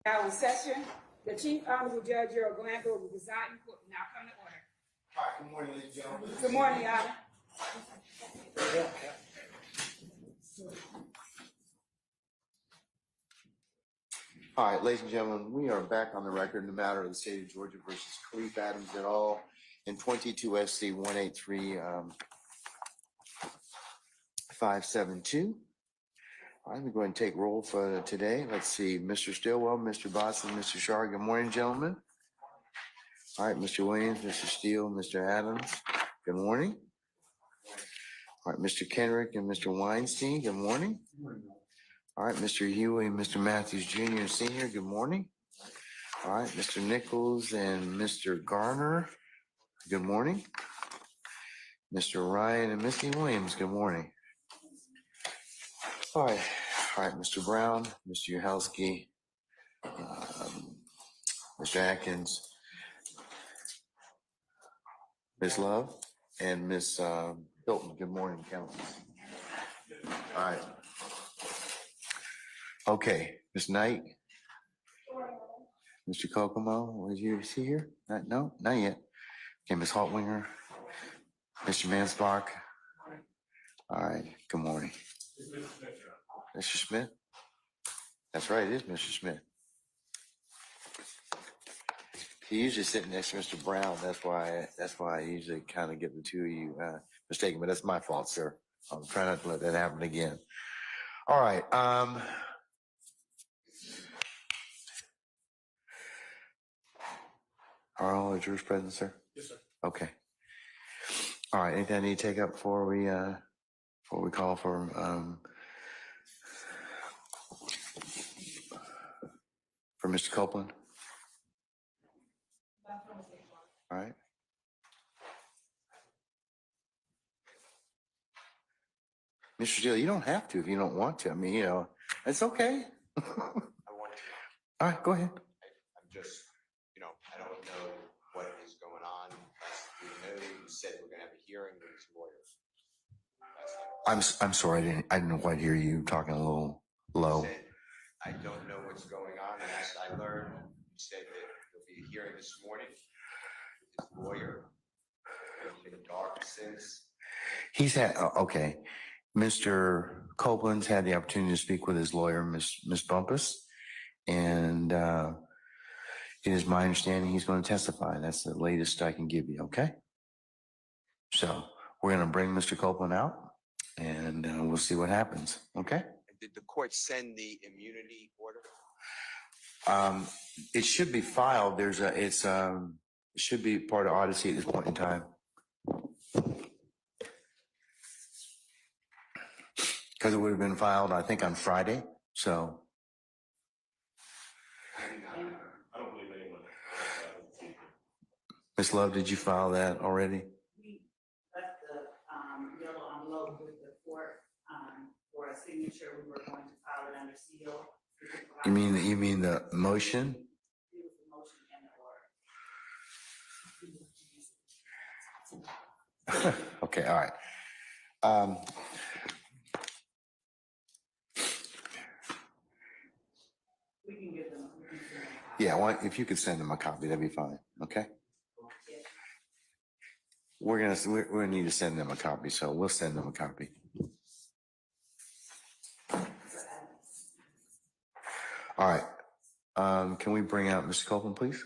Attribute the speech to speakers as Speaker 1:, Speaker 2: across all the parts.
Speaker 1: Our session, the Chief Honorable Judge Earl Glanville will preside in court. Now come to order.
Speaker 2: All right, good morning, ladies and gentlemen.
Speaker 1: Good morning, Your Honor.
Speaker 2: All right, ladies and gentlemen, we are back on the record in the matter of the state of Georgia versus Khalif Adams et al. In 22 SC 183-572. All right, we're going to take roll for today. Let's see, Mr. Stillwell, Mr. Boston, Mr. Shar. Good morning, gentlemen. All right, Mr. Williams, Mr. Steele, Mr. Adams. Good morning. All right, Mr. Kenrick and Mr. Weinstein. Good morning. All right, Mr. Huey and Mr. Matthews Jr. and Sr., good morning. All right, Mr. Nichols and Mr. Garner, good morning. Mr. Ryan and Missy Williams, good morning. All right, Mr. Brown, Mr. Uhelski, Mr. Atkins, Ms. Love, and Ms. Hilton, good morning, counsel. All right. Okay, Ms. Knight, Mr. Kokomo, was you see here? No, not yet. Okay, Ms. Haltwinger, Mr. Mansbach. All right, good morning. Mr. Smith? That's right, it is Mr. Smith. He usually sitting next to Mr. Brown. That's why I usually kind of get the two of you mistaken, but that's my fault, sir. I'm trying not to let that happen again. All right. Are all the jurors present, sir? Yes, sir. Okay. All right. Anything I need to take up before we call for Mr. Copeland? All right. Mr. Steele, you don't have to if you don't want to. I mean, it's okay.
Speaker 3: I want to.
Speaker 2: All right, go ahead.
Speaker 3: I'm just, I don't know what is going on. We know you said we're going to have a hearing with his lawyers.
Speaker 2: I'm sorry, I didn't quite hear you talking a little low.
Speaker 3: Said, I don't know what's going on. And as I learned, you said that there'll be a hearing this morning with his lawyer. It's been dark since.
Speaker 2: He's had, okay. Mr. Copeland's had the opportunity to speak with his lawyer, Miss Bumpus, and it is my understanding he's going to testify. That's the latest I can give you, okay? So we're going to bring Mr. Copeland out, and we'll see what happens, okay?
Speaker 3: Did the court send the immunity order?
Speaker 2: It should be filed. It should be part of Odyssey at this point in time. Because it would have been filed, I think, on Friday. So,
Speaker 4: I don't believe anyone.
Speaker 2: Ms. Love, did you file that already?
Speaker 5: We left the yellow envelope with the court for a signature. We were going to file it under seal.
Speaker 2: You mean the motion?
Speaker 5: It was the motion and the order.
Speaker 2: Okay, all right.
Speaker 5: We can give them.
Speaker 2: Yeah, if you could send them a copy, that'd be fine. Okay. We're gonna need to send them a copy, so we'll send them a copy. All right. Can we bring out Mr. Copeland, please?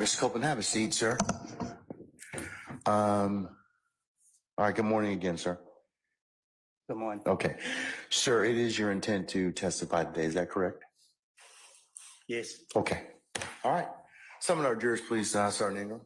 Speaker 2: Mr. Copeland, have a seat, sir. All right, good morning again, sir.
Speaker 6: Good morning.
Speaker 2: Okay. Sir, it is your intent to testify today, is that correct?
Speaker 6: Yes.
Speaker 2: Okay. All right. Some of our jurors, please, Sergeant Ingram.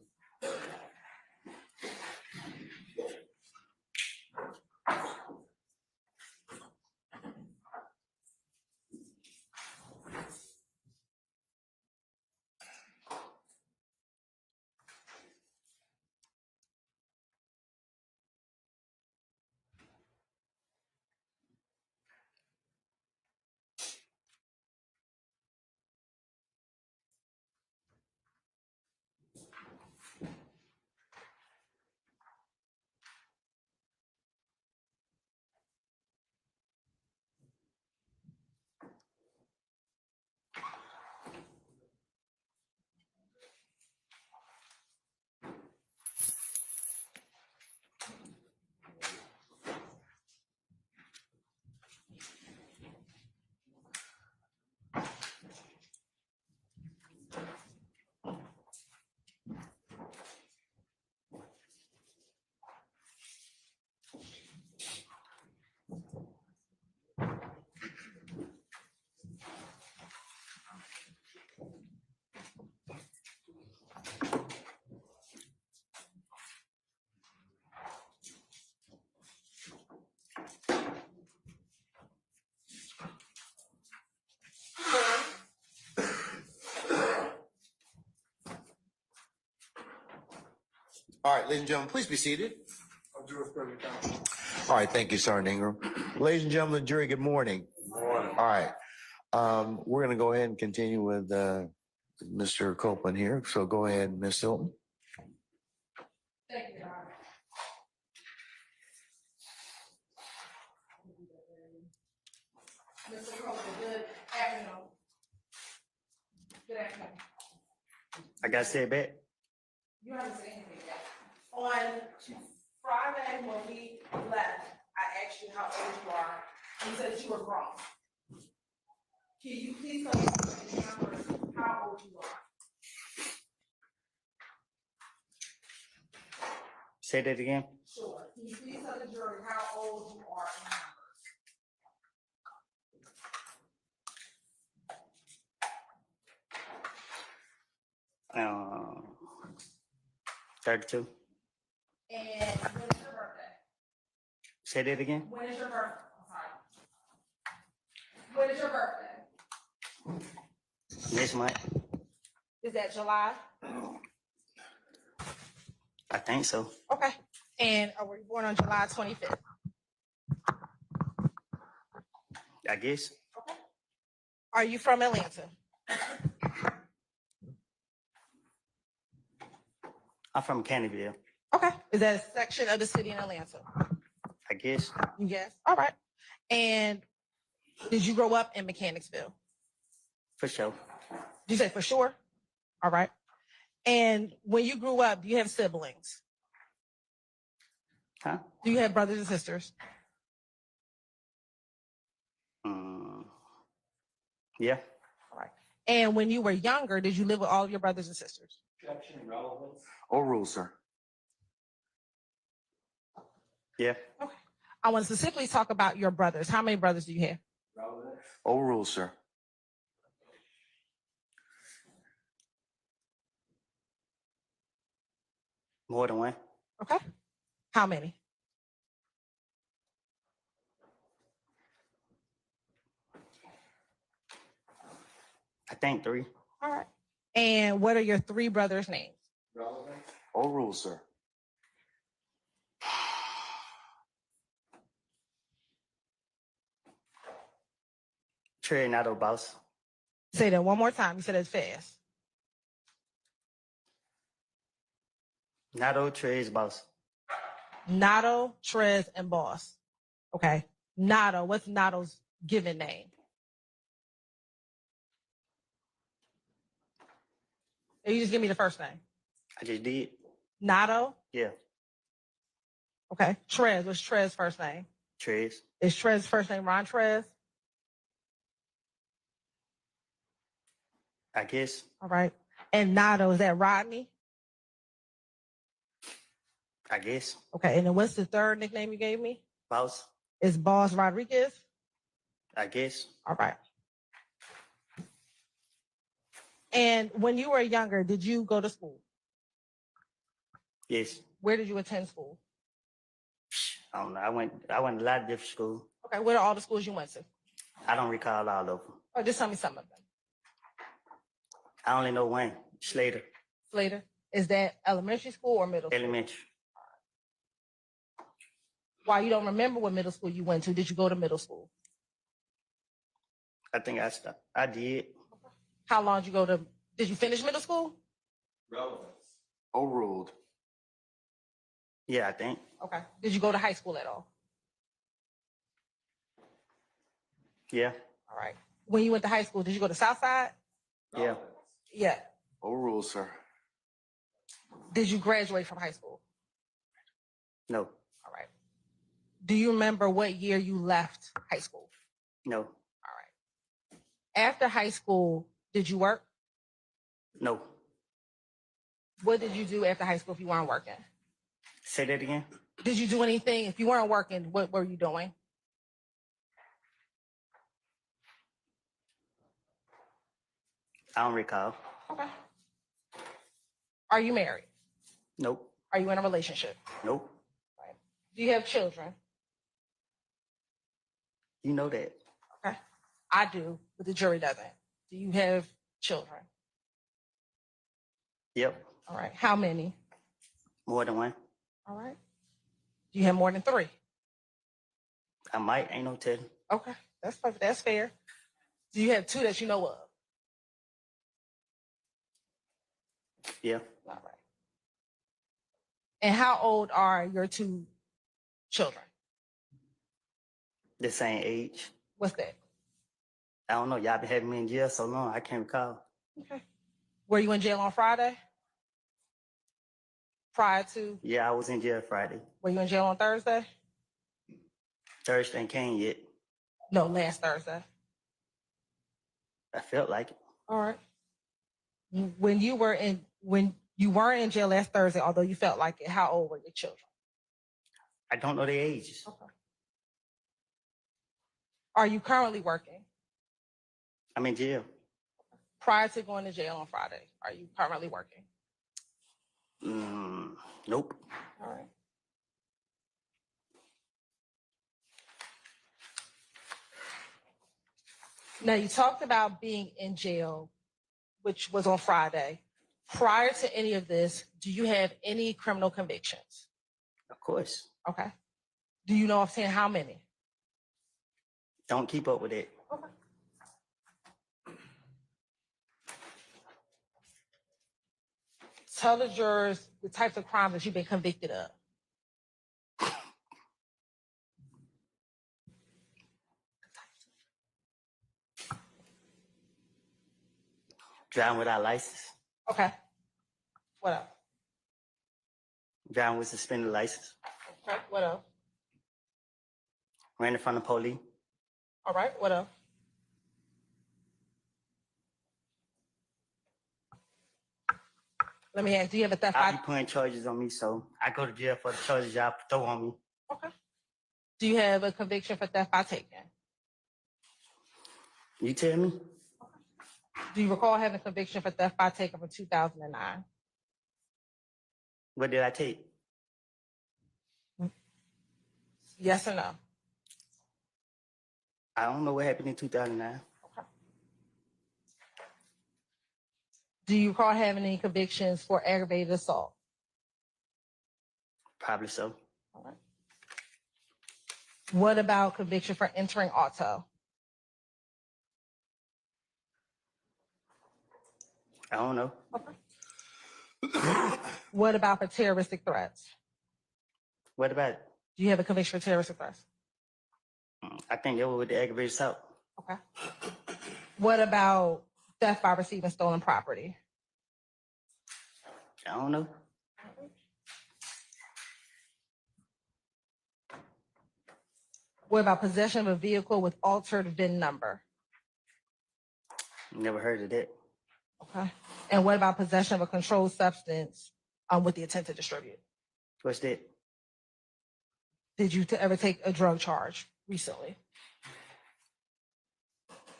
Speaker 2: All right, ladies and gentlemen, please be seated. All right, thank you, Sergeant Ingram. Ladies and gentlemen, jury, good morning. Good morning. All right, we're going to go ahead and continue with Mr. Copeland here. So go ahead, Ms. Hilton.
Speaker 1: Thank you, Your Honor. Mr. Copeland, good afternoon. Good afternoon.
Speaker 6: I got to say it back.
Speaker 1: You haven't said anything yet. On Friday, when we left, I asked you how old you are. You said that you were grown. Can you please tell me in numbers how old you are?
Speaker 6: Say that again.
Speaker 1: Sure. Can you please tell the jury how old you are in numbers?
Speaker 6: 32.
Speaker 1: And when is your birthday?
Speaker 6: Say that again.
Speaker 1: When is your birthday? I'm sorry. When is your birthday?
Speaker 6: Next month.
Speaker 1: Is that July?
Speaker 6: I think so.
Speaker 1: Okay. And were you born on July 25th?
Speaker 6: I guess.
Speaker 1: Okay. Are you from Atlanta?
Speaker 6: I'm from Canterville.
Speaker 1: Okay. Is that a section of the city in Atlanta?
Speaker 6: I guess.
Speaker 1: You guess. All right. And did you grow up in Mechanicsville?
Speaker 6: For sure.
Speaker 1: Did you say for sure? All right. And when you grew up, do you have siblings?
Speaker 6: Huh?
Speaker 1: Do you have brothers and sisters?
Speaker 6: Yeah.
Speaker 1: All right. And when you were younger, did you live with all of your brothers and sisters?
Speaker 2: Overrule, sir.
Speaker 6: Yeah.
Speaker 1: Okay. I want to specifically talk about your brothers. How many brothers do you have?
Speaker 2: Overrule, sir.
Speaker 6: More than one.
Speaker 1: Okay. How many?
Speaker 6: I think 3.
Speaker 1: All right. And what are your 3 brothers' names?
Speaker 2: Overrule, sir.
Speaker 6: Trey Nato Boss.
Speaker 1: Say that one more time. You said it fast.
Speaker 6: Nato Trey's Boss.
Speaker 1: Nato, Trez, and Boss. Okay. Nato. What's Nato's given name? Or you just give me the first name.
Speaker 6: I just did.
Speaker 1: Nato.
Speaker 6: Yeah.
Speaker 1: Okay. Trez. What's Trez's first name?
Speaker 6: Trey's.
Speaker 1: Is Trez's first name Ron Trez?
Speaker 6: I guess.
Speaker 1: All right. And Nado, is that Rodney?
Speaker 6: I guess.
Speaker 1: Okay, and then what's the third nickname you gave me?
Speaker 6: Boss.
Speaker 1: Is Boss Rodriguez?
Speaker 6: I guess.
Speaker 1: All right. And when you were younger, did you go to school?
Speaker 6: Yes.
Speaker 1: Where did you attend school?
Speaker 6: I don't know. I went to a lot of different schools.
Speaker 1: Okay, what are all the schools you went to?
Speaker 6: I don't recall all of them.
Speaker 1: Or just tell me some of them.
Speaker 6: I only know one. Slater.
Speaker 1: Slater, is that elementary school or middle school?
Speaker 6: Elementary.
Speaker 1: Why you don't remember what middle school you went to? Did you go to middle school?
Speaker 6: I think I stopped. I did.
Speaker 1: How long did you go to? Did you finish middle school?
Speaker 3: Relevance.
Speaker 2: Overruled.
Speaker 6: Yeah, I think.
Speaker 1: Okay. Did you go to high school at all?
Speaker 6: Yeah.
Speaker 1: All right. When you went to high school, did you go to Southside?
Speaker 6: Yeah.
Speaker 1: Yeah.
Speaker 2: Overruled, sir.
Speaker 1: Did you graduate from high school?
Speaker 6: No.
Speaker 1: All right. Do you remember what year you left high school?
Speaker 6: No.
Speaker 1: All right. After high school, did you work?
Speaker 6: No.
Speaker 1: What did you do after high school if you weren't working?
Speaker 6: Say that again.
Speaker 1: Did you do anything? If you weren't working, what were you doing?
Speaker 6: I don't recall.
Speaker 1: Okay. Are you married?
Speaker 6: Nope.
Speaker 1: Are you in a relationship?
Speaker 6: Nope.
Speaker 1: Right. Do you have children?
Speaker 6: You know that.
Speaker 1: Okay. I do, but the jury doesn't. Do you have children?
Speaker 6: Yep.
Speaker 1: All right. How many?
Speaker 6: More than one.
Speaker 1: All right. Do you have more than 3?
Speaker 6: I might. Ain't no telling.
Speaker 1: Okay. That's perfect. That's fair. Do you have 2 that you know of?
Speaker 6: Yeah.
Speaker 1: All right. And how old are your 2 children?
Speaker 6: The same age.
Speaker 1: What's that?
Speaker 6: I don't know. Y'all been having me in jail so long. I can't recall.
Speaker 1: Okay. Were you in jail on Friday? Prior to?
Speaker 6: Yeah, I was in jail Friday.
Speaker 1: Were you in jail on Thursday?
Speaker 6: Thursday ain't came yet.
Speaker 1: No, last Thursday.
Speaker 6: I felt like it.
Speaker 1: All right. When you weren't in jail last Thursday, although you felt like it, how old were your children?
Speaker 6: I don't know their ages.
Speaker 1: Okay. Are you currently working?
Speaker 6: I'm in jail.
Speaker 1: Prior to going to jail on Friday, are you currently working?
Speaker 6: Nope.
Speaker 1: All right. Now, you talked about being in jail, which was on Friday. Prior to any of this, do you have any criminal convictions?
Speaker 6: Of course.
Speaker 1: Okay. Do you know offhand how many?
Speaker 6: Don't keep up with it.
Speaker 1: Okay. Tell the jurors the types of crimes that you've been convicted of.
Speaker 6: Driving without license.
Speaker 1: Okay. What else?
Speaker 6: Driving with suspended license.
Speaker 1: Okay. What else?
Speaker 6: Ran in front of police.
Speaker 1: All right. What else? Let me ask, do you have a theft?
Speaker 6: I'll be putting charges on me, so I go to jail for the charges y'all throw on me.
Speaker 1: Okay. Do you have a conviction for theft by taking?
Speaker 6: You tell me?
Speaker 1: Do you recall having a conviction for theft by taking from 2009?
Speaker 6: What did I take?
Speaker 1: Yes or no?
Speaker 6: I don't know what happened in 2009.
Speaker 1: Okay. Do you recall having any convictions for aggravated assault?
Speaker 6: Probably so.
Speaker 1: All right. What about conviction for entering auto?
Speaker 6: I don't know.
Speaker 1: Okay. What about for terroristic threats?
Speaker 6: What about it?
Speaker 1: Do you have a conviction for terroristic threats?
Speaker 6: I think they were with the aggravated assault.
Speaker 1: Okay. What about theft by receiving stolen property?
Speaker 6: I don't know.
Speaker 1: What about possession of a vehicle with altered VIN number?
Speaker 6: Never heard of that.
Speaker 1: Okay. And what about possession of a controlled substance with the intent to distribute?
Speaker 6: What's that?
Speaker 1: Did you ever take a drug charge recently?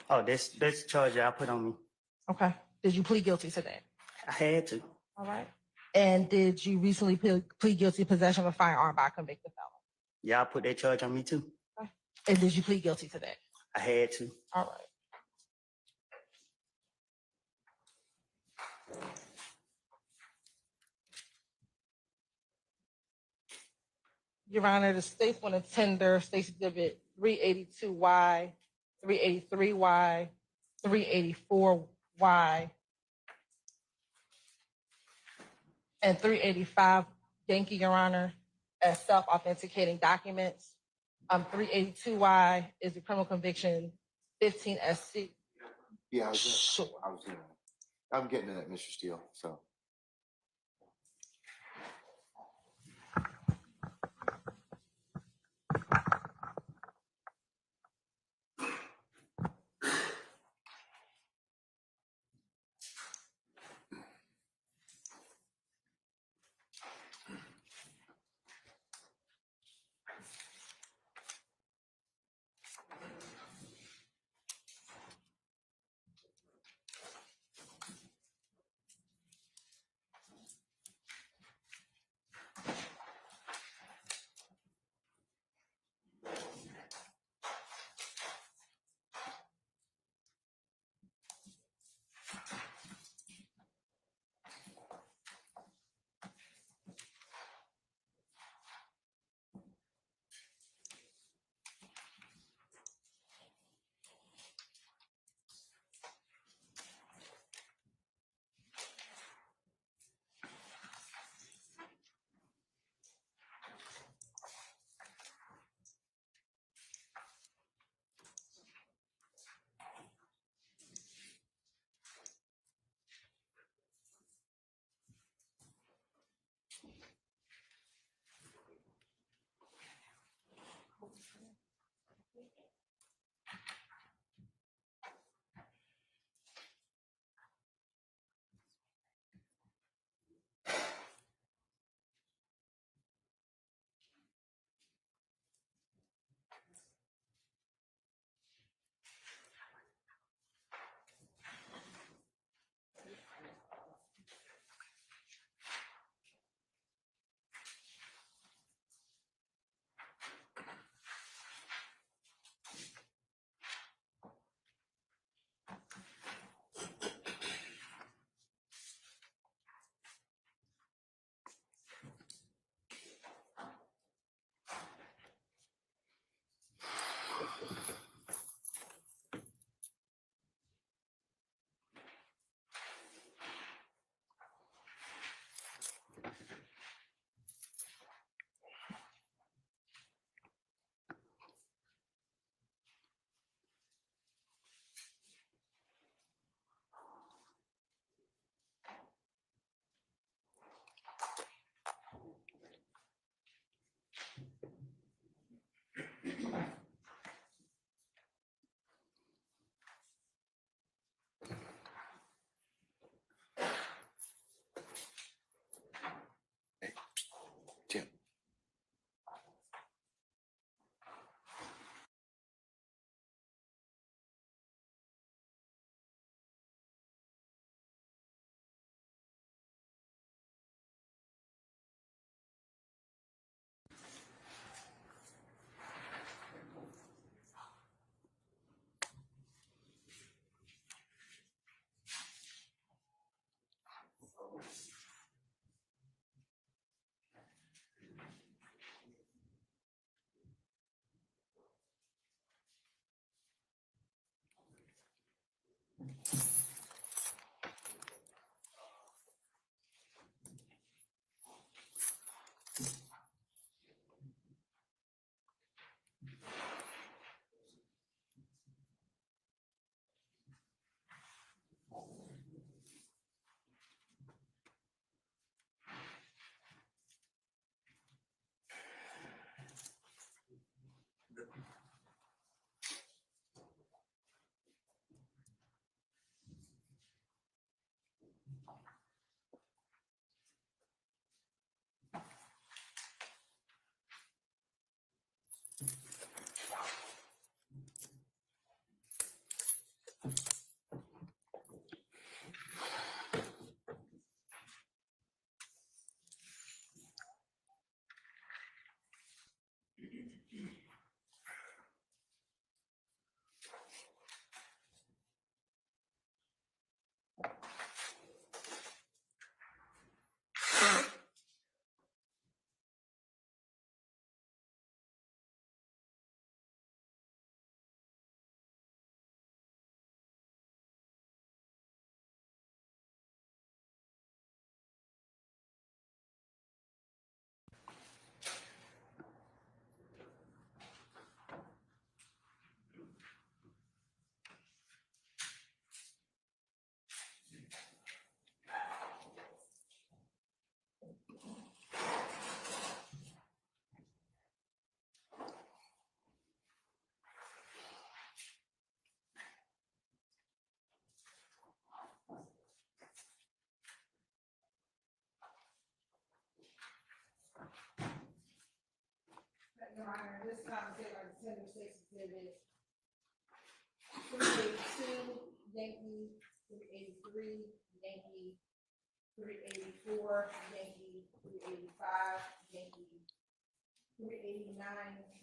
Speaker 6: Oh, that's the charge y'all put on me.
Speaker 1: Okay. Did you plead guilty to that?
Speaker 6: I had to.
Speaker 1: All right. And did you recently plead guilty to possession of a firearm by a convicted felon?
Speaker 6: Y'all put that charge on me too.
Speaker 1: Okay. And did you plead guilty to that?
Speaker 6: I had to.
Speaker 1: All right. Your Honor, the state's going to tender State's Exhibit 382Y, 383Y, 384Y, and 385, thank you, Your Honor, as self-authenticating documents. 382Y is the criminal conviction 15 SC.
Speaker 2: Yeah,
Speaker 1: Sure.
Speaker 2: I'm getting to that, Mr. Steele, so. Tim.
Speaker 1: Your Honor, this time they are December 6th exhibit. 382 Yankee, 383 Yankee, 384 Yankee, 385 Yankee, 389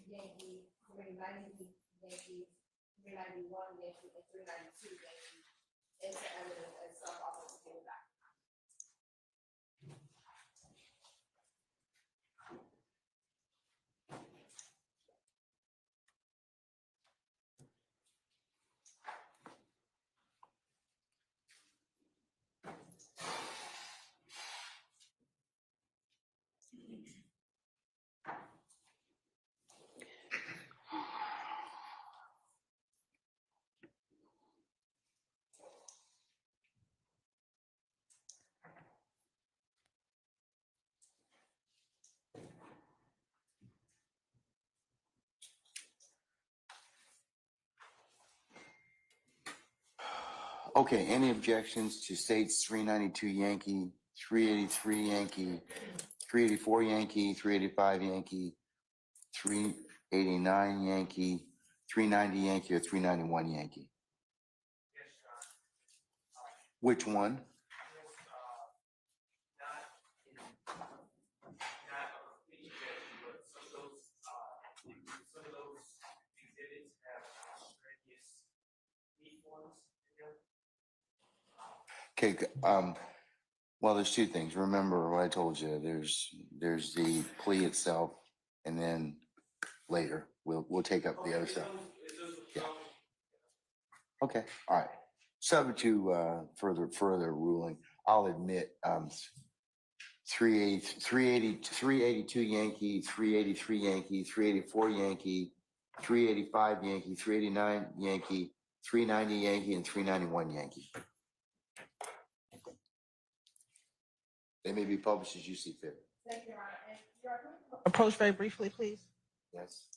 Speaker 1: Yankee, 390 Yankee, 391 Yankee, and 392 Yankee into evidence as self-authenticated documents.
Speaker 2: Okay, any objections to states 392 Yankee, 383 Yankee, 384 Yankee, 385 Yankee, 389 Yankee, 390 Yankee, or 391 Yankee? Which one? Okay, well, there's two things. Remember what I told you, there's the plea itself, and then later, we'll take up the other stuff. Yeah. Okay, all right. Subject to, further ruling, I'll admit, 382 Yankee, 383 Yankee, 384 Yankee, 385 Yankee, 389 Yankee, 390 Yankee, and 391 Yankee. They may be published as you see fit.
Speaker 1: Thank you, Your Honor. And Your Honor, approach very briefly, please.
Speaker 2: Yes.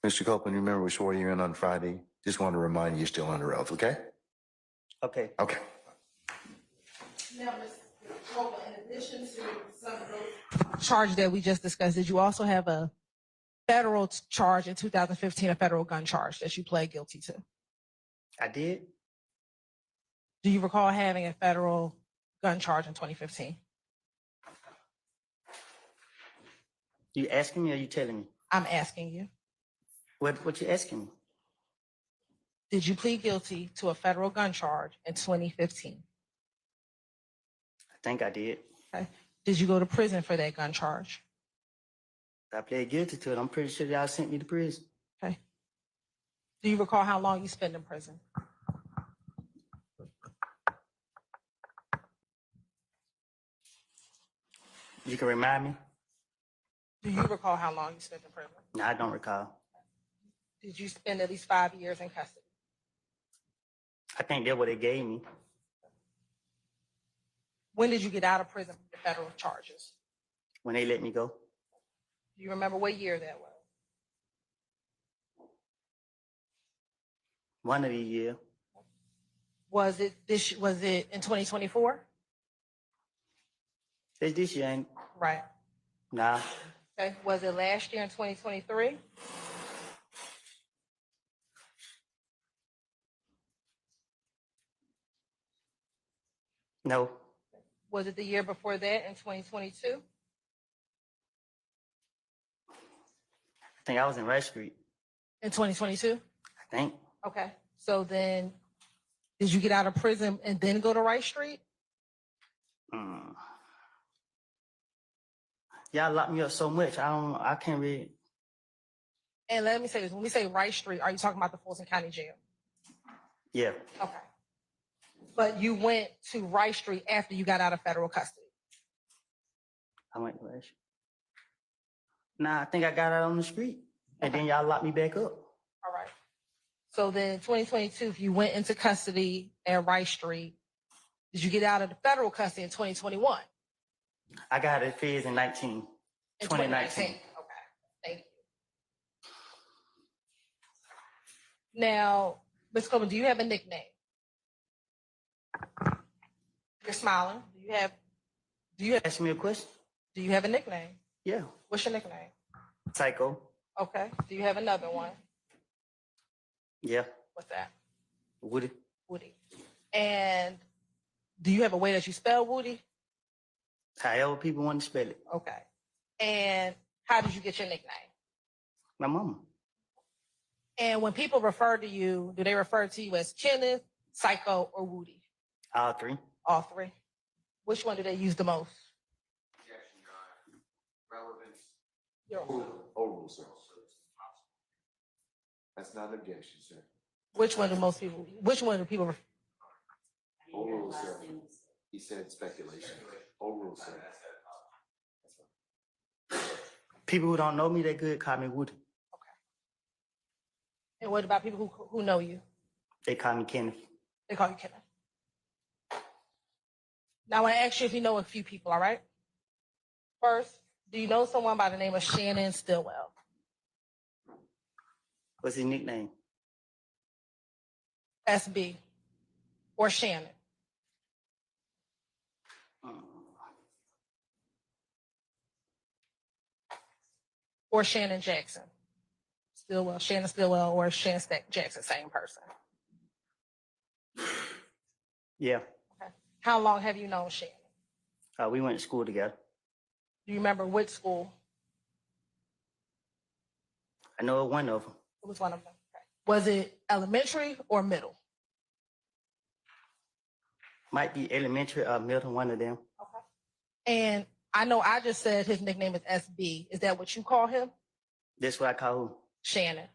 Speaker 2: Mr. Copeland, remember we swore you in on Friday. Just want to remind you, you're still under oath, okay?
Speaker 6: Okay.
Speaker 2: Okay.
Speaker 1: Now, Ms. Copeland, in addition to some of those charges that we just discussed, did you also have a federal charge in 2015, a federal gun charge that you pled guilty to?
Speaker 6: I did.
Speaker 1: Do you recall having a federal gun charge in 2015?
Speaker 6: You asking me or you telling me?
Speaker 1: I'm asking you.
Speaker 6: What you asking me?
Speaker 1: Did you plead guilty to a federal gun charge in 2015?
Speaker 6: I think I did.
Speaker 1: Okay. Did you go to prison for that gun charge?
Speaker 6: I pled guilty to it. I'm pretty sure y'all sent me to prison.
Speaker 1: Okay. Do you recall how long you spent in prison?
Speaker 6: You can remind me?
Speaker 1: Do you recall how long you spent in prison?
Speaker 6: No, I don't recall.
Speaker 1: Did you spend at least 5 years in custody?
Speaker 6: I think that's what they gave me.
Speaker 1: When did you get out of prison for the federal charges?
Speaker 6: When they let me go.
Speaker 1: Do you remember what year that was?
Speaker 6: One of the year.
Speaker 1: Was it in 2024?
Speaker 6: It's this year ain't.
Speaker 1: Right.
Speaker 6: Nah.
Speaker 1: Okay. Was it last year in 2023?
Speaker 6: No.
Speaker 1: Was it the year before that in 2022?
Speaker 6: I think I was in Rice Street.
Speaker 1: In 2022?
Speaker 6: I think.
Speaker 1: Okay. So then, did you get out of prison and then go to Rice Street?
Speaker 6: Y'all locked me up so much. I can't read.
Speaker 1: And let me say this: when we say Rice Street, are you talking about the Fulton County Jail?
Speaker 6: Yeah.
Speaker 1: Okay. But you went to Rice Street after you got out of federal custody.
Speaker 6: I went to Rice Street. Nah, I think I got out on the street. And then y'all locked me back up.
Speaker 1: All right. So then 2022, if you went into custody at Rice Street, did you get out of the federal custody in 2021?
Speaker 6: I got it feds in 2019.
Speaker 1: Okay, thank you. Now, Ms. Coleman, do you have a nickname? You're smiling. Do you
Speaker 6: Ask me a question?
Speaker 1: have a nickname?
Speaker 6: Yeah.
Speaker 1: What's your nickname?
Speaker 6: Psycho.
Speaker 1: Okay. Do you have another one?
Speaker 6: Yeah.
Speaker 1: What's that?
Speaker 6: Woody.
Speaker 1: Woody. And do you have a way that you spell Woody?
Speaker 6: However people want to spell it.
Speaker 1: Okay. And how did you get your nickname?
Speaker 6: My mama.
Speaker 1: And when people refer to you, do they refer to you as Kenneth, Psycho, or Woody?
Speaker 6: All three.
Speaker 1: All three. Which one do they use the most?
Speaker 3: Objection, Your Honor. Relevance.
Speaker 2: Overrule, sir. That's not an objection, sir.
Speaker 1: Which one do people?
Speaker 2: Overrule, sir. He said speculation. Overrule, sir.
Speaker 6: People who don't know me that good call me Woody.
Speaker 1: And what about people who know you?
Speaker 6: They call me Kenneth.
Speaker 1: They call you Kenneth. Now I want to ask you if you know a few people, all right? First, do you know someone by the name of Shannon Stillwell?
Speaker 6: What's his nickname?
Speaker 1: SB or Shannon? Or Shannon Jackson? Stillwell, Shannon Stillwell, or Shannon Jackson, same person.
Speaker 6: Yeah.
Speaker 1: Okay. How long have you known Shannon?
Speaker 6: We went to school together.
Speaker 1: Do you remember which school?
Speaker 6: I know one of them.
Speaker 1: It was one of them. Okay. Was it elementary or middle?
Speaker 6: Might be elementary or middle, one of them.
Speaker 1: Okay. And I know I just said his nickname is SB. Is that what you call him?
Speaker 6: That's what I call who?
Speaker 1: Shannon.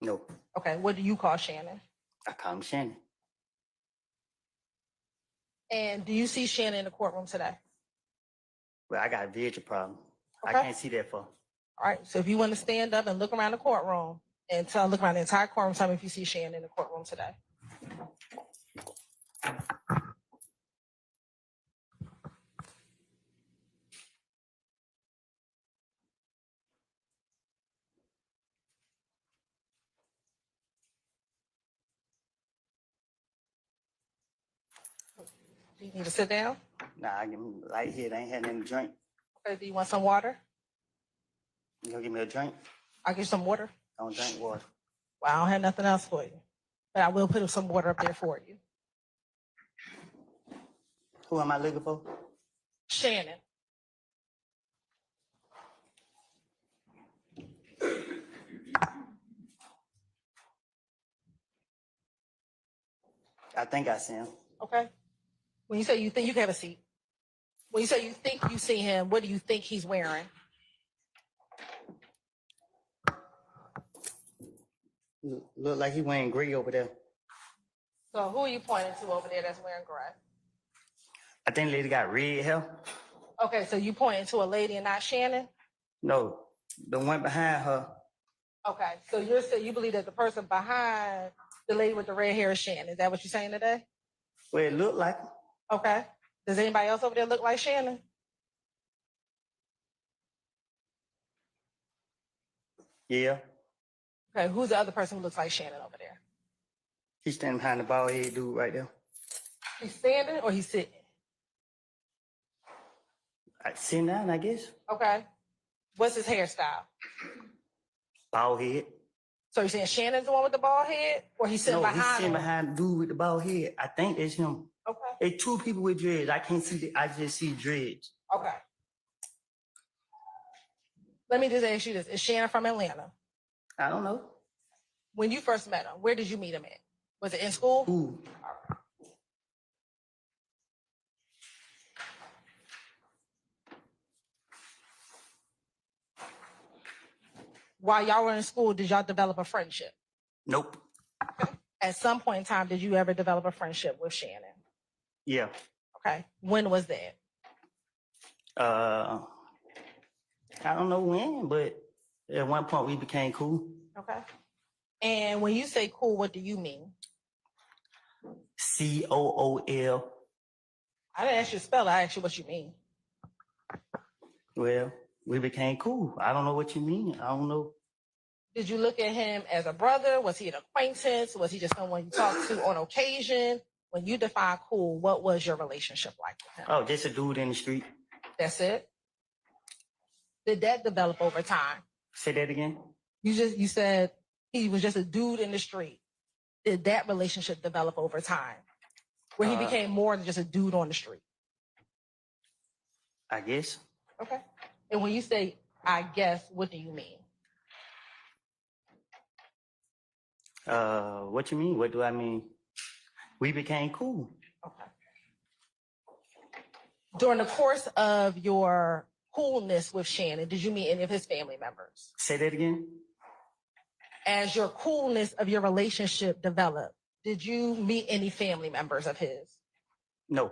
Speaker 6: No.
Speaker 1: Okay. What do you call Shannon?
Speaker 6: I call him Shannon.
Speaker 1: And do you see Shannon in the courtroom today?
Speaker 6: Well, I got a vision problem.
Speaker 1: Okay.
Speaker 6: I can't see that far.
Speaker 1: All right. So if you want to stand up and look around the courtroom and look around the entire courtroom, tell me if you see Shannon in the courtroom today. Do you need to sit down?
Speaker 6: Nah, I give him light here. They ain't had nothing to drink.
Speaker 1: Okay. Do you want some water?
Speaker 6: You gonna give me a drink?
Speaker 1: I'll get you some water.
Speaker 6: I don't drink water.
Speaker 1: Well, I don't have nothing else for you, but I will put some water up there for you.
Speaker 6: Who am I looking for?
Speaker 1: Shannon.
Speaker 6: I think I see him.
Speaker 1: Okay. When you say you think, you can have a seat. When you say you think you see him, what do you think he's wearing?
Speaker 6: Look like he wearing gray over there.
Speaker 1: So who are you pointing to over there that's wearing gray?
Speaker 6: I think the lady got red hair.
Speaker 1: Okay, so you pointing to a lady and not Shannon?
Speaker 6: No, the one behind her.
Speaker 1: Okay, so you're saying you believe that the person behind the lady with the red hair is Shannon. Is that what you're saying today?
Speaker 6: Well, it looked like him.
Speaker 1: Okay. Does anybody else over there look like Shannon?
Speaker 6: Yeah.
Speaker 1: Okay, who's the other person who looks like Shannon over there?
Speaker 6: He's standing behind the bald head dude right there.
Speaker 1: He's standing or he's sitting?
Speaker 6: Sitting down, I guess.
Speaker 1: Okay. What's his hairstyle?
Speaker 6: Bald head.
Speaker 1: So you're saying Shannon's the one with the bald head, or he's sitting
Speaker 6: No,
Speaker 1: behind
Speaker 6: he's sitting
Speaker 1: him?
Speaker 6: behind the dude with the bald head. I think it's him.
Speaker 1: Okay.
Speaker 6: It's two people with dreads. I can't see I just see dreads.
Speaker 1: Okay. Let me just ask you this: is Shannon from Atlanta?
Speaker 6: I don't know.
Speaker 1: When you first met him, where did you meet him at? Was it in school?
Speaker 6: Ooh.
Speaker 1: While y'all were in school, did y'all develop a friendship?
Speaker 6: Nope.
Speaker 1: At some point in time, did you ever develop a friendship with Shannon?
Speaker 6: Yeah.
Speaker 1: Okay. When was that?
Speaker 6: I don't know when, but at one point we became cool.
Speaker 1: Okay. And when you say cool, what do you mean?
Speaker 6: COOL.
Speaker 1: I didn't ask you to spell it. I asked you what you mean.
Speaker 6: Well, we became cool. I don't know what you mean. I don't know.
Speaker 1: Did you look at him as a brother? Was he an acquaintance? Was he just someone you talked to on occasion? When you define cool, what was your relationship like with him?
Speaker 6: Oh, just a dude in the street.
Speaker 1: That's it? Did that develop over time?
Speaker 6: Say that again.
Speaker 1: You said he was just a dude in the street. Did that relationship develop over time? Where he became more than just a dude on the street?
Speaker 6: I guess.
Speaker 1: Okay. And when you say, I guess, what do you mean?
Speaker 6: What you mean? What do I mean? We became cool.
Speaker 1: Okay. During the course of your coolness with Shannon, did you meet any of his family members?
Speaker 6: Say that again.
Speaker 1: As your coolness of your relationship developed, did you meet any family members of his?
Speaker 6: No.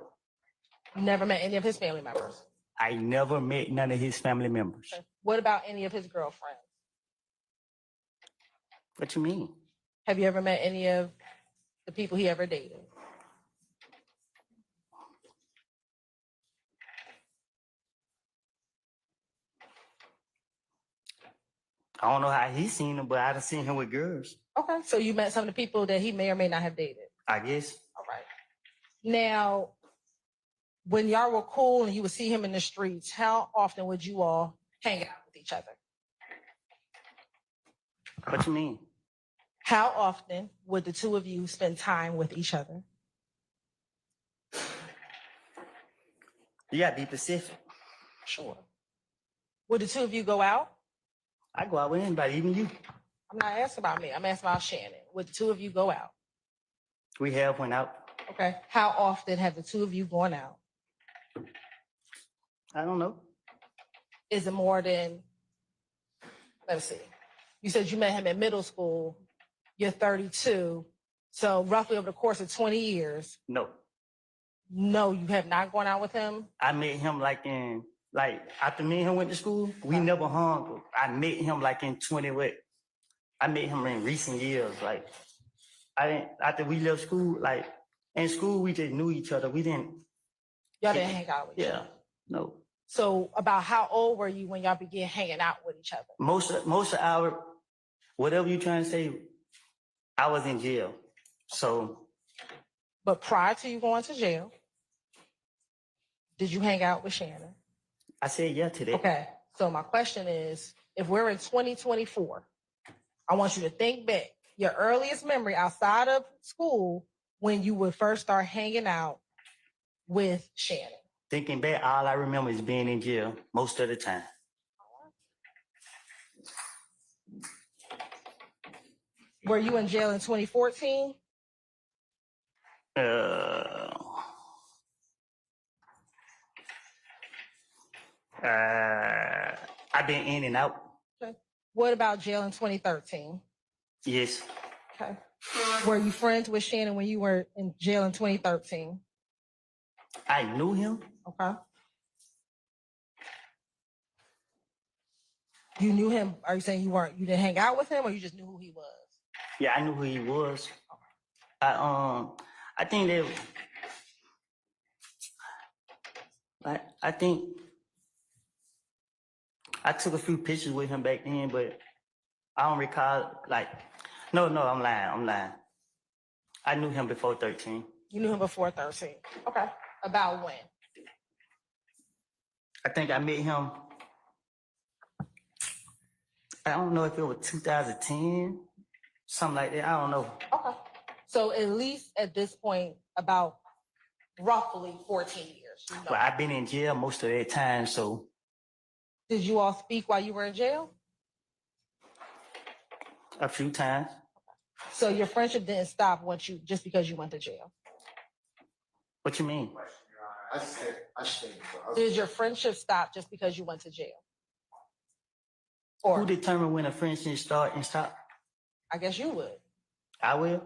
Speaker 1: You never met any of his family members?
Speaker 6: I never met none of his family members.
Speaker 1: Okay. What about any of his girlfriends?
Speaker 6: What you mean?
Speaker 1: Have you ever met any of the people he ever dated?
Speaker 6: I don't know how he's seen him, but I've seen him with girls.
Speaker 1: Okay. So you met some of the people that he may or may not have dated?
Speaker 6: I guess.
Speaker 1: All right. Now, when y'all were cool and you would see him in the streets, how often would you all hang out with each other?
Speaker 6: What you mean?
Speaker 1: How often would the two of you spend time with each other?
Speaker 6: You gotta be specific.
Speaker 1: Sure. Would the two of you go out?
Speaker 6: I go out with anybody, even you.
Speaker 1: I'm not asking about me. I'm asking about Shannon. Would the two of you go out?
Speaker 6: We have went out.
Speaker 1: Okay. How often have the two of you gone out?
Speaker 6: I don't know.
Speaker 1: Is it more than, let's see. You said you met him in middle school. You're 32. So roughly over the course of 20 years,
Speaker 6: No.
Speaker 1: no, you have not gone out with him?
Speaker 6: I met him after me and him went to school, we never hung. I met him in 20 what? I met him in recent years. After we left school, in school we just knew each other. We didn't.
Speaker 1: Y'all didn't hang out with each
Speaker 6: Yeah.
Speaker 1: other?
Speaker 6: No.
Speaker 1: So about how old were you when y'all began hanging out with each other?
Speaker 6: Most of our, whatever you trying to say, I was in jail. So
Speaker 1: But prior to you going to jail, did you hang out with Shannon?
Speaker 6: I said yeah to that.
Speaker 1: Okay. So my question is, if we're in 2024, I want you to think back your earliest memory outside of school when you would first start hanging out with Shannon.
Speaker 6: Thinking back, all I remember is being in jail most of the time.
Speaker 1: Were you in jail in 2014?
Speaker 6: I've been in and out.
Speaker 1: Okay. What about jail in 2013?
Speaker 6: Yes.
Speaker 1: Okay. Were you friends with Shannon when you were in jail in 2013?
Speaker 6: I knew him.
Speaker 1: Okay. You knew him? Are you saying you didn't hang out with him, or you just knew who he was?
Speaker 6: Yeah, I knew who he was. I think that I think I took a few pictures with him back then, but I don't recall no, I'm lying. I knew him before 13.
Speaker 1: You knew him before 13. Okay. About when?
Speaker 6: I think I met him, I don't know if it was 2010, something like that. I don't know.
Speaker 1: Okay. So at least at this point, about roughly 14 years. You know.
Speaker 6: But I've been in jail most of that time, so
Speaker 1: Did you all speak while you were in jail?
Speaker 6: a few times.
Speaker 1: So your friendship didn't stop once you just because you went to jail.
Speaker 6: What you mean?
Speaker 2: I stayed.
Speaker 1: Did your friendship stop just because you went to jail?
Speaker 6: Who
Speaker 1: Or
Speaker 6: determined when a friendship start and stop?
Speaker 1: I guess you would.
Speaker 6: I will.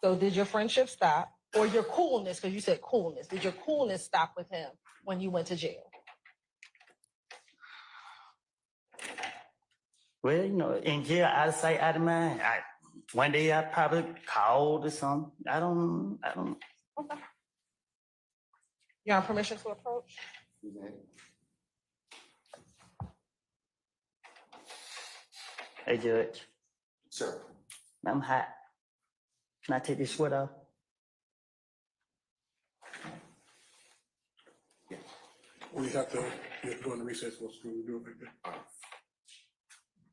Speaker 1: So did your friendship stop or your coolness, because you said coolness, did your coolness stop with him when you went to jail?
Speaker 6: Well, you know, in jail, out of sight, out of mind. One day I probably called or something. I don't.
Speaker 1: Okay. You have permission to approach?
Speaker 6: Hey, Judge,
Speaker 2: Sir.
Speaker 6: I'm hot. Can I take this sweater off?
Speaker 4: We have to go into recess for school, do it like that.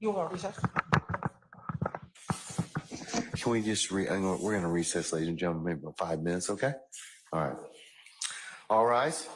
Speaker 1: You want recess?
Speaker 2: Can we just we're gonna recess, ladies and gentlemen, maybe about 5 minutes, okay? All right. All rise.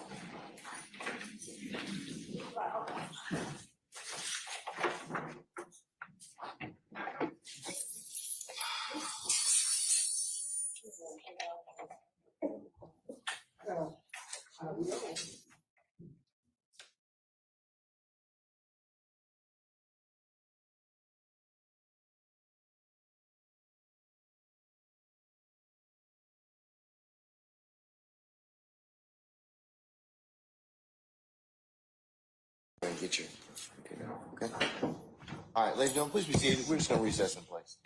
Speaker 2: Get your, okay. All right, ladies and gentlemen, please be seated. We're just gonna recess in place.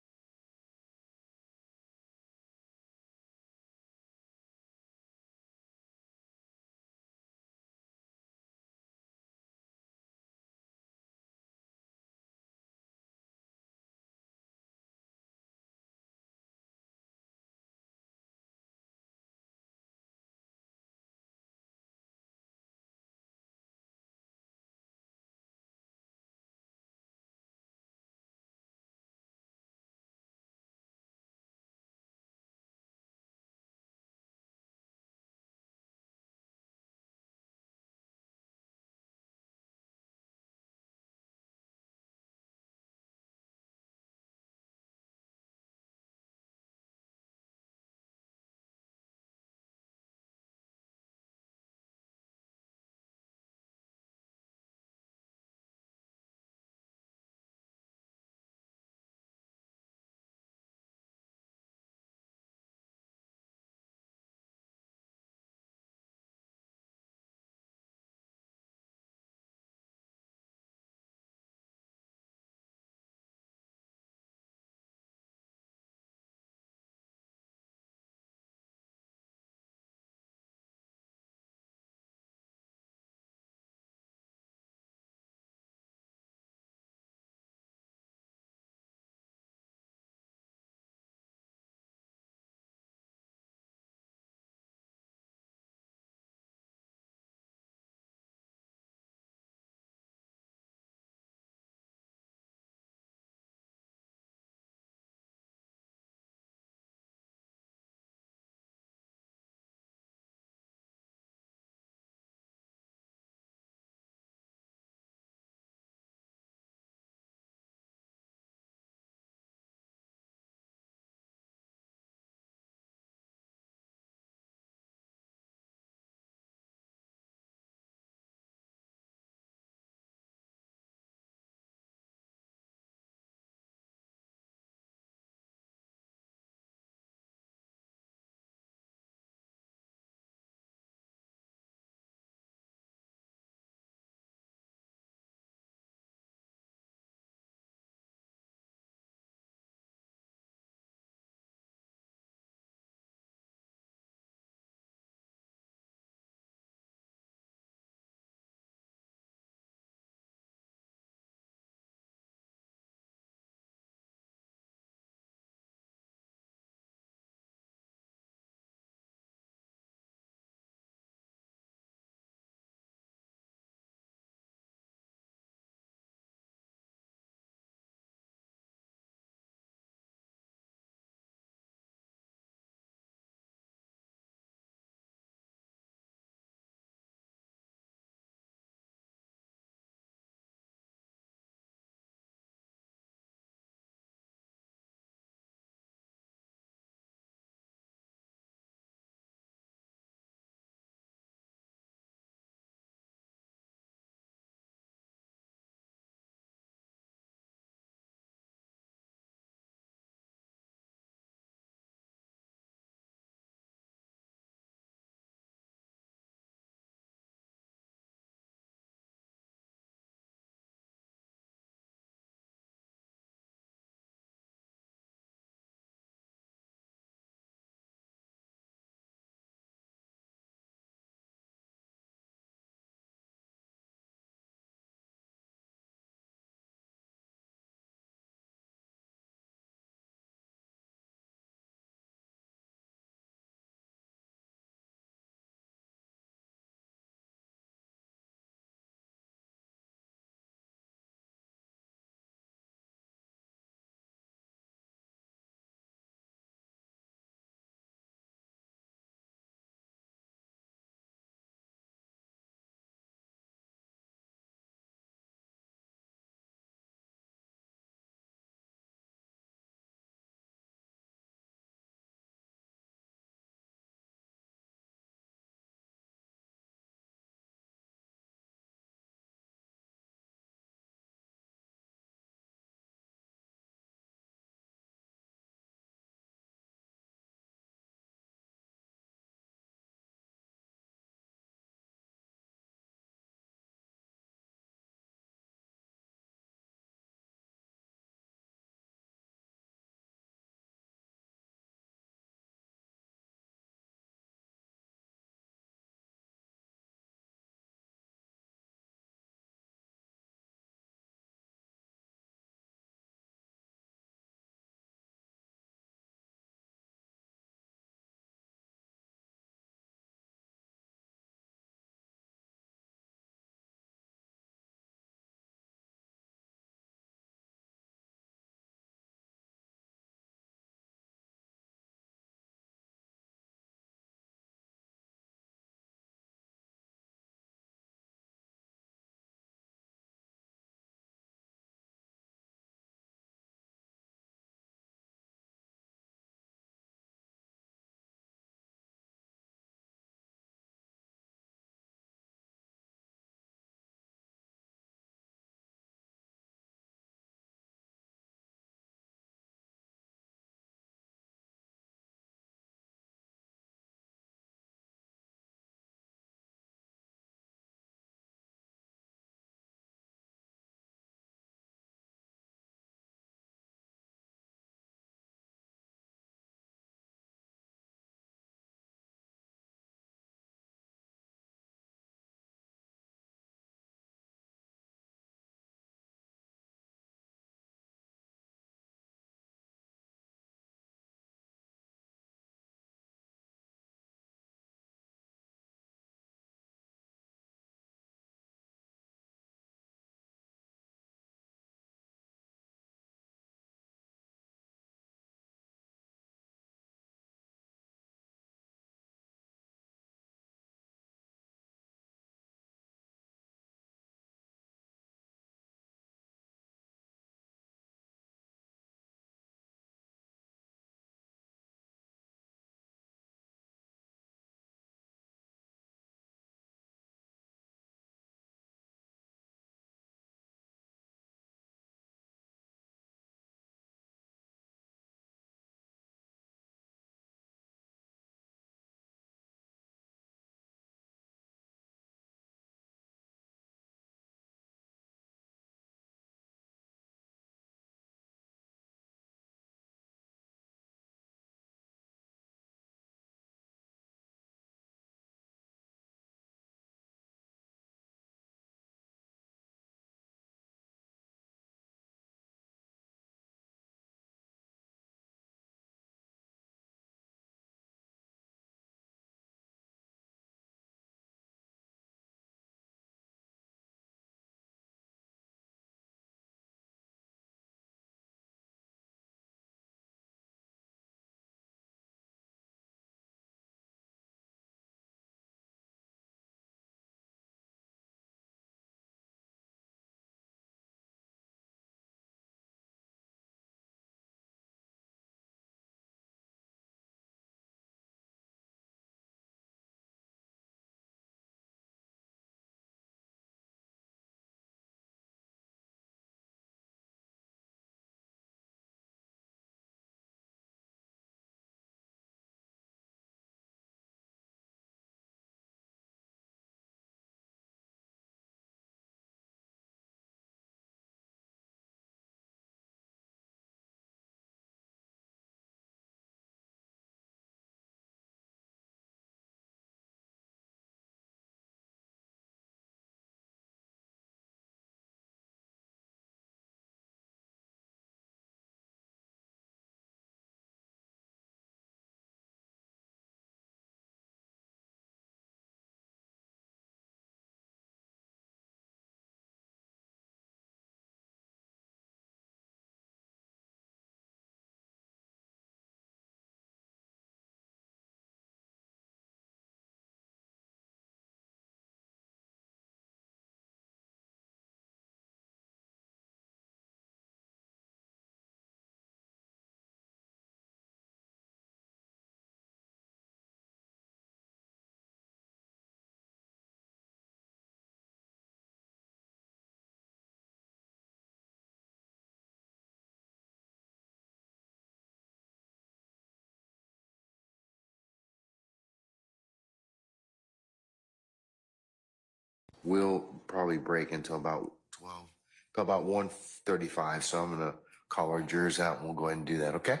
Speaker 2: we'll probably break until about 12, till about 1:35. So I'm gonna call our jurors out and we'll go ahead and do that, okay?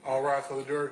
Speaker 4: All rise for the jury.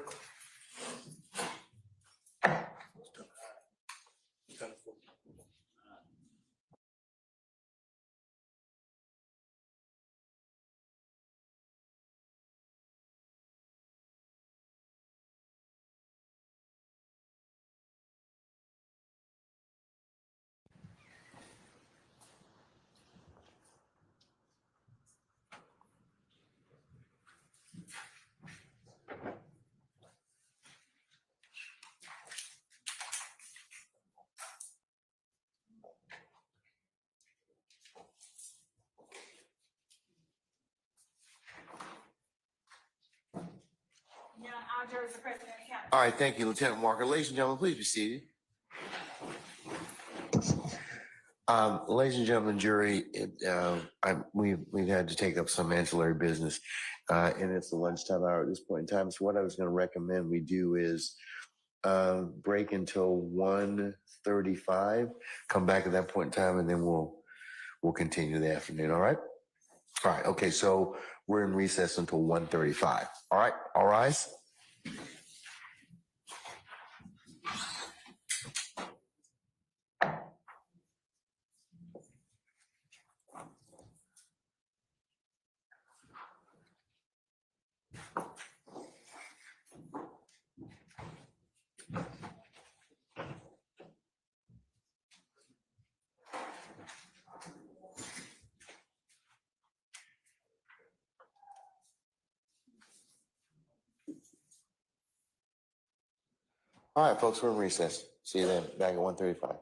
Speaker 1: Yeah, our jurors are present in the county.
Speaker 2: All right, thank you, Lieutenant Walker. Ladies and gentlemen, please be seated. Ladies and gentlemen, jury, we've had to take up some ancillary business, and it's the lunchtime hour at this point in time. So what I was going to recommend we do is break until 1:35, come back at that point in time, and then we'll continue the afternoon. All right. All right. Okay. So we're in recess until 1:35. All right. All rise. All right, folks, we're in recess. See you then, back at 1:35.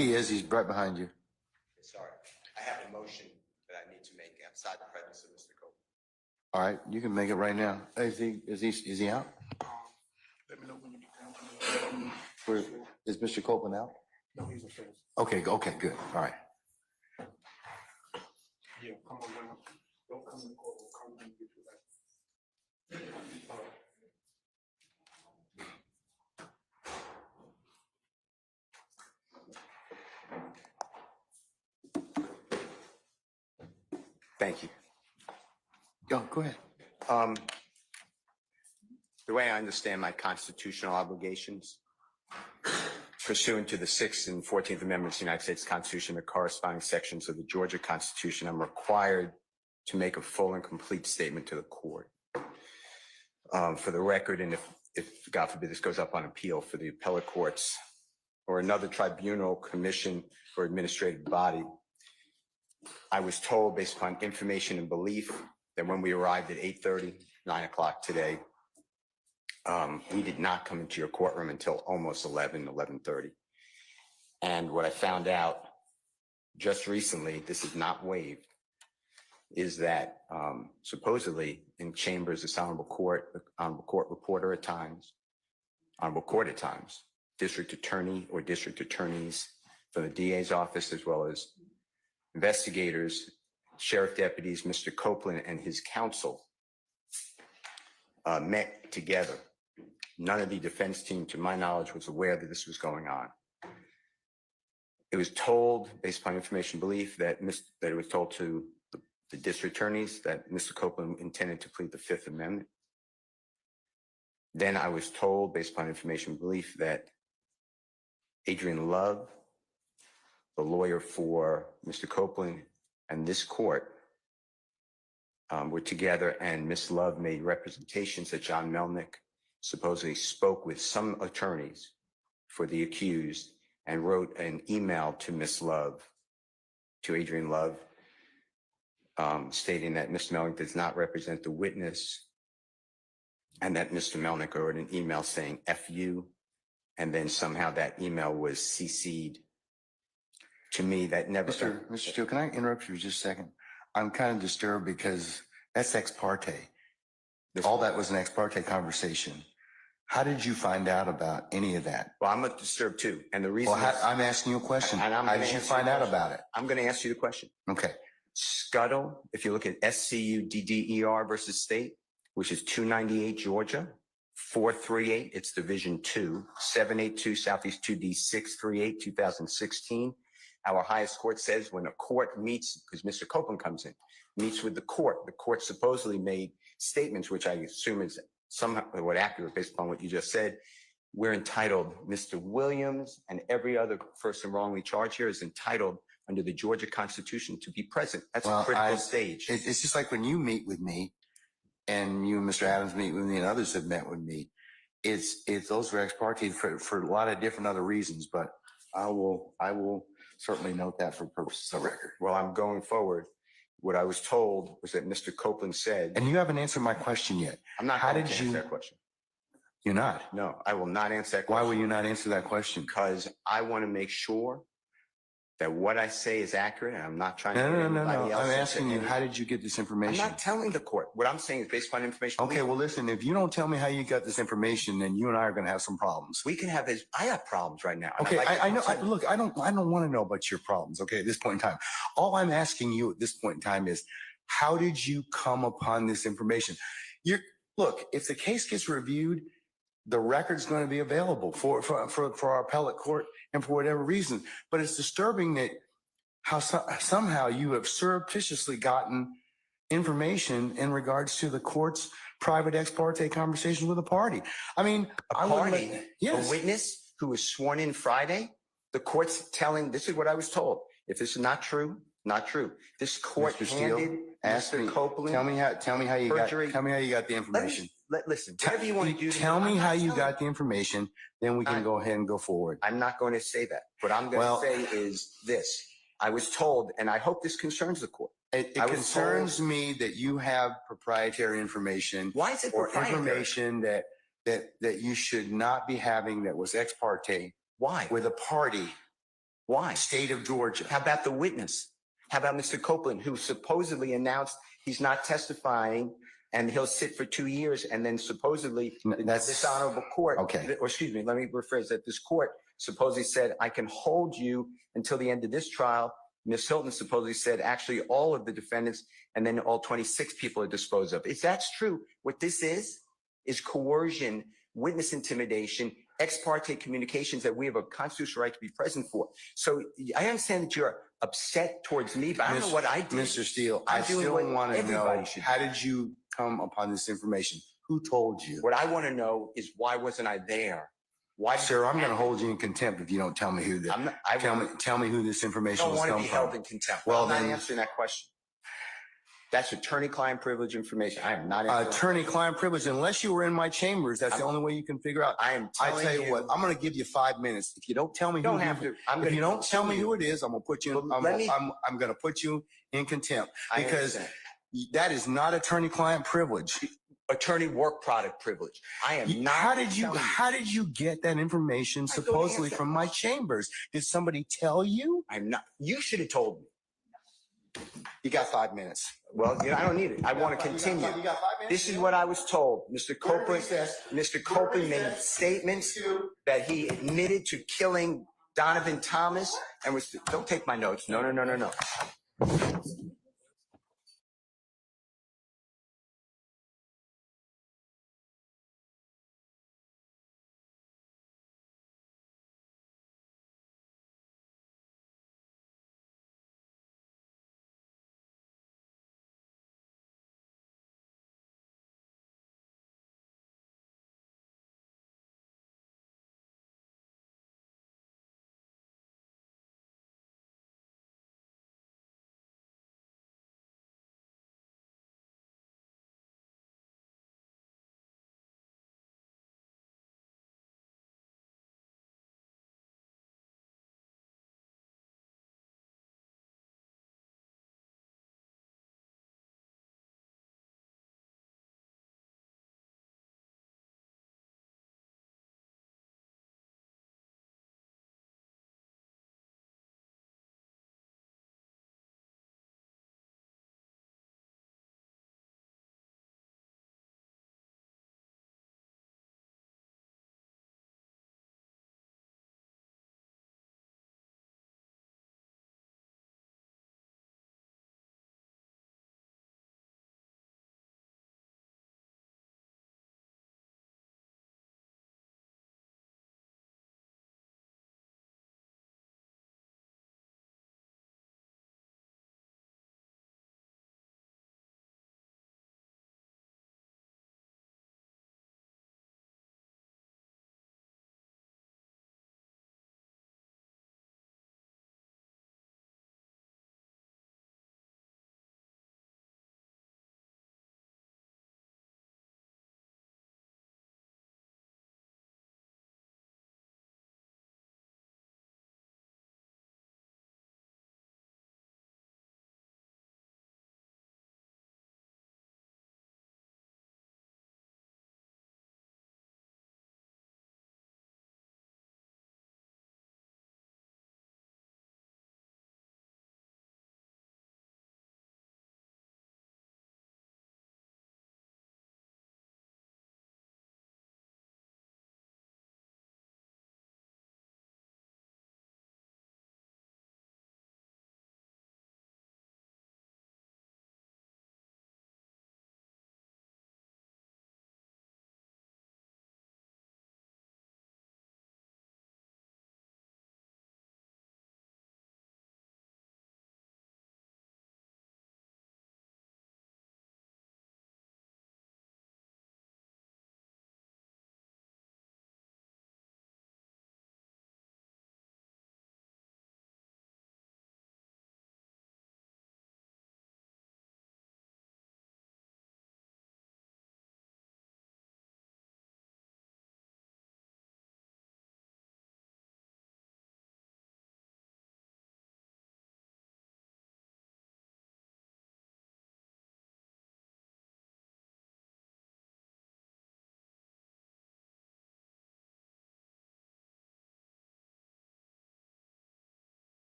Speaker 2: He is, he's right behind you.
Speaker 3: Sorry, I have a motion that I need to make outside the presence of Mr. Copeland.
Speaker 2: All right, you can make it right now. Is he out?
Speaker 4: Let me know when you get down to the.
Speaker 2: Is Mr. Copeland out?
Speaker 4: No, he's upstairs.
Speaker 2: Okay, good. All right.
Speaker 4: Yeah, come on, man. Don't come in the court, come and get you back.
Speaker 3: Thank you.
Speaker 2: Go ahead.
Speaker 3: The way I understand my constitutional obligations pursuant to the 6th and 14th Amendments of the United States Constitution, the corresponding sections of the Georgia Constitution, I'm required to make a full and complete statement to the court. For the record, and if God forbid this goes up on appeal for the appellate courts or another tribunal, commission, or administrative body, I was told based upon information and belief that when we arrived at 8:30, 9 o'clock today, we did not come into your courtroom until almost 11:30. And what I found out just recently, this is not waived, is that supposedly in chambers, this honorable court reporter at times, honorable court at times, district attorney or district attorneys from the DA's office, as well as investigators, sheriff deputies, Mr. Copeland and his counsel met together. None of the defense team, to my knowledge, was aware that this was going on. It was told, based upon information belief, that it was told to the district attorneys that Mr. Copeland intended to plead the Fifth Amendment. Then I was told, based upon information belief, that Adrian Love, the lawyer for Mr. Copeland and this court, were together, and Ms. Love made representations that John Melnick supposedly spoke with some attorneys for the accused and wrote an email to Ms. Love, to Adrian Love, stating that Mr. Melnick does not represent the witness, and that Mr. Melnick wrote an email saying F you, and then somehow that email was CC'd to me. That never.
Speaker 2: Mr. Steele, can I interrupt you just a second? I'm kind of disturbed because that's ex parte. All that was an ex parte conversation. How did you find out about any of that?
Speaker 3: Well, I'm disturbed too. And the reason
Speaker 2: I'm asking you a question. How did you find out about it?
Speaker 3: I'm going to ask you the question.
Speaker 2: Okay.
Speaker 3: Scuttle, if you look at SCUDDER versus state, which is 298 Georgia, 438, it's Division 2, 782 Southeast 2D 638, 2016. Our highest court says when a court meets, because Mr. Copeland comes in, meets with the court supposedly made statements, which I assume is somewhat accurate based upon what you just said. We're entitled, Mr. Williams and every other person wrongly charged here is entitled under the Georgia Constitution to be present. That's a critical stage.
Speaker 2: It's just like when you meet with me and you and Mr. Adams meet with me and others have met with me. It's those are ex parte for a lot of different other reasons, but I will certainly note that for purposes of record.
Speaker 3: Well, I'm going forward. What I was told was that Mr. Copeland said,
Speaker 2: and you haven't answered my question yet.
Speaker 3: I'm not going to answer that question.
Speaker 2: You're not?
Speaker 3: No, I will not answer that question.
Speaker 2: Why will you not answer that question?
Speaker 3: Because I want to make sure that what I say is accurate, and I'm not trying to.
Speaker 2: No. I'm asking you, how did you get this information?
Speaker 3: I'm not telling the court. What I'm saying is based upon information.
Speaker 2: Okay, well, listen, if you don't tell me how you got this information, then you and I are going to have some problems.
Speaker 3: We can have this. I have problems right now.
Speaker 2: Okay, I know. Look, I don't want to know about your problems. Okay, at this point in time, all I'm asking you at this point in time is, how did you come upon this information? Look, if the case gets reviewed, the record's going to be available for our appellate court and for whatever reason. But it's disturbing that how somehow you have surreptitiously gotten information in regards to the court's private ex parte conversation with a party. I mean,
Speaker 3: a witness who was sworn in Friday. The court's telling. This is what I was told. If this is not true, not true. This court handed Mr. Copeland.
Speaker 2: Tell me how you got the information.
Speaker 3: Listen, whatever you want to do.
Speaker 2: Tell me how you got the information, then we can go ahead and go forward.
Speaker 3: I'm not going to say that. What I'm going to say is this. I was told, and I hope this concerns the court.
Speaker 2: It concerns me that you have proprietary information.
Speaker 3: Why is it
Speaker 2: or
Speaker 3: proprietary?
Speaker 2: Information that you should not be having that was ex parte.
Speaker 3: Why?
Speaker 2: With a party
Speaker 3: Why?
Speaker 2: State of Georgia.
Speaker 3: How about the witness? How about Mr. Copeland, who supposedly announced he's not testifying and he'll sit for 2 years, and then supposedly
Speaker 2: That's
Speaker 3: this honorable court,
Speaker 2: okay.
Speaker 3: or excuse me, let me rephrase that. This court supposedly said, I can hold you until the end of this trial. Ms. Hilton supposedly said, actually, all of the defendants and then all 26 people are disposed of. If that's true, what this is coercion, witness intimidation, ex parte communications that we have a constitutional right to be present for. So I understand that you're upset towards me, but I don't know what I did.
Speaker 2: Mr. Steele,
Speaker 3: I'm
Speaker 2: I
Speaker 3: doing
Speaker 2: still
Speaker 3: what
Speaker 2: want to
Speaker 3: everybody
Speaker 2: know,
Speaker 3: should
Speaker 2: how
Speaker 3: do.
Speaker 2: did you come upon this information? Who told you?
Speaker 3: What I want to know is, why wasn't I there? Why,
Speaker 2: Sir, I'm going to hold you in contempt if you don't tell me who the,
Speaker 3: I'm not, I
Speaker 2: tell me who this information
Speaker 3: don't
Speaker 2: was
Speaker 3: want to
Speaker 2: come
Speaker 3: be
Speaker 2: from.
Speaker 3: held in contempt.
Speaker 2: Well,
Speaker 3: I'm not
Speaker 2: then-
Speaker 3: answering that question. That's attorney-client privilege information. I am not answering.
Speaker 2: Attorney-client privilege, unless you were in my chambers, that's the only way you can figure out.
Speaker 3: I am
Speaker 2: I
Speaker 3: telling
Speaker 2: tell you what, I'm going to give you 5 minutes. If you don't tell me
Speaker 3: You
Speaker 2: who
Speaker 3: don't have to. I'm
Speaker 2: if
Speaker 3: going
Speaker 2: you
Speaker 3: to
Speaker 2: don't tell me who it is, I'm going to put you.
Speaker 3: Well, let me-
Speaker 2: I'm going to put you in contempt
Speaker 3: I
Speaker 2: because
Speaker 3: understand.
Speaker 2: that is not attorney-client privilege.
Speaker 3: Attorney work product privilege. I am not.
Speaker 2: How did you get that information
Speaker 3: I don't
Speaker 2: supposedly
Speaker 3: answer.
Speaker 2: from my chambers? Did somebody tell you?
Speaker 3: I'm not. You should have told me.
Speaker 2: You got 5 minutes.
Speaker 3: Well, I don't need it. I want to continue.
Speaker 2: You got 5 minutes.
Speaker 3: This is what I was told. Mr. Copeland, Mr. Copeland made statements that he admitted to killing Donovan Thomas and was. Don't take my notes. No, no, no, no, no.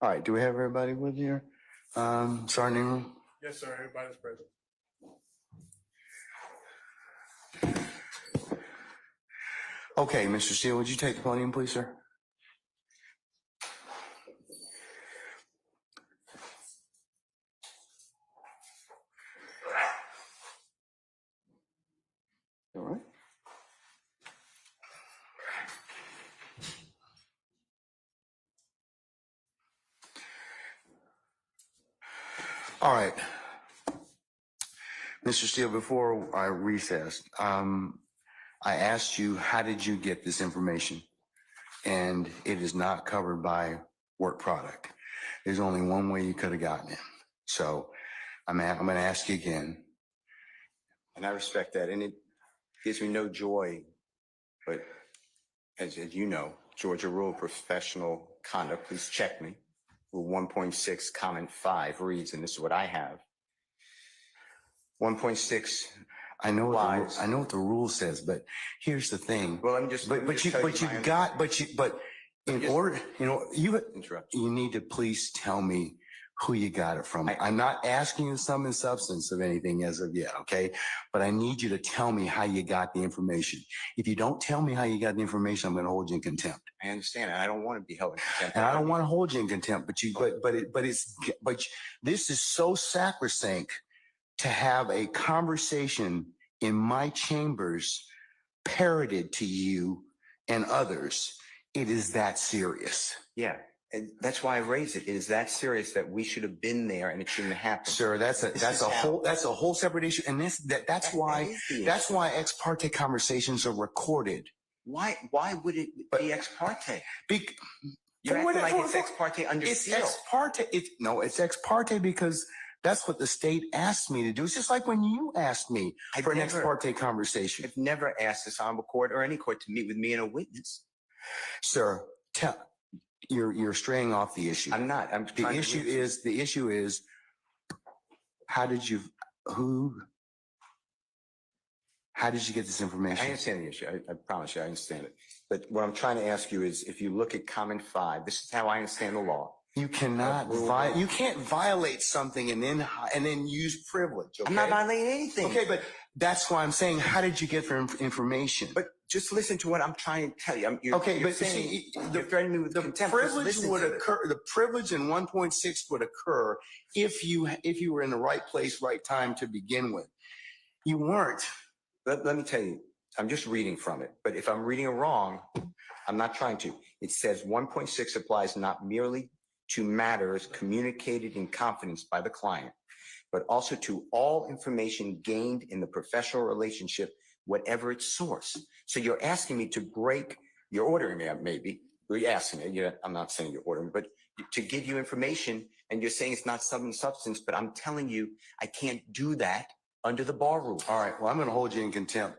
Speaker 2: All right, do we have everybody with here? Sergeant Ingram?
Speaker 4: Yes, sir, everybody's present.
Speaker 2: Okay, Mr. Steele, would you take the podium, please, sir? All right. All right. Mr. Steele, before I recessed, I asked you, how did you get this information? And it is not covered by work product. There's only one way you could have gotten it. So I'm going to ask you again.
Speaker 3: And I respect that. And it gives me no joy, but as you know, Georgia Rule of Professional Conduct, please check me. Rule 1.6, comment 5 reads, and this is what I have. 1.6.
Speaker 2: I know what the rule says, but here's the thing.
Speaker 3: Well, I'm just.
Speaker 2: But in order,
Speaker 3: Interrupt.
Speaker 2: you need to please tell me who you got it from. I'm not asking you sum and substance of anything as of yet, okay? But I need you to tell me how you got the information. If you don't tell me how you got the information, I'm going to hold you in contempt.
Speaker 3: I understand, and I don't want to be held in contempt.
Speaker 2: And I don't want to hold you in contempt, but this is so sacrosanct to have a conversation in my chambers parroted to you and others. It is that serious.
Speaker 3: Yeah, and that's why I raised it. It is that serious that we should have been there, and it shouldn't have happened.
Speaker 2: Sir, that's a whole separate issue. And that's why ex parte conversations are recorded.
Speaker 3: Why would it be ex parte? You're
Speaker 2: For
Speaker 3: acting
Speaker 2: what-
Speaker 3: like it's ex parte under
Speaker 2: It's
Speaker 3: seal.
Speaker 2: ex parte. It's ex parte because that's what the state asked me to do. It's just like when you asked me for an ex parte conversation.
Speaker 3: I've never asked this honorable court or any court to meet with me and a witness.
Speaker 2: Sir, you're straying off the issue.
Speaker 3: I'm not.
Speaker 2: The issue is how did you get this information?
Speaker 3: I understand the issue. I promise you, I understand it. But what I'm trying to ask you is, if you look at comment 5, this is how I understand the law.
Speaker 2: You can't violate something and then use privilege. Okay?
Speaker 3: I'm not violating anything.
Speaker 2: Okay, but that's why I'm saying, how did you get the information?
Speaker 3: But just listen to what I'm trying to tell you. You're saying, you're threatening me with
Speaker 2: the
Speaker 3: contempt.
Speaker 2: privilege would occur. The privilege in 1.6 would occur if you were in the right place, right time to begin with. You weren't.
Speaker 3: Let me tell you, I'm just reading from it. But if I'm reading it wrong, I'm not trying to. It says 1.6 applies not merely to matters communicated in confidence by the client, but also to all information gained in the professional relationship, whatever its source. So you're asking me to break, you're ordering me, maybe, you're asking me, I'm not saying you're ordering, but to give you information, and you're saying it's not some substance, but I'm telling you, I can't do that under the bar rule.
Speaker 2: All right, well, I'm going to hold you in contempt.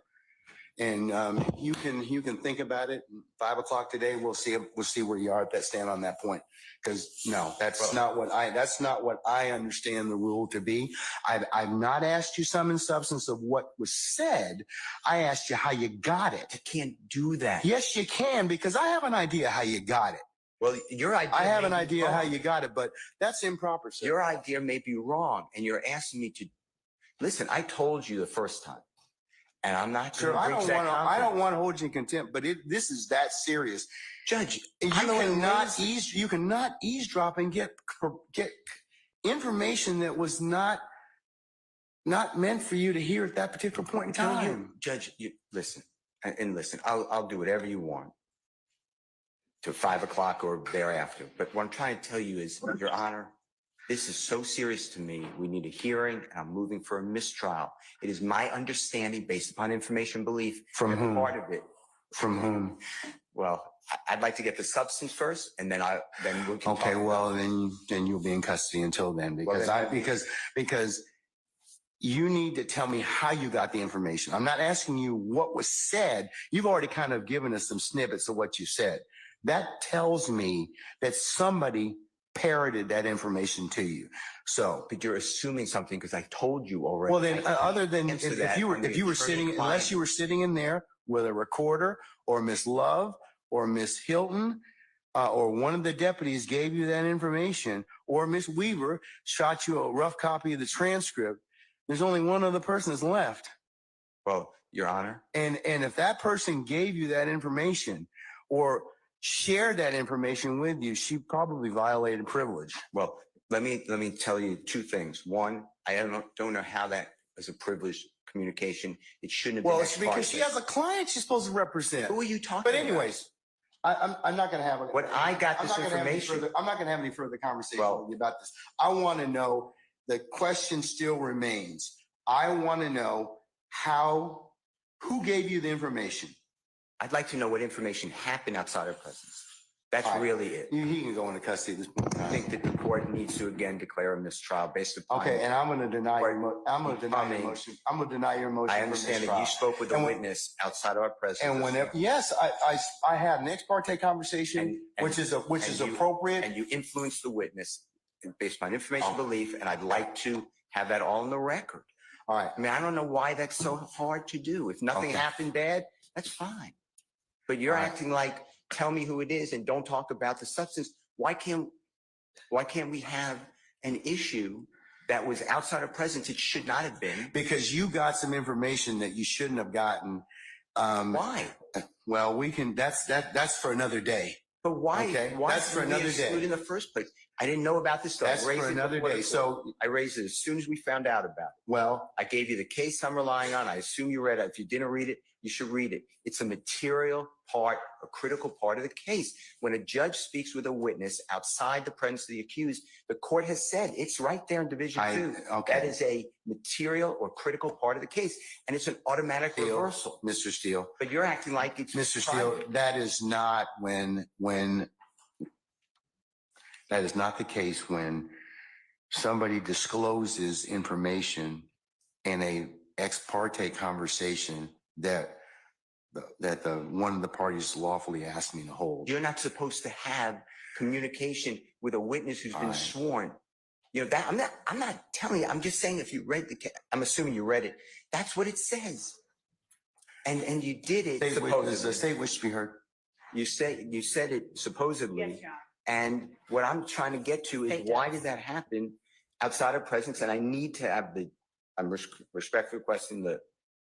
Speaker 2: And you can think about it. 5 o'clock today, we'll see where you are at that stand on that point. Because no, that's not what I understand the rule to be. I've not asked you sum and substance of what was said. I asked you how you got it.
Speaker 3: I can't do that.
Speaker 2: Yes, you can, because I have an idea how you got it.
Speaker 3: Well, your idea.
Speaker 2: I have an idea how you got it, but that's improper, sir.
Speaker 3: Your idea may be wrong, and you're asking me to listen. I told you the first time. And I'm not sure.
Speaker 2: I don't want to hold you in contempt, but this is that serious.
Speaker 3: Judge,
Speaker 2: you cannot eavesdrop and get information that was not meant for you to hear at that particular point in time.
Speaker 3: Judge, listen, and listen, I'll do whatever you want to 5 o'clock or thereafter. But what I'm trying to tell you is, Your Honor, this is so serious to me. We need a hearing. I'm moving for a mistrial. It is my understanding, based upon information belief,
Speaker 2: from whom?
Speaker 3: Part of it.
Speaker 2: From whom?
Speaker 3: Well, I'd like to get the substance first, and then we can.
Speaker 2: Okay, well, then you'll be in custody until then, because you need to tell me how you got the information. I'm not asking you what was said. You've already kind of given us some snippets of what you said. That tells me that somebody parroted that information to you. So,
Speaker 3: but you're assuming something because I told you already.
Speaker 2: Well, then, other than if you were sitting, unless you were sitting in there with a recorder or Miss Love or Miss Hilton, or one of the deputies gave you that information, or Miss Weaver shot you a rough copy of the transcript, there's only one other person that's left.
Speaker 3: Well, Your Honor,
Speaker 2: And if that person gave you that information or shared that information with you, she probably violated privilege.
Speaker 3: well, let me tell you two things. One, I don't know how that is a privileged communication. It shouldn't have been.
Speaker 2: Well, it's because she has a client she's supposed to represent.
Speaker 3: Who are you talking
Speaker 2: But
Speaker 3: about?
Speaker 2: anyways, I'm not going to have
Speaker 3: When I got
Speaker 2: I'm
Speaker 3: this
Speaker 2: not gonna have any
Speaker 3: information,
Speaker 2: further- I'm not going to have any further conversation
Speaker 3: Well-
Speaker 2: with you about this. I want to know, the question still remains. I want to know who gave you the information?
Speaker 3: I'd like to know what information happened outside our presence. That's
Speaker 2: All right.
Speaker 3: really it.
Speaker 2: He can go into custody at this point in
Speaker 3: I
Speaker 2: time.
Speaker 3: think that the court needs to again declare a mistrial based upon.
Speaker 2: Okay, and I'm going to deny your I'm going to deny your
Speaker 3: Becoming-
Speaker 2: motion. I'm going to deny your motion.
Speaker 3: I
Speaker 2: for
Speaker 3: understand that
Speaker 2: mistrial.
Speaker 3: you spoke with a
Speaker 2: And when-
Speaker 3: witness outside our presence.
Speaker 2: And whenever, yes, I had an ex parte conversation,
Speaker 3: And-
Speaker 2: which is
Speaker 3: and you-
Speaker 2: appropriate.
Speaker 3: And you influenced the witness based on information
Speaker 2: Oh.
Speaker 3: belief, and I'd like to have that all in the record.
Speaker 2: All right.
Speaker 3: I mean, I don't know why that's so hard to do. If nothing
Speaker 2: Okay.
Speaker 3: happened bad, that's fine. But you're
Speaker 2: All right.
Speaker 3: acting like, tell me who it is and don't talk about the substance. Why can't we have an issue that was outside of presence? It should not have been.
Speaker 2: Because you got some information that you shouldn't have gotten.
Speaker 3: Why?
Speaker 2: Well, that's for another day.
Speaker 3: But why?
Speaker 2: Okay,
Speaker 3: Why
Speaker 2: that's for
Speaker 3: did we
Speaker 2: another
Speaker 3: exclude
Speaker 2: day.
Speaker 3: in the first place? I didn't know about this stuff.
Speaker 2: That's
Speaker 3: I raised
Speaker 2: for
Speaker 3: it
Speaker 2: another
Speaker 3: before the
Speaker 2: day.
Speaker 3: court.
Speaker 2: So,
Speaker 3: I raised it as soon as we found out about it.
Speaker 2: well,
Speaker 3: I gave you the case I'm relying on. I assume you read it. If you didn't read it, you should read it. It's a material part, a critical part of the case. When a judge speaks with a witness outside the presence of the accused, the court has said it's right there in Division 2.
Speaker 2: okay.
Speaker 3: That is a material or critical part of the case, and it's an automatic
Speaker 2: Steele,
Speaker 3: reversal.
Speaker 2: Mr. Steele,
Speaker 3: But you're acting like it's
Speaker 2: Mr.
Speaker 3: private.
Speaker 2: Steele, that is not that is not the case when somebody discloses information in a ex parte conversation that one of the parties lawfully asked me to hold.
Speaker 3: You're not supposed to have communication with a witness who's been
Speaker 2: Right.
Speaker 3: sworn. You know that I'm not telling you. I'm just saying if you read the case, I'm assuming you read it. That's what it says. And you did it
Speaker 2: Does the
Speaker 3: supposedly.
Speaker 2: state wish to be heard?
Speaker 3: You said it supposedly.
Speaker 5: Yes, Your Honor.
Speaker 3: And what I'm trying to get to is
Speaker 5: State
Speaker 3: why
Speaker 5: does.
Speaker 3: did that happen outside of presence? And I need to have I'm respectfully requesting the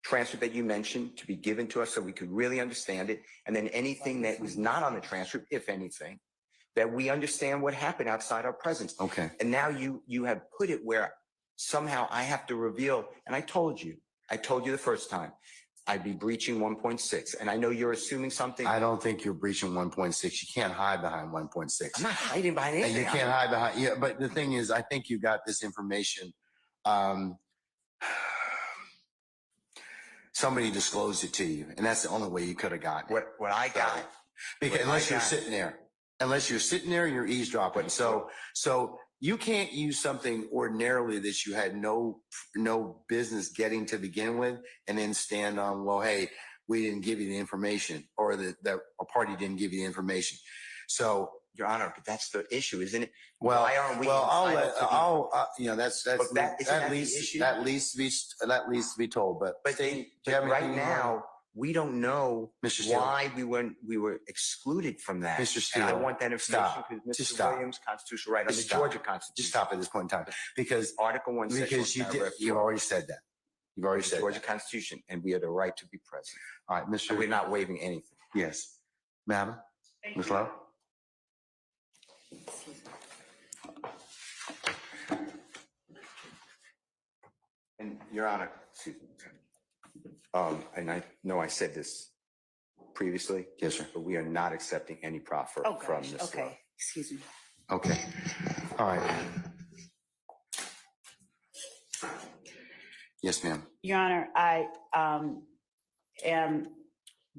Speaker 3: transcript that you mentioned to be given to us so we could really understand it. And then anything that was not on the transcript, if anything, that we understand what happened outside our presence.
Speaker 2: Okay.
Speaker 3: And now you have put it where somehow I have to reveal, and I told you the first time, I'd be breaching 1.6. And I know you're assuming something.
Speaker 2: I don't think you're breaching 1.6. You can't hide behind 1.6.
Speaker 3: I'm not hiding behind
Speaker 2: And
Speaker 3: anything.
Speaker 2: you can't hide behind, yeah, but the thing is, I think you got this information. Somebody disclosed it to you, and that's the only way you could have gotten it.
Speaker 3: What I got.
Speaker 2: Because
Speaker 3: what
Speaker 2: unless
Speaker 3: I
Speaker 2: you're
Speaker 3: got-
Speaker 2: sitting there, you're eavesdropping. So you can't use something ordinarily that you had no business getting to begin with, and then stand on, well, hey, we didn't give you the information, or that a party didn't give you the information. So,
Speaker 3: Your Honor, but that's the issue, isn't it?
Speaker 2: well,
Speaker 3: Why aren't we
Speaker 2: that's
Speaker 3: But that- isn't that the issue?
Speaker 2: that needs to be told. But
Speaker 3: But
Speaker 2: State, do you have
Speaker 3: right
Speaker 2: anything you
Speaker 3: now, we don't know
Speaker 2: Mr. Steele.
Speaker 3: why we were excluded from that.
Speaker 2: Mr.
Speaker 3: And I
Speaker 2: Steele,
Speaker 3: want that
Speaker 2: stop.
Speaker 3: information because
Speaker 2: Just
Speaker 3: Mr.
Speaker 2: stop.
Speaker 3: Williams' constitutional right under
Speaker 2: Just stop.
Speaker 3: Georgia Constitution.
Speaker 2: Just stop at this point in time, because
Speaker 3: Article 1, Section 1, paragraph
Speaker 2: you've
Speaker 3: 4
Speaker 2: already said that. You've already
Speaker 3: of the
Speaker 2: said
Speaker 3: Georgia
Speaker 2: that.
Speaker 3: Constitution, and we have the right to be present.
Speaker 2: All right,
Speaker 3: And we're
Speaker 2: Mr.
Speaker 3: not waiving anything.
Speaker 2: Yes, Madam, Ms. Lowe.
Speaker 3: And Your Honor, and I know I said this previously,
Speaker 2: Yes, sir.
Speaker 3: but we are not accepting any proffer
Speaker 5: Oh,
Speaker 3: from
Speaker 5: gosh,
Speaker 3: Ms. Lowe.
Speaker 5: okay, excuse me.
Speaker 2: Okay. All right. Yes, ma'am.
Speaker 5: Your Honor, I am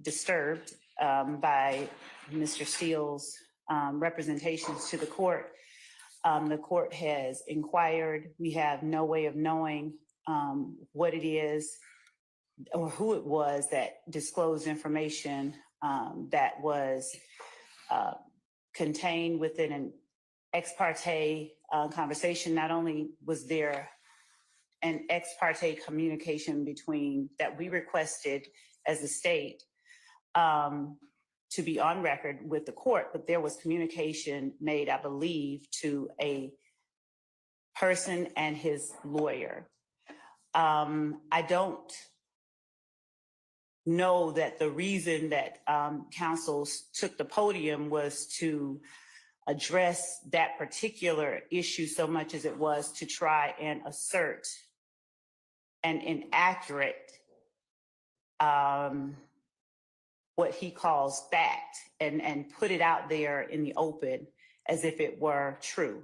Speaker 5: disturbed by Mr. Steele's representations to the court. The court has inquired. We have no way of knowing what it is or who it was that disclosed information that was contained within an ex parte conversation. Not only was there an ex parte communication between that we requested as a state to be on record with the court, but there was communication made, I believe, to a person and his lawyer. I don't know that the reason that counsel took the podium was to address that particular issue so much as it was to try and assert an inaccurate, what he calls fact, and put it out there in the open as if it were true.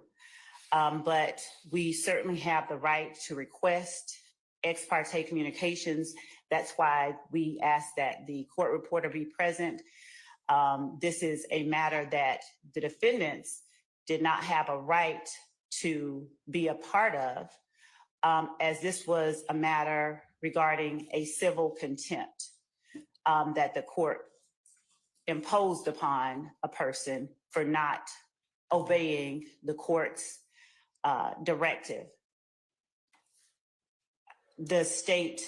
Speaker 5: But we certainly have the right to request ex parte communications. That's why we ask that the court reporter be present. This is a matter that the defendants did not have a right to be a part of, as this was a matter regarding a civil contempt that the court imposed upon a person for not obeying the court's directive. The state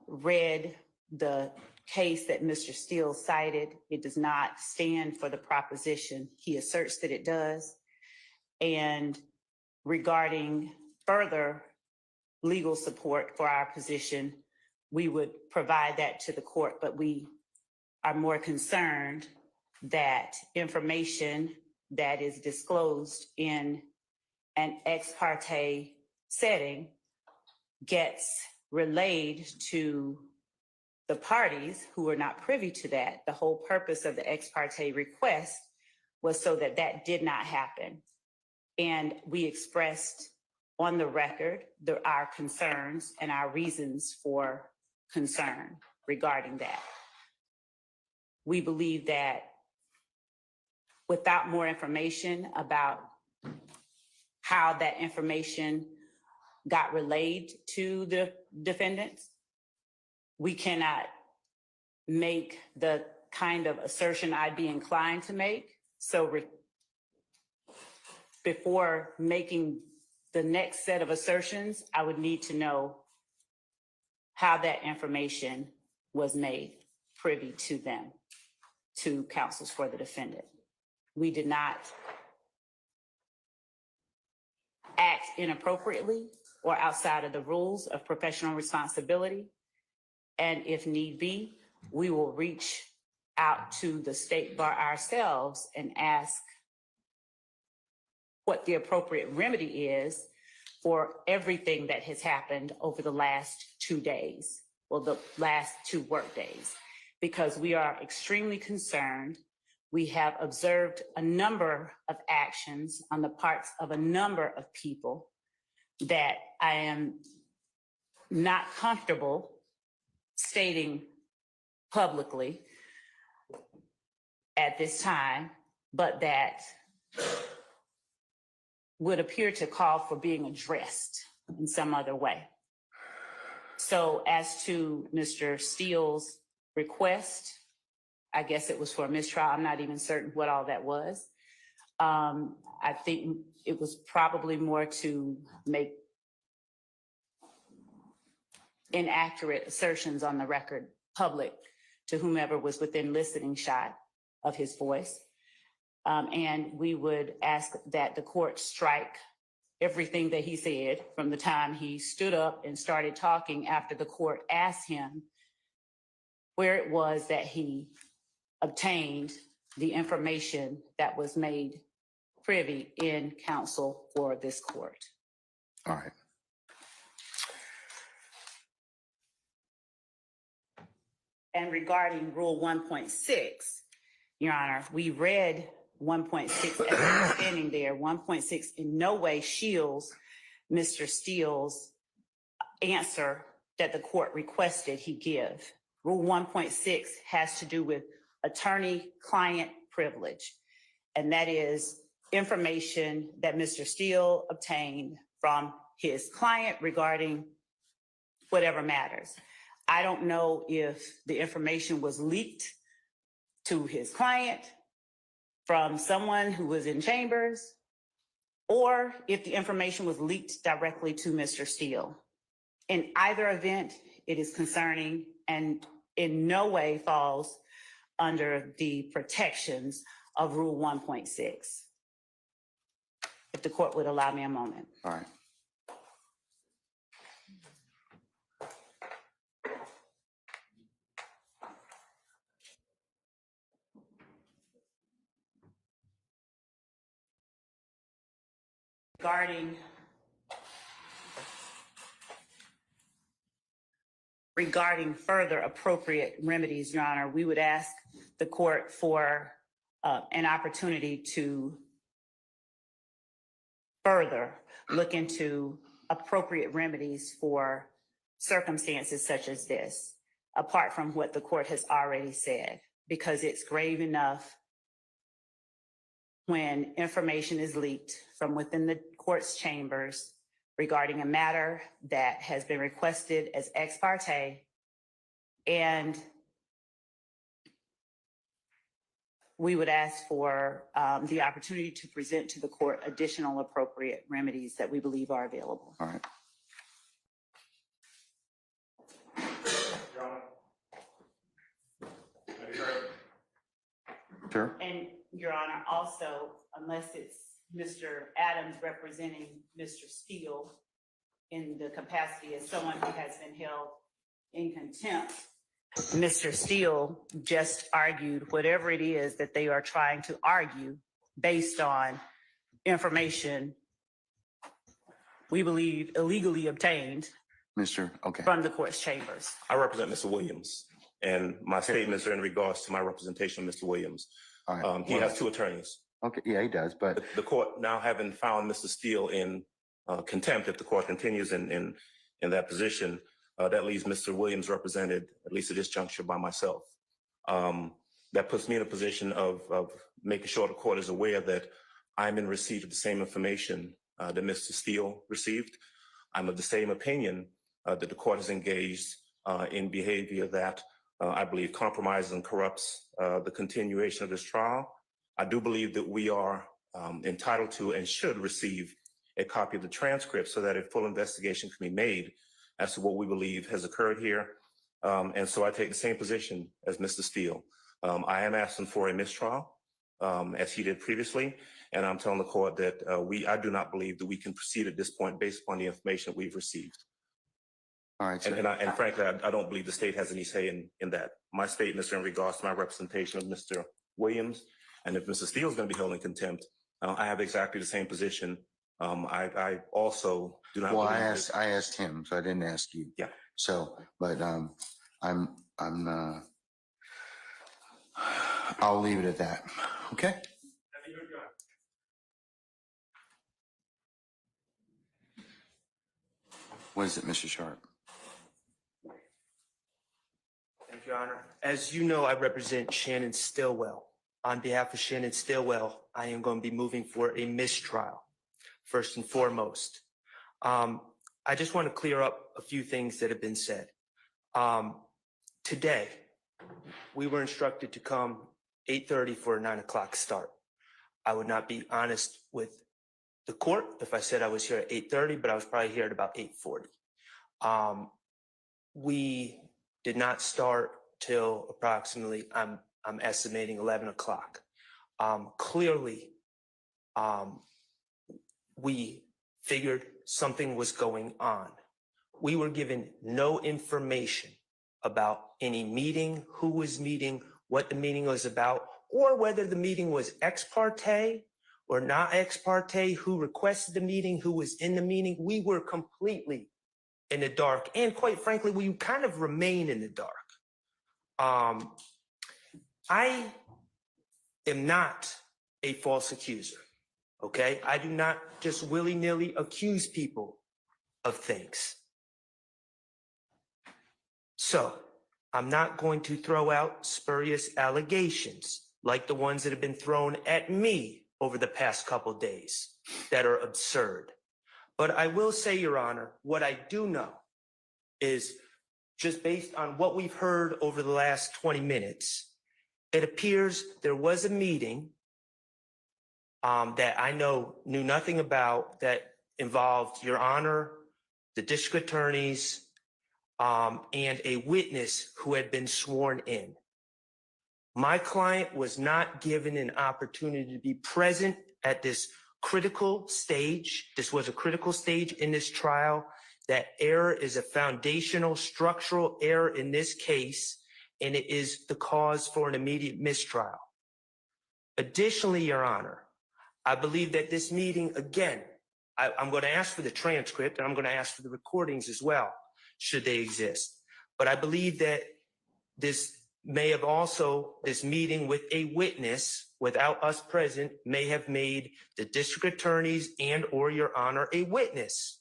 Speaker 5: read the case that Mr. Steele cited. It does not stand for the proposition he asserts that it does. And regarding further legal support for our position, we would provide that to the court, but we are more concerned that information that is disclosed in an ex parte setting gets relayed to the parties who are not privy to that. The whole purpose of the ex parte request was so that that did not happen. And we expressed on the record our concerns and our reasons for concern regarding that. We believe that without more information about how that information got relayed to the defendants, we cannot make the kind of assertion I'd be inclined to make. So before making the next set of assertions, I would need to know how that information was made privy to them, to counsels for the defendant. We did not act inappropriately or outside of the rules of professional responsibility. And if need be, we will reach out to the state bar ourselves and ask what the appropriate remedy is for everything that has happened over the last 2 days, well, the last 2 work days, because we are extremely concerned. We have observed a number of actions on the parts of a number of people that I am not comfortable stating publicly at this time, but that would appear to call for being addressed in some other way. So as to Mr. Steele's request, I guess it was for a mistrial. I'm not even certain what all that was. I think it was probably more to make inaccurate assertions on the record public to whomever was within listening shot of his voice. And we would ask that the court strike everything that he said from the time he stood up and started talking after the court asked him where it was that he obtained the information that was made privy in counsel for this court.
Speaker 2: All right.
Speaker 5: And regarding Rule 1.6, Your Honor, we read 1.6 as standing there. 1.6 in no way shields Mr. Steele's answer that the court requested he give. Rule 1.6 has to do with attorney-client privilege, and that is information that Mr. Steele obtained from his client regarding whatever matters. I don't know if the information was leaked to his client from someone who was in chambers, or if the information was leaked directly to Mr. Steele. In either event, it is concerning and in no way falls under the protections of Rule 1.6. If the court would allow me a moment.
Speaker 2: All right.
Speaker 5: Regarding further appropriate remedies, Your Honor, we would ask the court for an opportunity to further look into appropriate remedies for circumstances such as this, apart from what the court has already said, because it's grave enough when information is leaked from within the court's chambers regarding a matter that has been requested as ex parte, and we would ask for the opportunity to present to the court additional appropriate remedies that we believe are available.
Speaker 2: All right. Sure.
Speaker 5: And Your Honor, also, unless it's Mr. Adams representing Mr. Steele in the capacity as someone who has been held in contempt, Mr. Steele just argued whatever it is that they are trying to argue based on information we believe illegally obtained
Speaker 2: Okay.
Speaker 5: from the court's chambers.
Speaker 7: I represent Mr. Williams, and my statements are in regards to my representation of Mr. Williams.
Speaker 2: All right.
Speaker 7: He has two attorneys.
Speaker 2: Okay, yeah, he does, but
Speaker 7: The court now having found Mr. Steele in contempt, if the court continues in that position, that leaves Mr. Williams represented, at least at this juncture, by myself. That puts me in a position of making sure the court is aware that I'm in receipt of the same information that Mr. Steele received. I'm of the same opinion that the court has engaged in behavior that I believe compromises and corrupts the continuation of this trial. I do believe that we are entitled to and should receive a copy of the transcript so that a full investigation can be made as to what we believe has occurred here. And so I take the same position as Mr. Steele. I am asking for a mistrial, as he did previously, and I'm telling the court that I do not believe that we can proceed at this point based upon the information that we've received.
Speaker 2: all right. So,
Speaker 7: And frankly, I don't believe the state has any say in that. My statements are in regards to my representation of Mr. Williams, and if Mr. Steele is going to be held in contempt, I have exactly the same position. I also do not.
Speaker 2: well,
Speaker 7: believe
Speaker 2: I asked him, so I didn't ask you.
Speaker 7: Yeah.
Speaker 2: So, but I'll leave it at that. Okay. What is it, Mr. Sharp?
Speaker 8: Thank you, Your Honor. As you know, I represent Shannon Stillwell. On behalf of Shannon Stillwell, I am going to be moving for a mistrial, first and foremost. I just want to clear up a few things that have been said. Today, we were instructed to come 8:30 for a 9 o'clock start. I would not be honest with the court if I said I was here at 8:30, but I was probably here at about 8:40. We did not start till approximately, I'm estimating 11 o'clock. Clearly, we figured something was going on. We were given no information about any meeting, who was meeting, what the meeting was about, or whether the meeting was ex parte or not ex parte, who requested the meeting, who was in the meeting. We were completely in the dark. And quite frankly, we kind of remain in the dark. I am not a false accuser, okay? I do not just willy-nilly accuse people of things. So I'm not going to throw out spurious allegations like the ones that have been thrown at me over the past couple days that are absurd. But I will say, Your Honor, what I do know is just based on what we've heard over the last 20 minutes, it appears there was a meeting that I knew nothing about that involved Your Honor, the district attorneys, and a witness who had been sworn in. My client was not given an opportunity to be present at this critical stage. This was a critical stage in this trial. That error is a foundational structural error in this case, and it is the cause for an immediate mistrial. Additionally, Your Honor, I believe that this meeting, again, I'm going to ask for the transcript and I'm going to ask for the recordings as well, should they exist. But I believe that this may have also, this meeting with a witness without us present may have made the district attorneys and or Your Honor a witness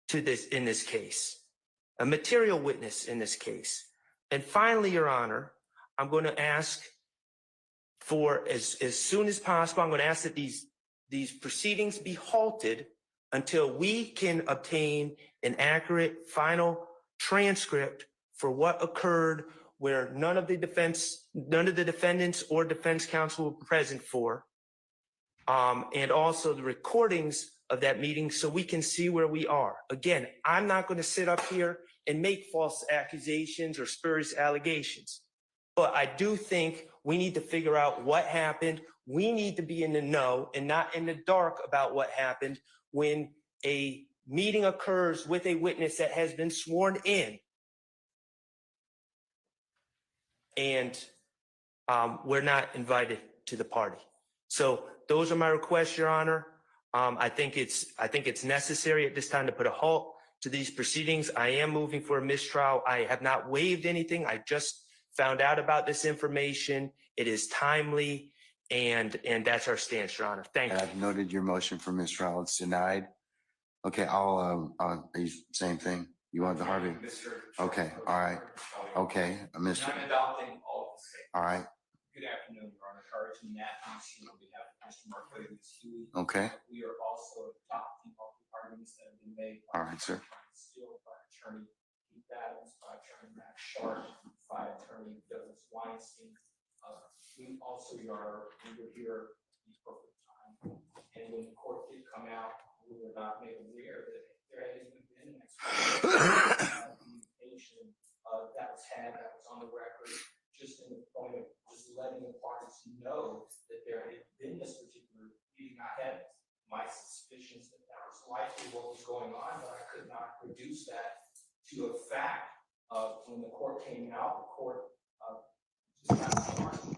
Speaker 8: to this in this case, a material witness in this case. And finally, Your Honor, I'm going to ask for as soon as possible, I'm going to ask that these proceedings be halted until we can obtain an accurate final transcript for what occurred where none of the defendants or defense counsel were present for, and also the recordings of that meeting so we can see where we are. Again, I'm not going to sit up here and make false accusations or spurious allegations, but I do think we need to figure out what happened. We need to be in the know and not in the dark about what happened when a meeting occurs with a witness that has been sworn in. And we're not invited to the party. So those are my requests, Your Honor. I think it's necessary at this time to put a halt to these proceedings. I am moving for a mistrial. I have not waived anything. I just found out about this information. It is timely, and that's our stance, Your Honor. Thank you.
Speaker 2: I've noted your motion for mistrial. It's denied. Okay, same thing. You want the Harvey? Okay, all right. Okay, Mr.
Speaker 9: I'm adopting all of the statements.
Speaker 2: All right,
Speaker 9: Good afternoon, Your Honor. Carson Matthews here on behalf of Mr. Mark Huey.
Speaker 2: okay,
Speaker 9: We are also adopting all the arguments that have been made.
Speaker 2: all right, sir.
Speaker 9: Still by Attorney Keith Adams, by Attorney Matt Sharp, by Attorney Douglas Weinstein. We also are here the appropriate time. And when the court did come out, we were not made aware that there had even been an communication that was had, that was on the record, just in the point of just letting the parties know that there had been this particular meeting. I had my suspicions that that was likely what was going on, but I could not reduce that to a fact. When the court came out, the court just got started.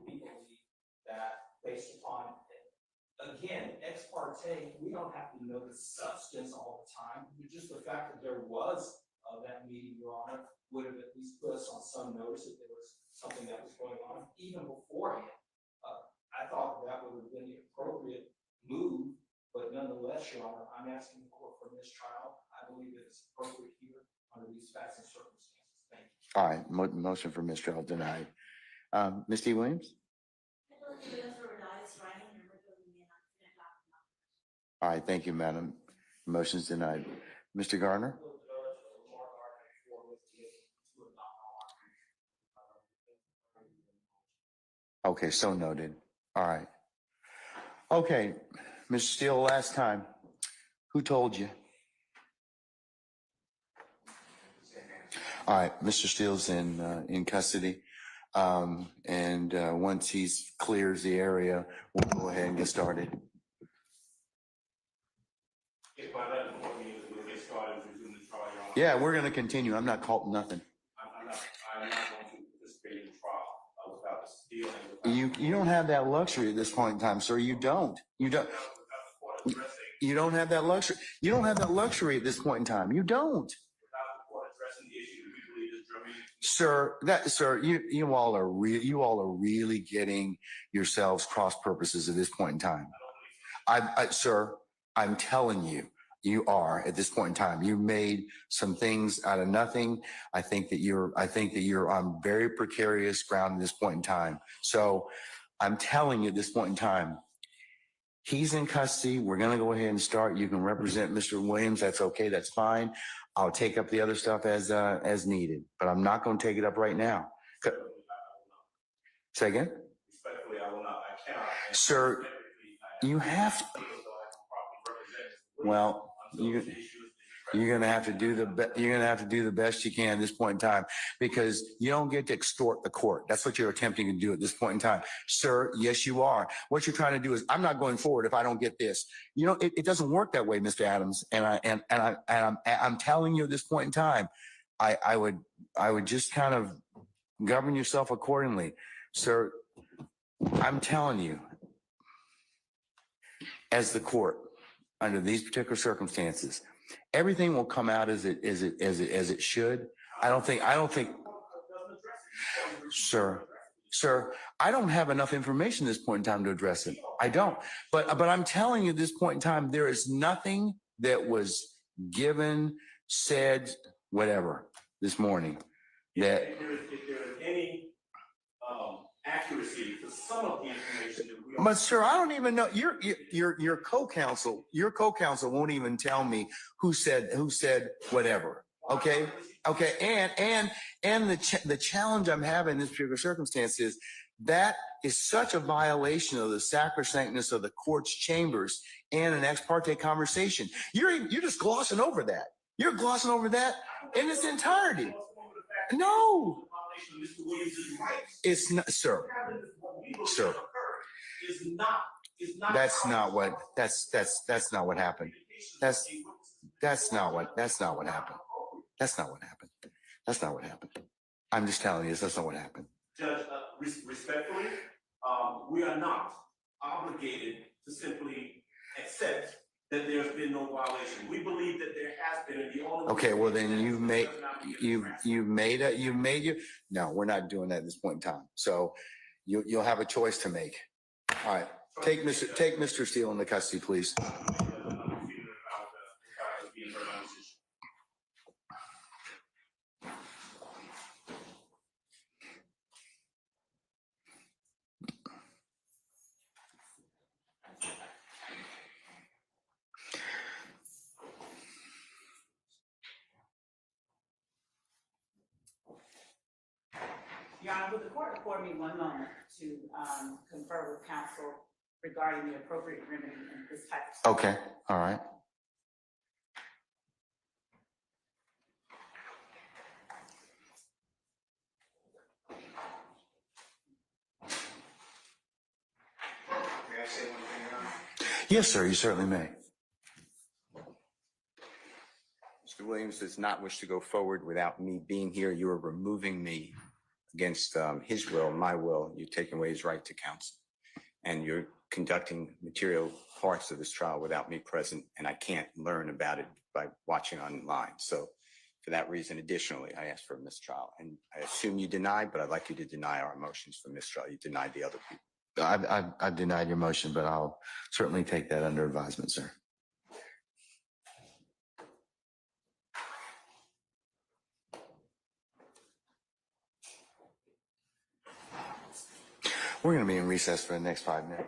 Speaker 9: We believe that based upon, again, ex parte, we don't have to know the substance all the time. Just the fact that there was that meeting, Your Honor, would have at least put us on some notice that there was something that was going on even beforehand. I thought that would have been the appropriate move, but nonetheless, Your Honor, I'm asking the court for mistrial. I believe that it's appropriate here under these facts and circumstances. Thank you.
Speaker 2: All right, motion for mistrial denied. Ms. T. Williams? All right, thank you, madam. Motion's denied. Mr. Garner? Okay, so noted. All right. Okay, Mr. Steele, last time, who told you? All right, Mr. Steele's in custody. And once he's clears the area, we'll go ahead and get started.
Speaker 7: If by that point we'll get started and resume the trial, Your Honor.
Speaker 2: Yeah, we're gonna continue. I'm not caught nothing.
Speaker 7: I'm not going to participate in the trial without the Steele and
Speaker 2: You don't have that luxury at this point in time, sir. You don't. You don't have that luxury. You don't have that luxury at this point in time. You don't. Sir, you all are really getting yourselves cross purposes at this point in time. Sir, I'm telling you, you are at this point in time. You made some things out of nothing. I think that you're on very precarious ground at this point in time. So I'm telling you at this point in time, he's in custody. We're going to go ahead and start. You can represent Mr. Williams. That's okay. That's fine. I'll take up the other stuff as needed, but I'm not going to take it up right now. Say again?
Speaker 7: Respectfully, I will not. I cannot.
Speaker 2: Sir, you have to. Well, You're gonna have to do the best you can at this point in time, because you don't get to extort the court. That's what you're attempting to do at this point in time. Sir, yes, you are. What you're trying to do is, I'm not going forward if I don't get this. You know, it doesn't work that way, Mr. Adams. I'm telling you at this point in time, I would just kind of govern yourself accordingly. Sir, I'm telling you, as the court, under these particular circumstances, everything will come out as it should. I don't think, sir, I don't have enough information at this point in time to address it. I don't. But I'm telling you at this point in time, there is nothing that was given, said, whatever this morning that.
Speaker 7: If there is any accuracy to some of the information that we are.
Speaker 2: But sir, I don't even know, your co-counsel won't even tell me who said whatever. Okay. And the challenge I'm having in this particular circumstance is that is such a violation of the sacrosanctness of the court's chambers and an ex parte conversation. You're just glossing over that. You're glossing over that in its entirety. No, it's not, sir. Sir, that's not what happened. That's not what happened. That's not what happened. I'm just telling you, that's not what happened.
Speaker 7: Judge, respectfully, we are not obligated to simply accept that there's been no violation. We believe that there has been, and the only.
Speaker 2: Okay, well then no, we're not doing that at this point in time. So you'll have a choice to make. All right, take Mr. Steele into custody, please.
Speaker 5: Your Honor, would the court afford me one moment to confer with counsel regarding the appropriate remedy in this type of.
Speaker 2: Okay, all right.
Speaker 3: May I say one thing, Your Honor?
Speaker 2: Yes, sir, you certainly may.
Speaker 3: Mr. Williams does not wish to go forward without me being here. You are removing me against his will, my will. You're taking away his right to counsel. And you're conducting material parts of this trial without me present, and I can't learn about it by watching online. So for that reason, additionally, I asked for a mistrial. And I assume you denied, but I'd like you to deny our motions for mistrial. You denied the other people.
Speaker 2: I've denied your motion, but I'll certainly take that under advisement, sir. We're going to be in recess for the next 5 minutes.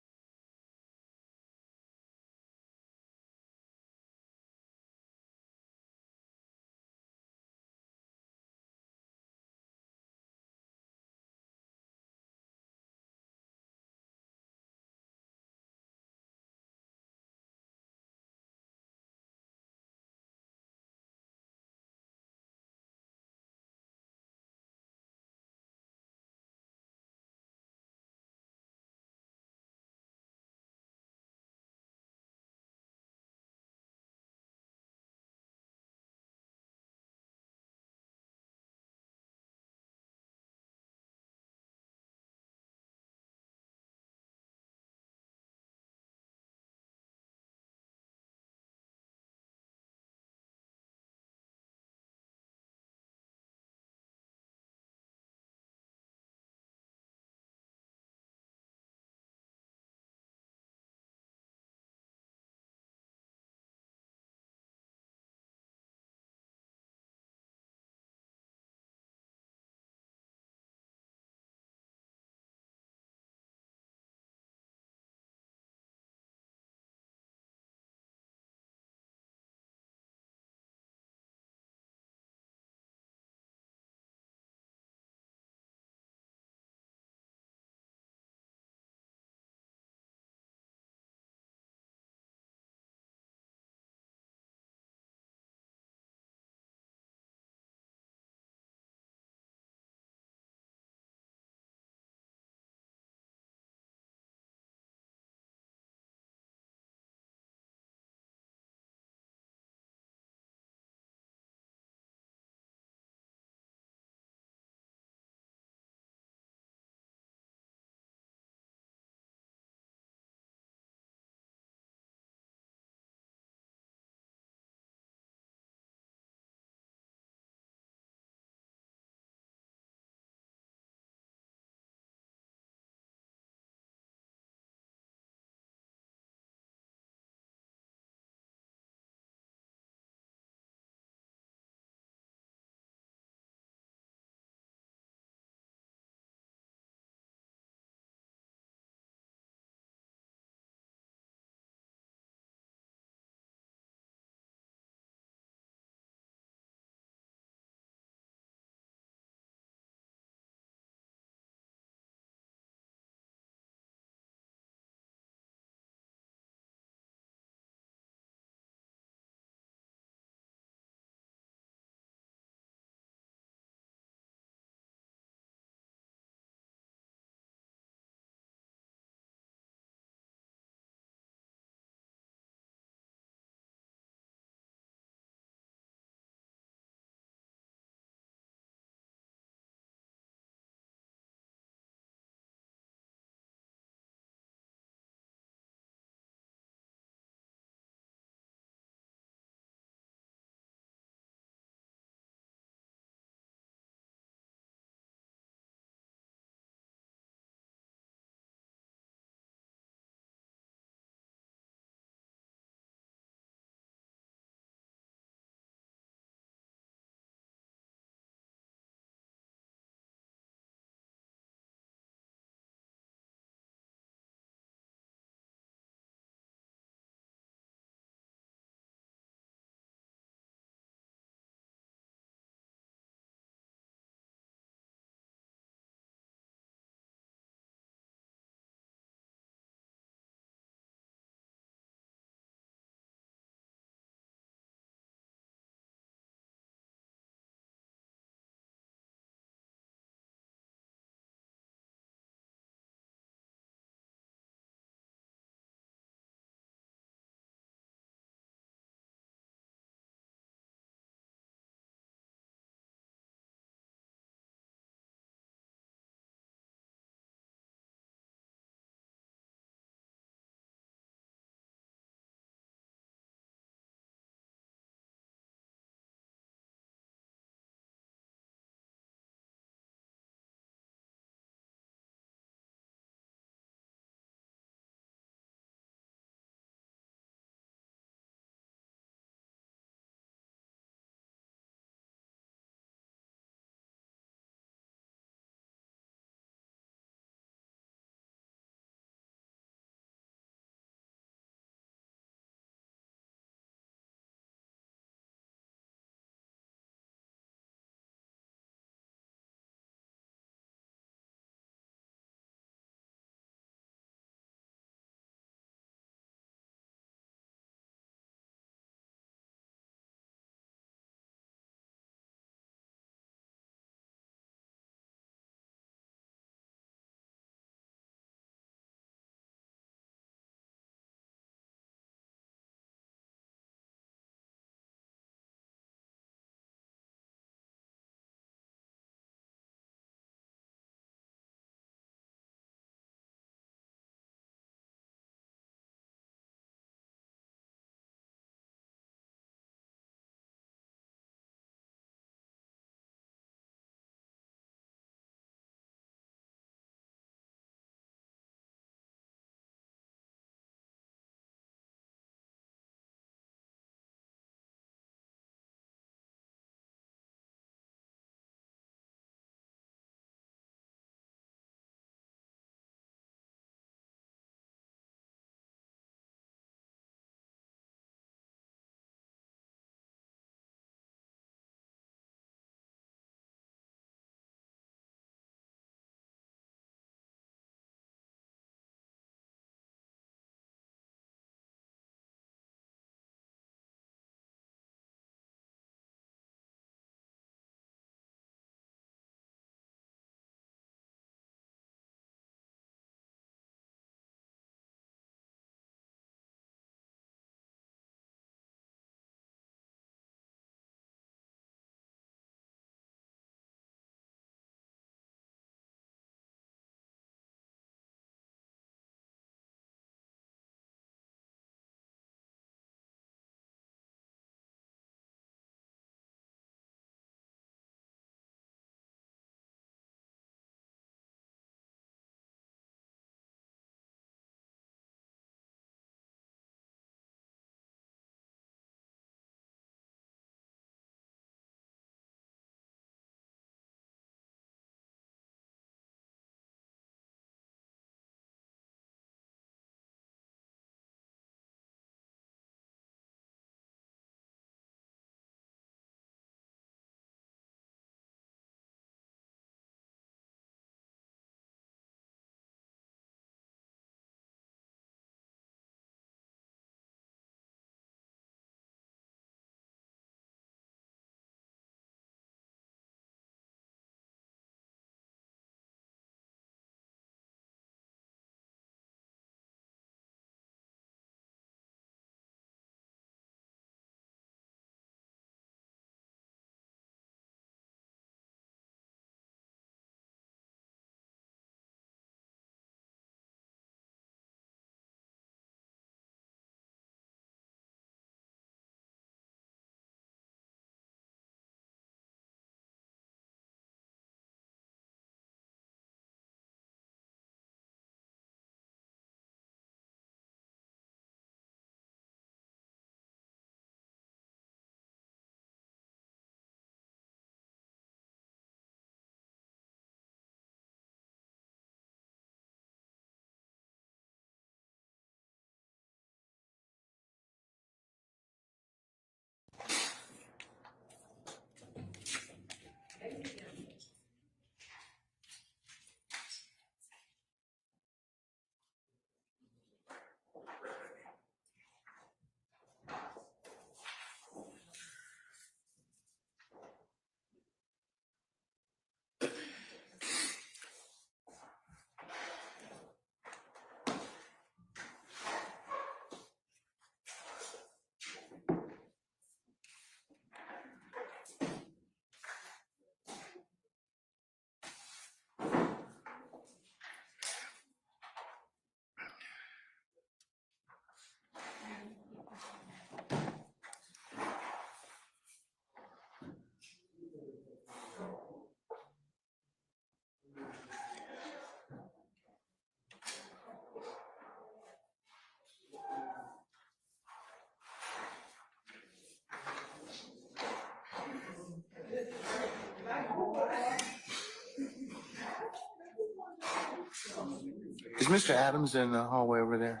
Speaker 2: Is Mr. Adams in the hallway over there?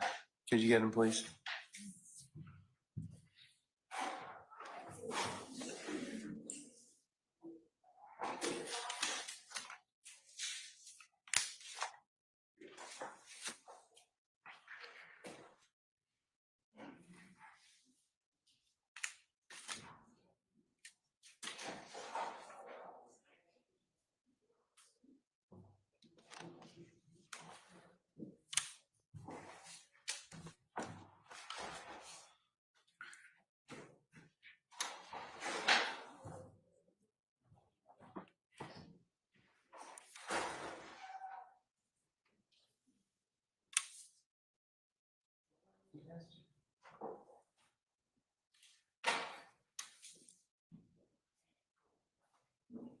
Speaker 2: Could you get him, please?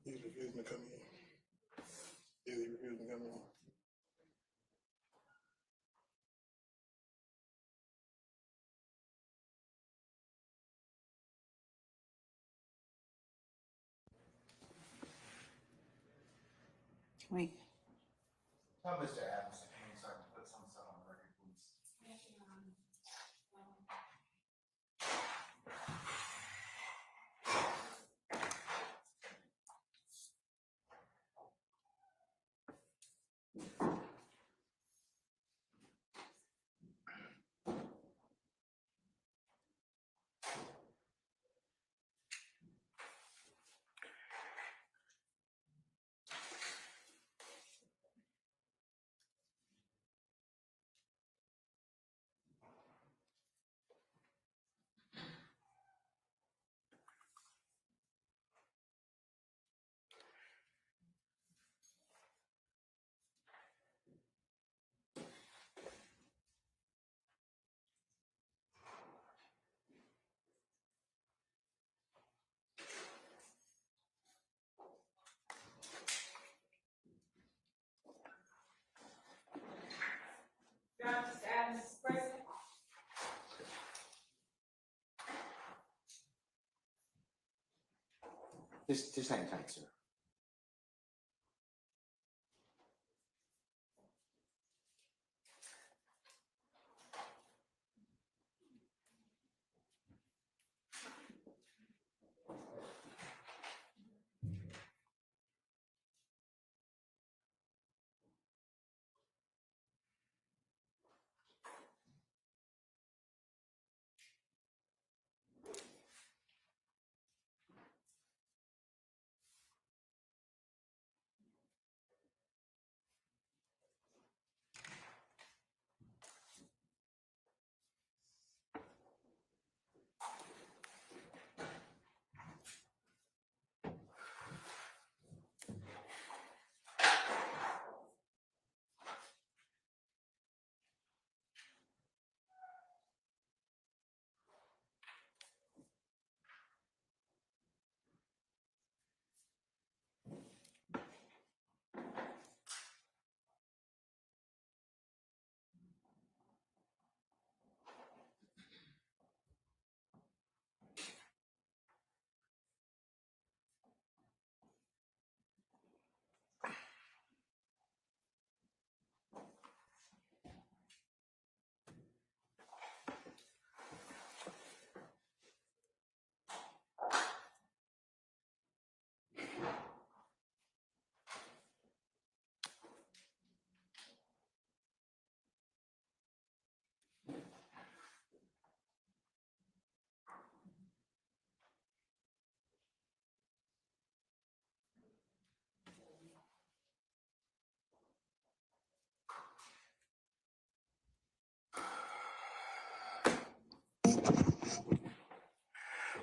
Speaker 4: He's refusing to come in. Is he refusing to come in?
Speaker 5: Wait.
Speaker 2: Tell Mr. Adams to hang so I can put some stuff on the record, please.
Speaker 1: Mr. Adams is present.
Speaker 2: Just hang tight, sir.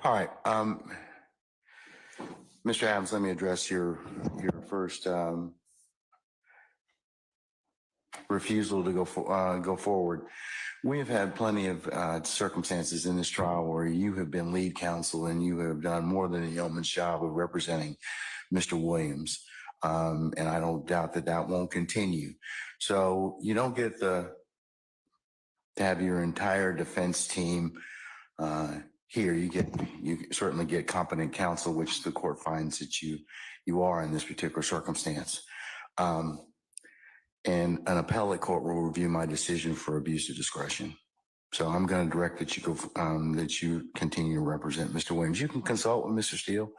Speaker 2: All right, Mr. Adams, let me address your first refusal to go forward. We have had plenty of circumstances in this trial where you have been lead counsel and you have done more than a yeoman's job of representing Mr. Williams. And I don't doubt that that won't continue. So you don't get to have your entire defense team here. You certainly get competent counsel, which the court finds that you are in this particular circumstance. and an appellate court will review my decision for abuse of discretion. So I'm going to direct that you go, that you continue to represent Mr. Williams. You can consult with Mr. Steele.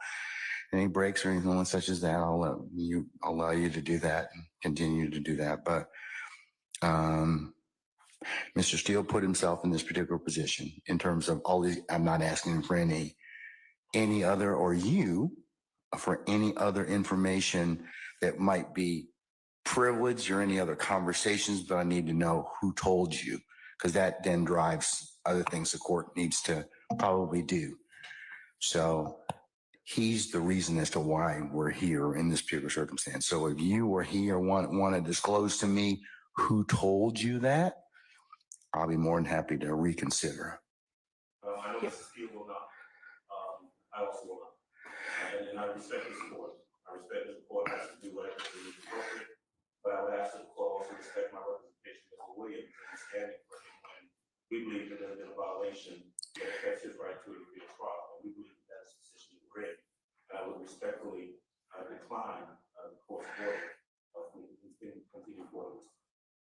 Speaker 2: Any breaks or anything such as that, I'll allow you to do that and continue to do that. But Mr. Steele put himself in this particular position in terms of all these. I'm not asking for any other, or you for any other information that might be privileged or any other conversations, but I need to know who told you, because that then drives other things the court needs to probably do. So he's the reason as to why we're here in this particular circumstance. So if you or he or want to disclose to me who told you that, I'll be more than happy to reconsider.
Speaker 7: I know Mrs. Steele will not. I also will not. And I respect his support. I respect his support has to do whatever is appropriate. But I would ask the court also respect my representation, Mr. Williams, and standing for him when we believe that there's been a violation that affects his right to a fair trial. And we believe that that's the position that we're in. And I would respectfully decline the court's order of continue forward.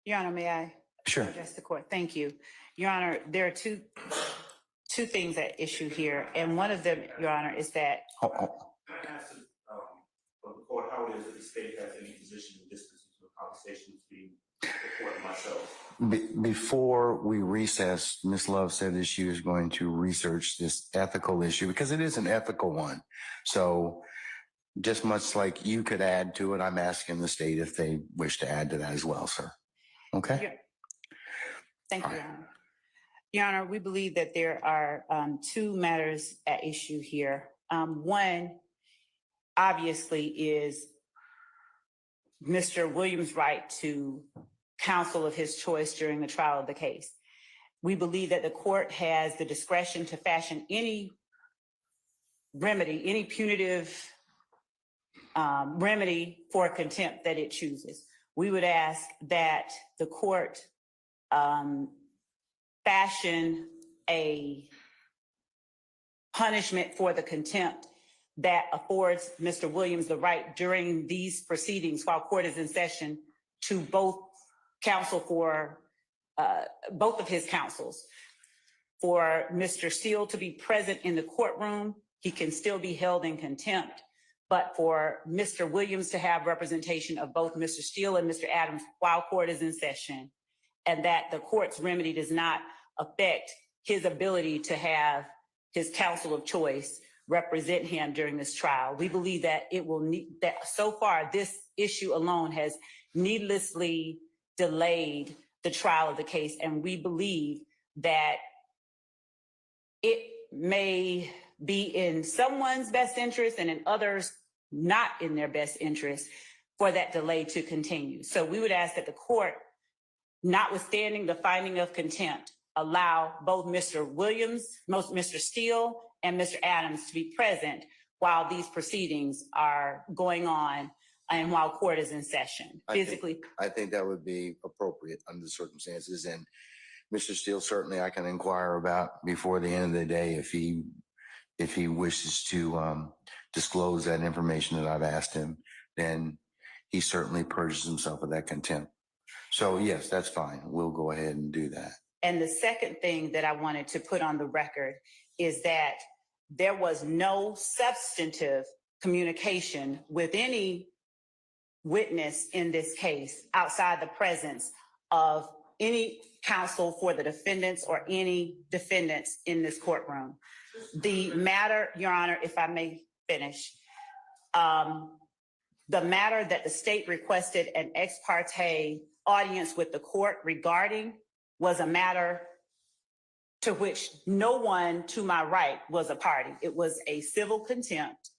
Speaker 5: Your Honor, may I?
Speaker 2: Sure.
Speaker 5: Address the court. Thank you. Your Honor, there are two things at issue here. And one of them, Your Honor, is that.
Speaker 7: I asked from the court how it is that the state has any position in this particular conversation between the court and myself.
Speaker 2: Before we recess, Ms. Love said that she was going to research this ethical issue because it is an ethical one. So just much like you could add to it, I'm asking the state if they wish to add to that as well, sir. Okay?
Speaker 5: Thank you, Your Honor. Your Honor, we believe that there are two matters at issue here. One, obviously, is Mr. Williams' right to counsel of his choice during the trial of the case. We believe that the court has the discretion to fashion any remedy, any punitive remedy for contempt that it chooses. We would ask that the court fashion a punishment for the contempt that affords Mr. Williams the right during these proceedings while court is in session to both counsel for both of his counsels. For Mr. Steele to be present in the courtroom, he can still be held in contempt. But for Mr. Williams to have representation of both Mr. Steele and Mr. Adams while court is in session, and that the court's remedy does not affect his ability to have his counsel of choice represent him during this trial. We believe that it will need that so far this issue alone has needlessly delayed the trial of the case, and we believe that it may be in someone's best interest and in others not in their best interest for that delay to continue. So we would ask that the court, notwithstanding the finding of contempt, allow both Mr. Williams, Mr. Steele, and Mr. Adams to be present while these proceedings are going on and while court is in session. Physically.
Speaker 2: I think that would be appropriate under the circumstances. And Mr. Steele, certainly I can inquire about before the end of the day if he wishes to disclose that information that I've asked him, then he certainly purges himself of that contempt. So yes, that's fine. We'll go ahead and do that.
Speaker 5: And the second thing that I wanted to put on the record is that there was no substantive communication with any witness in this case outside the presence of any counsel for the defendants or any defendants in this courtroom. The matter, Your Honor, if I may finish, the matter that the state requested an ex parte audience with the court regarding was a matter to which no one to my right was a party. It was a civil contempt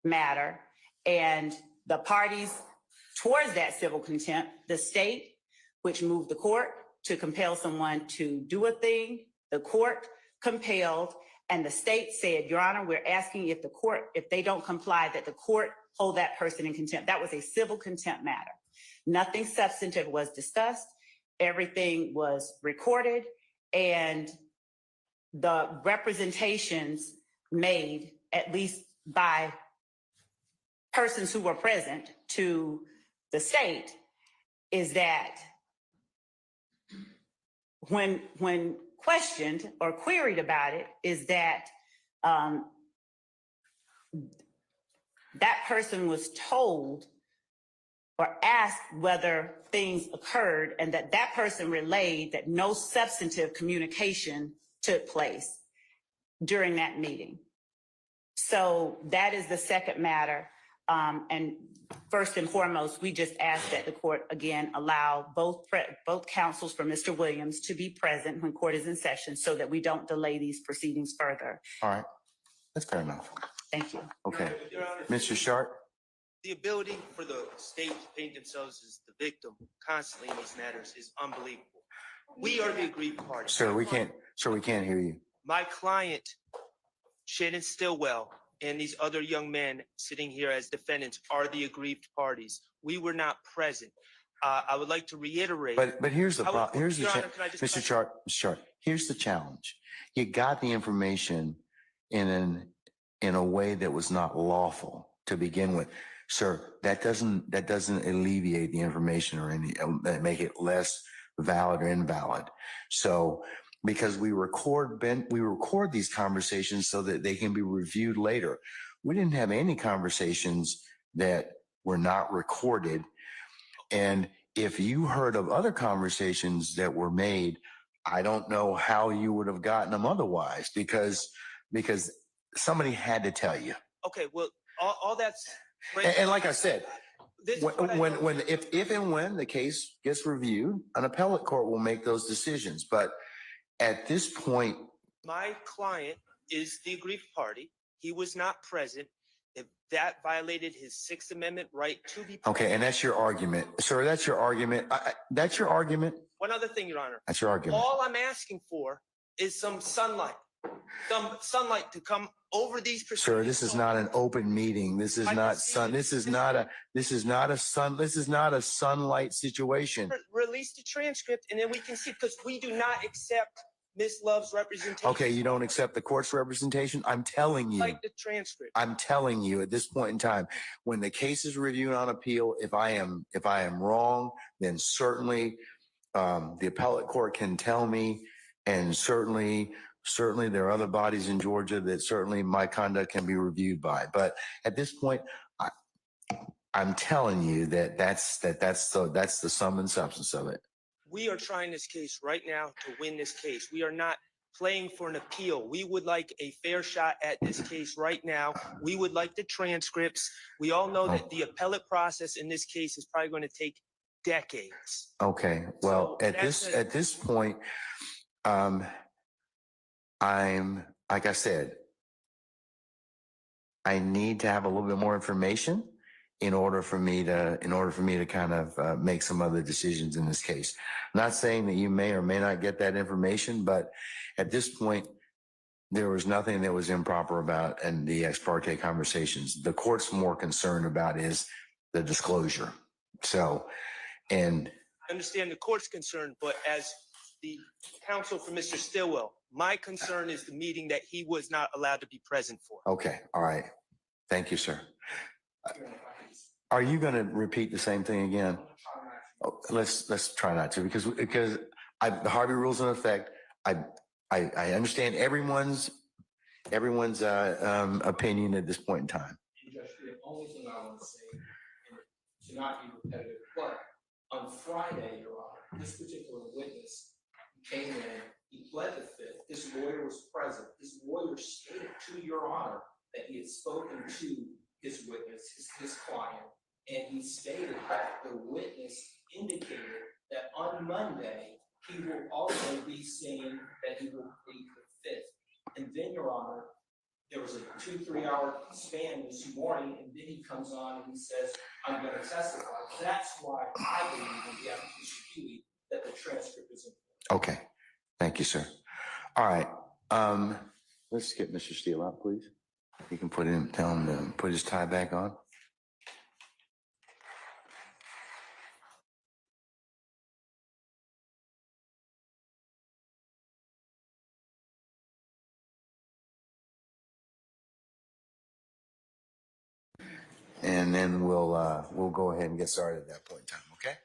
Speaker 5: matter, and the parties towards that civil contempt, the state, which moved the court to compel someone to do a thing, the court compelled, and the state said, Your Honor, we're asking if the court, if they don't comply, that the court hold that person in contempt. That was a civil contempt matter. Nothing substantive was discussed. Everything was recorded, and the representations made, at least by persons who were present to the state, is that when questioned or queried about it, is that that person was told or asked whether things occurred, and that person relayed that no substantive communication took place during that meeting. So that is the second matter. And first and foremost, we just ask that the court again allow both counsels for Mr. Williams to be present when court is in session so that we don't delay these proceedings further.
Speaker 2: All right, that's fair enough.
Speaker 5: Thank you.
Speaker 2: Okay,
Speaker 8: Your Honor,
Speaker 2: Mr. Sharp?
Speaker 8: the ability for the state to paint themselves as the victim constantly in these matters is unbelievable. We are the aggrieved party.
Speaker 2: Sir, we can't hear you.
Speaker 8: My client, Shannon Stillwell, and these other young men sitting here as defendants are the aggrieved parties. We were not present. I would like to reiterate.
Speaker 2: But here's the problem. Here's the
Speaker 8: Your Honor,
Speaker 2: challenge,
Speaker 8: can I just
Speaker 2: Mr. Sharp. Here's the challenge. You got the information in a way that was not lawful to begin with, sir. That doesn't alleviate the information or make it less valid or invalid. So, because we record these conversations so that they can be reviewed later. We didn't have any conversations that were not recorded. And if you heard of other conversations that were made, I don't know how you would have gotten them otherwise, because somebody had to tell you.
Speaker 8: Okay, well, all that's
Speaker 2: and like I said, if and when the case gets reviewed, an appellate court will make those decisions. But at this point,
Speaker 8: my client is the aggrieved party. He was not present. If that violated his Sixth Amendment right to be present.
Speaker 2: Okay, and that's your argument, sir. That's your argument. That's your argument.
Speaker 8: One other thing, Your Honor.
Speaker 2: That's your argument.
Speaker 8: All I'm asking for is some sunlight to come over these proceedings.
Speaker 2: Sir, this is not an open meeting. This is not sun. This is not a sunlight situation.
Speaker 8: Release the transcript and then we can see, because we do not accept Ms. Love's representation.
Speaker 2: Okay, you don't accept the court's representation? I'm telling you.
Speaker 8: Like the transcript.
Speaker 2: I'm telling you at this point in time, when the case is reviewed on appeal, if I am wrong, then certainly the appellate court can tell me, and certainly there are other bodies in Georgia that certainly my conduct can be reviewed by. But at this point, I'm telling you that's the sum and substance of it.
Speaker 8: We are trying this case right now to win this case. We are not playing for an appeal. We would like a fair shot at this case right now. We would like the transcripts. We all know that the appellate process in this case is probably going to take decades.
Speaker 2: Okay. Well,
Speaker 8: So
Speaker 2: at this point, I'm, like I said, I need to have a little bit more information in order for me to kind of make some other decisions in this case. I'm not saying that you may or may not get that information, but at this point, there was nothing that was improper about and the ex parte conversations. The court's more concerned about is the disclosure. So, and
Speaker 8: I understand the court's concern, but as the counsel for Mr. Stillwell, my concern is the meeting that he was not allowed to be present for.
Speaker 2: okay, all right. Thank you, sir. Are you going to repeat the same thing again? Oh, let's try not to, because the Harvey rule's in effect. I understand everyone's opinion at this point in time.
Speaker 9: Judge, the only thing I want to say, and to not be repetitive, but on Friday, Your Honor, this particular witness came in, he pled the fifth, his lawyer was present. His lawyer stated to Your Honor that he had spoken to his witness, his client, and he stated that the witness indicated that on Monday, he will also be saying that he will plead the fifth. And then, Your Honor, there was a 2-3 hour span this morning, and then he comes on and he says, I'm going to testify. That's why I believe in the application Huey that the transcript is important.
Speaker 2: Okay. Thank you, sir. All right. Let's get Mr. Steele out, please. You can tell him to put his tie back on. And then we'll go ahead and get started at that point in time, okay?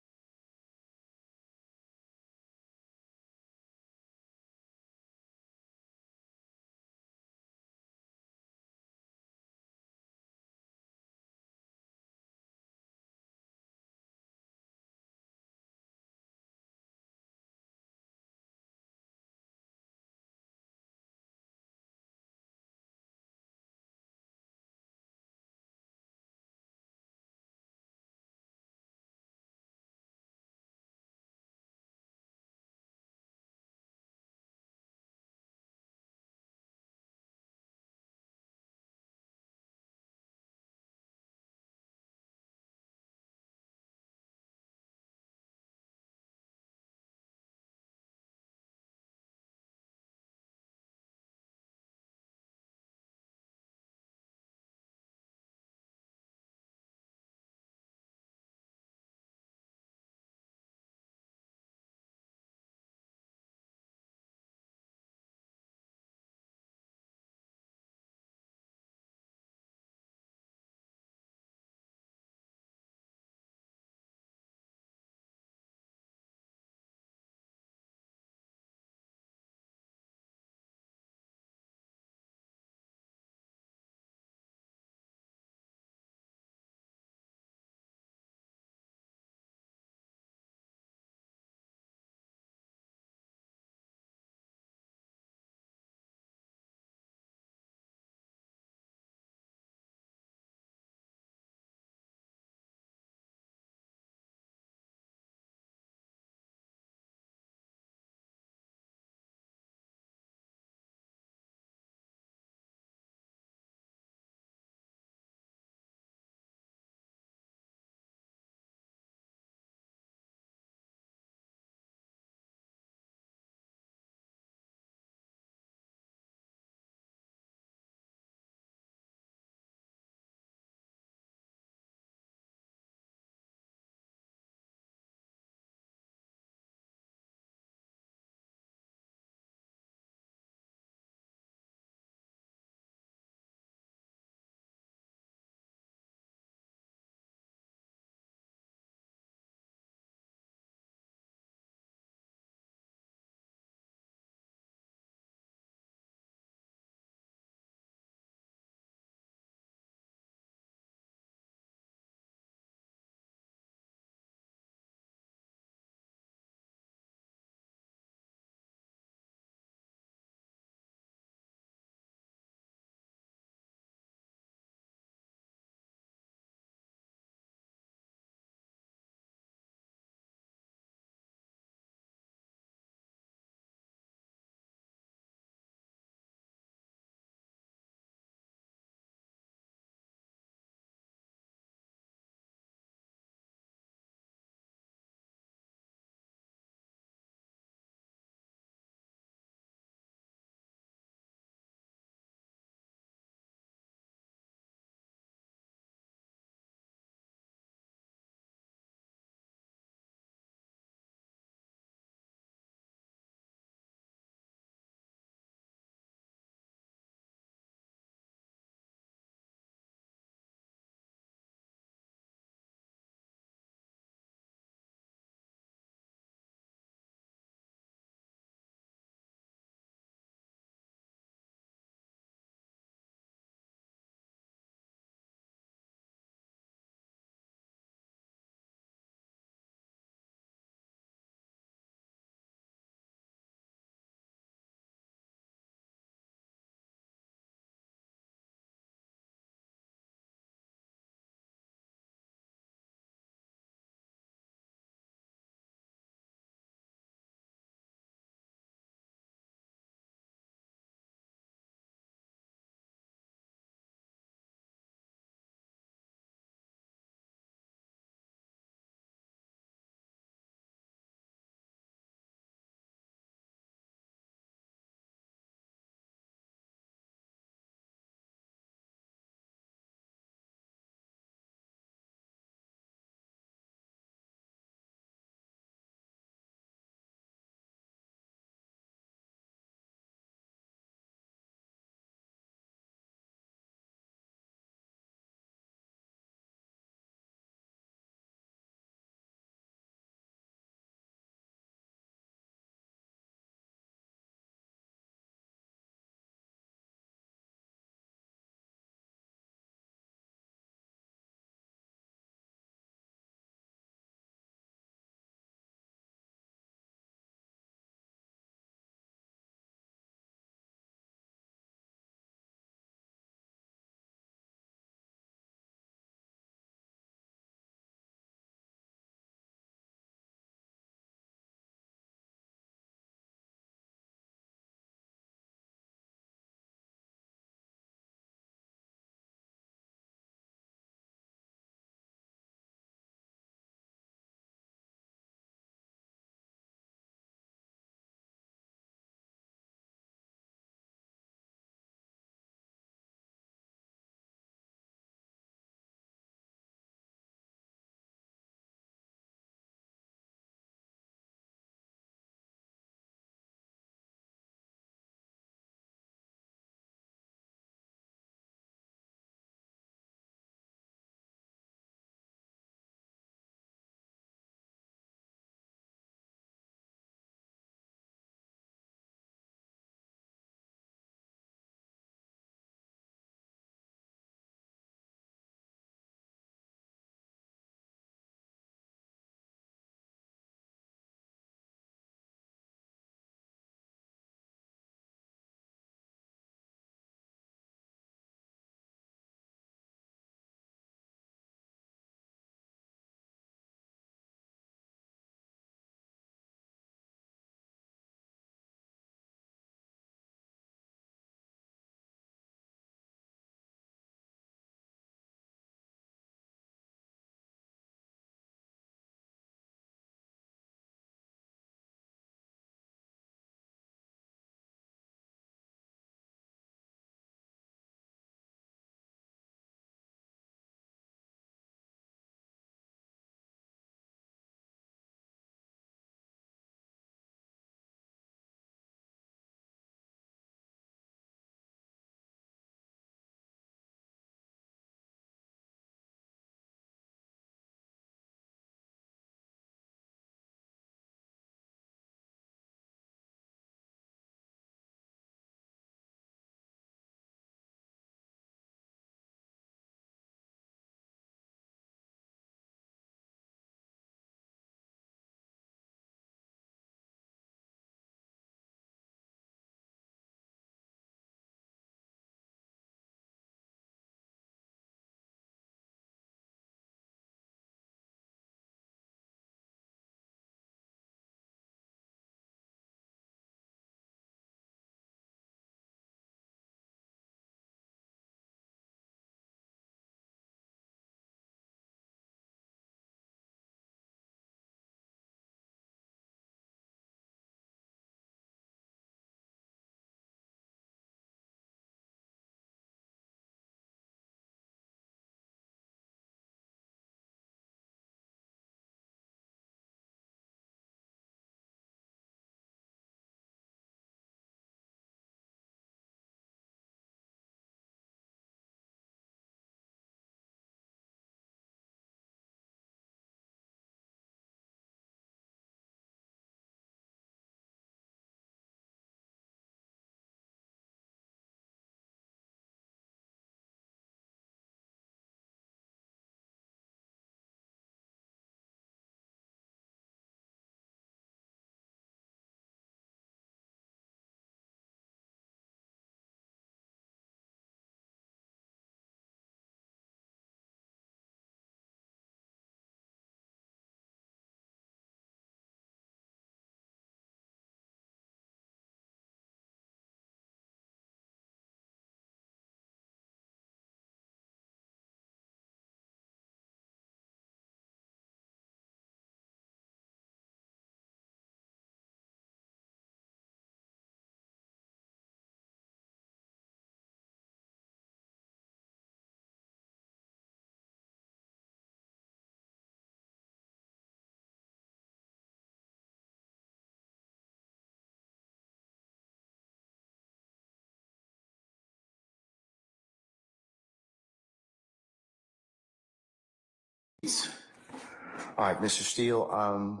Speaker 2: All right, Mr. Steele,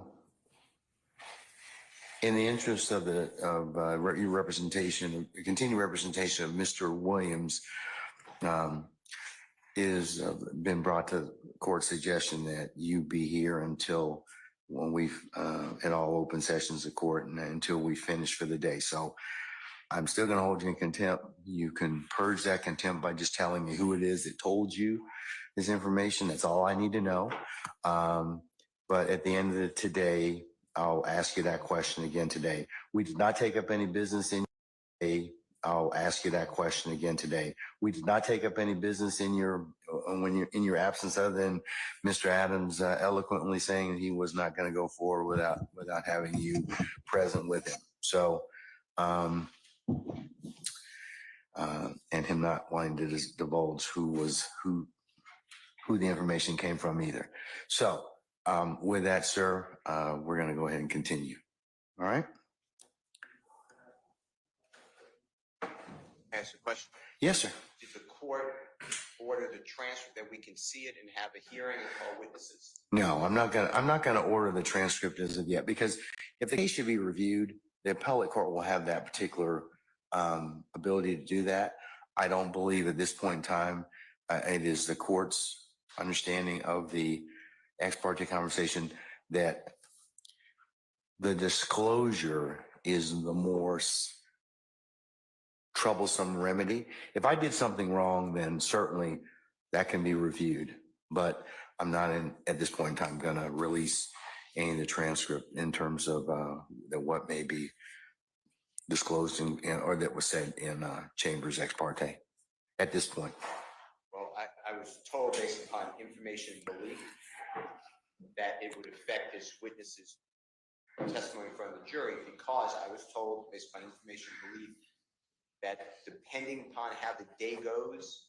Speaker 2: in the interest of your representation, continued representation of Mr. Williams, is been brought to court suggestion that you be here until when we've at all open sessions of court and until we finish for the day. So I'm still going to hold you in contempt. You can purge that contempt by just telling me who it is that told you this information. That's all I need to know. But at the end of today, I'll ask you that question again today. We did not take up any business in I'll ask you that question again today. We did not take up any business in your in your absence, other than Mr. Adams eloquently saying that he was not going to go forward without having you present with him. So, and him not wanting to divulge who the information came from either. So, with that, sir, we're going to go ahead and continue. All right.
Speaker 3: Ask a question.
Speaker 2: Yes, sir.
Speaker 3: Did the court order the transcript that we can see it and have a hearing and call witnesses?
Speaker 2: No, I'm not gonna order the transcript as of yet, because if the case should be reviewed, the appellate court will have that particular ability to do that. I don't believe at this point in time it is the court's understanding of the ex parte conversation that the disclosure is the more troublesome remedy. If I did something wrong, then certainly that can be reviewed, but I'm not at this point in time going to release any of the transcript in terms of what may be disclosed or that was said in Chambers ex parte at this point.
Speaker 3: Well, I was told based upon information and belief that it would affect his witnesses' testimony in front of the jury, because I was told based upon information and belief that depending upon how the day goes,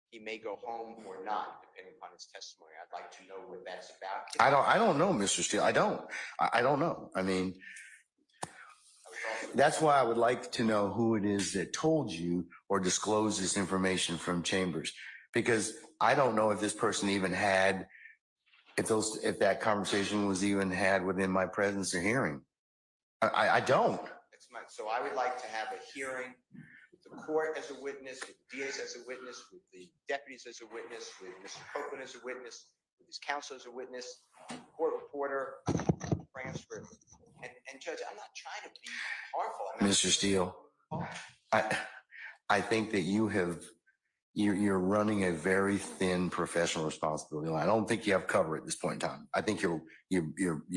Speaker 3: he may go home or not, depending upon his testimony. I'd like to know what that's about.
Speaker 2: I don't know, Mr. Steele. I don't know. I mean, that's why I would like to know who it is that told you or disclosed this information from Chambers, because I don't know if this person even had, if that conversation was even had within my presence or hearing. I don't.
Speaker 3: So I would like to have a hearing with the court as a witness, with the DAs as a witness, with the deputies as a witness, with Mr. Copeland as a witness, with his counsel as a witness, court reporter, transcript. And Judge, I'm not trying to be harmful.
Speaker 2: Mr. Steele, I think that you're running a very thin professional responsibility line. I don't think you have cover at this point in time. I think you're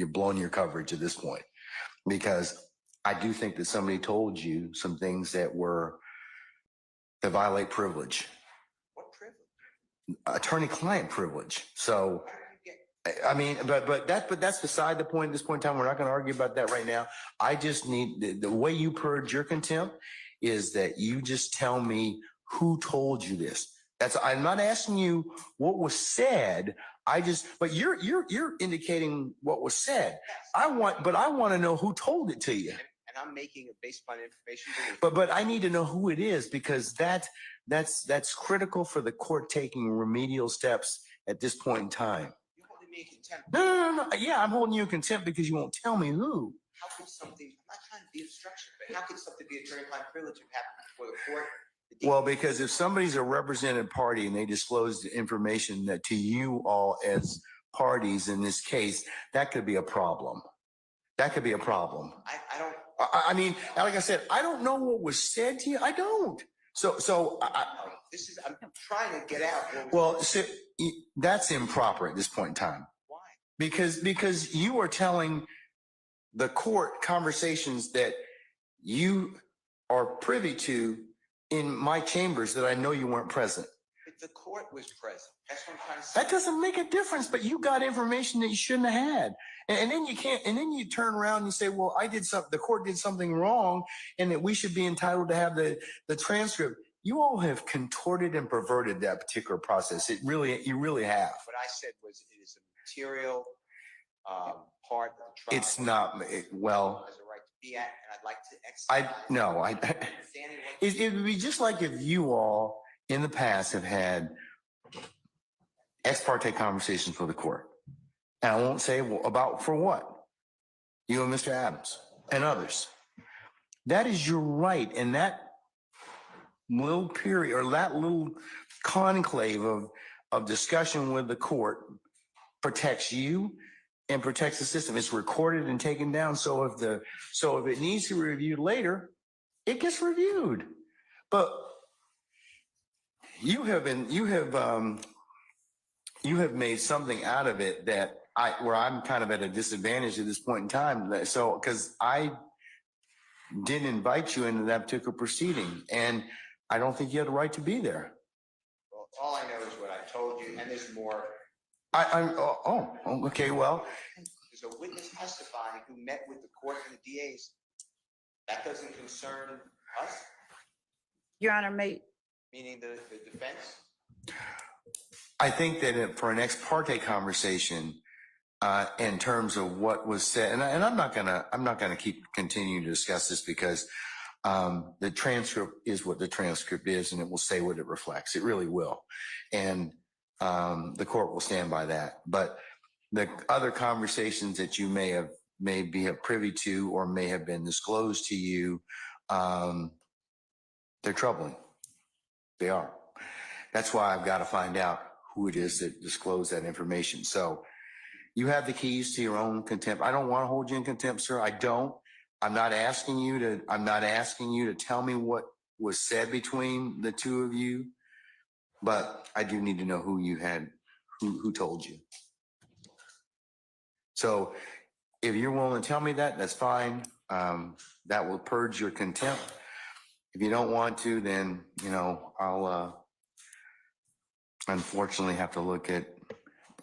Speaker 2: blowing your coverage at this point, because I do think that somebody told you some things that violate privilege.
Speaker 3: What privilege?
Speaker 2: Attorney-client privilege. So, I mean, but that's beside the point at this point in time. We're not going to argue about that right now. I just need the way you purge your contempt is that you just tell me who told you this. I'm not asking you what was said. But you're indicating what was said. I want to know who told it to you.
Speaker 3: And I'm making it based upon information.
Speaker 2: But I need to know who it is, because that's critical for the court taking remedial steps at this point in time.
Speaker 3: You're holding me in contempt.
Speaker 2: No. Yeah, I'm holding you in contempt because you won't tell me who.
Speaker 3: How could something, I'm not trying to be obstruction, but how could something be attorney-client privilege if it happened before the court?
Speaker 2: Well, because if somebody's a represented party and they disclose the information that to you all as parties in this case, that could be a problem. That could be a problem.
Speaker 3: I don't.
Speaker 2: I mean, like I said, I don't know what was said to you. I don't.
Speaker 3: I'm trying to get out.
Speaker 2: Well, that's improper at this point in time.
Speaker 3: Why?
Speaker 2: Because you are telling the court conversations that you are privy to in my chambers that I know you weren't present.
Speaker 3: But the court was present. That's what I'm trying to say.
Speaker 2: That doesn't make a difference, but you got information that you shouldn't have had. And then you turn around and you say, well, the court did something wrong and that we should be entitled to have the transcript. You all have contorted and perverted that particular process. You really have.
Speaker 3: What I said was it is a material part of the trial.
Speaker 2: It's not, well.
Speaker 3: Has a right to be at, and I'd like to exercise.
Speaker 2: It would be just like if you all in the past have had ex parte conversations with the court. And I won't say about for what. You and Mr. Adams and others. That is your right. And that little period or that little conclave of discussion with the court protects you and protects the system. It's recorded and taken down. So if it needs to be reviewed later, it gets reviewed. But you have made something out of it that where I'm kind of at a disadvantage at this point in time. So, because I didn't invite you into that particular proceeding, and I don't think you had the right to be there.
Speaker 3: Well, all I know is what I told you, and there's more.
Speaker 2: Okay, well.
Speaker 3: There's a witness testifying who met with the court and the DAs. That doesn't concern us,
Speaker 5: Your Honor,
Speaker 3: meaning the defense.
Speaker 2: I think that for an ex parte conversation, in terms of what was said, and I'm not gonna keep continuing to discuss this because the transcript is what the transcript is, and it will say what it reflects. It really will, and the court will stand by that. But the other conversations that you may be privy to or may have been disclosed to you, they're troubling. They are. That's why I've got to find out who it is that disclosed that information. So you have the keys to your own contempt. I don't want to hold you in contempt, sir. I don't. I'm not asking you to tell me what was said between the two of you, but I do need to know who told you. So if you're willing to tell me that, that's fine. That will purge your contempt. If you don't want to, then, I'll unfortunately have to look at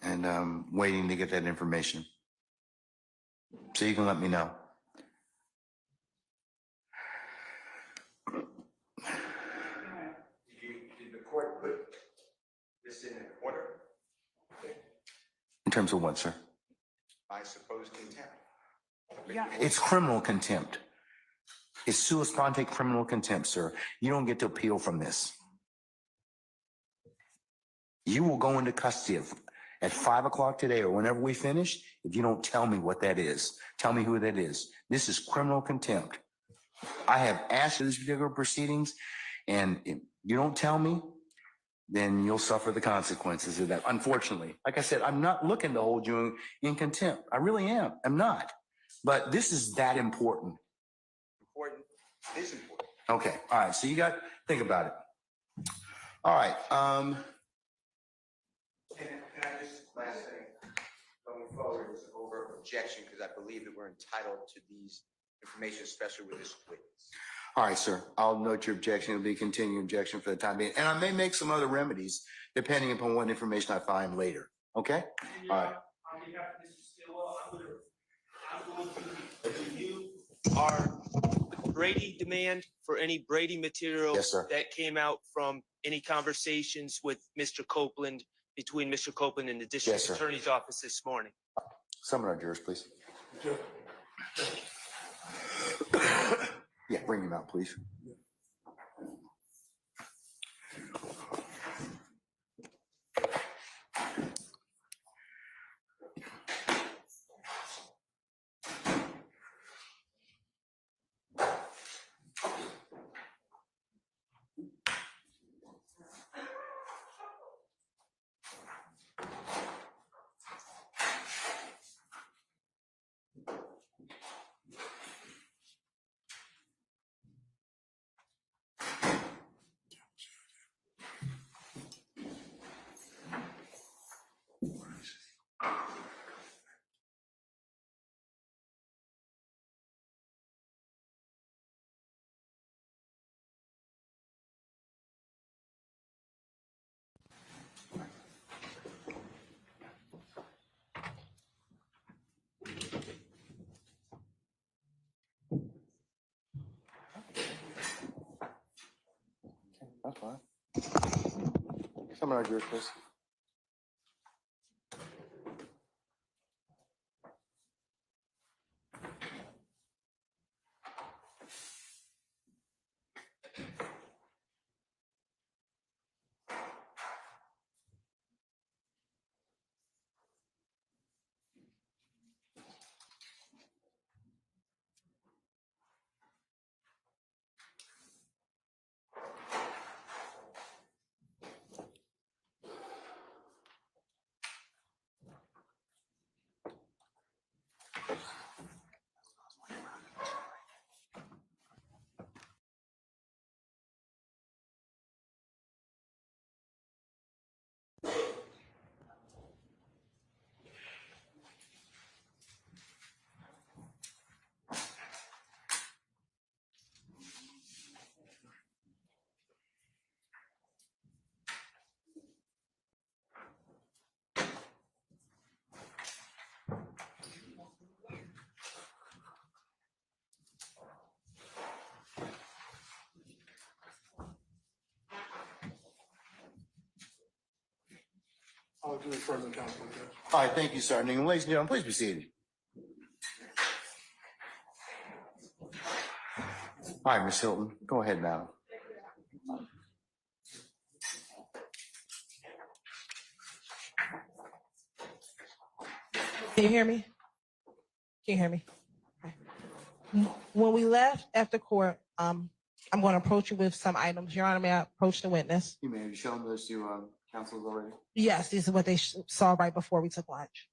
Speaker 2: and waiting to get that information. So you can let me know.
Speaker 3: Did the court put this in order?
Speaker 2: In terms of what, sir?
Speaker 3: I suppose contempt.
Speaker 2: It's criminal contempt. It's sua sponte criminal contempt, sir. You don't get to appeal from this. You will go into custody at 5 o'clock today or whenever we finish if you don't tell me what that is. Tell me who that is. This is criminal contempt. I have asked for these particular proceedings, and if you don't tell me, then you'll suffer the consequences of that. Unfortunately, like I said, I'm not looking to hold you in contempt. I really am. I'm not. But this is that important.
Speaker 3: Important. It is important.
Speaker 2: Okay. All right. So you got to think about it. All right. Can I just, last thing, going forward, is over objection, because I believe that we're entitled to these information, especially with this witness. All right, sir. I'll note your objection. It'll be a continuing objection for the time being. And I may make some other remedies depending upon what information I find later. Okay? All right.
Speaker 8: On behalf of Mr. Stillwell, I'm going to review our Brady demand for any Brady material
Speaker 2: Yes, sir.
Speaker 8: that came out from any conversations with Mr. Copeland, between Mr. Copeland and the district
Speaker 2: Yes, sir.
Speaker 8: attorney's office this morning.
Speaker 2: Summon our jurors, please. Yeah, bring him out, please. That's fine. Summon our jurors, please.
Speaker 4: I'll do it further, Council Judge.
Speaker 2: All right, thank you, sir. And ladies and gentlemen, please be seated. All right, Ms. Hilton, go ahead now.
Speaker 1: Can you hear me? Can you hear me? Okay. When we left after court, I'm going to approach you with some items. Your Honor, may I approach the witness?
Speaker 2: You may have shown those to councils already.
Speaker 1: Yes, this is what they saw right before we took lunch.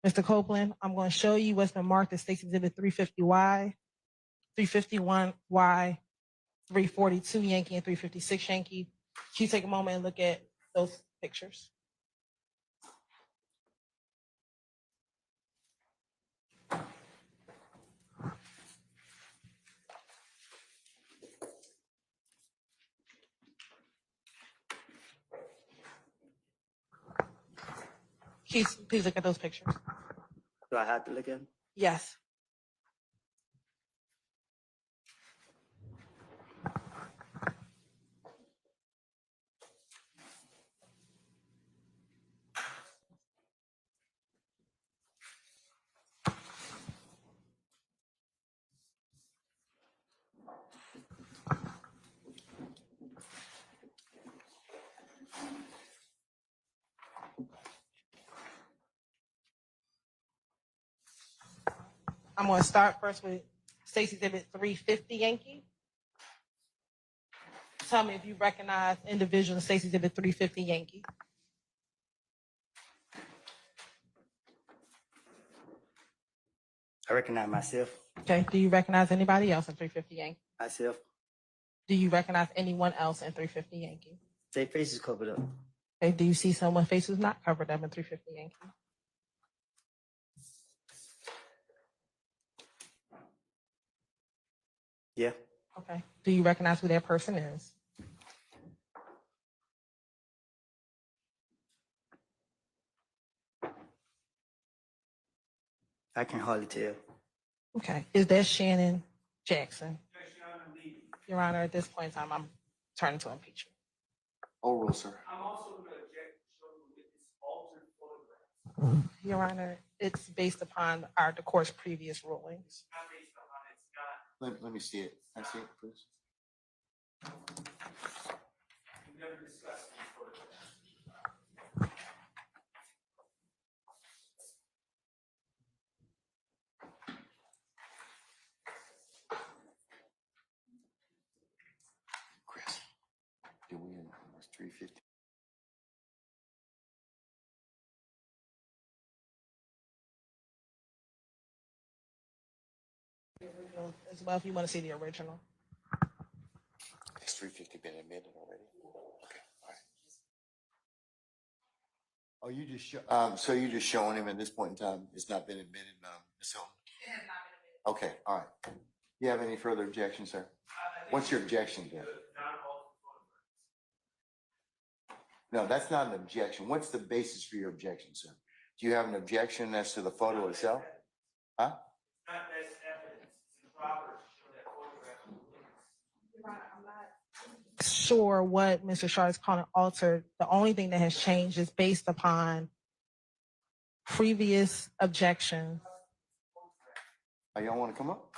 Speaker 1: Mr. Copeland, I'm going to show you what's been marked as State Exhibit 350Y, 351Y, 342 Yankee, and 356 Yankee. Can you take a moment and look at those pictures? Please look at those pictures.
Speaker 6: Do I have to look at him?
Speaker 1: Yes. I'm going to start first with Stacy Exhibit 350 Yankee. Tell me if you recognize individual in Stacy Exhibit 350 Yankee.
Speaker 6: I recognize myself.
Speaker 1: Okay. Do you recognize anybody else in 350 Yankee?
Speaker 6: Myself.
Speaker 1: Do you recognize anyone else in 350 Yankee?
Speaker 6: Their face is covered up.
Speaker 1: Okay. Do you see someone's face who's not covered up in 350 Yankee?
Speaker 6: Yeah.
Speaker 1: Okay. Do you recognize who that person is?
Speaker 6: I can hardly tell.
Speaker 1: Okay. Is that Shannon Jackson? Your Honor, at this point in time, I'm turning to impeachment.
Speaker 2: Oral, sir.
Speaker 9: I'm also going to object to show the witness altered photographs.
Speaker 1: Your Honor, it's based upon the court's previous rulings.
Speaker 9: It's not based on, it's not,
Speaker 2: Let me see it. I see it, please.
Speaker 9: we've never discussed these photographs.
Speaker 2: Chris, do we in 350?
Speaker 1: As well, if you want to see the original.
Speaker 2: Has 350 been admitted already? Okay, all right. Oh, you just so you're just showing him at this point in time, it's not been admitted, Ms. Hilton?
Speaker 1: It has not been admitted.
Speaker 2: Okay, all right. You have any further objections, sir? What's your objection then? No, that's not an objection. What's the basis for your objection, sir? Do you have an objection as to the photo itself? Huh?
Speaker 9: Not best evidence, it's improper to show that photograph of the witness.
Speaker 1: Your Honor, I'm not sure what Mr. Shaw is calling altered. The only thing that has changed is based upon previous objections.
Speaker 2: Y'all want to come up?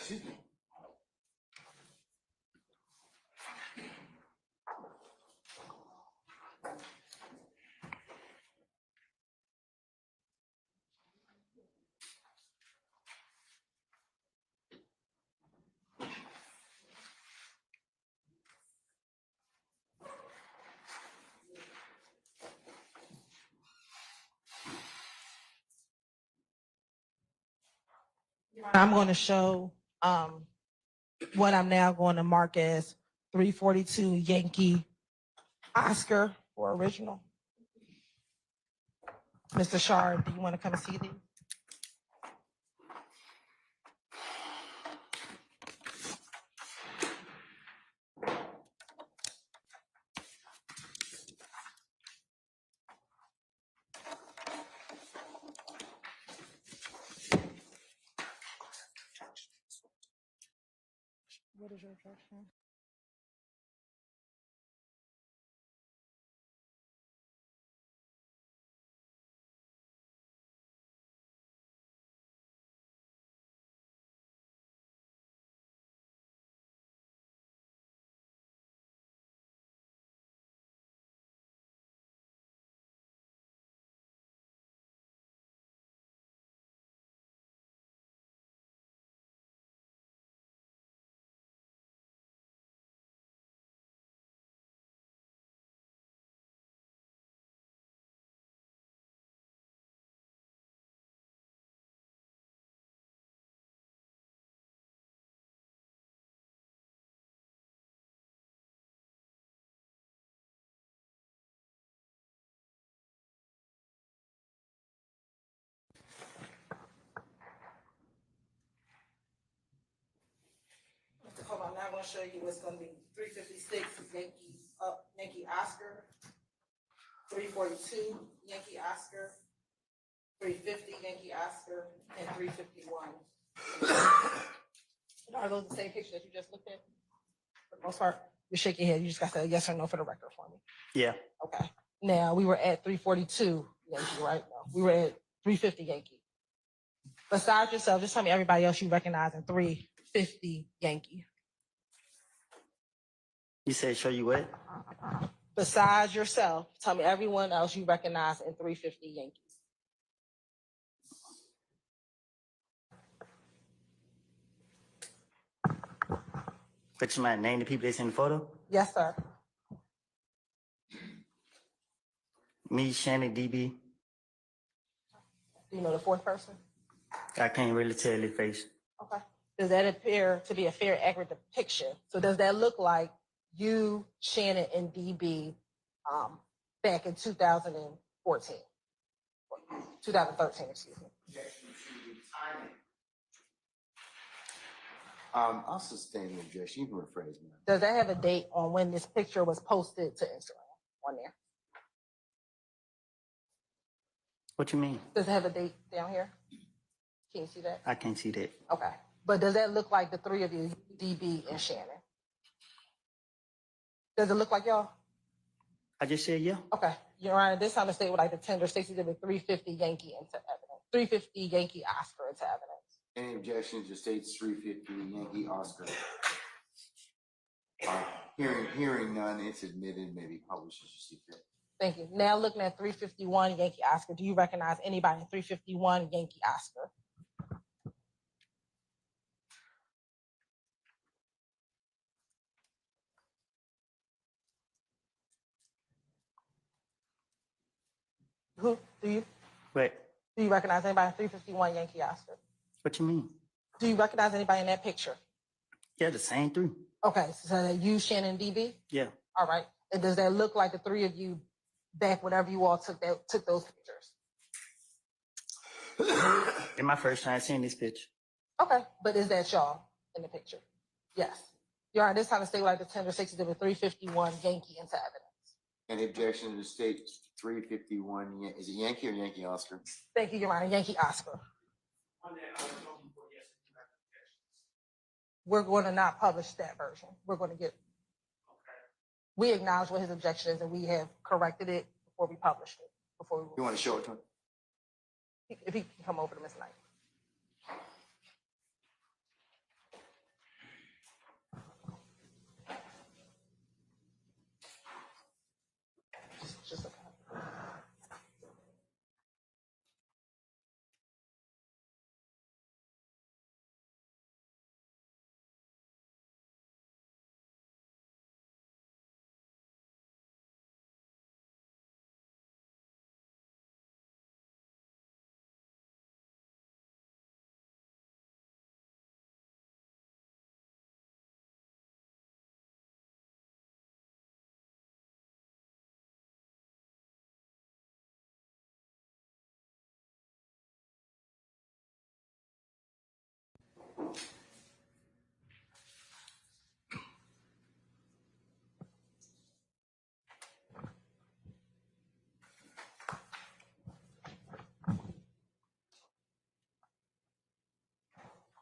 Speaker 2: Excuse me.
Speaker 10: I'm going to show what I'm now going to mark as 342 Yankee Oscar for original. Mr. Shard, do you want to come see these? What is your objection? Hold on, now I'm going to show you what's going to be 356 Yankee Oscar, 342 Yankee Oscar, 350 Yankee Oscar, and 351. Are those the same pictures that you just looked at? For the most part, you shake your head. You just got to say yes or no for the record for me.
Speaker 6: Yeah.
Speaker 10: Okay. Now we were at 342 Yankee, right? No, we were at 350 Yankee. Besides yourself, just tell me everybody else you recognize in 350 Yankee.
Speaker 6: You said show you what?
Speaker 10: Besides yourself, tell me everyone else you recognize in 350 Yankee.
Speaker 6: But you might name the people that's in the photo?
Speaker 10: Yes, sir.
Speaker 6: Me, Shannon, DB.
Speaker 10: Do you know the fourth person?
Speaker 6: I can't really tell your face.
Speaker 10: Okay. Does that appear to be a fair, accurate depiction? So does that look like you, Shannon, and DB back in 2014? 2013, excuse me.
Speaker 2: I'll sustain the objection. You can rephrase, man.
Speaker 10: Does that have a date on when this picture was posted to Instagram on there?
Speaker 6: What you mean?
Speaker 10: Does it have a date down here? Can you see that?
Speaker 6: I can't see that.
Speaker 10: Okay. But does that look like the three of you, DB and Shannon? Does it look like y'all?
Speaker 6: I just said yeah.
Speaker 10: Okay. Your Honor, this time the state would like to tender Stacey David 350 Yankee into evidence. 350 Yankee Oscar into evidence.
Speaker 2: Any objections to states 350 Yankee Oscar? Hearing none, it's admitted, maybe published as you see fit.
Speaker 10: Thank you. Now looking at 351 Yankee Oscar, do you recognize anybody in 351 Yankee Oscar? Who do you?
Speaker 6: What?
Speaker 10: Do you recognize anybody in 351 Yankee Oscar?
Speaker 6: What you mean?
Speaker 10: Do you recognize anybody in that picture?
Speaker 6: Yeah, the same three.
Speaker 10: Okay, so that you, Shannon, DB?
Speaker 6: Yeah.
Speaker 10: All right. And does that look like the three of you back whenever you all took those pictures?
Speaker 6: It's my first time seeing this picture.
Speaker 10: Okay, but is that y'all in the picture? Yes. Your Honor, this time the state would like to tender 351 Yankee into evidence.
Speaker 2: Any objection to state 351? Is it Yankee or Yankee Oscar?
Speaker 10: Thank you, Your Honor. Yankee Oscar.
Speaker 9: On that, I was hoping for yes, if you have objections.
Speaker 10: We're going to not publish that version. We're going to get.
Speaker 9: Okay.
Speaker 10: We acknowledge what his objection is, and we have corrected it before we published it.
Speaker 2: You want to show it to him?
Speaker 10: If he can come over to Ms. Knight.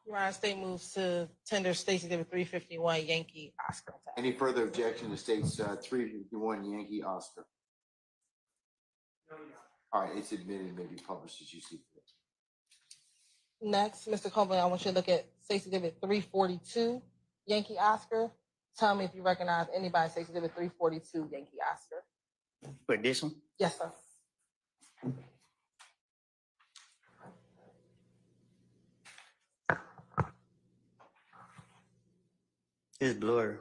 Speaker 10: Your Honor, state moves to tender States Exhibit 351 Yankee Oscar attack.
Speaker 2: Any further objection to states 351 Yankee Oscar? All right, it's admitted, may be published as you see fit.
Speaker 10: Next, Mr. Copeland, I want you to look at States Exhibit 342 Yankee Oscar. Tell me if you recognize anybody in States Exhibit 342 Yankee Oscar.
Speaker 6: But this one,
Speaker 10: Yes, sir.
Speaker 6: is blurry.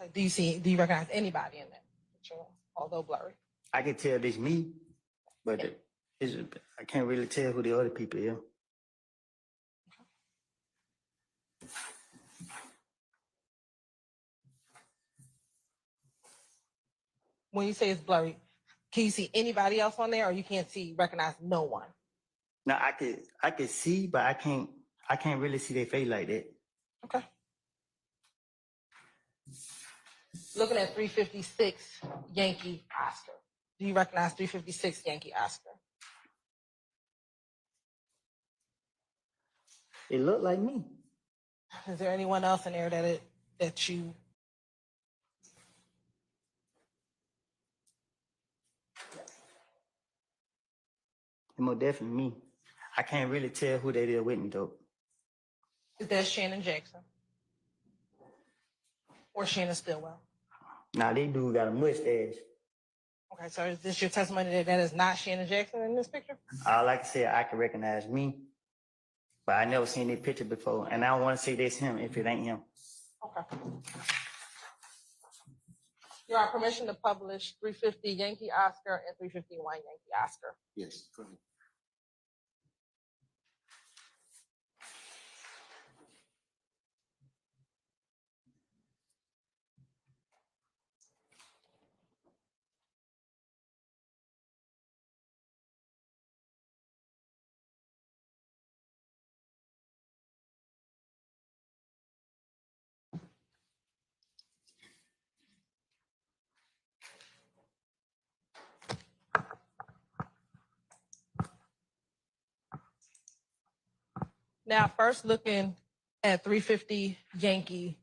Speaker 10: Okay. Do you recognize anybody in that picture, although blurry?
Speaker 6: I can tell this me, but I can't really tell who the other people are.
Speaker 10: When you say it's blurry, can you see anybody else on there, or you can't recognize no one?
Speaker 6: Now I could see, but I can't really see their face like that.
Speaker 10: Okay. Looking at 356 Yankee Oscar. Do you recognize 356 Yankee Oscar?
Speaker 6: It looked like me.
Speaker 10: Is there anyone else in there that you?
Speaker 6: It most definitely me. I can't really tell who they did with me though.
Speaker 10: Is that Shannon Jackson? Or Shannon Stillwell?
Speaker 6: Now they dude got a mustache.
Speaker 10: Okay, so is this your testimony that is not Shannon Jackson in this picture?
Speaker 6: All I can say, I can recognize me, but I never seen that picture before, and I don't want to say that's him if it ain't him.
Speaker 10: Okay. You have permission to publish 350 Yankee Oscar and 351 Yankee Oscar.
Speaker 2: Yes, go ahead.
Speaker 10: Now, first looking at 350 Yankee,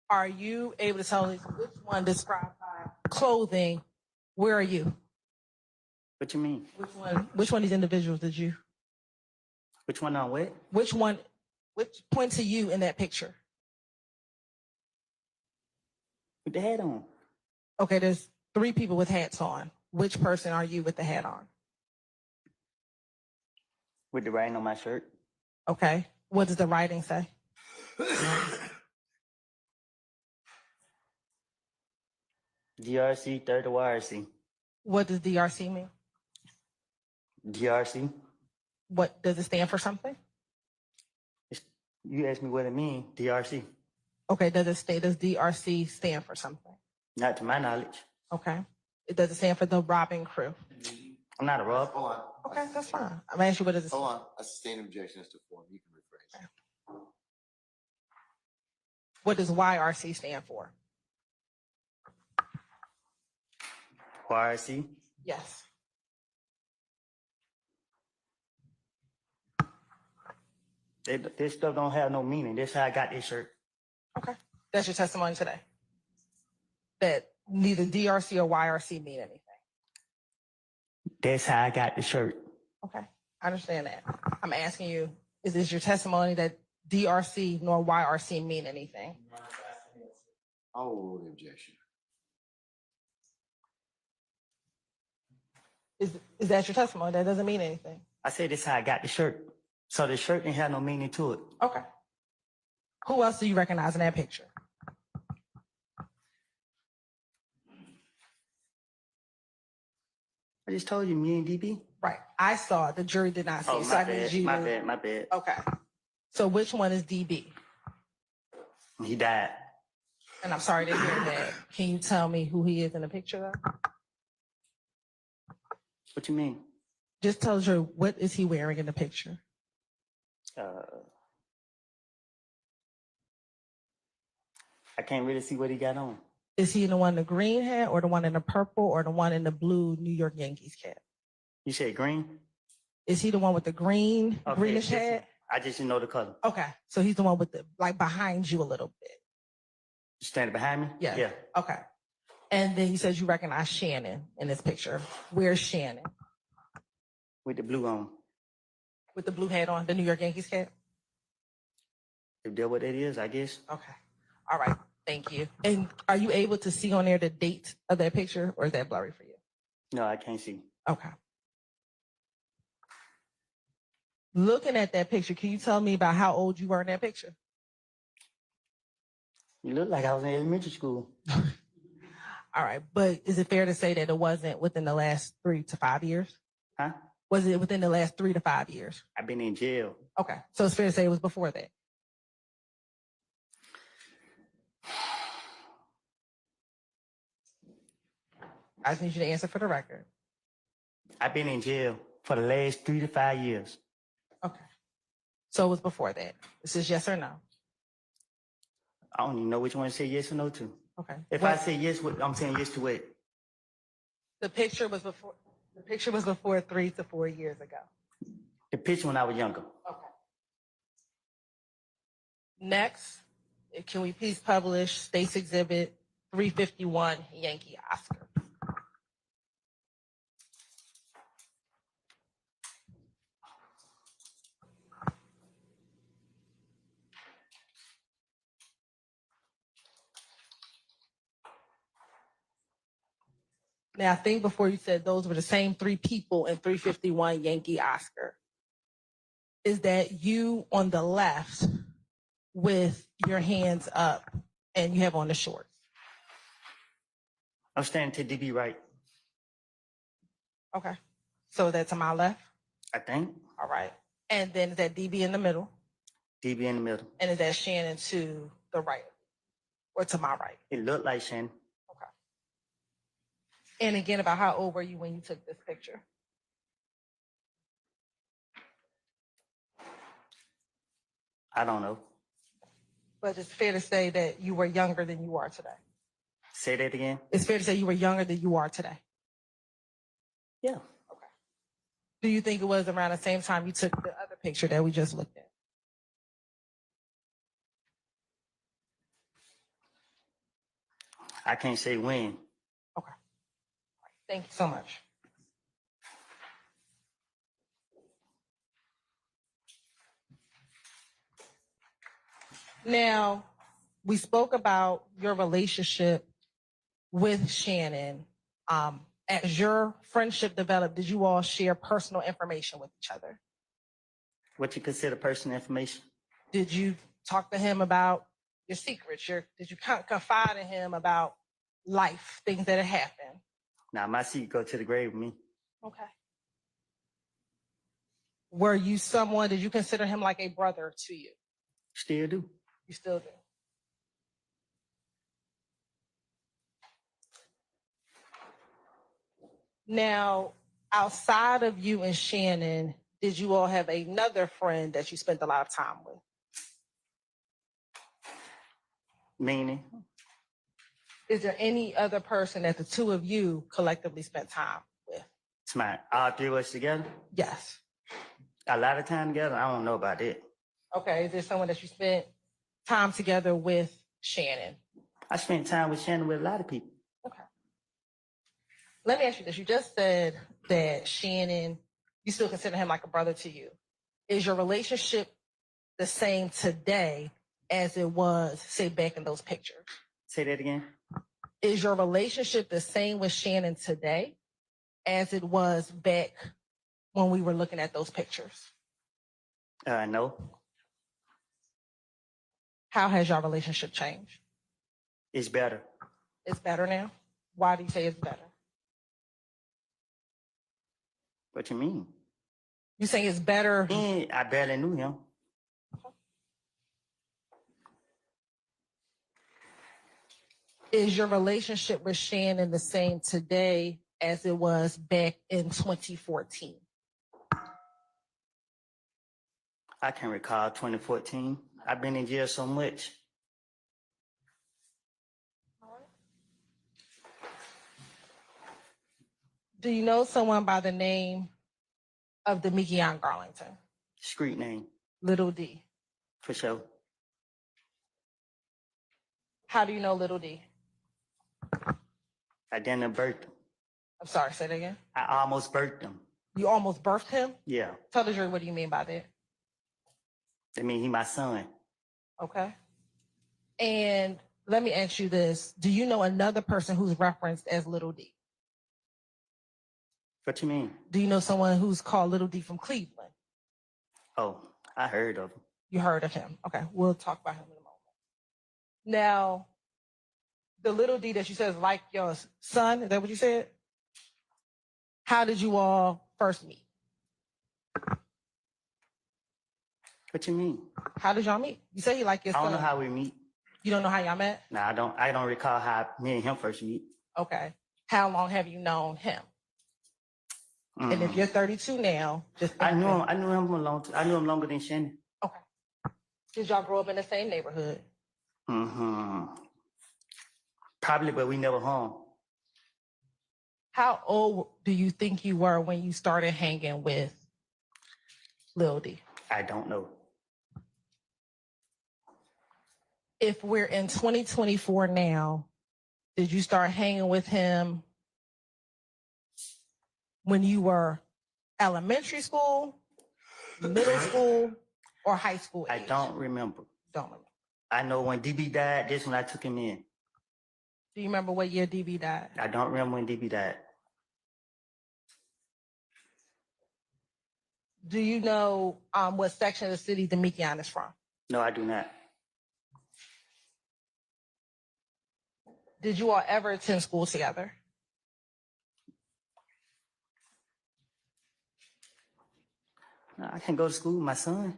Speaker 10: are you able to tell us which one described by clothing? Where are you?
Speaker 6: What you mean?
Speaker 10: Which one of these individuals did you?
Speaker 6: Which one on what?
Speaker 10: Which point to you in that picture?
Speaker 6: With the hat on.
Speaker 10: Okay, there's 3 people with hats on. Which person are you with the hat on?
Speaker 6: With the writing on my shirt.
Speaker 10: Okay. What does the writing say?
Speaker 6: DRC, third YRC.
Speaker 10: What does DRC mean?
Speaker 6: DRC.
Speaker 10: What does it stand for something?
Speaker 6: You asked me what it means. DRC.
Speaker 10: Okay, does DRC stand for something?
Speaker 6: Not to my knowledge.
Speaker 10: Okay. Does it stand for the robbing crew?
Speaker 6: I'm not a rob.
Speaker 2: Hold on.
Speaker 10: Okay, that's fine. I'm asking you what does it stand
Speaker 2: Hold on. A sustained objection is to form. You can rephrase.
Speaker 10: What does YRC stand for?
Speaker 6: YRC.
Speaker 10: Yes.
Speaker 6: This stuff don't have no meaning. That's how I got this shirt.
Speaker 10: Okay. That's your testimony today? That neither DRC or YRC mean anything?
Speaker 6: That's how I got the shirt.
Speaker 10: Okay. I understand that. I'm asking you, is this your testimony that DRC nor YRC mean anything?
Speaker 2: I'll rule the objection.
Speaker 10: Is that your testimony? That doesn't mean anything.
Speaker 6: I said that's how I got the shirt. So the shirt didn't have no meaning to it.
Speaker 10: Okay. Who else do you recognize in that picture?
Speaker 6: I just told you, me and DB.
Speaker 10: Right. I saw it. The jury did not see
Speaker 6: Oh,
Speaker 10: it. So
Speaker 6: my
Speaker 10: I need
Speaker 6: bad,
Speaker 10: you
Speaker 6: my
Speaker 10: to-
Speaker 6: bad, my bad.
Speaker 10: Okay. So which one is DB?
Speaker 6: He died.
Speaker 10: And I'm sorry to hear that. Can you tell me who he is in the picture though?
Speaker 6: What you mean?
Speaker 10: Just tell the jury, what is he wearing in the picture?
Speaker 6: I can't really see what he got on.
Speaker 10: Is he the one in the green hat or the one in the purple or the one in the blue New York Yankees cap?
Speaker 6: You said green?
Speaker 10: Is he the one with the green,
Speaker 6: Okay,
Speaker 10: greenish
Speaker 6: yes,
Speaker 10: hat?
Speaker 6: I just didn't know the color.
Speaker 10: Okay, so he's the one with the, like, behind you a little bit.
Speaker 6: Standing behind me?
Speaker 10: Yeah.
Speaker 6: Yeah.
Speaker 10: Okay. And then you said you recognize Shannon in this picture. Where's Shannon?
Speaker 6: With the blue on.
Speaker 10: With the blue hat on, the New York Yankees cap?
Speaker 6: If that's what it is, I guess.
Speaker 10: Okay. All right. Thank you. And are you able to see on there the date of that picture, or is that blurry for you?
Speaker 6: No, I can't see.
Speaker 10: Okay. Looking at that picture, can you tell me about how old you were in that picture?
Speaker 6: You look like I was in elementary school.
Speaker 10: All right. But is it fair to say that it wasn't within the last 3 to 5 years?
Speaker 6: Huh?
Speaker 10: Was it within the last 3 to 5 years?
Speaker 6: I've been in jail.
Speaker 10: Okay. So it's fair to say it was before that. I just need you to answer for the record.
Speaker 6: I've been in jail for the last 3 to 5 years.
Speaker 10: Okay. So it was before that. This is yes or no.
Speaker 6: I don't even know which one to say yes or no to.
Speaker 10: Okay.
Speaker 6: If I say yes, I'm saying yes to it.
Speaker 10: The picture was before 3 to 4 years ago.
Speaker 6: The picture when I was younger.
Speaker 10: Okay. Next, can we please publish State's Exhibit 351 Yankee Oscar? Now, I think before you said those were the same 3 people in 351 Yankee Oscar. Is that you on the left with your hands up and you have on the shorts?
Speaker 6: I'm standing to DB right,
Speaker 10: Okay. So that's to my left?
Speaker 6: I think.
Speaker 10: All right. And then is that DB in the middle?
Speaker 6: DB in the middle.
Speaker 10: And is that Shannon to the right or to my right?
Speaker 6: It looked like Shannon.
Speaker 10: Okay. And again, about how old were you when you took this picture?
Speaker 6: I don't know.
Speaker 10: But it's fair to say that you were younger than you are today.
Speaker 6: Say that again.
Speaker 10: It's fair to say you were younger than you are today.
Speaker 6: Yeah.
Speaker 10: Okay. Do you think it was around the same time you took the other picture that we just looked at?
Speaker 6: I can't say when.
Speaker 10: Okay. Thank you so much. Now, we spoke about your relationship with Shannon. As your friendship developed, did you all share personal information with each other?
Speaker 6: What you consider personal information?
Speaker 10: Did you talk to him about your secrets? Did you confide in him about life, things that had happened?
Speaker 6: Now, my seat go to the grave with me.
Speaker 10: Okay. Were you someone, did you consider him like a brother to you?
Speaker 6: Still do.
Speaker 10: You still do? Now, outside of you and Shannon, did you all have another friend that you spent a lot of time with?
Speaker 6: Meaning?
Speaker 10: Is there any other person that the two of you collectively spent time with?
Speaker 6: It's my all 3 of us together.
Speaker 10: Yes.
Speaker 6: A lot of time together. I don't know about it.
Speaker 10: Okay. Is there someone that you spent time together with Shannon?
Speaker 6: I spent time with Shannon with a lot of people.
Speaker 10: Okay. Let me ask you this. You just said that Shannon, you still consider him like a brother to you. Is your relationship the same today as it was, say, back in those pictures?
Speaker 6: Say that again.
Speaker 10: Is your relationship the same with Shannon today as it was back when we were looking at those pictures?
Speaker 6: No.
Speaker 10: How has your relationship changed?
Speaker 6: It's better.
Speaker 10: It's better now? Why do you say it's better?
Speaker 6: What you mean?
Speaker 10: You saying it's better?
Speaker 6: I barely knew him.
Speaker 10: Is your relationship with Shannon the same today as it was back in 2014?
Speaker 6: I can recall 2014. I've been in jail so much.
Speaker 10: Do you know someone by the name of Demekion Garlington?
Speaker 6: Street name,
Speaker 10: Little D.
Speaker 6: for sure.
Speaker 10: How do you know Little D?
Speaker 6: I didn't birth him.
Speaker 10: I'm sorry, say that again.
Speaker 6: I almost birthed him.
Speaker 10: You almost birthed him?
Speaker 6: Yeah.
Speaker 10: Tell the jury, what do you mean by that?
Speaker 6: I mean, he my son.
Speaker 10: Okay. And let me ask you this. Do you know another person who's referenced as Little D?
Speaker 6: What you mean?
Speaker 10: Do you know someone who's called Little D from Cleveland?
Speaker 6: Oh, I heard of him.
Speaker 10: You heard of him. Okay, we'll talk about him in a moment. Now, the Little D that you said is like your son, is that what you said? How did you all first meet?
Speaker 6: What you mean?
Speaker 10: How did y'all meet? You say he like your
Speaker 6: I
Speaker 10: son.
Speaker 6: don't know how we meet.
Speaker 10: You don't know how y'all met?
Speaker 6: No, I don't recall how me and him first meet.
Speaker 10: Okay. How long have you known him? And if you're 32 now, just
Speaker 6: I knew him I knew him longer than Shannon.
Speaker 10: Okay. Did y'all grow up in the same neighborhood?
Speaker 6: Mm-hmm. Probably, but we never hung.
Speaker 10: How old do you think you were when you started hanging with Lil D?
Speaker 6: I don't know.
Speaker 10: If we're in 2024 now, did you start hanging with him when you were elementary school, middle school, or high school age?
Speaker 6: I don't remember.
Speaker 10: Don't remember.
Speaker 6: I know when DB died, this when I took him in.
Speaker 10: Do you remember what year DB died?
Speaker 6: I don't remember when DB died.
Speaker 10: Do you know what section of the city Demekion is from?
Speaker 6: No, I do not.
Speaker 10: Did you all ever attend school together?
Speaker 6: No, I can't go to school with my son.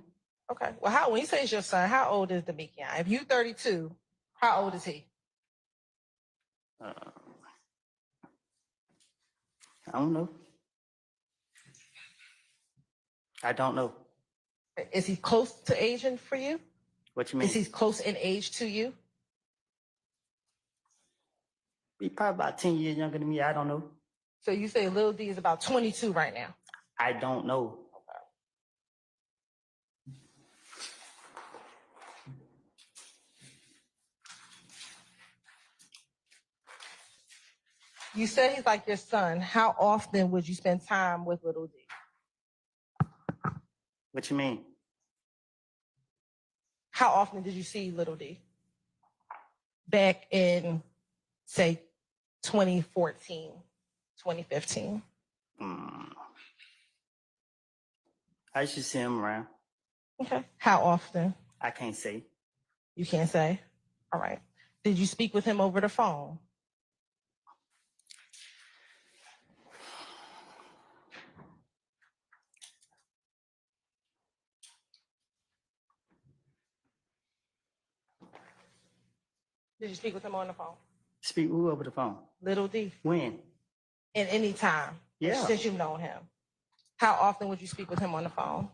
Speaker 10: Okay. Well, when you say it's your son, how old is Demekion? If you 32, how old is he?
Speaker 6: I don't know. I don't know.
Speaker 10: Is he close to aging for you?
Speaker 6: What you mean?
Speaker 10: Is he close in age to you?
Speaker 6: He probably about 10 years younger than me. I don't know.
Speaker 10: So you say Lil D is about 22 right now.
Speaker 6: I don't know.
Speaker 10: You said he's like your son. How often would you spend time with Little D?
Speaker 6: What you mean?
Speaker 10: How often did you see Little D? Back in, say, 2014, 2015.
Speaker 6: I should see him around.
Speaker 10: Okay. How often?
Speaker 6: I can't say.
Speaker 10: You can't say? All right. Did you speak with him over the phone? Did you speak with him on the phone?
Speaker 6: Speak who over the phone?
Speaker 10: Little D.
Speaker 6: When?
Speaker 10: In any time.
Speaker 6: Yeah.
Speaker 10: Since you've known him. How often would you speak with him on the phone?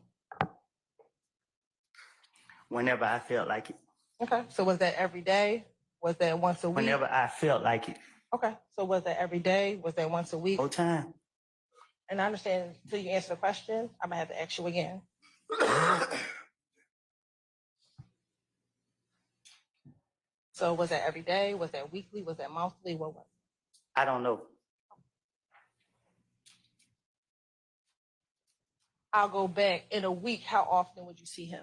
Speaker 6: Whenever I felt like it.
Speaker 10: Okay. So was that every day? Was that once a week?
Speaker 6: Whenever I felt like it.
Speaker 10: Okay. So was that every day? Was that once a week?
Speaker 6: Whole time.
Speaker 10: And I understand until you answer the question, I'm gonna have to ask you again. So was that every day? Was that weekly? Was that monthly? What was it?
Speaker 6: I don't know.
Speaker 10: I'll go back in a week. How often would you see him?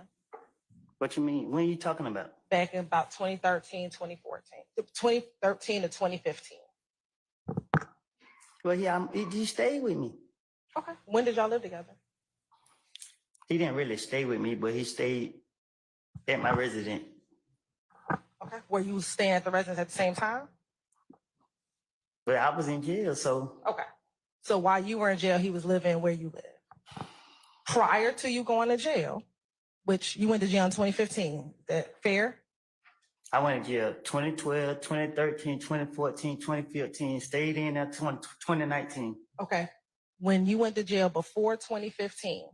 Speaker 6: What you mean? When are you talking about?
Speaker 10: Back in about 2013, 2014. 2013 to 2015.
Speaker 6: Well, yeah, he stayed with me.
Speaker 10: Okay. When did y'all live together?
Speaker 6: He didn't really stay with me, but he stayed at my residence.
Speaker 10: Okay. Were you staying at the residence at the same time?
Speaker 6: But I was in jail, so.
Speaker 10: Okay. So while you were in jail, he was living where you live. Prior to you going to jail, which you went to jail in 2015, is that fair?
Speaker 6: I went to jail 2012, 2013, 2014, 2015, stayed in there 2019.
Speaker 10: Okay. When you went to jail before 2015,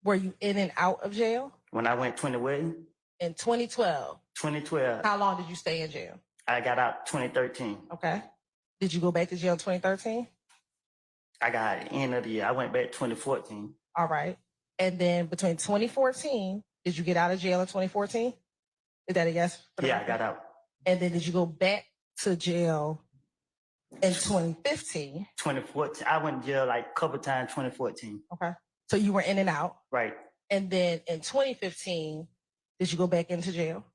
Speaker 10: were you in and out of jail?
Speaker 6: When I went 2012,
Speaker 10: In 2012,
Speaker 6: 2012,
Speaker 10: how long did you stay in jail?
Speaker 6: I got out 2013.
Speaker 10: Okay. Did you go back to jail in 2013?
Speaker 6: I got at the end of the year. I went back 2014.
Speaker 10: All right. And then between 2014, did you get out of jail in 2014? Is that a yes? for the
Speaker 6: Yeah, I
Speaker 10: record?
Speaker 6: got out.
Speaker 10: And then did you go back to jail in 2015?
Speaker 6: 2014. I went to jail like a couple times 2014.
Speaker 10: Okay. So you were in and out.
Speaker 6: Right.
Speaker 10: And then in 2015, did you go back into jail?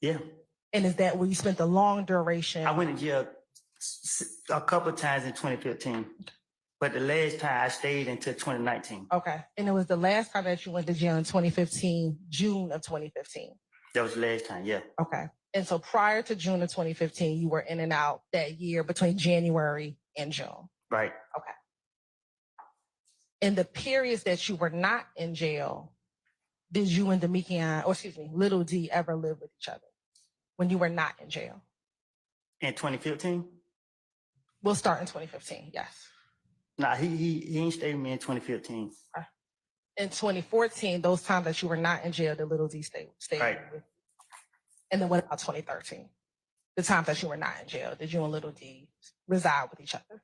Speaker 6: Yeah.
Speaker 10: And is that where you spent the long duration?
Speaker 6: I went to jail a couple times in 2015. But the last time I stayed until 2019.
Speaker 10: Okay. And it was the last time that you went to jail in 2015, June of 2015.
Speaker 6: That was the last time, yeah.
Speaker 10: Okay. And so prior to June of 2015, you were in and out that year between January and June.
Speaker 6: Right.
Speaker 10: Okay. In the periods that you were not in jail, did you and Little D ever live with each other when you were not in jail?
Speaker 6: In 2015?
Speaker 10: We'll start in 2015, yes.
Speaker 6: Nah, he ain't stayed with me in 2015.
Speaker 10: Okay. In 2014, those times that you were not in jail, did Little D stay
Speaker 6: Right.
Speaker 10: with you? And then what about 2013? The times that you were not in jail, did you and Little D reside with each other?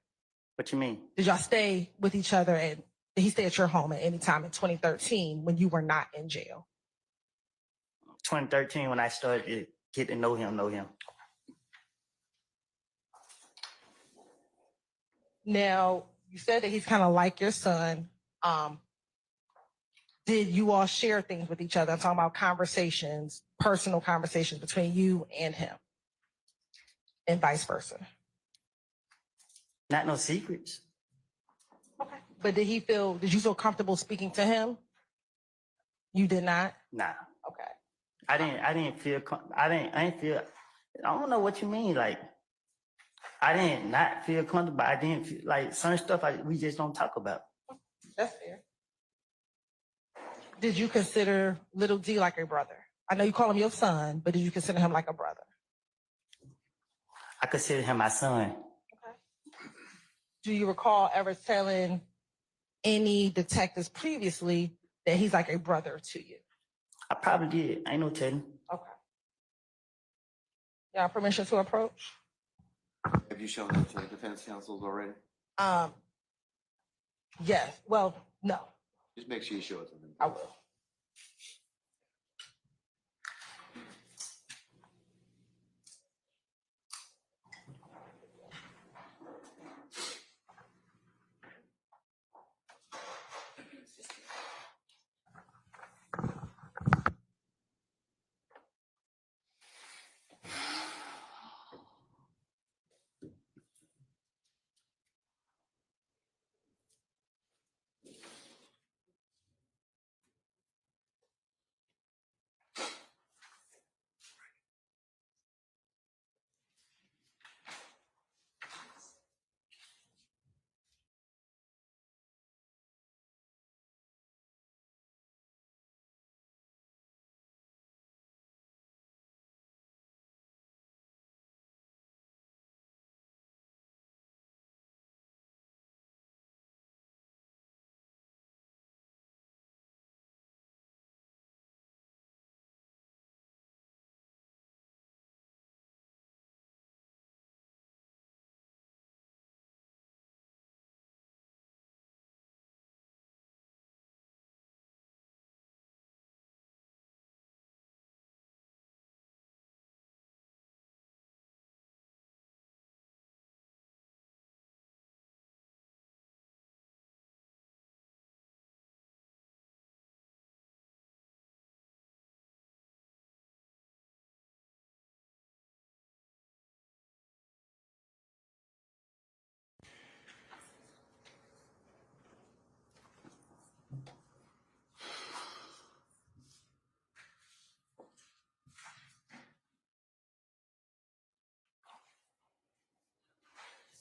Speaker 6: What you mean?
Speaker 10: Did y'all stay with each other and did he stay at your home at any time in 2013 when you were not in jail?
Speaker 6: 2013 when I started to get to know him.
Speaker 10: Now, you said that he's kind of like your son. Did you all share things with each other? I'm talking about conversations, personal conversations between you and him and vice versa.
Speaker 6: Not no secrets.
Speaker 10: Okay. But did you feel comfortable speaking to him? You did not?
Speaker 6: Nah.
Speaker 10: Okay.
Speaker 6: I didn't feel, I don't know what you mean. Like, I didn't not feel comfortable. I didn't feel like some stuff we just don't talk about.
Speaker 10: That's fair. Did you consider Little D like a brother? I know you call him your son, but did you consider him like a brother?
Speaker 6: I consider him my son.
Speaker 10: Okay. Do you recall ever telling any detectives previously that he's like a brother to you?
Speaker 6: I probably did. Ain't no telling.
Speaker 10: Okay. Y'all permission to approach?
Speaker 2: Have you shown that to the defense counsels already?
Speaker 10: Yes. Well, no,
Speaker 2: Just make sure you show it to them.
Speaker 10: I will.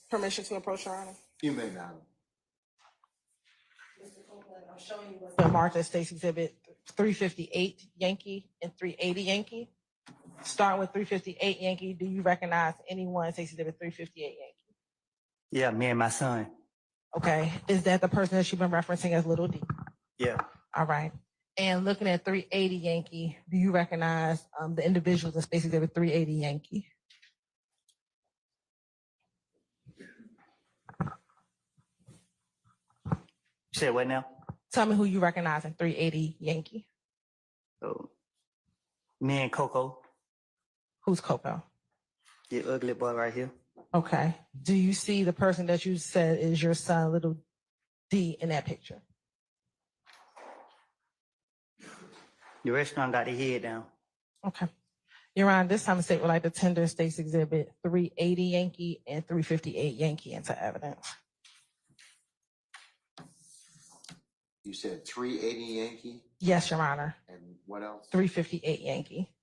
Speaker 10: Permission to approach, Your Honor?
Speaker 2: You may not.
Speaker 10: I'm showing you what's been marked as State's Exhibit 358 Yankee and 380 Yankee. Starting with 358 Yankee, do you recognize anyone State's Exhibit 358 Yankee?
Speaker 6: Yeah, me and my son.
Speaker 10: Okay. Is that the person that you've been referencing as Little D?
Speaker 6: Yeah.
Speaker 10: All right. And looking at 380 Yankee, do you recognize the individuals in State's Exhibit 380 Yankee?
Speaker 6: Say what now?
Speaker 10: Tell me who you recognize in 380 Yankee.
Speaker 6: Oh, me and Coco,
Speaker 10: Who's Coco?
Speaker 6: the ugly boy right here.
Speaker 10: Okay. Do you see the person that you said is your son, little D, in that picture?
Speaker 6: The restaurant got their head down.
Speaker 10: Okay. Your Honor, this time the state would like to tender State's Exhibit 380 Yankee and 358 Yankee into evidence.
Speaker 2: You said 380 Yankee
Speaker 10: Yes, Your Honor.
Speaker 2: and what else?
Speaker 10: 358 Yankee.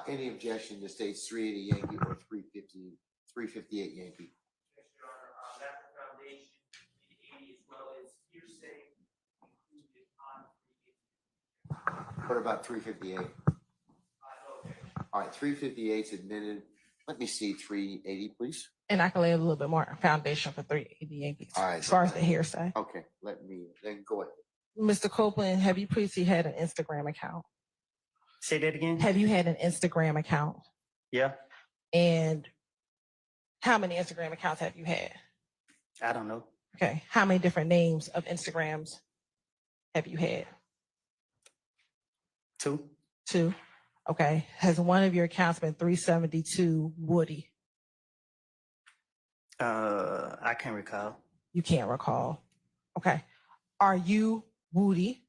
Speaker 2: Any objection to states 380 Yankee or 358 Yankee?
Speaker 8: Yes, Your Honor, Laffer Foundation, 380, as well as hearsay included on 380.
Speaker 2: What about 358?
Speaker 8: Okay.
Speaker 2: All right, 358 is admitted. Let me see 380, please.
Speaker 10: And I can lay a little bit more foundation for 380 Yankees.
Speaker 2: All right.
Speaker 10: As far as the hearsay.
Speaker 2: Okay, let me, then go ahead.
Speaker 10: Mr. Copeland, have you previously had an Instagram account?
Speaker 6: Say that again?
Speaker 10: Have you had an Instagram account?
Speaker 6: Yeah,
Speaker 10: And how many Instagram accounts have you had?
Speaker 6: I don't know.
Speaker 10: Okay. How many different names of Instagrams have you had?
Speaker 6: 2.
Speaker 10: 2. Okay. Has one of your accounts been 372 Woody?
Speaker 6: I can't recall.
Speaker 10: You can't recall. Okay. Are you Woody?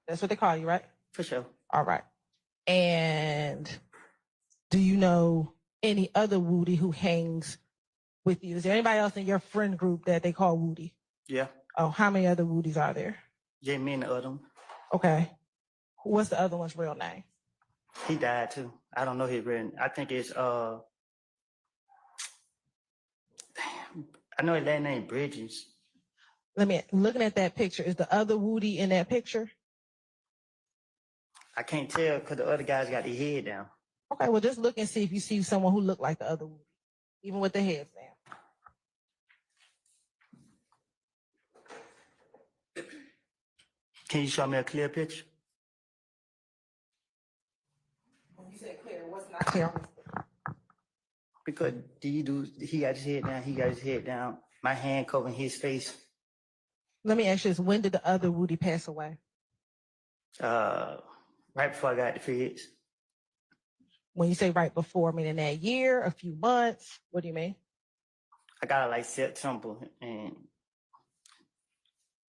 Speaker 10: That's what they call you, right?
Speaker 6: For sure.
Speaker 10: All right. And do you know any other Woody who hangs with you? Is there anybody else in your friend group that they call Woody?
Speaker 6: Yeah.
Speaker 10: Oh, how many other Woodies are there?
Speaker 6: Yeah, me and the other one.
Speaker 10: Okay. What's the other one's real name?
Speaker 6: He died too. I don't know his real name. I think it's damn. I know his last name Bridges.
Speaker 10: Looking at that picture, is the other Woody in that picture?
Speaker 6: I can't tell because the other guys got their head down.
Speaker 10: Okay, well, just look and see if you see someone who looked like the other Woody, even with their heads down.
Speaker 6: Can you show me a clear picture?
Speaker 10: When you say clear, what's not clear?
Speaker 6: Because he got his head down, he got his head down. My hand covering his face.
Speaker 10: Let me ask you this, when did the other Woody pass away?
Speaker 6: Right before I got the feds.
Speaker 10: When you say right before, meaning that year, a few months, what do you mean?
Speaker 6: I got it like September and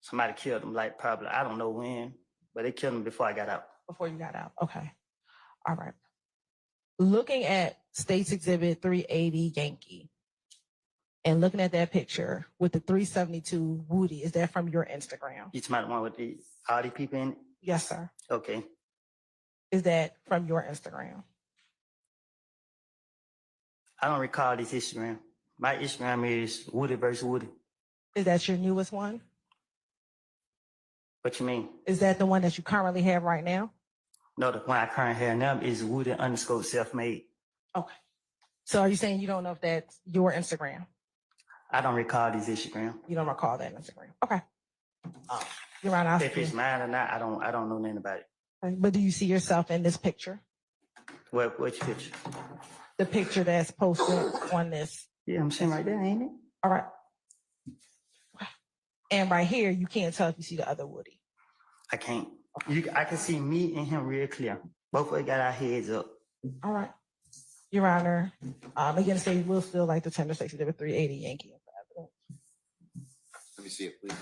Speaker 6: somebody killed him, like probably, I don't know when, but they killed him before I got out.
Speaker 10: Before you got out, okay. All right. Looking at State's Exhibit 380 Yankee and looking at that picture with the 372 Woody, is that from your Instagram?
Speaker 6: You talking about the one with all the people in it?
Speaker 10: Yes, sir.
Speaker 6: Okay.
Speaker 10: Is that from your Instagram?
Speaker 6: I don't recall this Instagram. My Instagram is Woody versus Woody.
Speaker 10: Is that your newest one?
Speaker 6: What you mean?
Speaker 10: Is that the one that you currently have right now?
Speaker 6: No, the one I currently have now is Woody _ self-made.
Speaker 10: Okay. So are you saying you don't know if that's your Instagram?
Speaker 6: I don't recall this Instagram.
Speaker 10: You don't recall that Instagram? Okay. You're right.
Speaker 6: If it's mine or not, I don't know nothing about it.
Speaker 10: But do you see yourself in this picture?
Speaker 6: Which picture?
Speaker 10: The picture that's posted on this.
Speaker 6: Yeah, I'm saying right there, ain't it?
Speaker 10: All right. And right here, you can't tell if you see the other Woody.
Speaker 6: I can't. I can see me and him real clear. Both of us got our heads up.
Speaker 10: All right. Your Honor, again, say we'll still like the tender State's Exhibit 380 Yankee.
Speaker 2: Let me see it, please.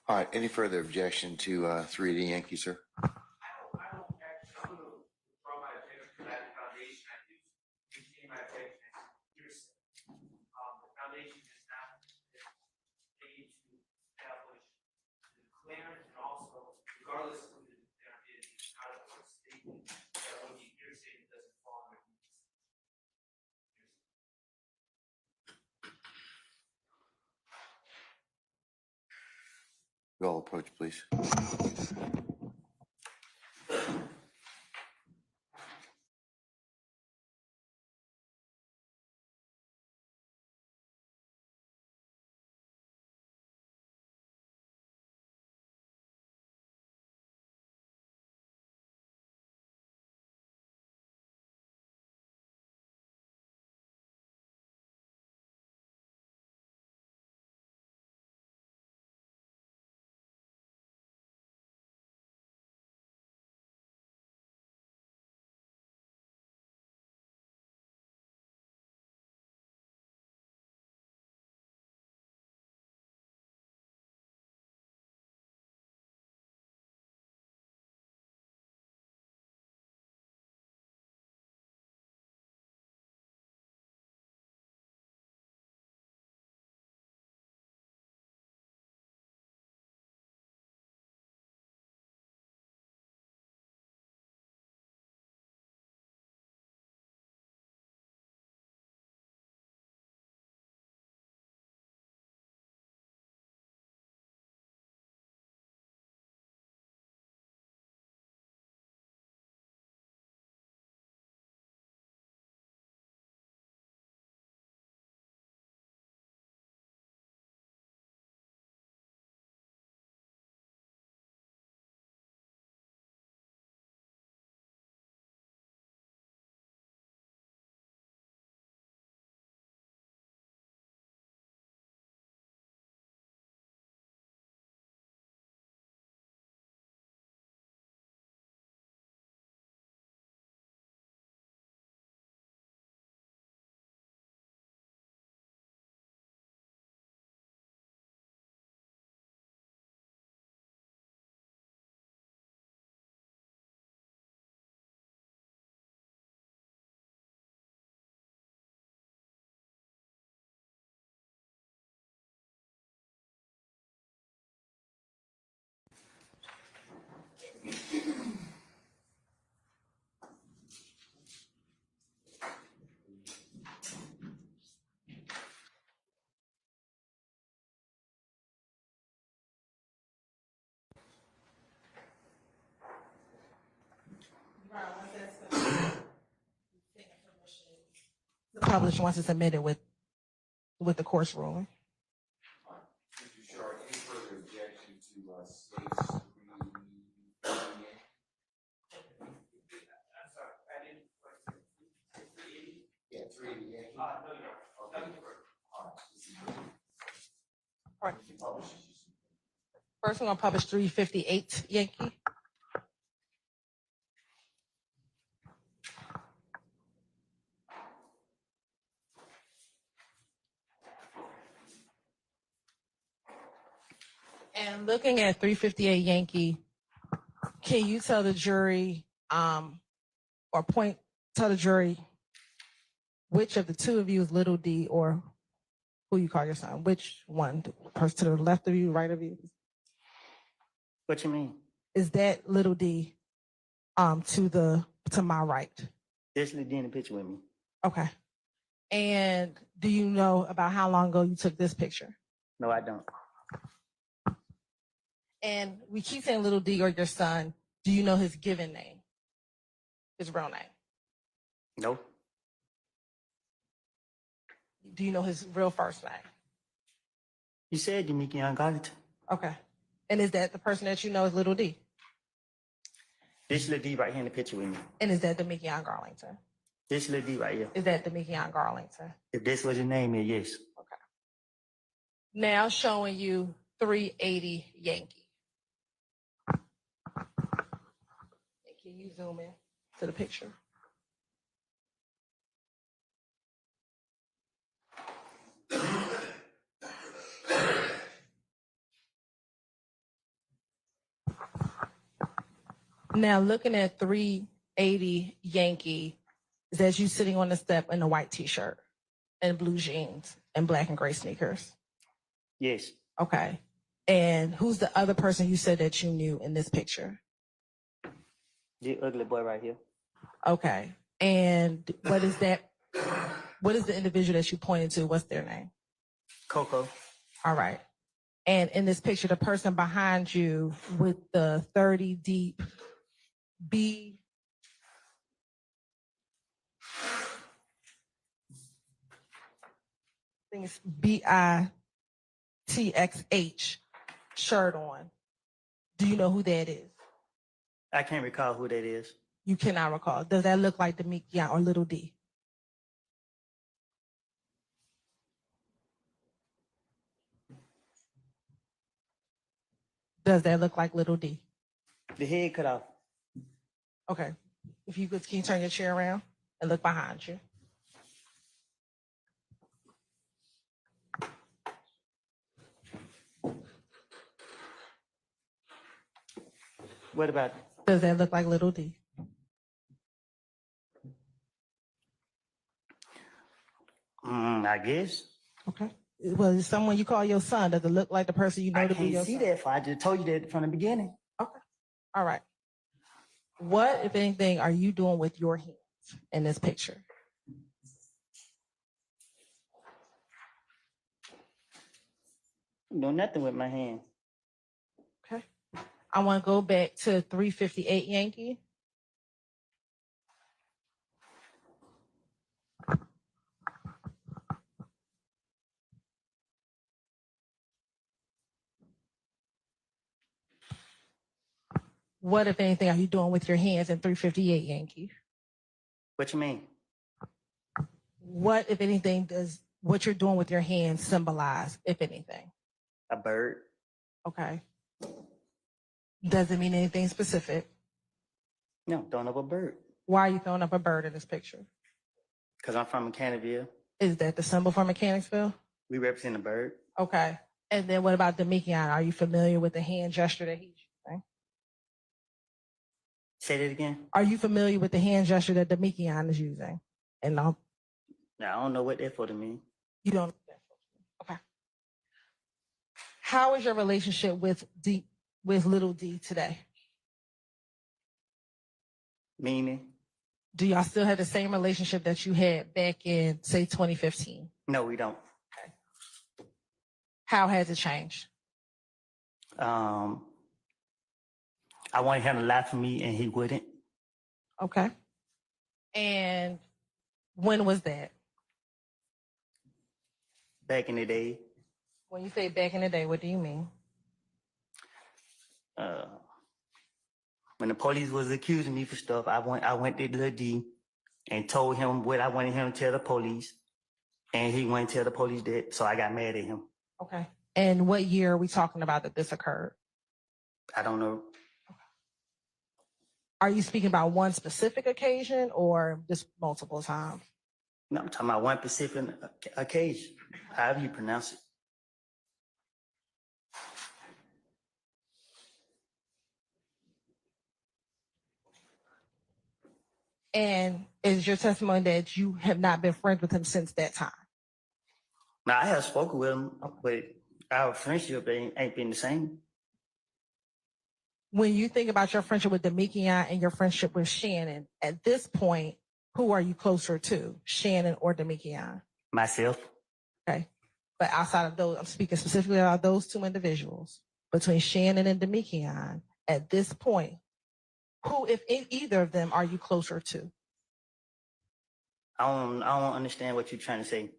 Speaker 2: All right, any further objection to 380 Yankee, sir?
Speaker 9: I don't actually draw my attention to that foundation. I do continue my objection as hearsay. The foundation is not paid to establish the declarant, and also, regardless
Speaker 2: You all approach, please.
Speaker 10: Published once it's submitted with the court's ruling.
Speaker 2: Mr. Sharp, any further objection to state's Yeah, 380 Yankee.
Speaker 10: All right. First, we're gonna publish 358 Yankee. And looking at 358 Yankee, can you tell the jury, or tell the jury which of the two of you is little D, or who you call your son? Which one? The person to the left of you, right of you?
Speaker 6: What you mean?
Speaker 10: Is that little D to my right?
Speaker 6: This lady in the picture with me.
Speaker 10: Okay. And do you know about how long ago you took this picture?
Speaker 6: No, I don't.
Speaker 10: And we keep saying little D or your son. Do you know his given name? His real name?
Speaker 6: No.
Speaker 10: Do you know his real first name?
Speaker 6: You said Demikian Garlington.
Speaker 10: Okay. And is that the person that you know is little D?
Speaker 6: This lady right here in the picture with me.
Speaker 10: And is that Demikian Garlington?
Speaker 6: This lady right here.
Speaker 10: Is that Demikian Garlington?
Speaker 6: If this was your name, then yes.
Speaker 10: Okay. Now showing you 380 Yankee. Can you zoom in to the picture? Now looking at 380 Yankee, is that you sitting on the step in a white t-shirt and blue jeans and black and gray sneakers?
Speaker 6: Yes.
Speaker 10: Okay. And who's the other person you said that you knew in this picture?
Speaker 6: The ugly boy right here.
Speaker 10: Okay. And what is that? What is the individual that you pointed to? What's their name?
Speaker 6: Coco.
Speaker 10: All right. And in this picture, the person behind you with the 30 deep B, I think it's BITXH shirt on. Do you know who that is?
Speaker 6: I can't recall who that is.
Speaker 10: You cannot recall. Does that look like Demekion or Little D? Does that look like Little D?
Speaker 6: The head cut off.
Speaker 10: Okay. If you could, can you turn your chair around and look behind you?
Speaker 6: What about it?
Speaker 10: Does that look like Little D?
Speaker 6: I guess.
Speaker 10: Okay. Well, is someone you call your son? Does it look like the person you know
Speaker 6: I
Speaker 10: to be
Speaker 6: can't
Speaker 10: your
Speaker 6: see
Speaker 10: son?
Speaker 6: that. I just told you that from the beginning.
Speaker 10: Okay. All right. What, if anything, are you doing with your hands in this picture?
Speaker 6: No, nothing with my hand.
Speaker 10: Okay. I want to go back to 358 Yankee. What, if anything, are you doing with your hands in 358 Yankee?
Speaker 6: What you mean?
Speaker 10: What, if anything, does what you're doing with your hands symbolize, if anything?
Speaker 6: A bird.
Speaker 10: Okay. Does it mean anything specific?
Speaker 6: No, throwing up a bird.
Speaker 10: Why are you throwing up a bird in this picture?
Speaker 6: Because I'm from Mechanicsville.
Speaker 10: Is that the symbol for Mechanicsville?
Speaker 6: We represent a bird.
Speaker 10: Okay. And then what about Demekion? Are you familiar with the hand gesture that he's using?
Speaker 6: Say that again.
Speaker 10: Are you familiar with the hand gesture that Demekion is using? And no,
Speaker 6: Now, I don't know what that for to mean.
Speaker 10: you don't. Okay. How is your relationship with Little D today?
Speaker 6: Meaning?
Speaker 10: Do y'all still have the same relationship that you had back in, say, 2015?
Speaker 6: No, we don't.
Speaker 10: How has it changed?
Speaker 6: I wanted him to lie for me and he wouldn't.
Speaker 10: Okay. And when was that?
Speaker 6: Back in the day.
Speaker 10: When you say back in the day, what do you mean?
Speaker 6: When the police was accusing me for stuff, I went to Lil D and told him what I wanted him to tell the police. And he went to tell the police that, so I got mad at him.
Speaker 10: Okay. And what year are we talking about that this occurred?
Speaker 6: I don't know.
Speaker 10: Are you speaking about one specific occasion or just multiple times?
Speaker 6: No, I'm talking about one specific occasion. However you pronounce it.
Speaker 10: And is your testimony that you have not been friends with him since that time?
Speaker 6: Now, I have spoken with him, but our friendship ain't been the same.
Speaker 10: When you think about your friendship with Demekion and your friendship with Shannon, at this point, who are you closer to, Shannon or Demekion?
Speaker 6: Myself.
Speaker 10: Okay. But outside of those, I'm speaking specifically about those two individuals, between Shannon and Demekion, at this point, who, if either of them, are you closer to?
Speaker 6: I don't understand what you're trying to say.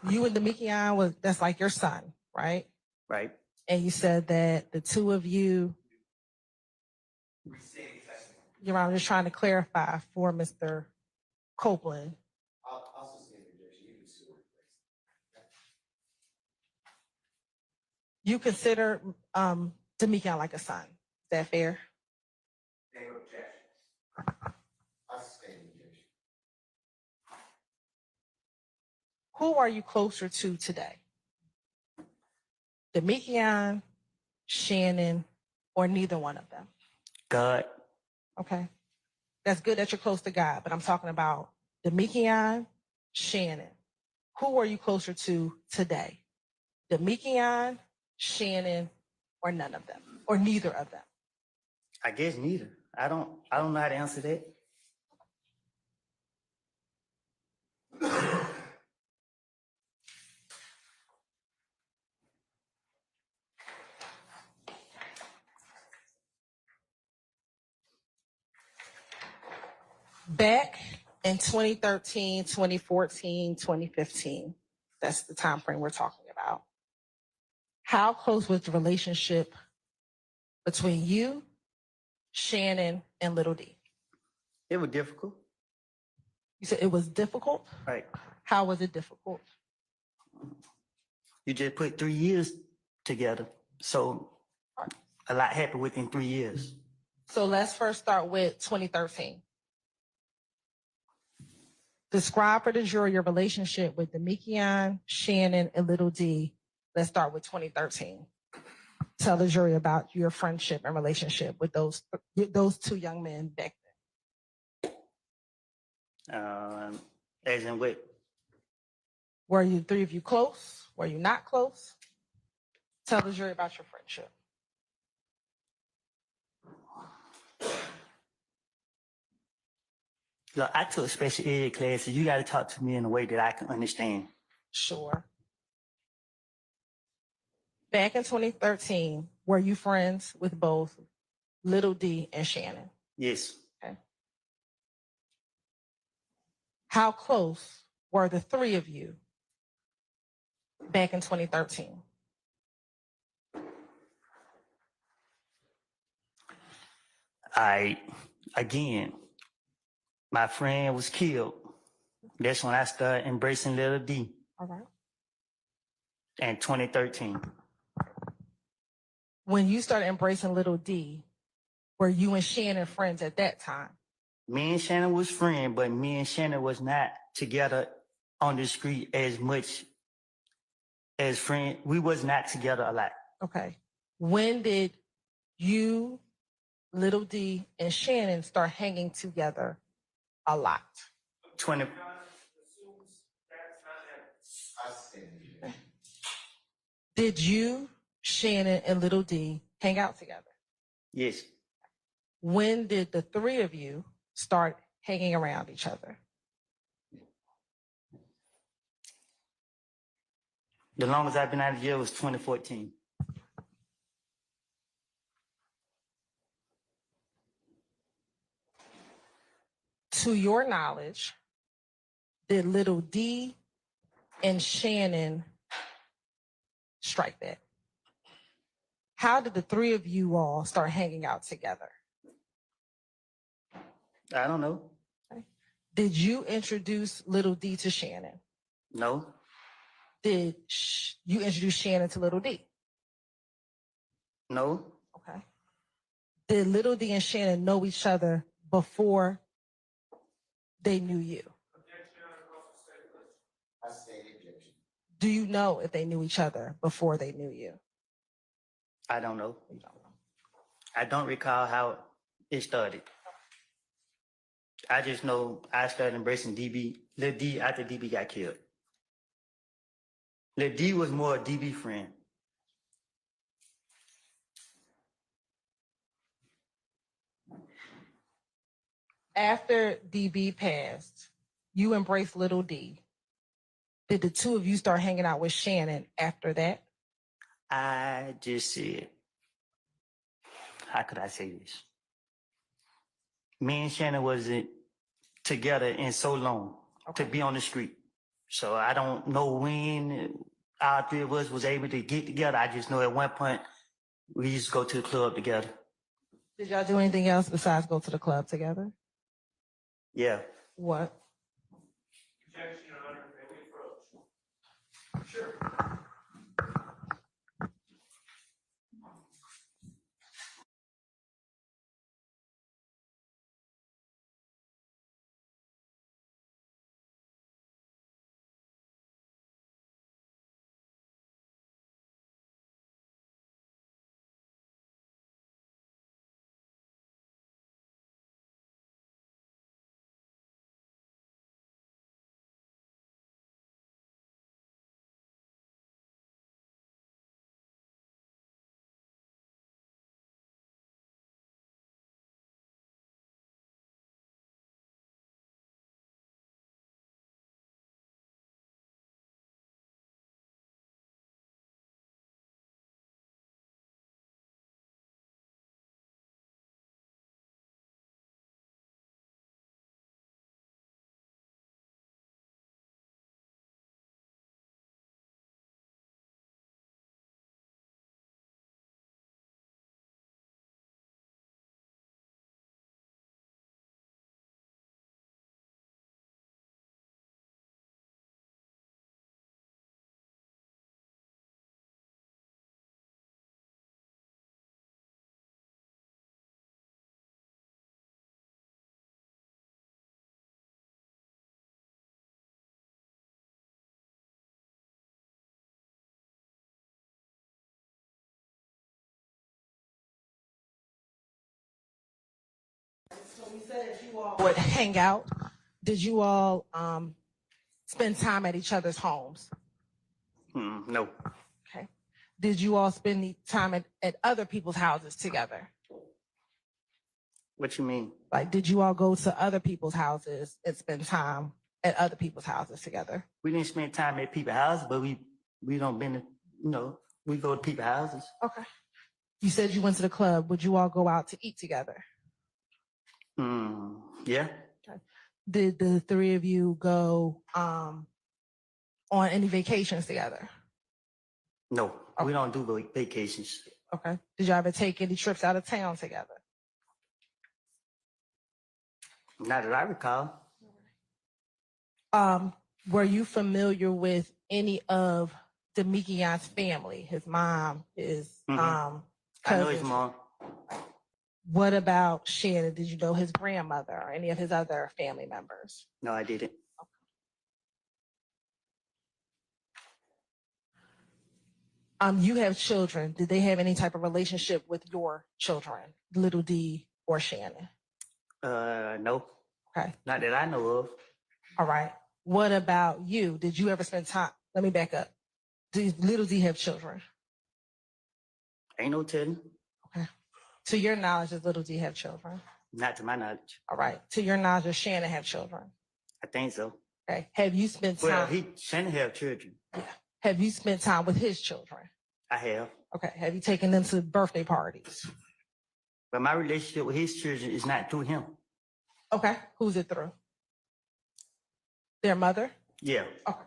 Speaker 10: You and Demekion that's like your son, right?
Speaker 6: Right.
Speaker 10: And you said that the two of you, I'm just trying to clarify for Mr. Copeland. You consider Demekion like a son. Is that fair? Who are you closer to today? Demekion, Shannon, or neither one of them?
Speaker 6: God.
Speaker 10: Okay. That's good that you're close to God, but I'm talking about Demekion, Shannon. Who are you closer to today? Demekion, Shannon, or none of them, or neither of them?
Speaker 6: I guess neither. I don't know how to answer that.
Speaker 10: Back in 2013, 2014, 2015, that's the time frame we're talking about. How close was the relationship between you, Shannon, and Little D?
Speaker 6: It was difficult.
Speaker 10: You said it was difficult.
Speaker 6: Right.
Speaker 10: How was it difficult?
Speaker 6: You just put 3 years together. So a lot happened within 3 years.
Speaker 10: So let's first start with 2013. Describe for the jury your relationship with Demikian, Shannon, and Little D. Let's start with 2013. Tell the jury about your friendship and relationship with those two young men back then.
Speaker 6: As in what?
Speaker 10: Were you three of you close? Were you not close? Tell the jury about your friendship.
Speaker 6: Look, I took special ed classes. You got to talk to me in a way that I can understand.
Speaker 10: Sure. Back in 2013, were you friends with both Little D and Shannon?
Speaker 6: Yes.
Speaker 10: Okay. How close were the three of you back in 2013?
Speaker 6: Again, my friend was killed. That's when I started embracing Little D.
Speaker 10: All right.
Speaker 6: In 2013.
Speaker 10: When you started embracing Little D, were you and Shannon friends at that time?
Speaker 6: Me and Shannon was friends, but me and Shannon was not together on the street as much as friends. We was not together a lot.
Speaker 10: Okay. When did you, Little D, and Shannon start hanging together a lot?
Speaker 6: 20.
Speaker 10: Did you, Shannon, and Little D hang out together?
Speaker 6: Yes.
Speaker 10: When did the three of you start hanging around each other?
Speaker 6: The longest I've been out of jail was 2014.
Speaker 10: To your knowledge, did Little D and Shannon strike that? How did the three of you all start hanging out together?
Speaker 6: I don't know.
Speaker 10: Okay. Did you introduce Little D to Shannon?
Speaker 6: No.
Speaker 10: Did you introduce Shannon to Little D?
Speaker 6: No.
Speaker 10: Okay. Did Little D and Shannon know each other before they knew you? Do you know if they knew each other before they knew you?
Speaker 6: I don't know. I don't recall how it started. I just know I started embracing DB, Lil D, after DB got killed. Lil D was more a DB friend.
Speaker 10: After DB passed, you embraced Little D. Did the two of you start hanging out with Shannon after that?
Speaker 6: I just said, how could I say this? Me and Shannon wasn't together in so long to be on the street. So I don't know when our three of us was able to get together. I just know at one point we used to go to the club together.
Speaker 10: Did y'all do anything else besides go to the club together?
Speaker 6: Yeah.
Speaker 10: What?
Speaker 9: Objection, Your Honor. May we approach? Sure.
Speaker 10: So we said you all would hang out. Did you all spend time at each other's homes?
Speaker 6: No.
Speaker 10: Okay. Did you all spend the time at other people's houses together?
Speaker 6: What you mean?
Speaker 10: Like, did you all go to other people's houses and spend time at other people's houses together?
Speaker 6: We didn't spend time at people's houses, but we don't been to, we go to people's houses.
Speaker 10: Okay. You said you went to the club. Would you all go out to eat together?
Speaker 6: Yeah.
Speaker 10: Did the three of you go on any vacations together?
Speaker 6: No, we don't do vacations.
Speaker 10: Okay. Did you ever take any trips out of town together?
Speaker 6: Not that I recall.
Speaker 10: Were you familiar with any of Demikion's family? His mom, his
Speaker 6: I know his
Speaker 10: cousins?
Speaker 6: mom.
Speaker 10: What about Shannon? Did you know his grandmother or any of his other family members?
Speaker 6: No, I didn't.
Speaker 10: You have children. Did they have any type of relationship with your children, Little D or Shannon?
Speaker 6: No.
Speaker 10: Okay.
Speaker 6: Not that I know of.
Speaker 10: All right. What about you? Did you ever spend time? Let me back up. Did Little D have children?
Speaker 6: Ain't no telling.
Speaker 10: Okay. To your knowledge, does Little D have children?
Speaker 6: Not to my knowledge.
Speaker 10: All right. To your knowledge, does Shannon have children?
Speaker 6: I think so.
Speaker 10: Okay. Have you spent time?
Speaker 6: Well, Shannon have children.
Speaker 10: Yeah. Have you spent time with his children?
Speaker 6: I have.
Speaker 10: Okay. Have you taken them to birthday parties?
Speaker 6: But my relationship with his children is not through him.
Speaker 10: Okay. Who's it through? Their mother?
Speaker 6: Yeah.
Speaker 10: Okay.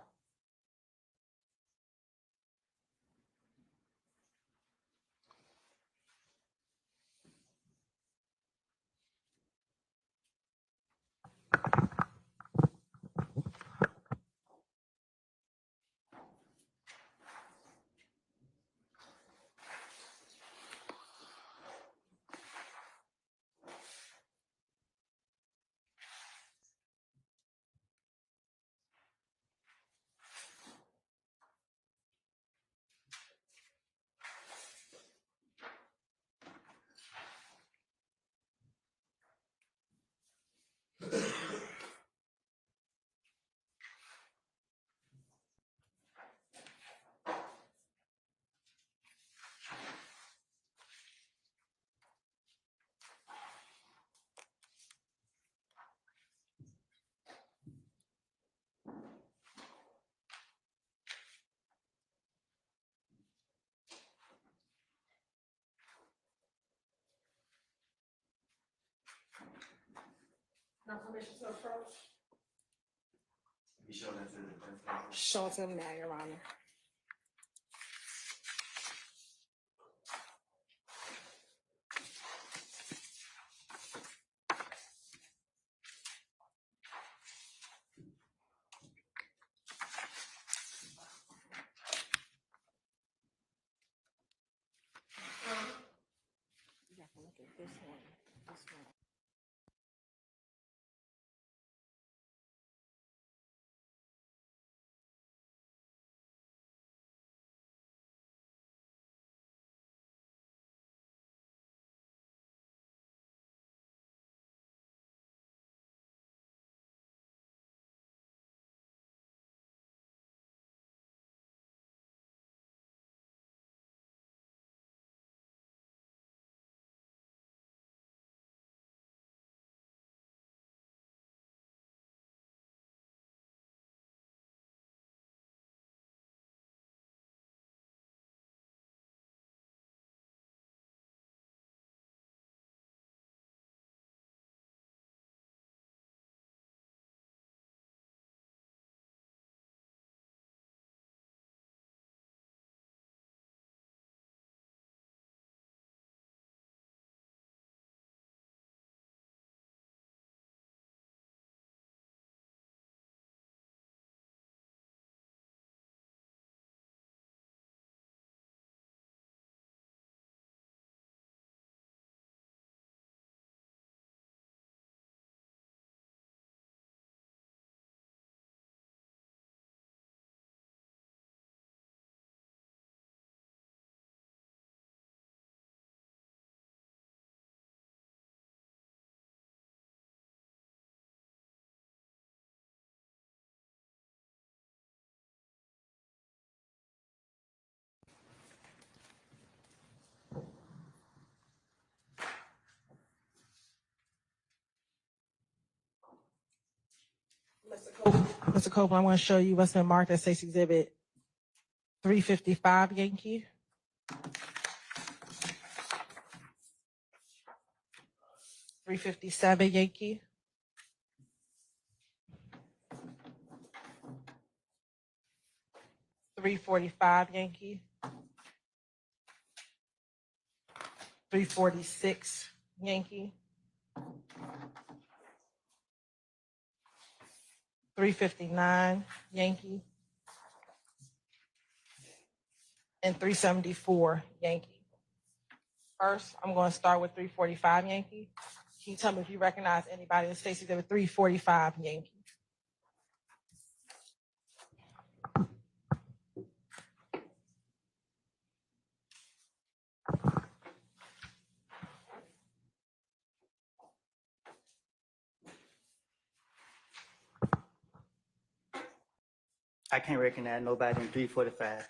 Speaker 10: No permission to approach? Show it to him now, Your Honor. You got to look at this one. This one. Mr. Copeland, I'm going to show you what's been marked as State's Exhibit 355 Yankee. $357 Yankee. $345 Yankee. $346 Yankee. $359 Yankee. And $374 Yankee. First, I'm going to start with $345 Yankee. Can you tell me if you recognize anybody in State's Exhibit $345 Yankee?
Speaker 6: I can't recognize nobody in 345.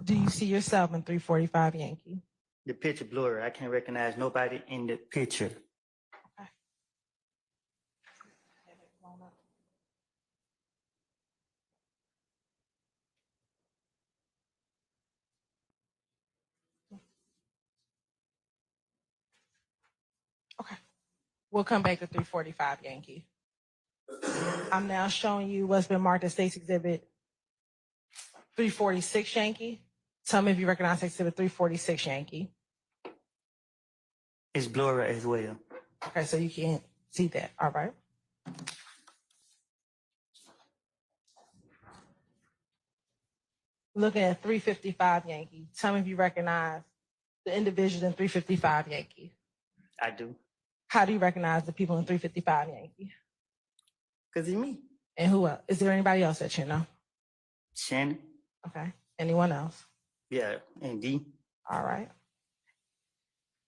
Speaker 10: Do you see yourself in $345 Yankee?
Speaker 6: The picture blurry. I can't recognize nobody in the picture.
Speaker 10: Okay. We'll come back to $345 Yankee. I'm now showing you what's been marked as State's Exhibit 346 Yankee. Tell me if you recognize State's Exhibit 346 Yankee.
Speaker 6: It's blurry as well.
Speaker 10: Okay, so you can't see that. All right. Looking at 355 Yankee. Tell me if you recognize the individuals in 355 Yankee.
Speaker 6: I do.
Speaker 10: How do you recognize the people in 355 Yankee?
Speaker 6: Because it's me.
Speaker 10: And who else? Is there anybody else that you know?
Speaker 6: Shannon.
Speaker 10: Okay. Anyone else?
Speaker 6: Yeah, and D.
Speaker 10: All right.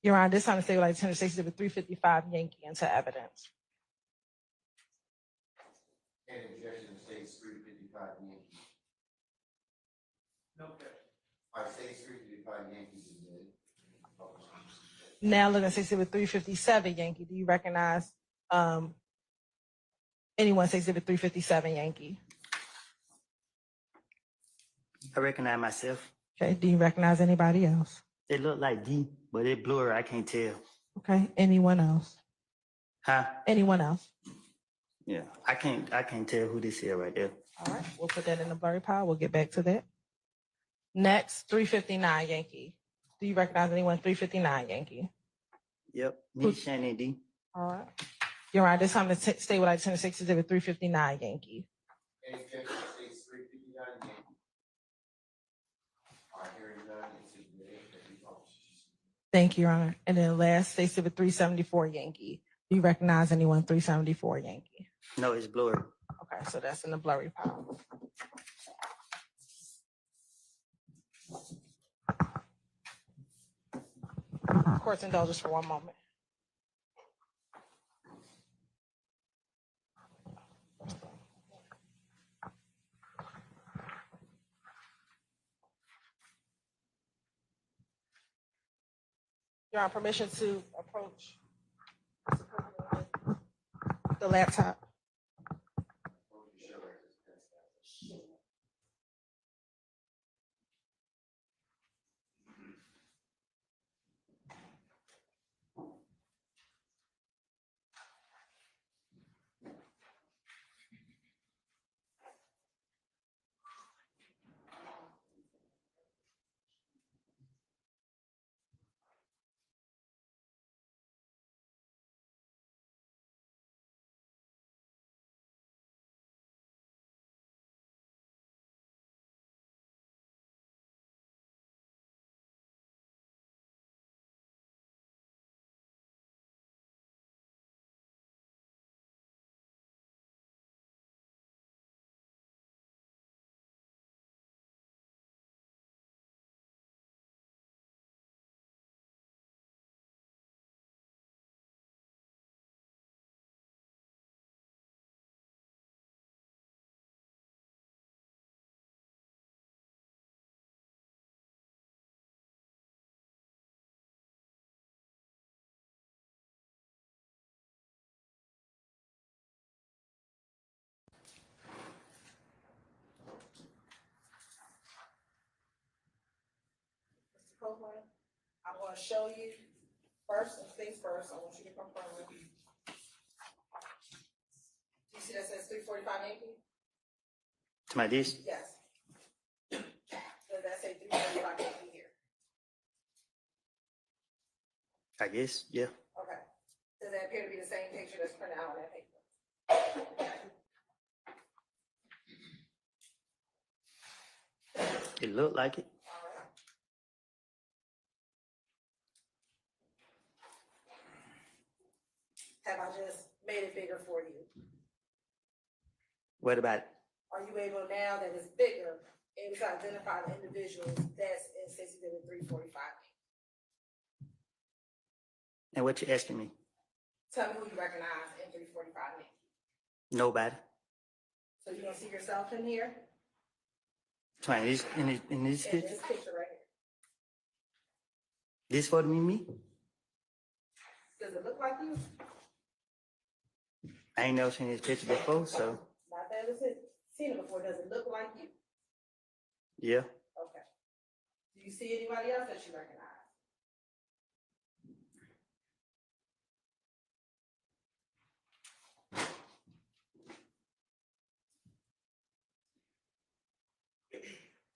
Speaker 10: Your Honor, this time the state would like to turn the State's Exhibit 355 Yankee into evidence.
Speaker 2: And objection states 355 Yankees.
Speaker 9: No objection.
Speaker 2: I say 355 Yankees admitted.
Speaker 10: Now looking at State's Exhibit 357 Yankee, do you recognize anyone State's Exhibit 357 Yankee?
Speaker 6: I recognize myself.
Speaker 10: Okay. Do you recognize anybody else?
Speaker 6: It look like D, but it blurry. I can't tell.
Speaker 10: Okay. Anyone else?
Speaker 6: Huh?
Speaker 10: Anyone else?
Speaker 6: Yeah. I can't tell who this is right there.
Speaker 10: All right. We'll put that in the blurry pile. We'll get back to that. Next, 359 Yankee. Do you recognize anyone 359 Yankee?
Speaker 6: Yep. Me, Shannon, D.
Speaker 10: All right. Your Honor, this time the state would like to turn the State's Exhibit 359 Yankee.
Speaker 2: And objection states 359 Yankees. I hear none, it's admitted.
Speaker 10: Thank you, Your Honor. And then last, State's Exhibit 374 Yankee. Do you recognize anyone 374 Yankee?
Speaker 6: No, it's blurry.
Speaker 10: Okay, so that's in the blurry pile. Court's indulgence for one moment. Your Honor, permission to approach the laptop.
Speaker 1: program. I'm gonna show you first, things first, I want you to confirm with me. Do you see that says 345 Yankee?
Speaker 6: To my dish,
Speaker 1: Yes. Does that say 345 Yankee here?
Speaker 6: I guess, yeah.
Speaker 1: Okay. Does that appear to be the same picture that's printed out on that paper?
Speaker 6: It looked like it.
Speaker 1: All right. Have I just made it bigger for you?
Speaker 6: What about it?
Speaker 1: Are you able now that it's bigger, able to identify the individuals that's in 345?
Speaker 6: And what you asking me?
Speaker 1: Tell me who you recognize in 345.
Speaker 6: Nobody.
Speaker 1: So you don't see yourself in here?
Speaker 6: To my dish, in this
Speaker 1: In
Speaker 6: picture?
Speaker 1: this picture right here.
Speaker 6: This photo me?
Speaker 1: Does it look like you?
Speaker 6: I ain't never seen this picture before, so
Speaker 1: Not that it's seen it before. Does it look like you?
Speaker 6: yeah.
Speaker 1: Okay. Do you see anybody else that you recognize?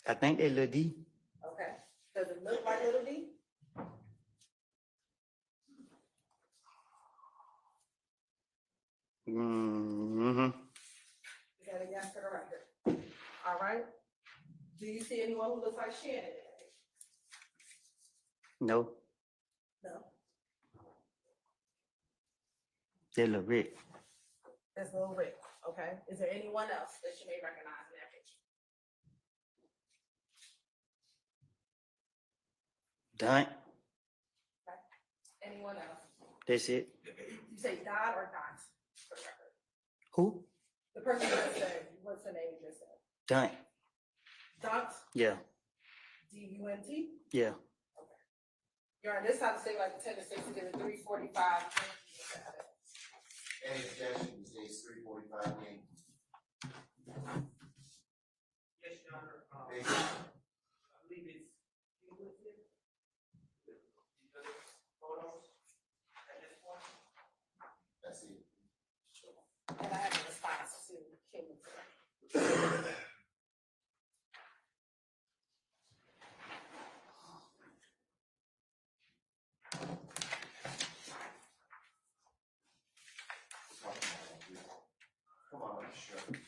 Speaker 6: I think they Lil D.
Speaker 1: Okay. Does it look like Little D?
Speaker 6: Mm-hmm.
Speaker 1: Is that a yes for the record? All right. Do you see anyone who looks like Shannon?
Speaker 6: No,
Speaker 1: No.
Speaker 6: they Lil Rick.
Speaker 1: That's Lil Rick. Okay. Is there anyone else that you may recognize in that picture?
Speaker 6: Done.
Speaker 1: Okay. Anyone else?
Speaker 6: That's it.
Speaker 1: You say Dot or Dot? For the record.
Speaker 6: Who?
Speaker 1: The person that said, what's the name you just said?
Speaker 6: Done.
Speaker 1: Dot,
Speaker 6: Yeah.
Speaker 1: D-U-N-T?
Speaker 6: Yeah.
Speaker 1: You're on this side of the state like the 10 to 6 to get a 345.
Speaker 2: Any objections, days 345 Yankee?
Speaker 9: Yes, Your Honor,
Speaker 2: Thank
Speaker 9: I
Speaker 2: you.
Speaker 9: believe it's cumulative. Because of photos at this point.
Speaker 2: That's it.
Speaker 1: And I have a response to Kim.
Speaker 2: Come on, sure.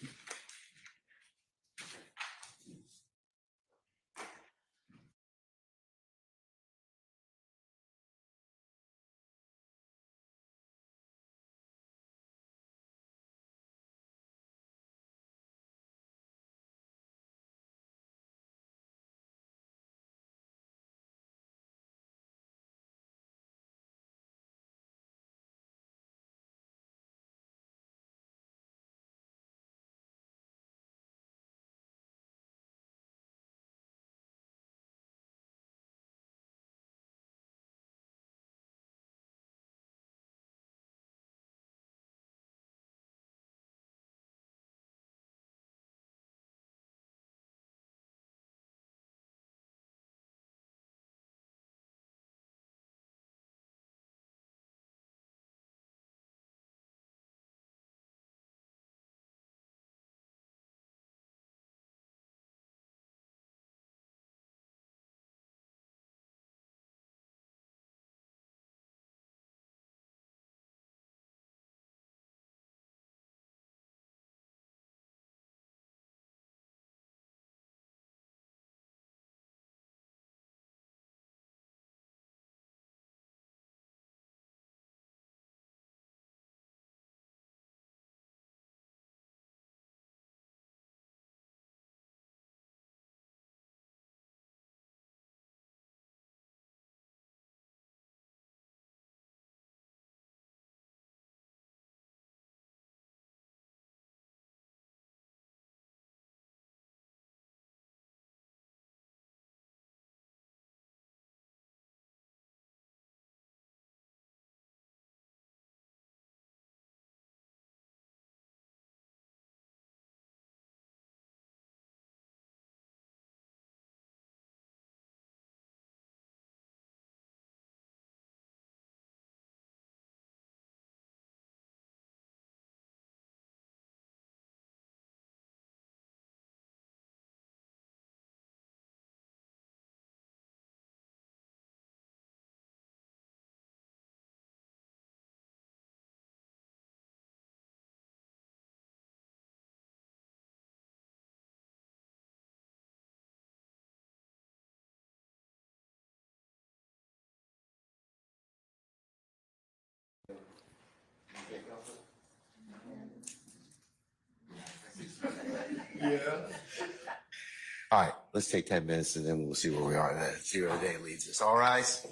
Speaker 2: All right, let's take 10 minutes and then we'll see where we are then, see where the day leads us. All rise.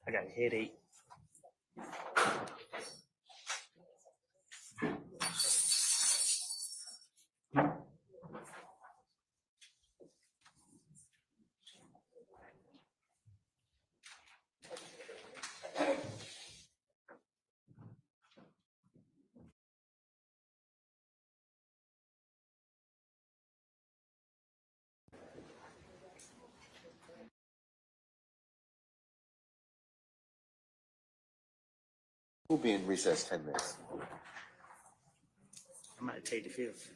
Speaker 6: I got a headache.
Speaker 2: We'll be in recess 10 minutes.
Speaker 6: I might take the fifth.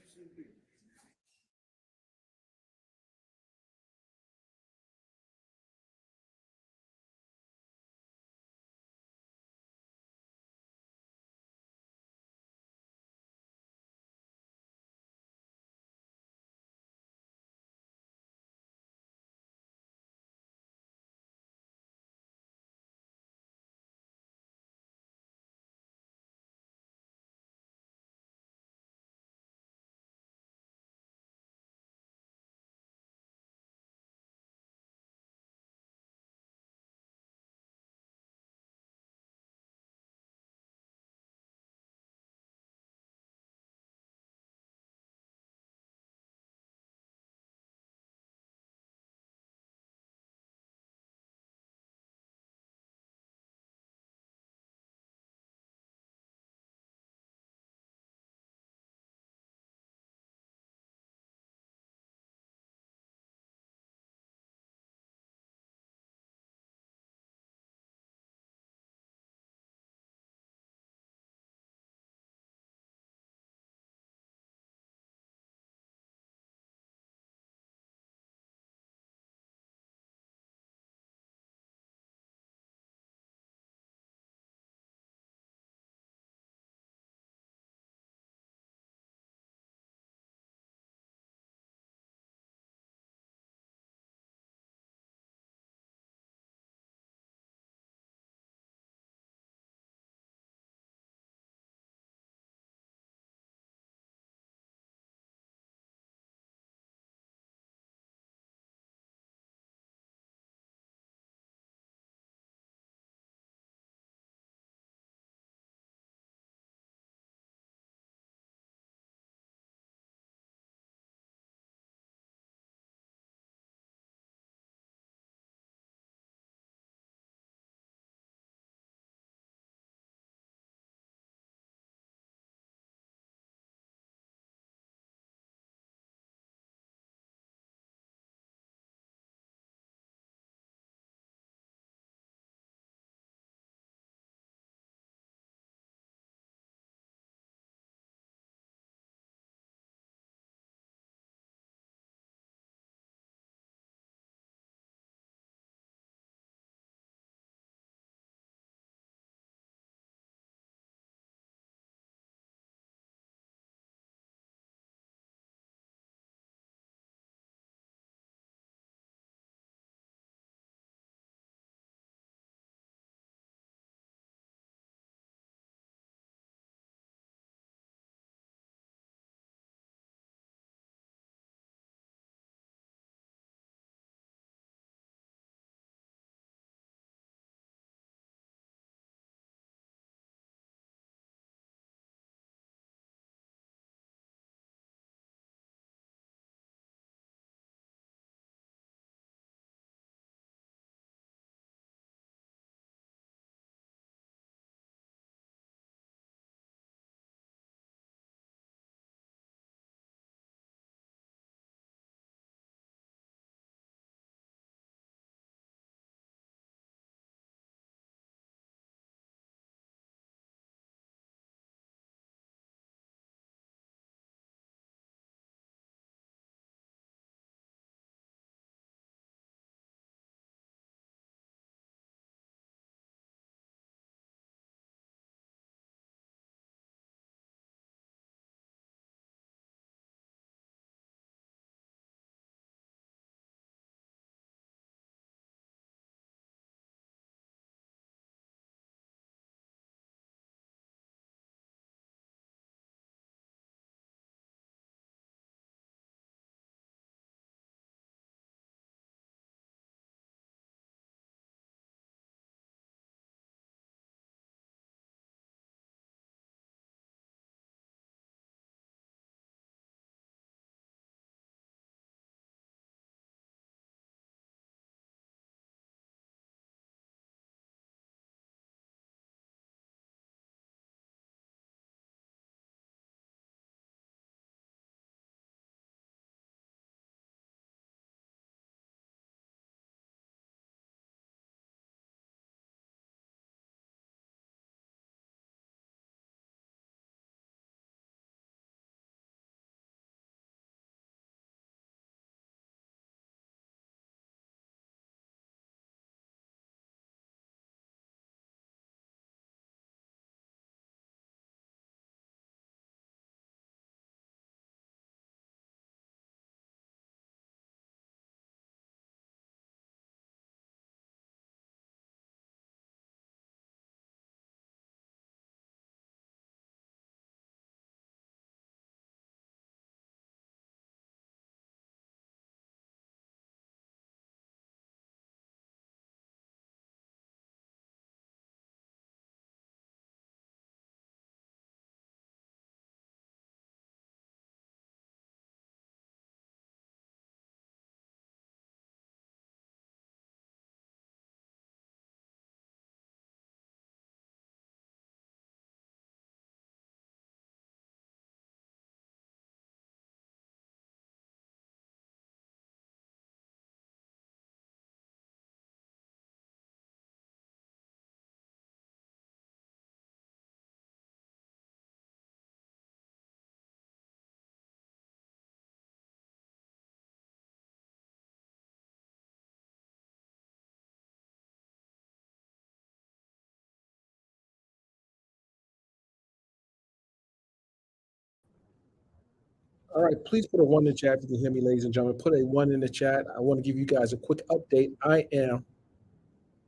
Speaker 11: All right, please put a one in the chat if you can hear me, ladies and gentlemen. Put a one in the chat. I want to give you guys a quick update. I am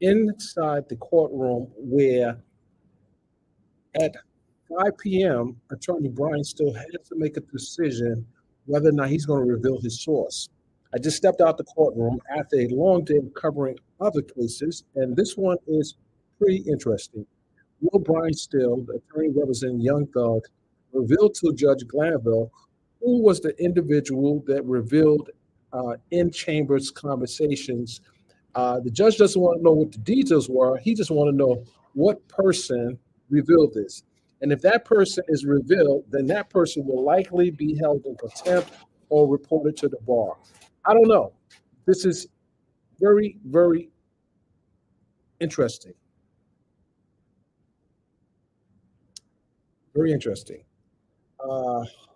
Speaker 11: inside the courtroom where at 5 p.m., Attorney Brian still has to make a decision whether or not he's going to reveal his source. I just stepped out the courtroom after a long day of covering other cases, and this one is pretty interesting. Will Brian Still, the attorney representing Young Thug, revealed to Judge Glanville who was the individual that revealed in chambers conversations. The judge doesn't want to know what the details were. He just want to know what person revealed this. And if that person is revealed, then that person will likely be held in contempt or reported to the bar. I don't know. This is very, very interesting. Very interesting.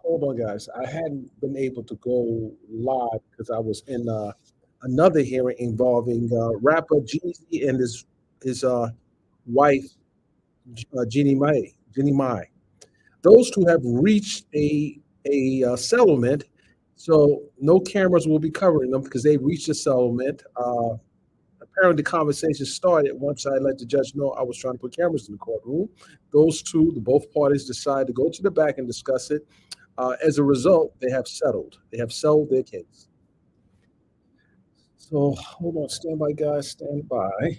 Speaker 11: Hold on, guys. I hadn't been able to go live because I was in another hearing involving rapper Jeezy and his wife Jeannie Mai. Jeannie Mai. Those two have reached a settlement, so no cameras will be covering them because they reached a settlement. Apparently, the conversation started once I let the judge know I was trying to put cameras in the courtroom. Those two, both parties, decided to go to the back and discuss it. As a result, they have settled. They have settled their case. So hold on, stand by, guys, stand by.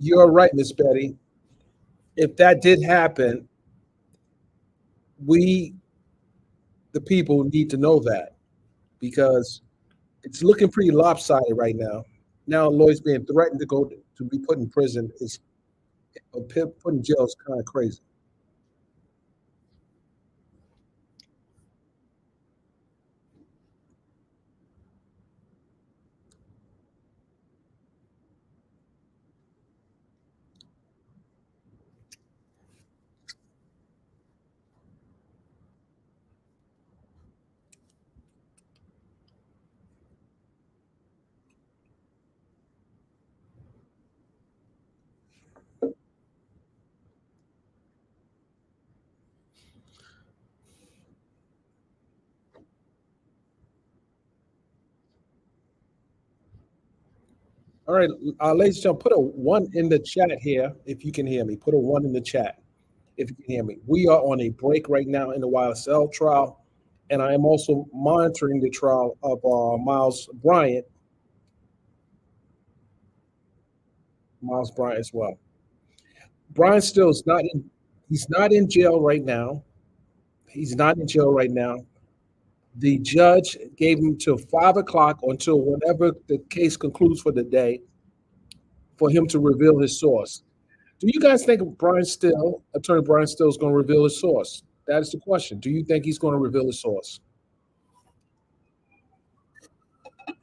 Speaker 11: You're right, Miss Betty. If that did happen, we, the people, need to know that because it's looking pretty lopsided right now. Now, Lloyd's being threatened to go to be put in prison is put in jail is kind of crazy. All right, ladies and gentlemen, put a 1 in the chat here if you can hear me. Put a 1 in the chat if you can hear me. We are on a break right now in the YSL trial, and I am also monitoring the trial of Miles Bryant as well. Brian still is not in. He's not in jail right now. He's not in jail right now. The judge gave him till 5 o'clock or until whenever the case concludes for the day for him to reveal his source. Do you guys think Attorney Brian Still, is going to reveal his source? That is the question. Do you think he's going to reveal his source?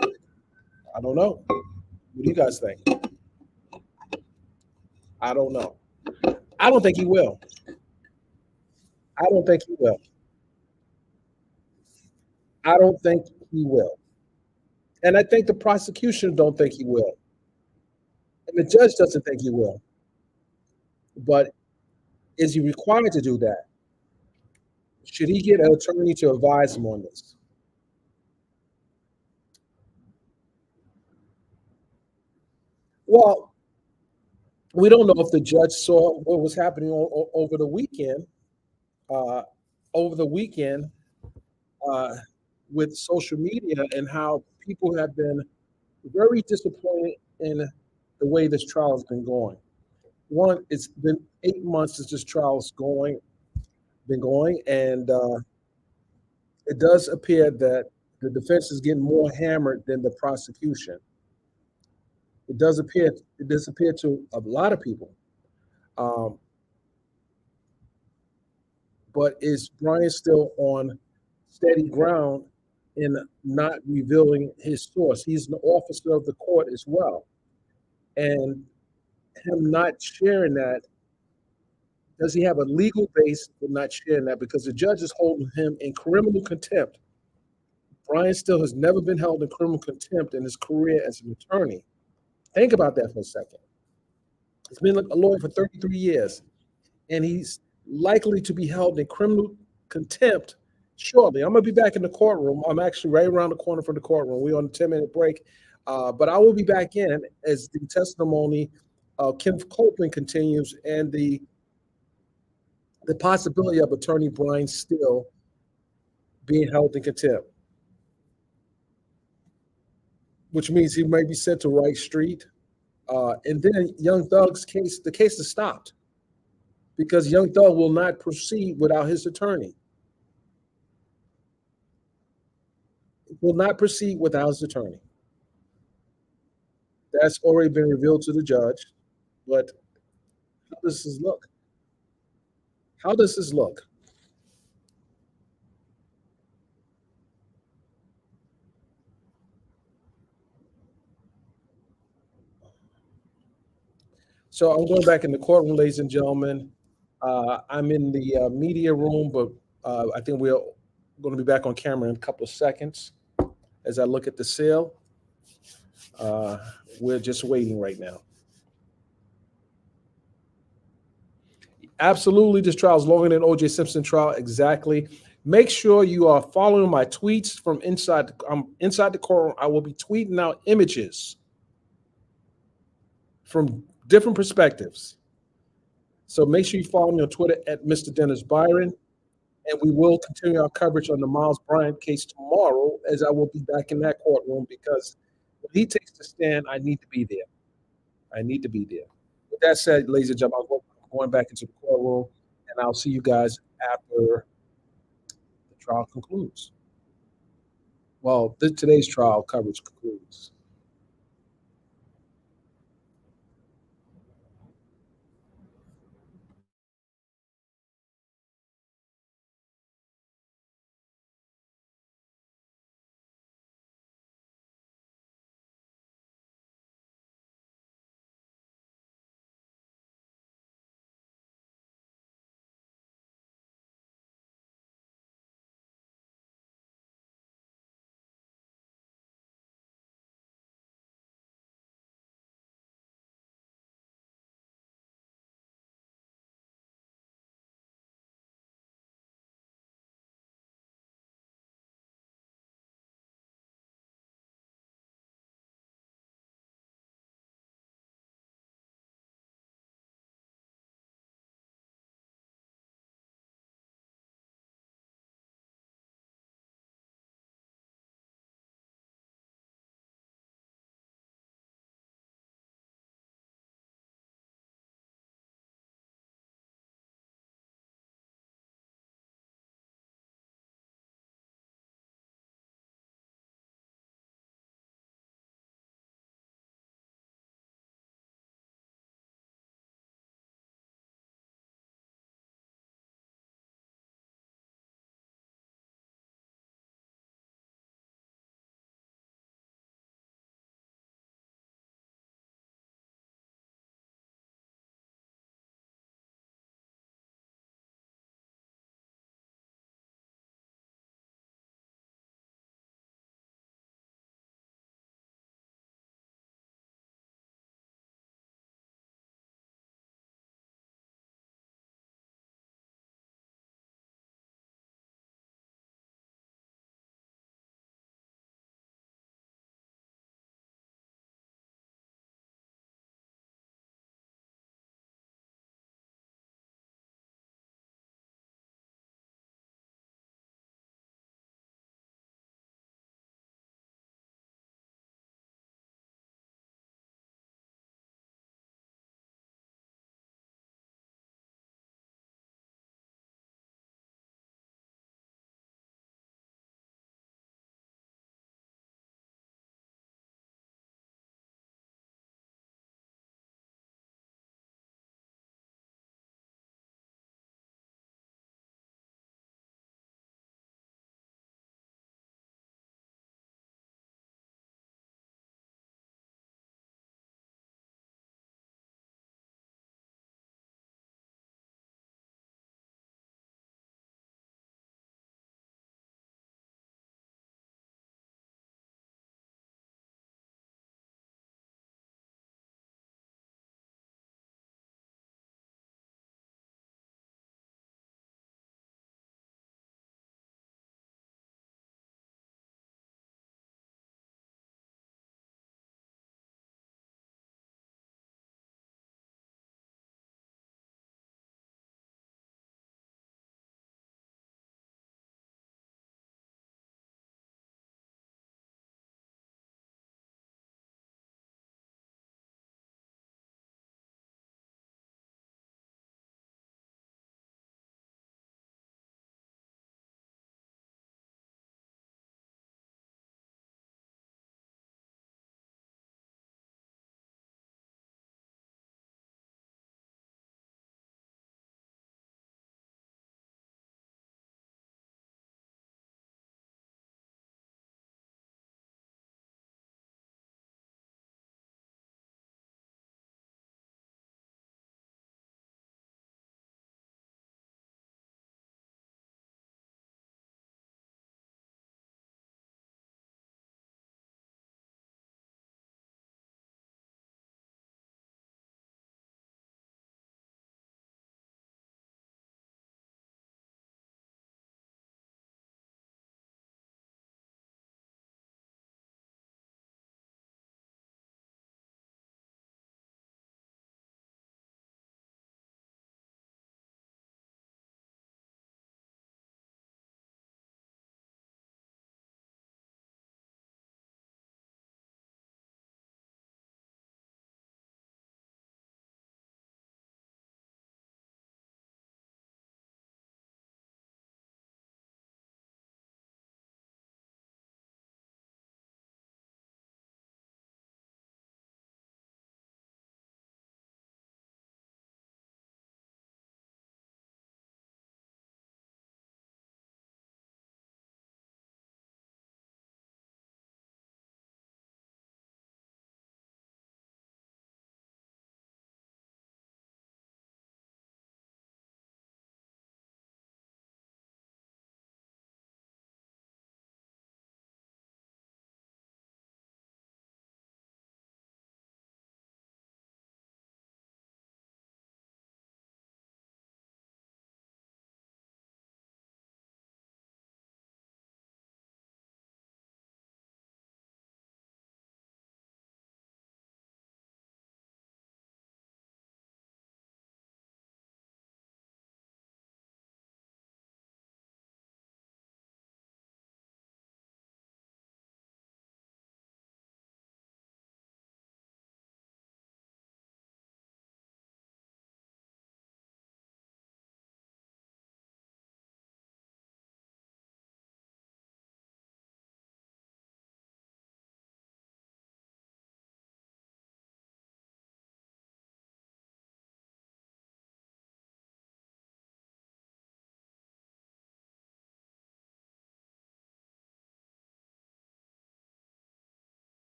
Speaker 11: I don't know. What do you guys think? I don't know. I don't think he will. I don't think he will. I don't think he will. And I think the prosecution don't think he will. And the judge doesn't think he will. But is he required to do that? Should he get an attorney to advise him on this? Well, we don't know if the judge saw what was happening over the weekend. Uh, over the weekend, uh, with social media and how people have been very disappointed in the way this trial has been going. One, it's been 8 months since this trial has been going, and it does appear that the defense is getting more hammered than the prosecution. It does appear to a lot of people. Um, but is Brian still on steady ground in not revealing his source? He's an officer of the court as well. And him not sharing that, does he have a legal base for not sharing that? Because the judge is holding him in criminal contempt. Brian Still has never been held in criminal contempt in his career as an attorney. Think about that for a second. He's been a lawyer for 33 years, and he's likely to be held in criminal contempt shortly. I'm going to be back in the courtroom. I'm actually right around the corner from the courtroom. We're on a 10-minute break, but I will be back in as the testimony of Kenneth Copeland continues and the possibility of Attorney Brian Still being held in contempt, which means he may be sent to Wright Street. And then Young Thug's case, the case is stopped because Young Thug will not proceed without his attorney. Will not proceed without his attorney. That's already been revealed to the judge. But how does this look? How does this look? So I'm going back in the courtroom, ladies and gentlemen. I'm in the media room, but I think we're going to be back on camera in a couple of seconds as I look at the seal. We're just waiting right now. Absolutely, this trial is longer than O.J. Simpson trial. Exactly. Make sure you are following my tweets from inside. Inside the courtroom. I will be tweeting out images from different perspectives. So make sure you follow me on Twitter at Mr. Dennis Byron, and we will continue our coverage on the Miles Bryant case tomorrow, as I will be back in that courtroom because when he takes the stand, I need to be there. I need to be there. With that said, ladies and gentlemen, I'm going back into the courtroom, and I'll see you guys after the trial concludes. Well, today's trial coverage concludes.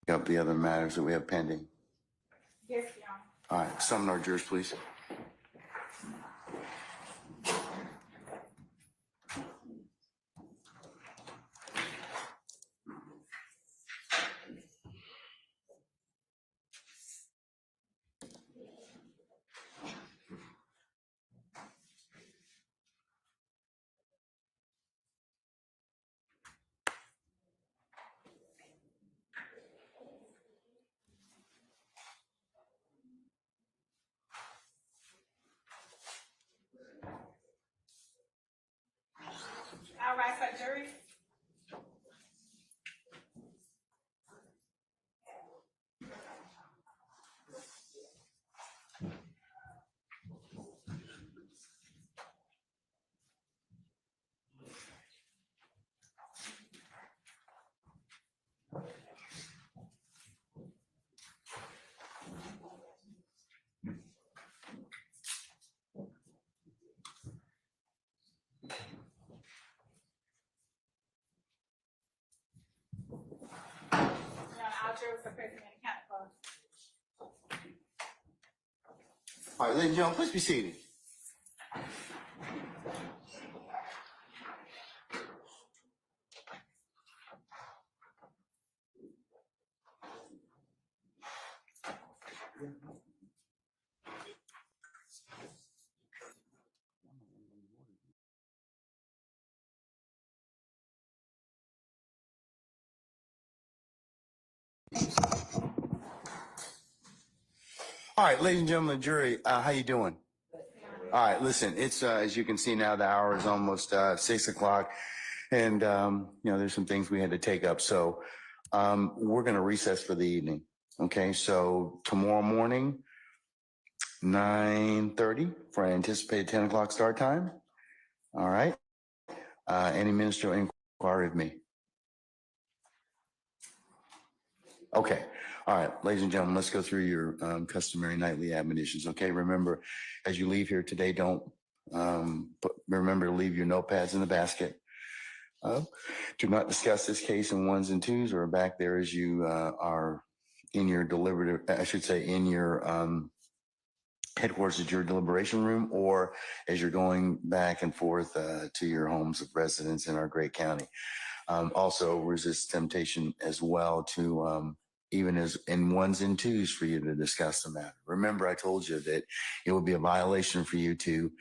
Speaker 2: Up the other matters that we have pending.
Speaker 1: Yes, Your Honor.
Speaker 2: All right, summon our jurors, please.
Speaker 1: All right, so jury. Your Honor, all jurors are present in the county clerk.
Speaker 2: All right, ladies and gentlemen, please be seated. All right, ladies and gentlemen, jury, how you doing? All right, listen, it's as you can see now, the hour is almost 6 o'clock, and there's some things we had to take up. So we're going to recess for the evening. Okay, so tomorrow morning, 9:30 for an anticipated 10 o'clock start time. All right. Any ministerial inquiry of me? Okay. All right, ladies and gentlemen, let's go through your customary nightly admonitions. Okay. Remember, as you leave here today, remember to leave your notepads in the basket. Do not discuss this case in ones and twos or back there as you are in your deliberative, I should say, in your headquarters at your deliberation room, or as you're going back and forth to your homes of residence in our great county. Also resist temptation as well to even as in ones and twos for you to discuss the matter. Remember, I told you that it would be a violation for you to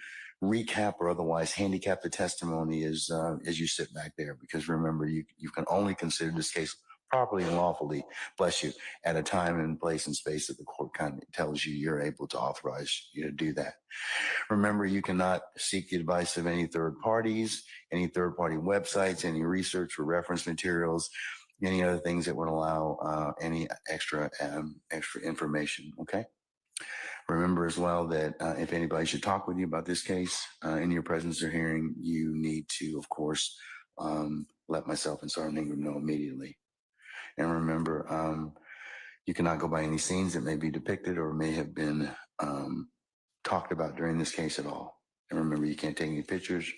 Speaker 2: recap or otherwise handicap the testimony as you sit back there, because remember, you can only consider this case properly and lawfully, bless you, at a time and place and space that the court kind of tells you you're able to authorize you to do that. Remember, you cannot seek the advice of any third parties, any third party websites, any research or reference materials, any other things that would allow any extra information. Okay. Remember as well that if anybody should talk with you about this case in your presence or hearing, you need to, of course, let myself and Sergeant Ingram know immediately. And remember, you cannot go by any scenes that may be depicted or may have been talked about during this case at all. And remember, you can't take any pictures,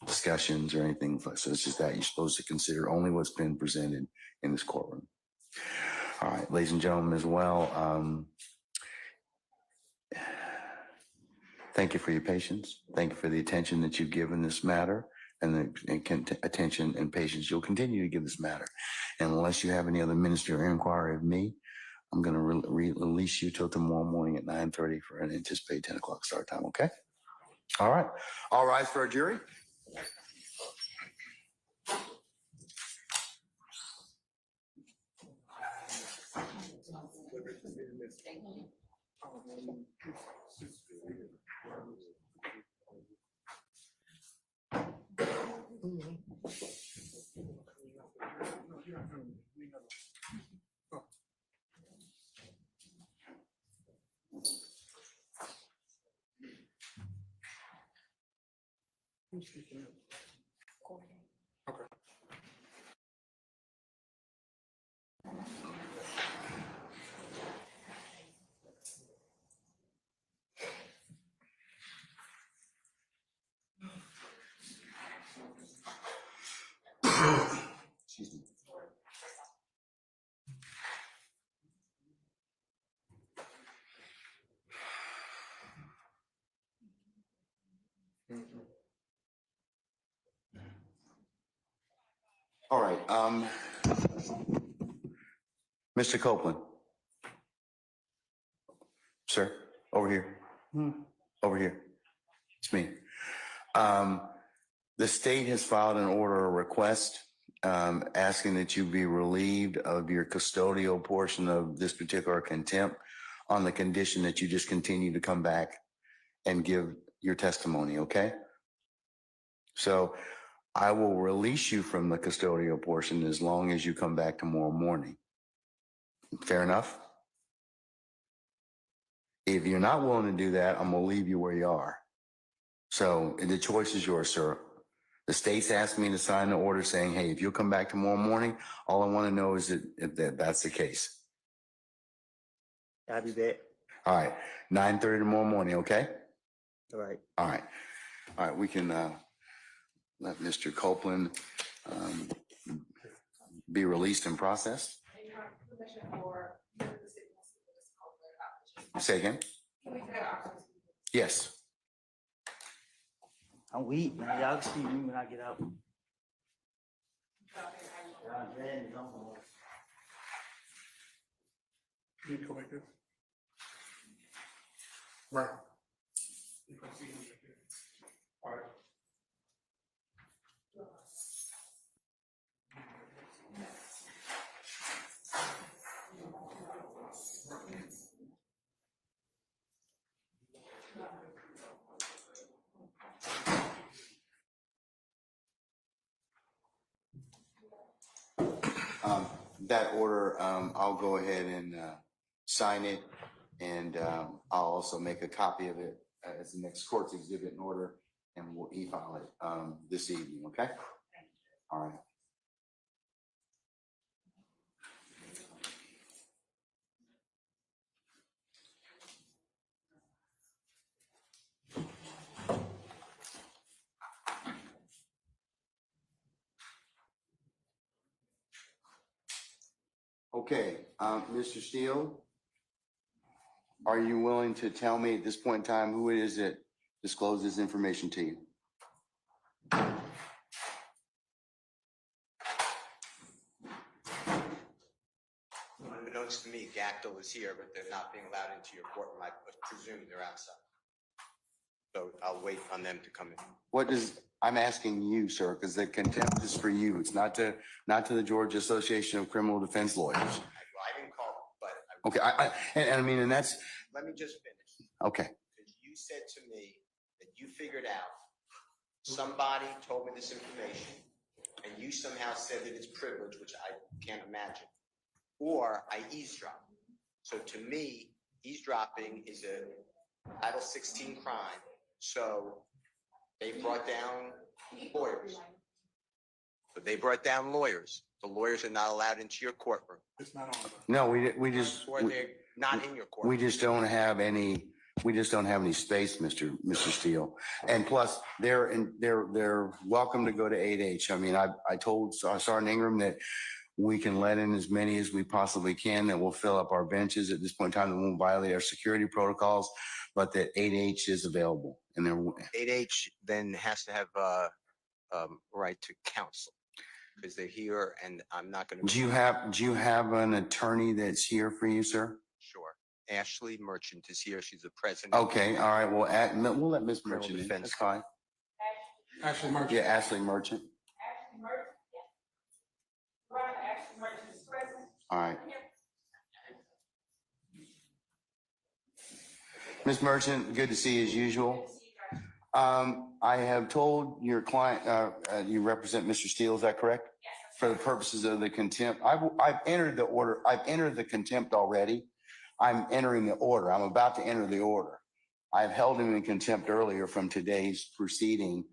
Speaker 2: discussions, or anything. So it's just that you're supposed to consider only what's been presented in this courtroom. All right, ladies and gentlemen, as well, thank you for your patience. Thank you for the attention that you've given this matter and the attention and patience you'll continue to give this matter. And unless you have any other ministerial inquiry of me, I'm going to release you till tomorrow morning at 9:30 for an anticipated 10 o'clock start time. Okay. All right. All rise for our jury. Excuse me. All right, Mr. Copeland. Sir, over here. Over here. It's me. The state has filed an order of request asking that you be relieved of your custodial portion of this particular contempt on the condition that you just continue to come back and give your testimony, okay? So I will release you from the custodial portion as long as you come back tomorrow morning. Fair enough? If you're not willing to do that, I'm gonna leave you where you are. So the choice is yours, sir. The state's asked me to sign the order saying, hey, if you'll come back tomorrow morning, all I want to know is that that's the case.
Speaker 6: I'll be back.
Speaker 2: All right, 9:30 tomorrow morning, okay?
Speaker 6: All right.
Speaker 2: All right. All right, we can let Mr. Copeland be released and processed. Say again? Yes.
Speaker 6: I'm weak, man. Y'all can see me when I get out.
Speaker 4: You go back there. Right. You can see him back there. All right.
Speaker 2: That order, I'll go ahead and sign it, and I'll also make a copy of it as the next court's exhibit in order, and we'll e-file it this evening, okay? All right. Okay, Mr. Steele, are you willing to tell me at this point in time who it is that disclosed this information to you?
Speaker 3: Unbeknownst to me, Gactyl is here, but they're not being allowed into your courtroom. I presume they're outside. So I'll wait on them to come in.
Speaker 2: I'm asking you, sir, because the contempt is for you. It's not to the Georgia Association of Criminal Defense Lawyers.
Speaker 3: Well, I didn't call them, but.
Speaker 2: Okay, and I mean, and that's,
Speaker 3: Let me just finish.
Speaker 2: okay.
Speaker 3: Because you said to me that you figured out somebody told me this information and you somehow said that it's privilege, which I can't imagine, or I eavesdropped. So to me, eavesdropping is a Title 16 crime. So they brought down lawyers. But they brought down lawyers. The lawyers are not allowed into your courtroom.
Speaker 4: It's not on.
Speaker 2: No, we just.
Speaker 3: Or they're not in your courtroom.
Speaker 2: We just don't have any space, Mr. Steele. And plus, they're welcome to go to 8H. I mean, I told Sergeant Ingram that we can let in as many as we possibly can, that we'll fill up our benches at this point in time, that won't violate our security protocols, but that 8H is available. And
Speaker 3: 8H then has to have a right to counsel because they're here, and I'm not going to.
Speaker 2: Do you have an attorney that's here for you, sir?
Speaker 3: Sure. Ashley Merchant is here. She's the president.
Speaker 2: Okay, all right. Well, we'll let Ms. Merchant in. That's fine.
Speaker 4: Ashley Merchant.
Speaker 2: Yeah, Ashley Merchant. All right. Ms. Merchant, good to see you as usual. I have told your client, you represent Mr. Steele, is that correct? Yes. For the purposes of the contempt, I've entered the order. I've entered the contempt already. I'm entering the order. I'm about to enter the order. I've held him in contempt earlier from today's proceeding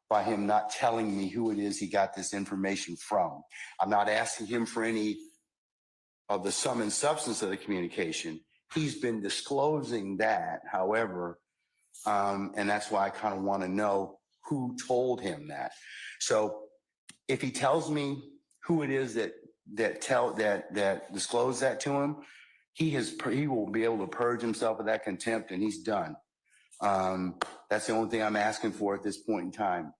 Speaker 2: by him not telling me who it is he got this information from. I'm not asking him for any of the sum and substance of the communication. He's been disclosing that, however, and that's why I kind of want to know who told him that. So if he tells me who it is that disclosed that to him, he will be able to purge himself of that contempt, and he's done. That's the only thing I'm asking for at this point in time.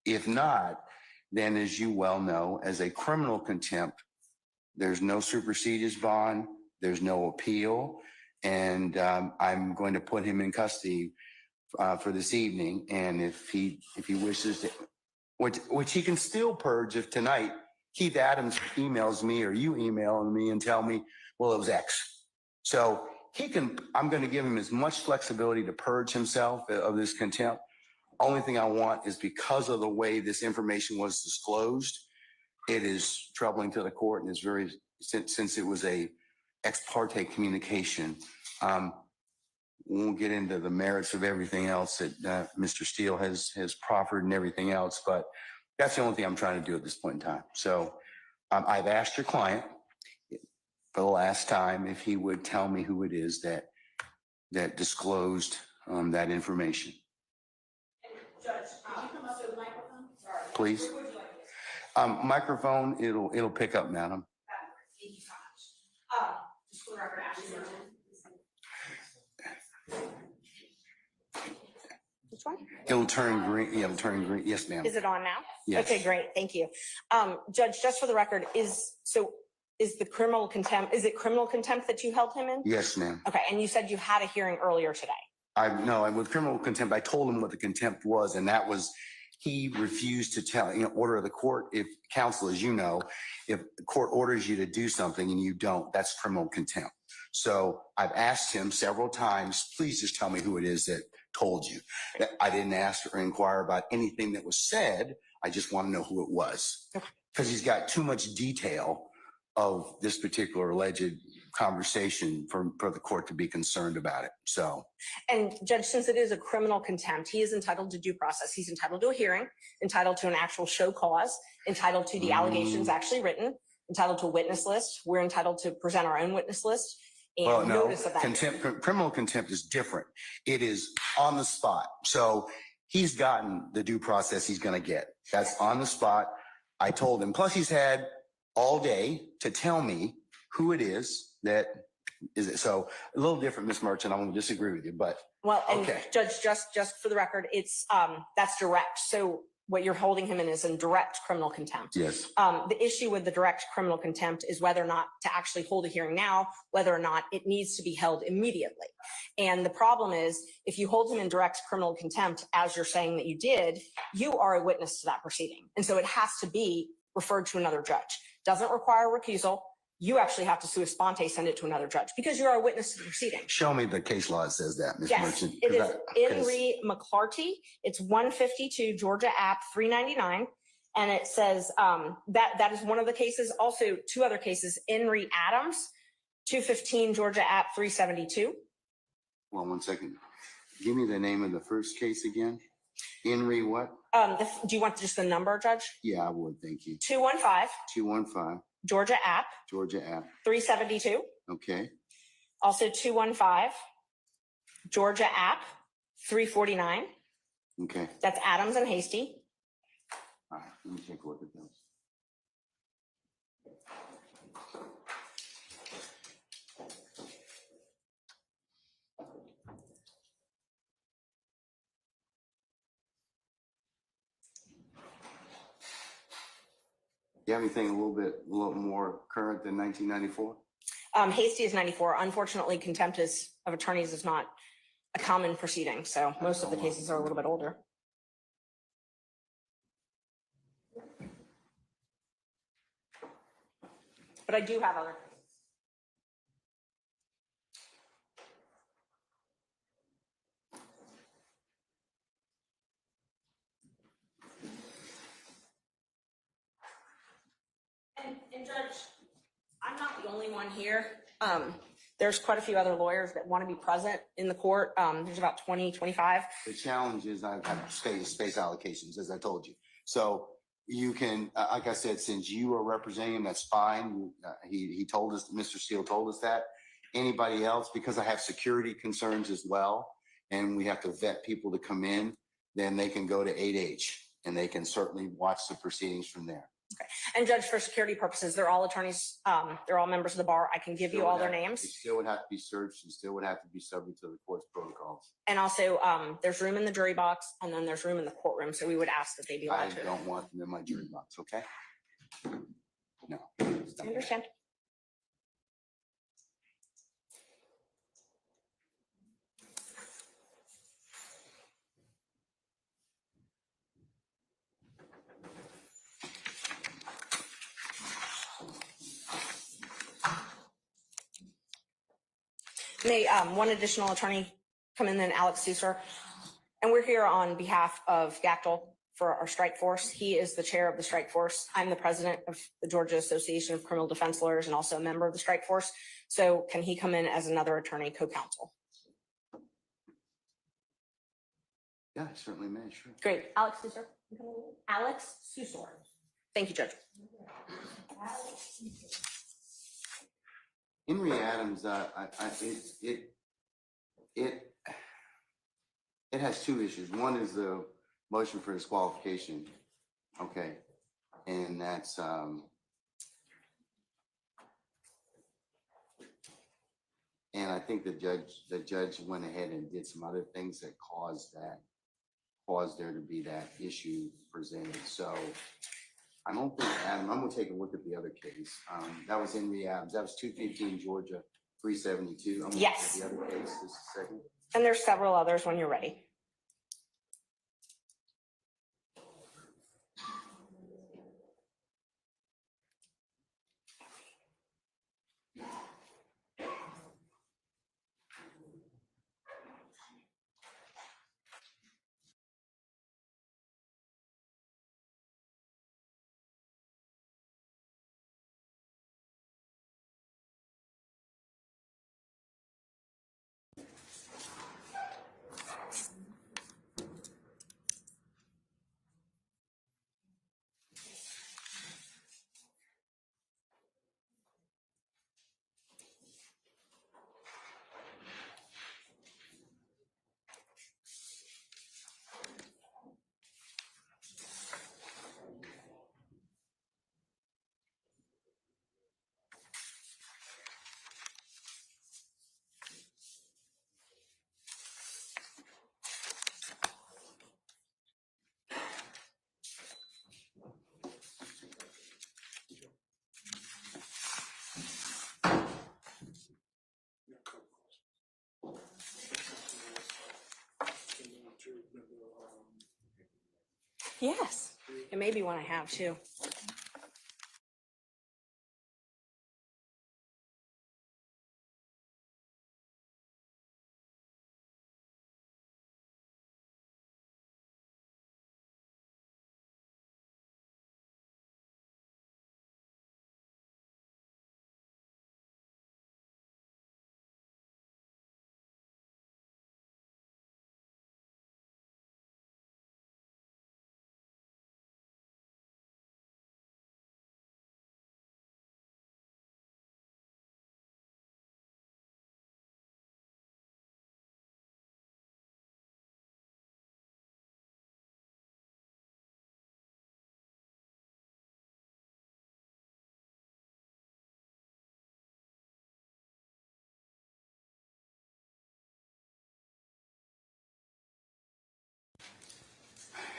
Speaker 2: If not, then as you well know, as a criminal contempt, there's no supersedes bond, there's no appeal, and I'm going to put him in custody for this evening. And if he wishes to, which he can still purge if tonight Keith Adams emails me or you email me and tell me, well, it was X. So he can, I'm going to give him as much flexibility to purge himself of this contempt. Only thing I want is because of the way this information was disclosed, it is troubling to the court and is very, since it was a ex parte communication. We won't get into the merits of everything else that Mr. Steele has proffered and everything else, but that's the only thing I'm trying to do at this point in time. So I've asked your client for the last time if he would tell me who it is that disclosed that information.
Speaker 1: Judge, can you come up to the microphone? Sorry.
Speaker 2: Please.
Speaker 1: Where would you like this?
Speaker 2: Microphone, it'll pick up, madam.
Speaker 1: Thank you so much. Just for the record, Ashley Merchant.
Speaker 12: Which one?
Speaker 2: It'll turn green. Yeah, it'll turn green. Yes, ma'am.
Speaker 12: Is it on now?
Speaker 2: Yes.
Speaker 12: Okay, great. Thank you. Judge, just for the record, is the criminal contempt, is it criminal contempt that you held him in?
Speaker 2: Yes, ma'am.
Speaker 12: Okay, and you said you had a hearing earlier today.
Speaker 2: With criminal contempt, I told him what the contempt was, and that was he refused to tell, order of the court. If counsel, as you know, if the court orders you to do something and you don't, that's criminal contempt. So I've asked him several times, please just tell me who it is that told you. I didn't ask or inquire about anything that was said. I just want to know who it was. Because he's got too much detail of this particular alleged conversation for the court to be concerned about it. So.
Speaker 12: And Judge, since it is a criminal contempt, he is entitled to due process. He's entitled to a hearing, entitled to an actual show cause, entitled to the allegations actually written, entitled to a witness list. We're entitled to present our own witness list. And notice of that.
Speaker 2: Criminal contempt is different. It is on the spot. So he's gotten the due process he's going to get. That's on the spot. I told him. Plus, he's had all day to tell me who it is that is it. So a little different, Ms. Merchant. I'm going to disagree with you, but
Speaker 12: well, and
Speaker 2: okay.
Speaker 12: Judge, just for the record, it's that's direct. So what you're holding him in is in direct criminal contempt.
Speaker 2: Yes.
Speaker 12: The issue with the direct criminal contempt is whether or not to actually hold a hearing now, whether or not it needs to be held immediately. And the problem is, if you hold him in direct criminal contempt, as you're saying that you did, you are a witness to that proceeding. And so it has to be referred to another judge. Doesn't require recusal. You actually have to sua sponte send it to another judge because you're a witness to the proceeding.
Speaker 2: Show me the case law that says that, Ms.
Speaker 12: Yes,
Speaker 2: Merchant.
Speaker 12: it is Henry McClarty. It's 152 Georgia App 399. And it says that is one of the cases. Also, two other cases, Henry Adams, 215 Georgia App 372.
Speaker 2: Well, 1 second. Give me the name of the first case again. Henry what?
Speaker 12: Do you want just the number, Judge?
Speaker 2: Yeah, I would. Thank you.
Speaker 12: 215
Speaker 2: 215
Speaker 12: Georgia App
Speaker 2: Georgia App.
Speaker 12: 372.
Speaker 2: Okay.
Speaker 12: Also 215 Georgia App 349.
Speaker 2: Okay.
Speaker 12: That's Adams and Hasty.
Speaker 2: All right. Let me take a look at those. Do you have anything a little more current than 1994?
Speaker 12: Hasty is 94. Unfortunately, contempt of attorneys is not a common proceeding, so most of the cases are a little bit older. But I do have other. And Judge, I'm not the only one here. There's quite a few other lawyers that want to be present in the court. There's about 20, 25.
Speaker 2: The challenge is I have space allocations, as I told you. So you can, like I said, since you are representing him, that's fine. He told us, Mr. Steele told us that. Anybody else, because I have security concerns as well, and we have to vet people to come in, then they can go to 8H and they can certainly watch the proceedings from there.
Speaker 12: And Judge, for security purposes, they're all attorneys, they're all members of the bar. I can give you
Speaker 2: Still
Speaker 12: all
Speaker 2: would
Speaker 12: their
Speaker 2: have-
Speaker 12: names.
Speaker 2: They still would have to be searched and still would have to be subject to the court's protocols.
Speaker 12: And also, there's room in the jury box and then there's room in the courtroom. So we would ask that they be
Speaker 2: I
Speaker 12: allowed to.
Speaker 2: don't want them in my jury box, okay? No.
Speaker 12: I understand. May one additional attorney come in, then Alex Susser. And we're here on behalf of Gactel for our strike force. He is the chair of the strike force. I'm the president of the Georgia Association of Criminal Defense Lawyers and also a member of the strike force. So can he come in as another attorney co-counsel?
Speaker 2: Yeah, I certainly may, sure.
Speaker 12: Great. Alex Susser. Alex Susser. Thank you, Judge.
Speaker 2: Henry Adams, it has two issues. One is the motion for disqualification. Okay. And that's, and I think the judge went ahead and did some other things that caused there to be that issue presented. So I don't think, Adam, I'm gonna take a look at the other case. That was Henry Adams. That was 215 Georgia 372. I'm gonna
Speaker 12: Yes.
Speaker 2: look at the other case just a second.
Speaker 12: And there's several others when you're ready. Yes, it may be one I have too.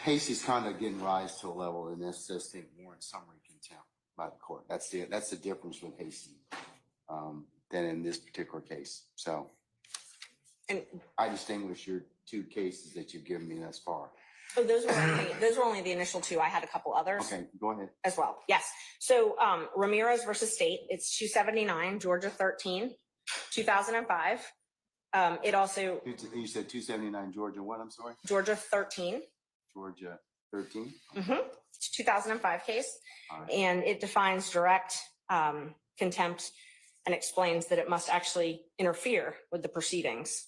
Speaker 2: Hasty's conduct didn't rise to a level in this system warrant summary contempt by the court. That's the difference with Hasty than in this particular case. So
Speaker 12: And
Speaker 2: I distinguish your two cases that you've given me thus far.
Speaker 12: oh, those were only the initial two. I had a couple others.
Speaker 2: Okay, go ahead.
Speaker 12: As well. Yes. So Ramirez versus State, it's 279 Georgia 13, 2005. It also
Speaker 2: You said 279 Georgia what? I'm sorry?
Speaker 12: Georgia 13.
Speaker 2: Georgia 13?
Speaker 12: Mm-hmm. It's a 2005 case.
Speaker 2: All right.
Speaker 12: And it defines direct contempt and explains that it must actually interfere with the proceedings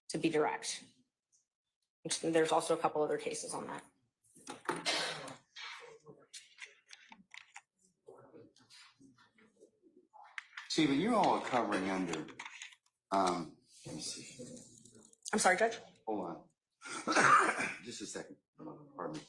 Speaker 12: to be direct. There's also a couple other cases on that.
Speaker 2: See, but you all are covering under, let me see.
Speaker 12: I'm sorry, Judge.
Speaker 2: Hold on. Just a second. Pardon me.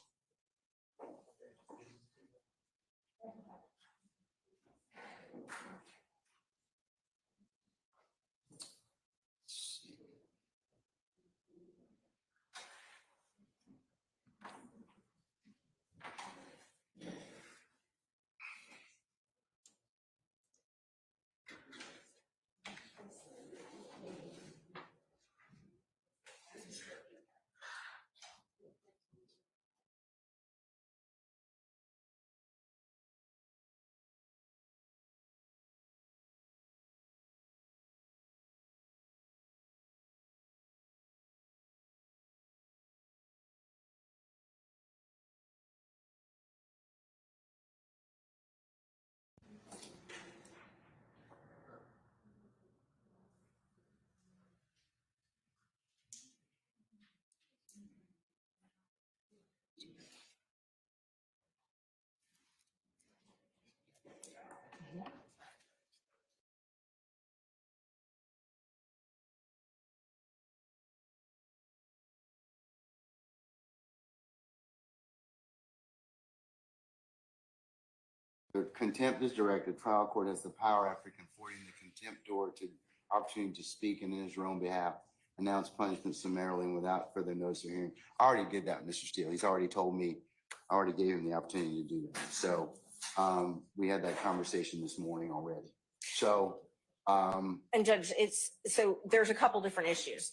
Speaker 2: The contempt is directed. Trial court has the power after conforting the contempt order to opportunity to speak and in his own behalf, announce punishment summarily and without further notice or hearing. I already did that, Mr. Steele. He's already told me, I already gave him the opportunity to do that. So we had that conversation this morning already. So
Speaker 12: And Judge, so there's a couple different issues.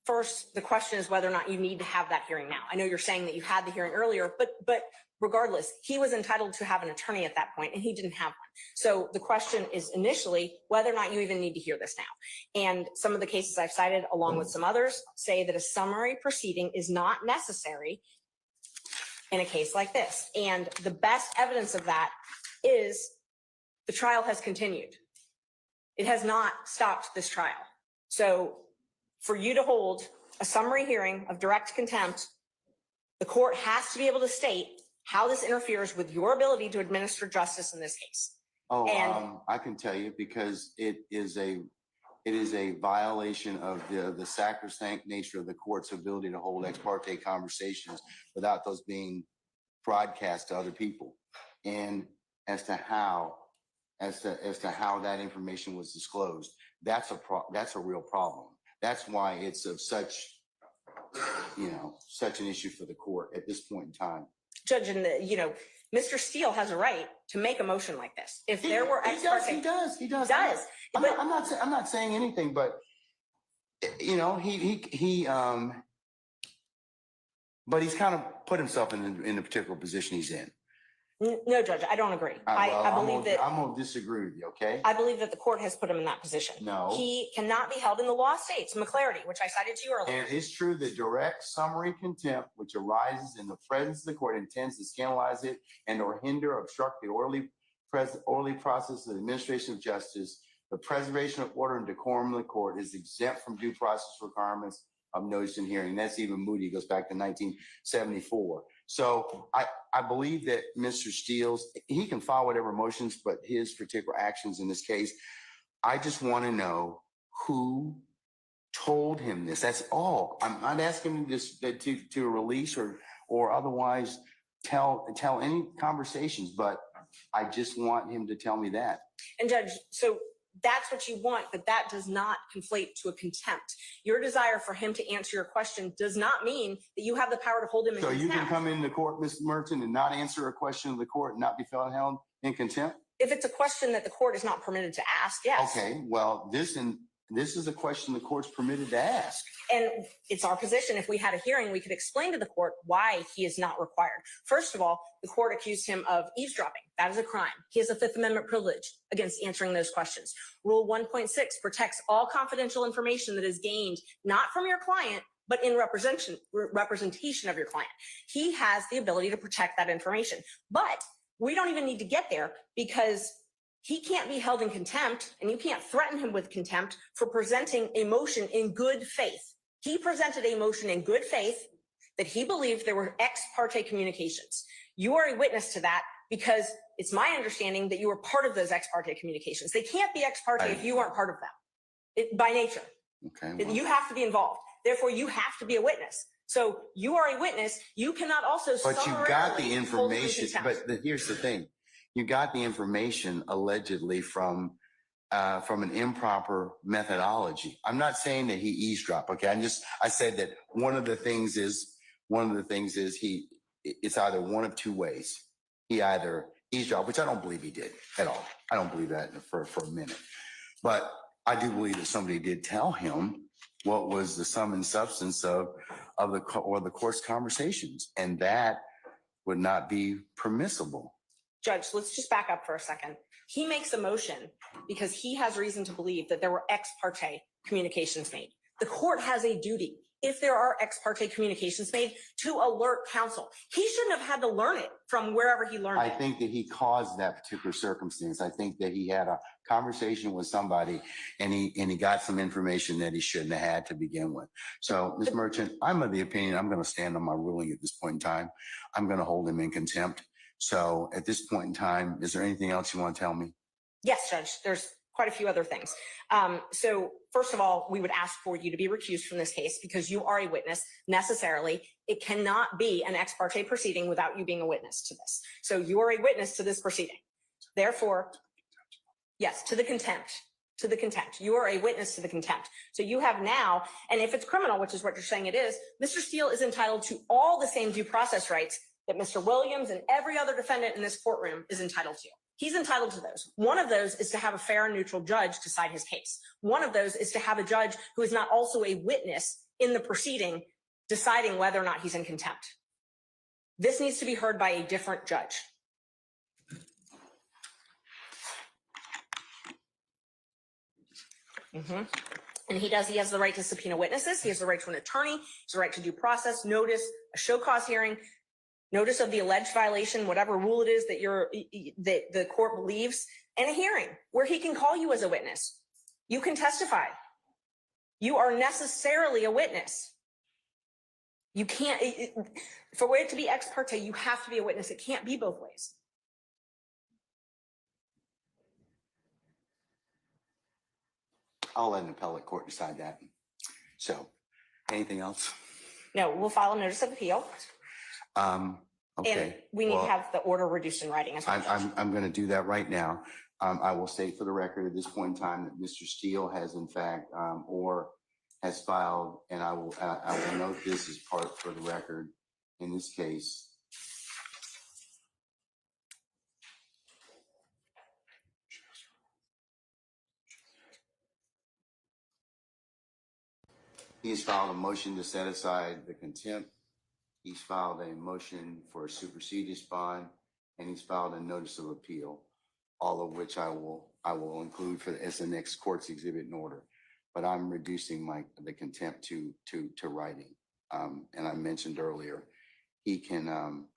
Speaker 12: First, the question is whether or not you need to have that hearing now. I know you're saying that you had the hearing earlier, but regardless, he was entitled to have an attorney at that point and he didn't have one. So the question is initially whether or not you even need to hear this now. And some of the cases I've cited, along with some others, say that a summary proceeding is not necessary in a case like this. And the best evidence of that is the trial has continued. It has not stopped this trial. So for you to hold a summary hearing of direct contempt, the court has to be able to state how this interferes with your ability to administer justice in this case.
Speaker 2: I can tell you because it is a violation of the sacrosanct nature of the court's ability to hold ex parte conversations without those being broadcast to other people. And as to how that information was disclosed, that's a real problem. That's why it's of such an issue for the court at this point in time.
Speaker 12: Judge, and Mr. Steele has a right to make a motion like this. If there were ex parte,
Speaker 2: he does. I'm not saying anything, but but he's kind of put himself in the particular position he's in.
Speaker 12: No, Judge, I don't agree. I believe that
Speaker 2: I'm gonna disagree with you. Okay.
Speaker 12: I believe that the court has put him in that position.
Speaker 2: No,
Speaker 12: he cannot be held in the law states McClarity, which I cited to you earlier.
Speaker 2: And it's true that direct summary contempt, which arises in the presence of the court, intends to scandalize it and or hinder, obstruct the orderly process of the administration of justice. The preservation of order and decorum of the court is exempt from due process requirements of notice and hearing. That's even Moody, goes back to 1974. So I believe that Mr. Steele's, he can file whatever motions, but his particular actions in this case, I just want to know who told him this. That's all. I'm not asking him this to release or otherwise tell any conversations, but I just want him to tell me that.
Speaker 12: And Judge, so that's what you want, but that does not conflate to a contempt. Your desire for him to answer your question does not mean that you have the power to hold him in contempt.
Speaker 2: So you can come into court, Mr. Merton, and not answer a question of the court and not be held in contempt?
Speaker 12: If it's a question that the court is not permitted to ask, yes.
Speaker 2: Okay, well, this is a question the court's permitted to ask.
Speaker 12: And it's our position, if we had a hearing, we could explain to the court why he is not required. First of all, the court accused him of eavesdropping. That is a crime. He has a Fifth Amendment privilege against answering those questions. Rule 1.6 protects all confidential information that is gained not from your client, but in representation of your client. He has the ability to protect that information. But we don't even need to get there because he can't be held in contempt, and you can't threaten him with contempt for presenting a motion in good faith. He presented a motion in good faith that he believed there were ex parte communications. You are a witness to that because it's my understanding that you were part of those ex parte communications. They can't be ex parte if you weren't part of them by nature.
Speaker 2: Okay. Well,
Speaker 12: you have to be involved. Therefore, you have to be a witness. So you are a witness. You cannot also.
Speaker 2: But you got the information. But here's the thing. You got the information allegedly from an improper methodology. I'm not saying that he eavesdropped. Okay, I said that one of the things is it's either one of two ways. He either eavesdropped, which I don't believe he did at all. I don't believe that for a minute. But I do believe that somebody did tell him what was the sum and substance of the court's conversations, and that would not be permissible.
Speaker 12: Judge, let's just back up for a second. He makes a motion because he has reason to believe that there were ex parte communications made. The court has a duty, if there are ex parte communications made, to alert counsel. He shouldn't have had to learn it from wherever he learned it.
Speaker 2: I think that he caused that particular circumstance. I think that he had a conversation with somebody and he got some information that he shouldn't have had to begin with. So, Ms. Merchant, I'm of the opinion I'm going to stand on my ruling at this point in time. I'm going to hold him in contempt. So at this point in time, is there anything else you want to tell me?
Speaker 12: Yes, Judge, there's quite a few other things. So first of all, we would ask for you to be recused from this case because you are a witness necessarily. It cannot be an ex parte proceeding without you being a witness to this. So you are a witness to this proceeding. Therefore, yes, to the contempt. To the contempt. You are a witness to the contempt. So you have now, and if it's criminal, which is what you're saying it is, Mr. Steele is entitled to all the same due process rights that Mr. Williams and every other defendant in this courtroom is entitled to. He's entitled to those. One of those is to have a fair and neutral judge decide his case. One of those is to have a judge who is not also a witness in the proceeding deciding whether or not he's in contempt. This needs to be heard by a different judge. And he has the right to subpoena witnesses. He has the right to an attorney. He has the right to due process, notice, a show cause hearing, notice of the alleged violation, whatever rule it is that the court believes, and a hearing where he can call you as a witness. You can testify. You are necessarily a witness. You can't, for it to be ex parte, you have to be a witness. It can't be both ways.
Speaker 3: I'll let an appellate court decide that. So, anything else?
Speaker 12: No, we'll file a notice of appeal. And
Speaker 3: Okay.
Speaker 12: we need
Speaker 3: Well,
Speaker 12: to have the order reduced in writing as well.
Speaker 2: I'm going to do that right now. I will state for the record at this point in time that Mr. Steele has in fact, or has filed, and I will note this as part for the record in this case. He has filed a motion to set aside the contempt. He's filed a motion for a superseded bond, and he's filed a notice of appeal, all of which I will include as the next court's exhibit in order. But I'm reducing the contempt to writing. And I mentioned earlier, he can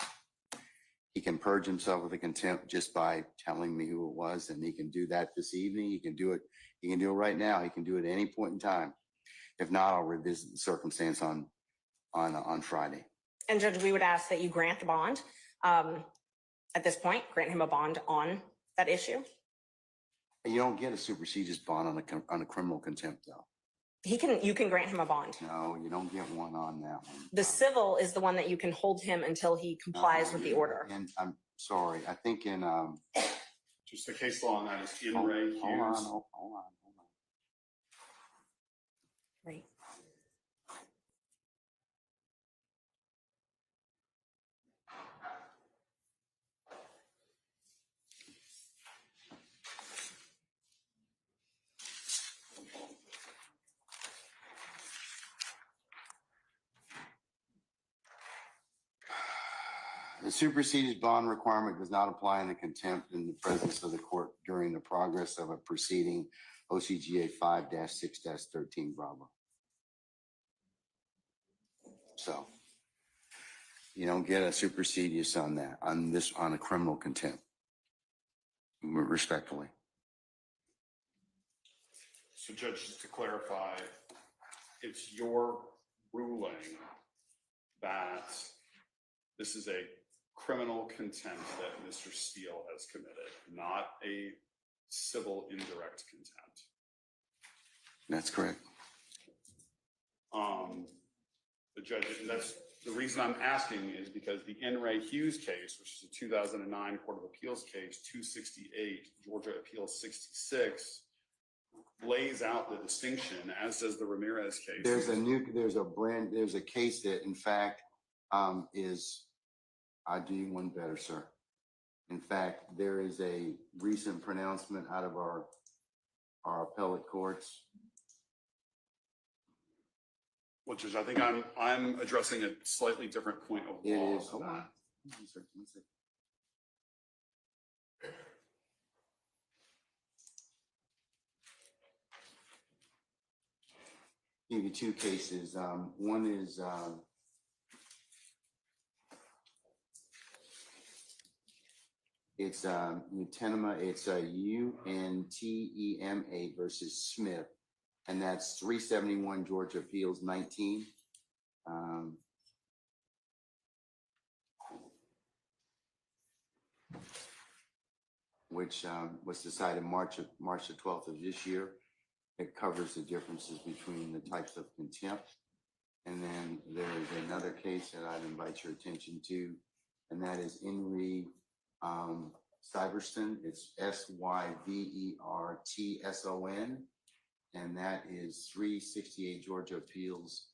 Speaker 2: purge himself of the contempt just by telling me who it was, and he can do that this evening. He can do it right now. He can do it at any point in time. If not, I'll revisit the circumstance on Friday.
Speaker 12: And Judge, we would ask that you grant the bond. At this point, grant him a bond on that issue.
Speaker 2: You don't get a superseded bond on a criminal contempt, though.
Speaker 12: You can grant him a bond.
Speaker 2: No, you don't get one on that one.
Speaker 12: The civil is the one that you can hold him until he complies with the order.
Speaker 2: And I'm sorry, I think in
Speaker 13: Just the case law on that is in Ray Hughes.
Speaker 2: hold on.
Speaker 12: Right.
Speaker 2: The superseded bond requirement does not apply in the contempt in the presence of the court during the progress of a proceeding OCGA 5-6-13 Bravo. So you don't get a supersedious on that, on a criminal contempt, respectfully.
Speaker 13: So Judge, just to clarify, it's your ruling that this is a criminal contempt that Mr. Steele has committed, not a civil indirect contempt.
Speaker 2: That's correct.
Speaker 13: The judge, that's the reason I'm asking is because the N. Ray Hughes case, which is a 2009 Court of Appeals case, 268, Georgia Appeals 66, lays out the distinction, as does the Ramirez case.
Speaker 2: There's a case that in fact I'll do you one better, sir. In fact, there is a recent pronouncement out of our appellate courts.
Speaker 13: Well, Judge, I think I'm addressing a slightly different point of
Speaker 2: It
Speaker 13: law.
Speaker 2: is. Hold on. Give you two cases. One is it's Untema. It's UNTEMA versus Smith, and that's 371 Georgia Appeals 19. Which was decided March the 12th of this year. It covers the differences between the types of contempt. And then there is another case that I'd invite your attention to, and that is Syverson. It's Syvertson, and that is 368 Georgia Appeals,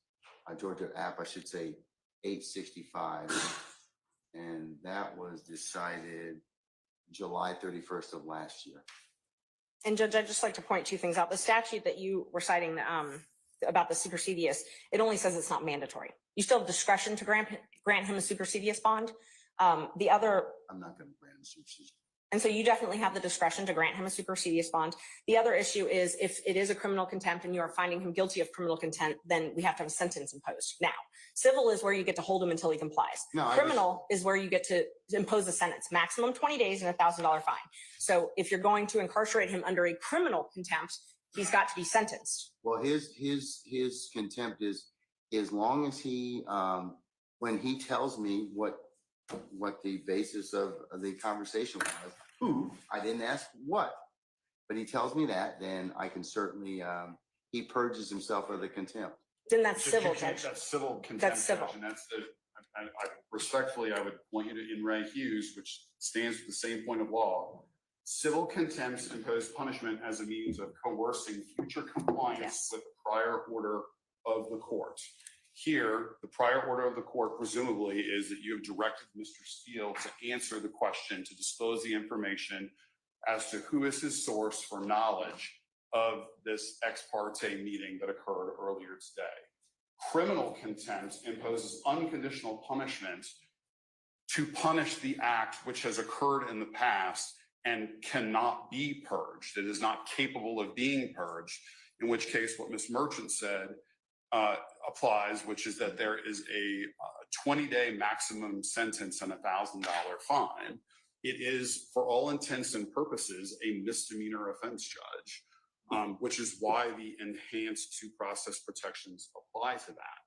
Speaker 2: Georgia App, I should say, 865. And that was decided July 31st of last year.
Speaker 12: And Judge, I'd just like to point two things out. The statute that you were citing about the supersedious, it only says it's not mandatory. You still have discretion to grant him a supersedious bond. The other,
Speaker 2: I'm not going to grant a supersedious.
Speaker 12: and so you definitely have the discretion to grant him a supersedious bond. The other issue is if it is a criminal contempt and you are finding him guilty of criminal contempt, then we have to have a sentence imposed. Now, civil is where you get to hold him until he complies.
Speaker 2: No,
Speaker 12: Criminal is where you get to impose a sentence, maximum 20 days and $1,000 fine. So if you're going to incarcerate him under a criminal contempt, he's got to be sentenced.
Speaker 2: Well, his contempt is as long as he, when he tells me what the basis of the conversation was, who, I didn't ask what, but he tells me that, then I can certainly, he purges himself of the contempt.
Speaker 12: Then that's civil, Judge.
Speaker 13: That's civil contempt.
Speaker 12: That's civil.
Speaker 13: Judge, and that's I respectfully, I would point you to In Re Hughes, which stands for the same point of law. Civil contempts impose punishment as a means of coercing future compliance with the prior order of the court. Here, the prior order of the court presumably is that you have directed Mr. Steele to answer the question, to disclose the information as to who is his source for knowledge of this ex parte meeting that occurred earlier today. Criminal contempt imposes unconditional punishment to punish the act which has occurred in the past and cannot be purged. It is not capable of being purged, in which case what Ms. Merchant said applies, which is that there is a 20-day maximum sentence and $1,000 fine. It is, for all intents and purposes, a misdemeanor offense, Judge, which is why the enhanced due process protections apply to that.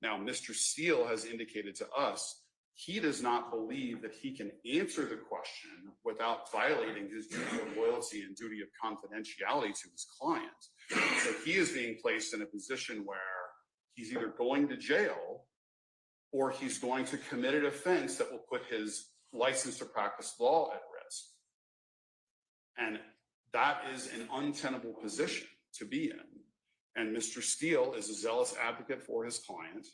Speaker 13: Now, Mr. Steele has indicated to us he does not believe that he can answer the question without violating his duty of loyalty and duty of confidentiality to his client. So he is being placed in a position where he's either going to jail or he's going to commit an offense that will put his license to practice law at risk. And that is an untenable position to be in. And Mr. Steele is a zealous advocate for his client,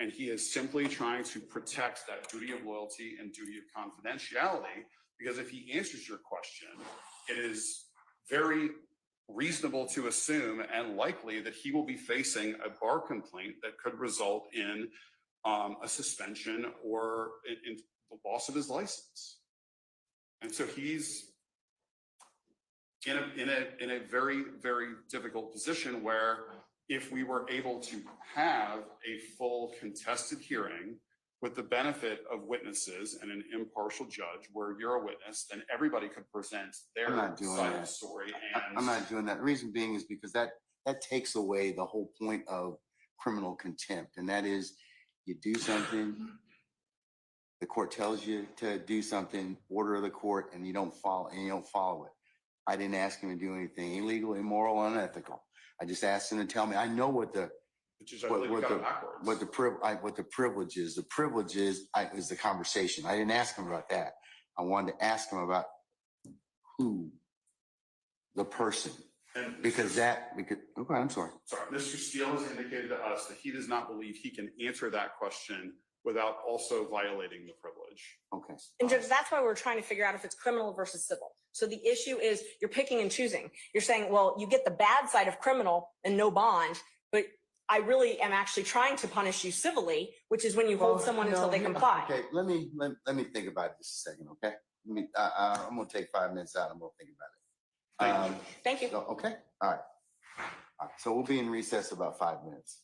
Speaker 13: and he is simply trying to protect that duty of loyalty and duty of confidentiality, because if he answers your question, it is very reasonable to assume and likely that he will be facing a bar complaint that could result in a suspension or in the loss of his license. And so he's in a very, very difficult position where if we were able to have a full contested hearing with the benefit of witnesses and an impartial judge where you're a witness, then everybody could present their side of the story. And
Speaker 2: I'm not doing that. The reason being is because that takes away the whole point of criminal contempt. And that is, you do something, the court tells you to do something, order of the court, and you don't follow it. I didn't ask him to do anything illegal, immoral, unethical. I just asked him to tell me. I know what the privilege is. The privilege is the conversation. I didn't ask him about that. I wanted to ask him about who, the person, okay, I'm sorry.
Speaker 13: Sorry, Mr. Steele has indicated to us that he does not believe he can answer that question without also violating the privilege.
Speaker 2: Okay.
Speaker 12: And Judge, that's why we're trying to figure out if it's criminal versus civil. So the issue is you're picking and choosing. You're saying, well, you get the bad side of criminal and no bond, but I really am actually trying to punish you civilly, which is when you hold someone until they comply.
Speaker 2: Okay, let me think about it just a second, okay? I'm gonna take 5 minutes out. I'm gonna think about it.
Speaker 12: Thank you.
Speaker 2: Okay, all right. So we'll be in recess about 5 minutes.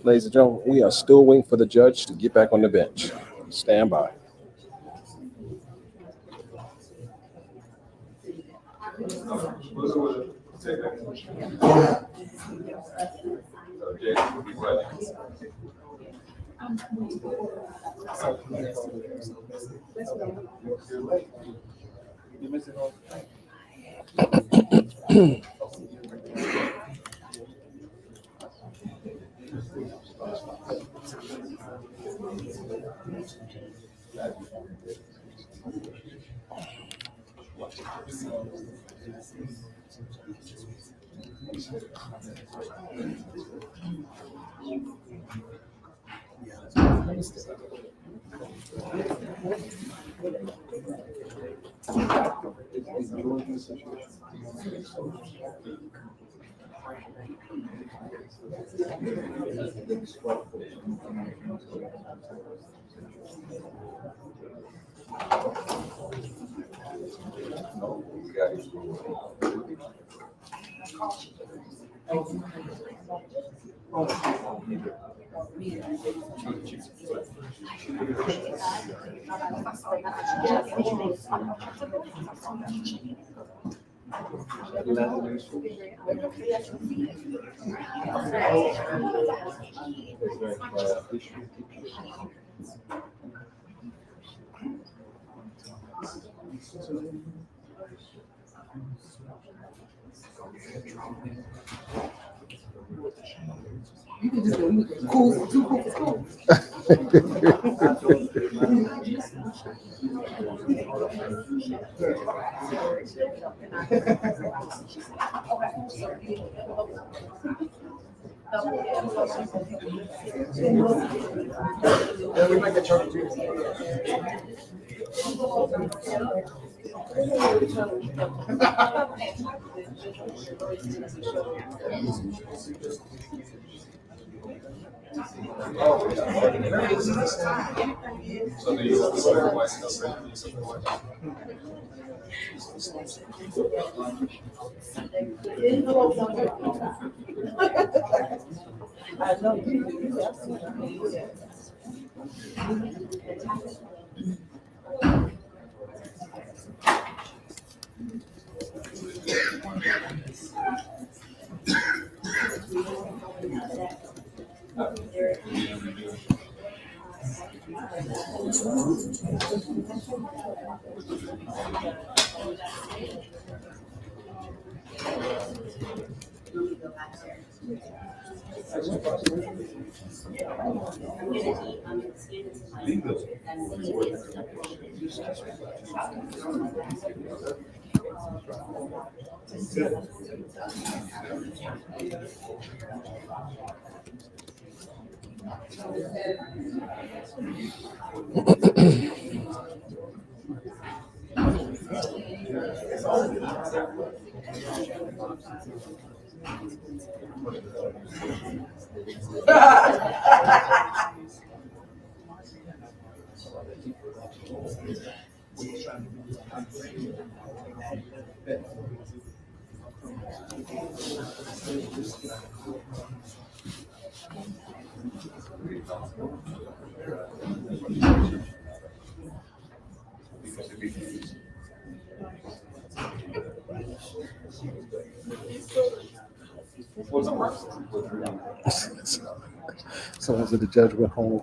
Speaker 11: Ladies and gentlemen, we are still waiting for the judge to get back on the bench. Stand by. So after the judge went home.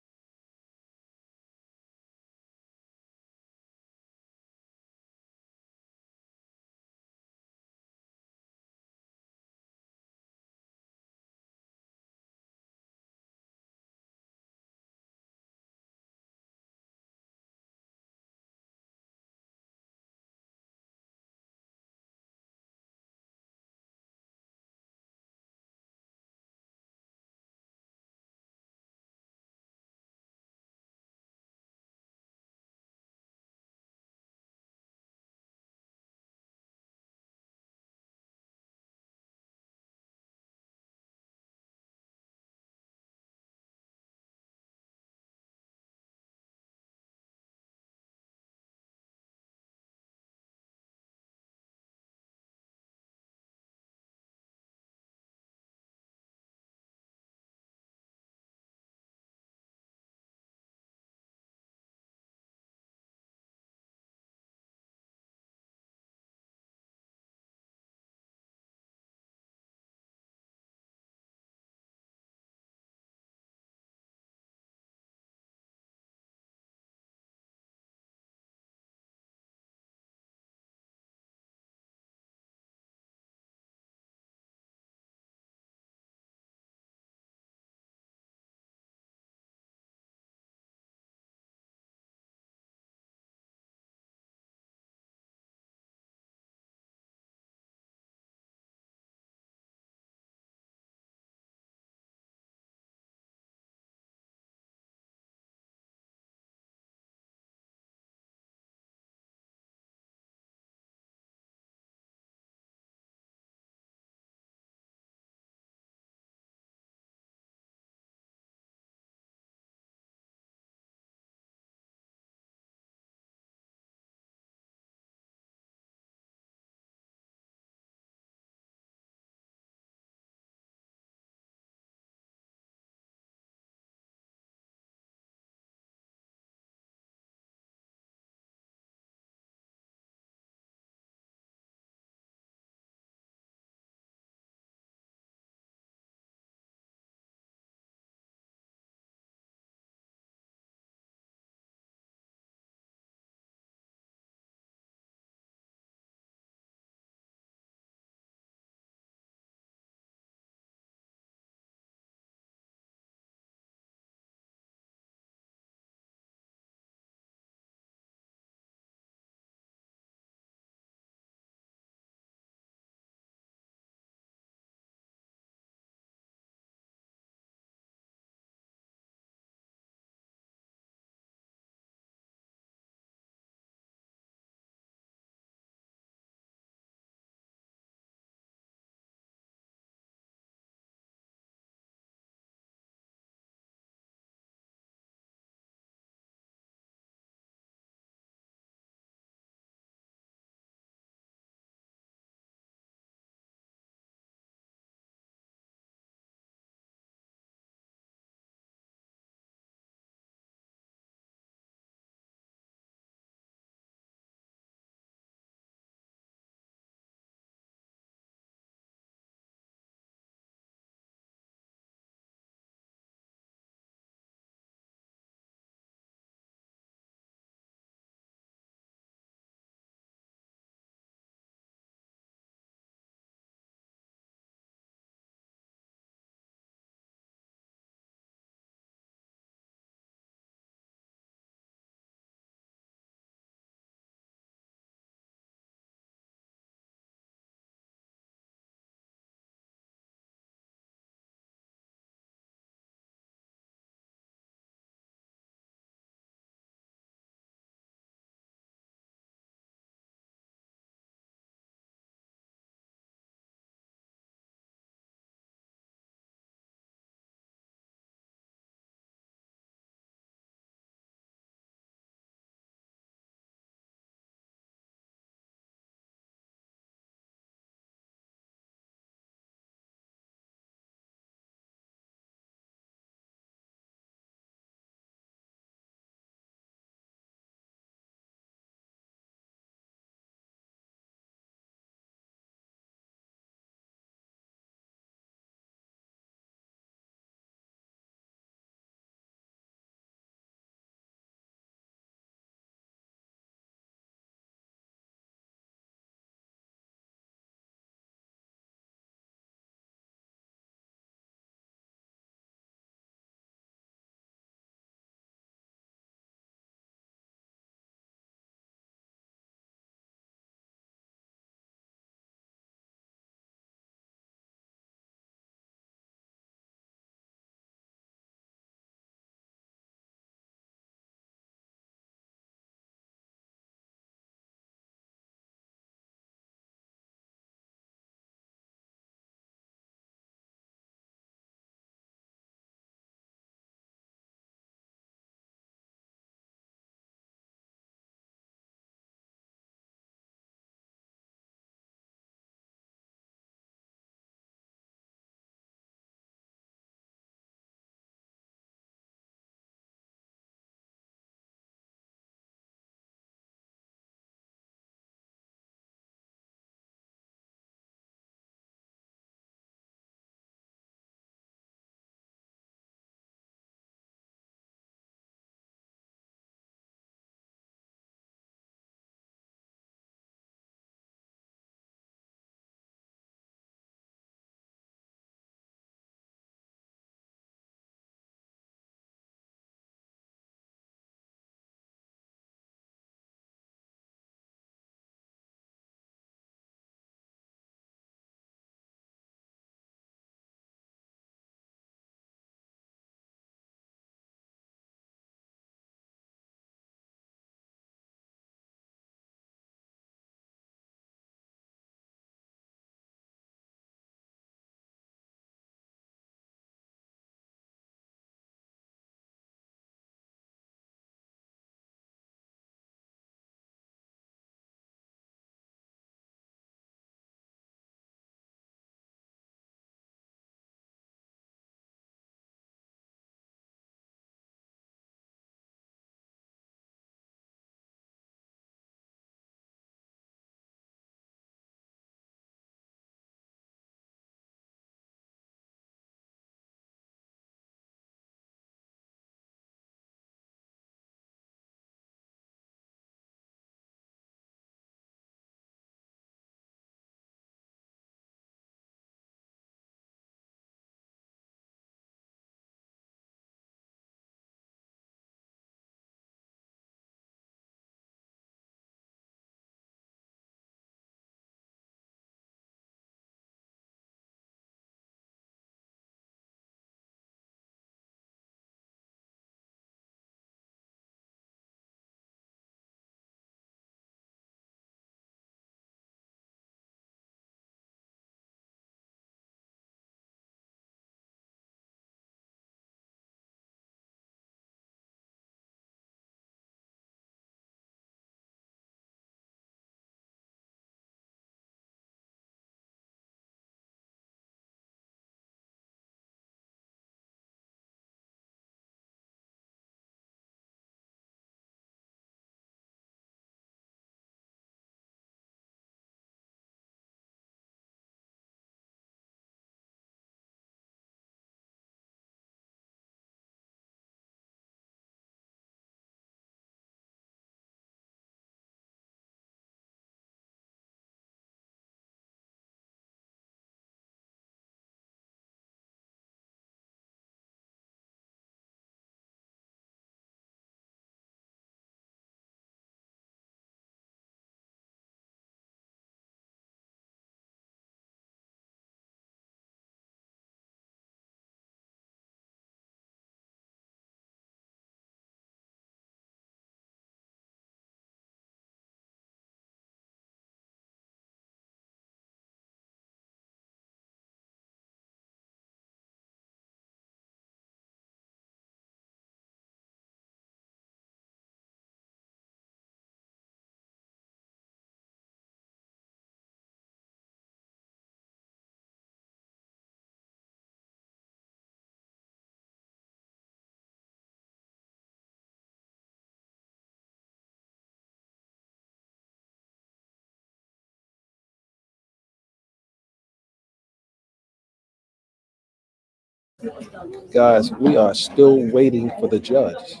Speaker 11: Guys, we are still waiting for the judge.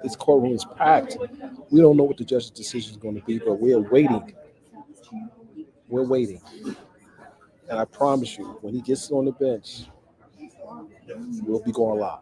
Speaker 11: This courtroom is packed. We don't know what the judge's decision is going to be, but we're waiting. We're waiting. And I promise you, when he gets on the bench, we'll be going live.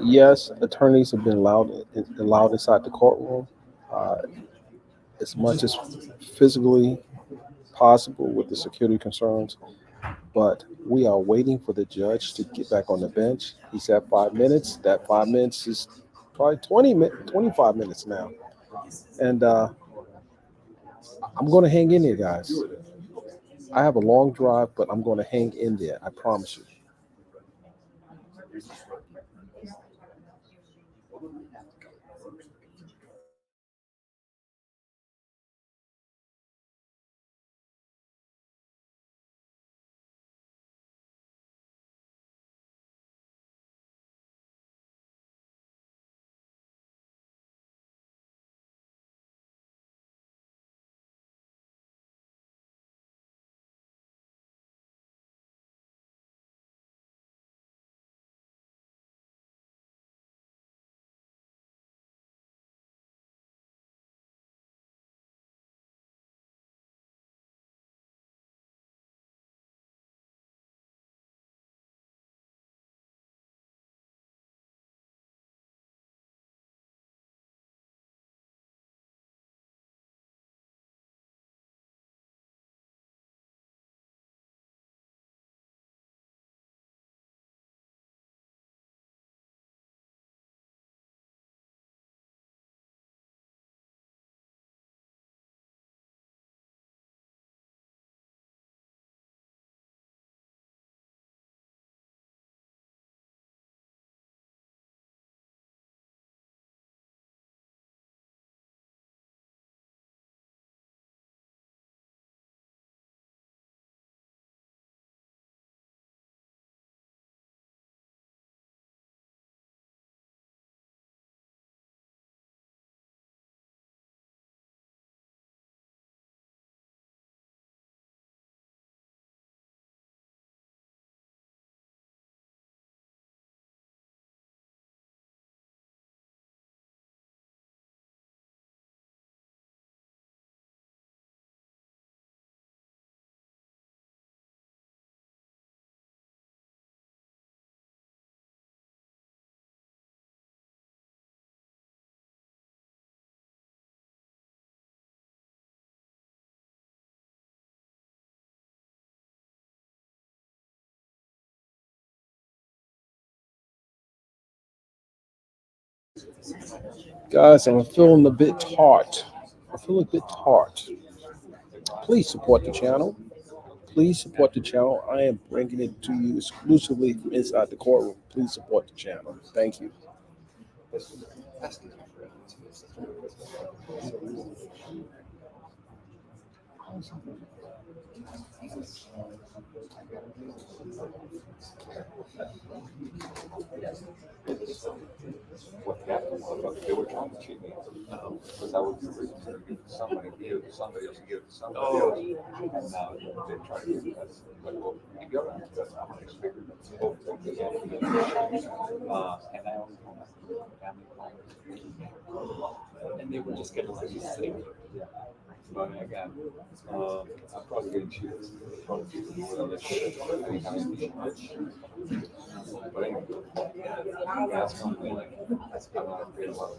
Speaker 11: Yes, attorneys have been allowed inside the courtroom uh, as much as physically possible with the security concerns. But we are waiting for the judge to get back on the bench. He said 5 minutes. That 5 minutes is probably 25 minutes now. And I'm going to hang in there, guys. I have a long drive, but I'm going to hang in there. I promise you. Guys, I'm feeling a bit tart. I feel a bit tart. Please support the channel. Please support the channel. I am bringing it to you exclusively from inside the courtroom. Please support the channel. Thank you.
Speaker 14: They were trying to cheat me because I was somebody give somebody else give somebody else, and now they try to give us. But well, together, because I'm an expected both and I only own a family home, and they were just getting like sick. Yeah. But again, I'm probably getting cheated. Probably cheated more than but anyway, that's one thing. That's kind of afraid about.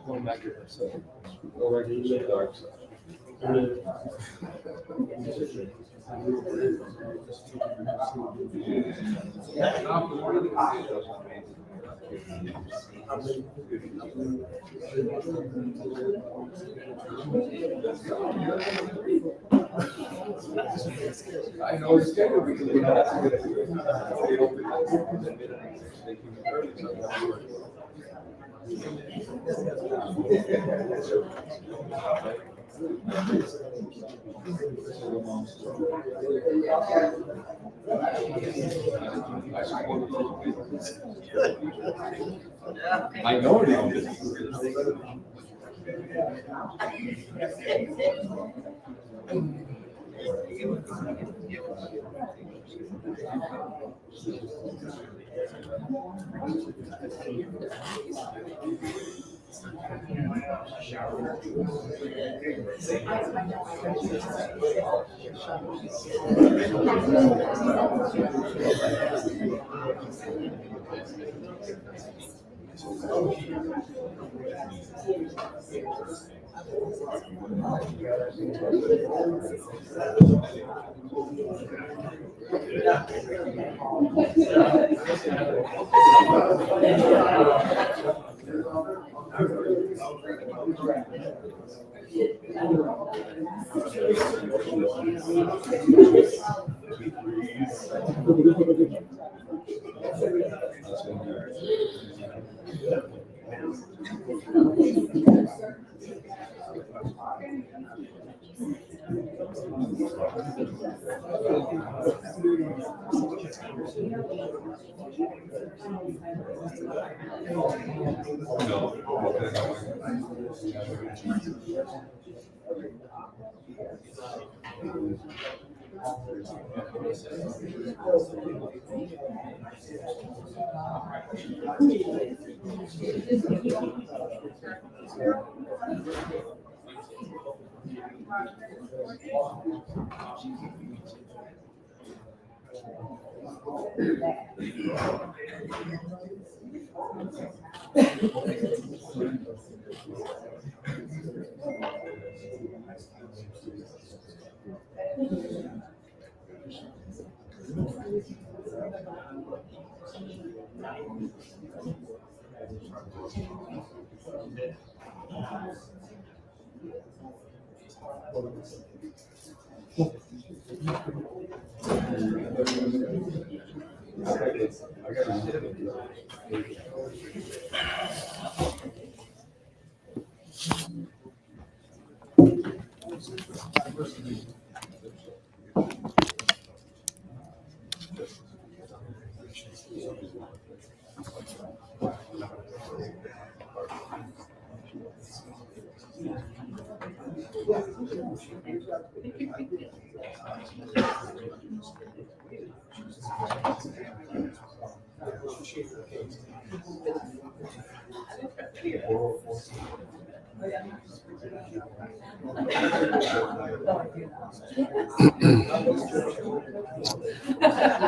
Speaker 14: Going back to yourself. Go right to the dark side. I know it's scheduled because we're not asking it. They don't minority.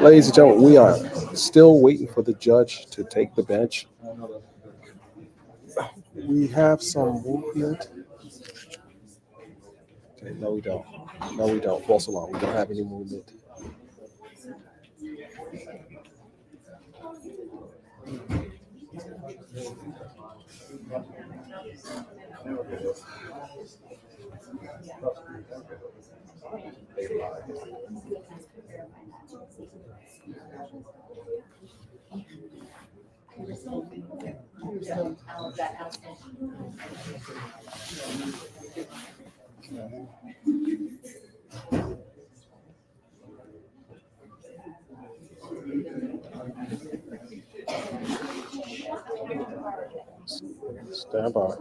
Speaker 11: Ladies and gentlemen, we are still waiting for the judge to take the bench. We have some movement. Okay, no, we don't. No, we don't. False alarm. We don't have any movement. Stand by.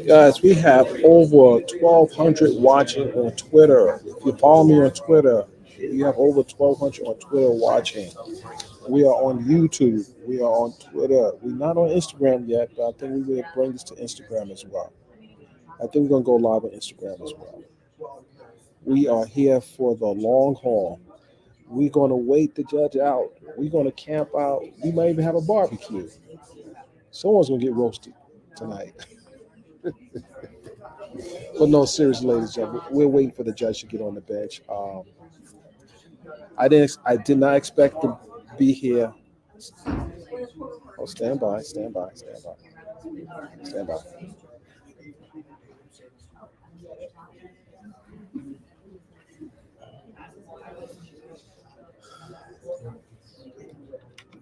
Speaker 11: Guys, we have over 1,200 watching on Twitter. If you follow me on Twitter, you have over 1,200 on Twitter watching. We are on YouTube. We are on Twitter. We're not on Instagram yet, but I think we will bring this to Instagram as well. I think we're going to go live on Instagram as well. We are here for the long haul. We're going to wait the judge out. We're going to camp out. We might even have a barbecue. Someone's going to get roasted tonight. But no, seriously, ladies and gentlemen, we're waiting for the judge to get on the bench. I did not expect to be here. Oh, stand by. I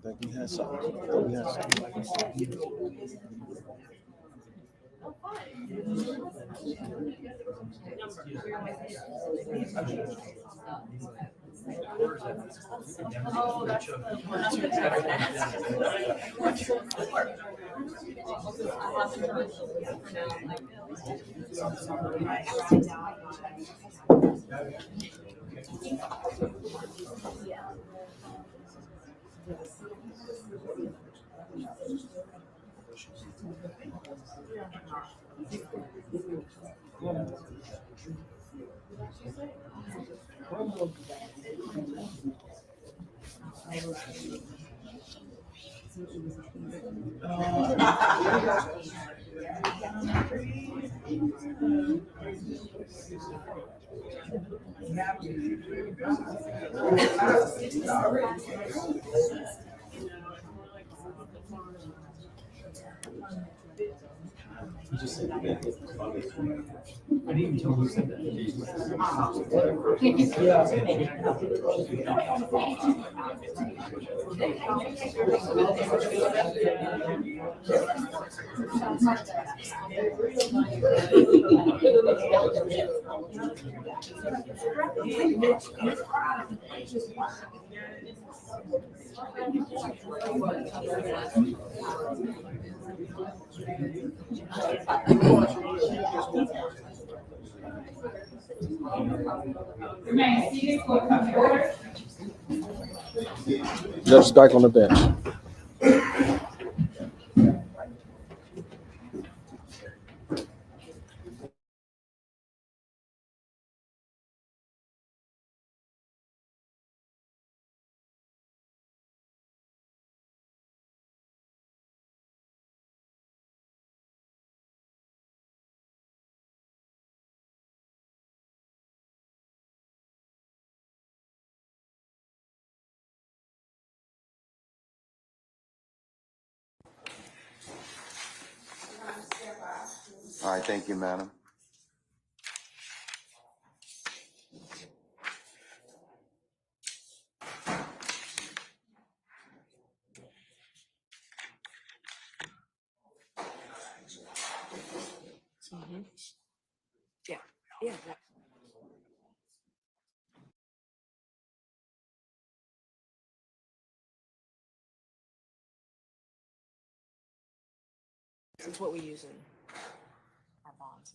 Speaker 11: think we had something. Judge is back on the bench.
Speaker 2: All right, thank you, madam.
Speaker 12: Yeah. It's what we use in our bonds.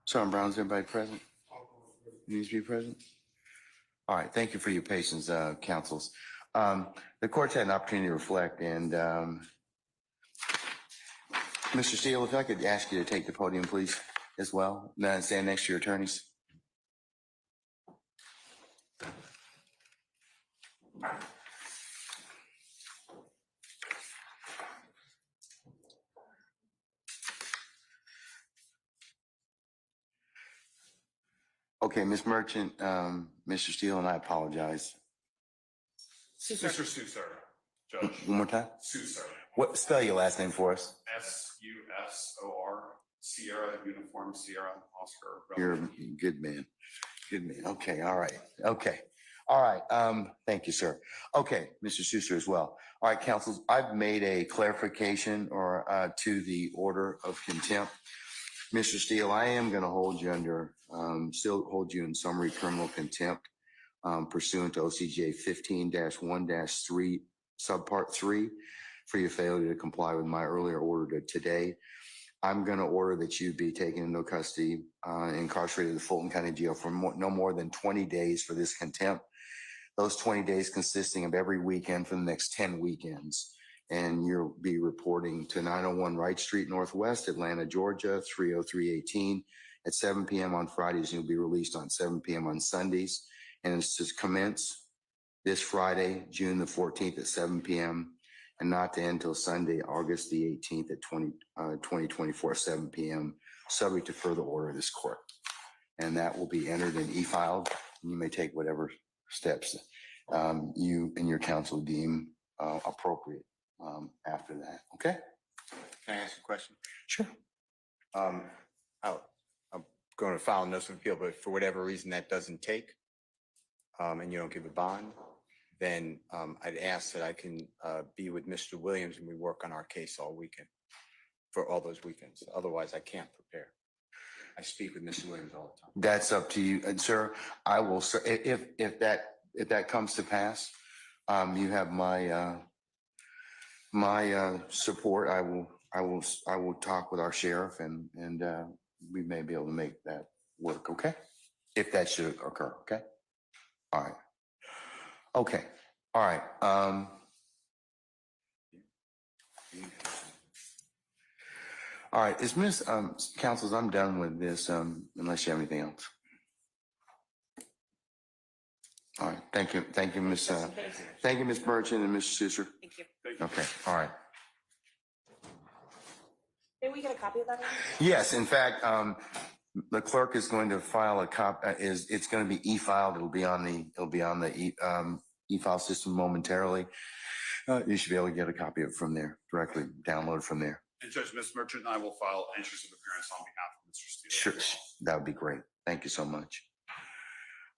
Speaker 2: Sergeant Brown, is everybody present? Needs to be present? All right, thank you for your patience, councils. The court's had an opportunity to reflect, and Mr. Steele, if I could ask you to take the podium, please, as well, and stand next to your attorneys. Okay, Ms. Merchant, Mr. Steele, and I apologize.
Speaker 13: Mr. Susar, Judge.
Speaker 2: One more time?
Speaker 13: Susar.
Speaker 2: What, spell your last name for us?
Speaker 13: Susor. Sierra Uniform, Sierra Oscar.
Speaker 2: You're a good man. Good man. Okay, all right. Okay. All right. Thank you, sir. Okay, Mr. Schuster as well. All right, councils, I've made a clarification or to the order of contempt. Mr. Steele, I am going to hold you under, still hold you in summary criminal contempt pursuant to OCJ 15-1-3, subpart 3, for your failure to comply with my earlier order to today. I'm going to order that you be taken into custody, incarcerated in the Fulton County Jail for no more than 20 days for this contempt. Those 20 days consisting of every weekend for the next 10 weekends. And you'll be reporting to 901 Wright Street Northwest, Atlanta, Georgia, 30318 at 7 p.m. on Fridays. You'll be released on 7 p.m. on Sundays. And it's to commence this Friday, June the 14th at 7 p.m. and not to end until Sunday, August the 18th at 2024, 7 p.m., subject to further order of this court. And that will be entered and e-filed. You may take whatever steps you and your counsel deem appropriate after that. Okay?
Speaker 3: Can I ask a question?
Speaker 2: Sure.
Speaker 3: I'm going to file a notice of appeal, but for whatever reason that doesn't take, and you don't give a bond, then I'd ask that I can be with Mr. Williams and we work on our case all weekend, for all those weekends. Otherwise, I can't prepare. I speak with Mr. Williams all the time.
Speaker 2: That's up to you. And sir, I will, if that comes to pass, you have my support. I will talk with our sheriff and we may be able to make that work. Okay. If that should occur. Okay. All right. Okay. All right. All right. Is Miss Councils, I'm done with this unless you have anything else. All right. Thank you. Thank you, Miss. Thank you, Miss Merchant and Mr. Schuster.
Speaker 12: Thank you.
Speaker 2: Okay. All right.
Speaker 12: Did we get a copy of that?
Speaker 2: Yes. In fact, the clerk is going to file a it's going to be e-filed. It'll be on the e-file system momentarily. You should be able to get a copy of it from there, directly download from there.
Speaker 13: And Judge, Ms. Merchant and I will file entries of appearance on behalf of Mr. Steele.
Speaker 2: Sure, that would be great. Thank you so much.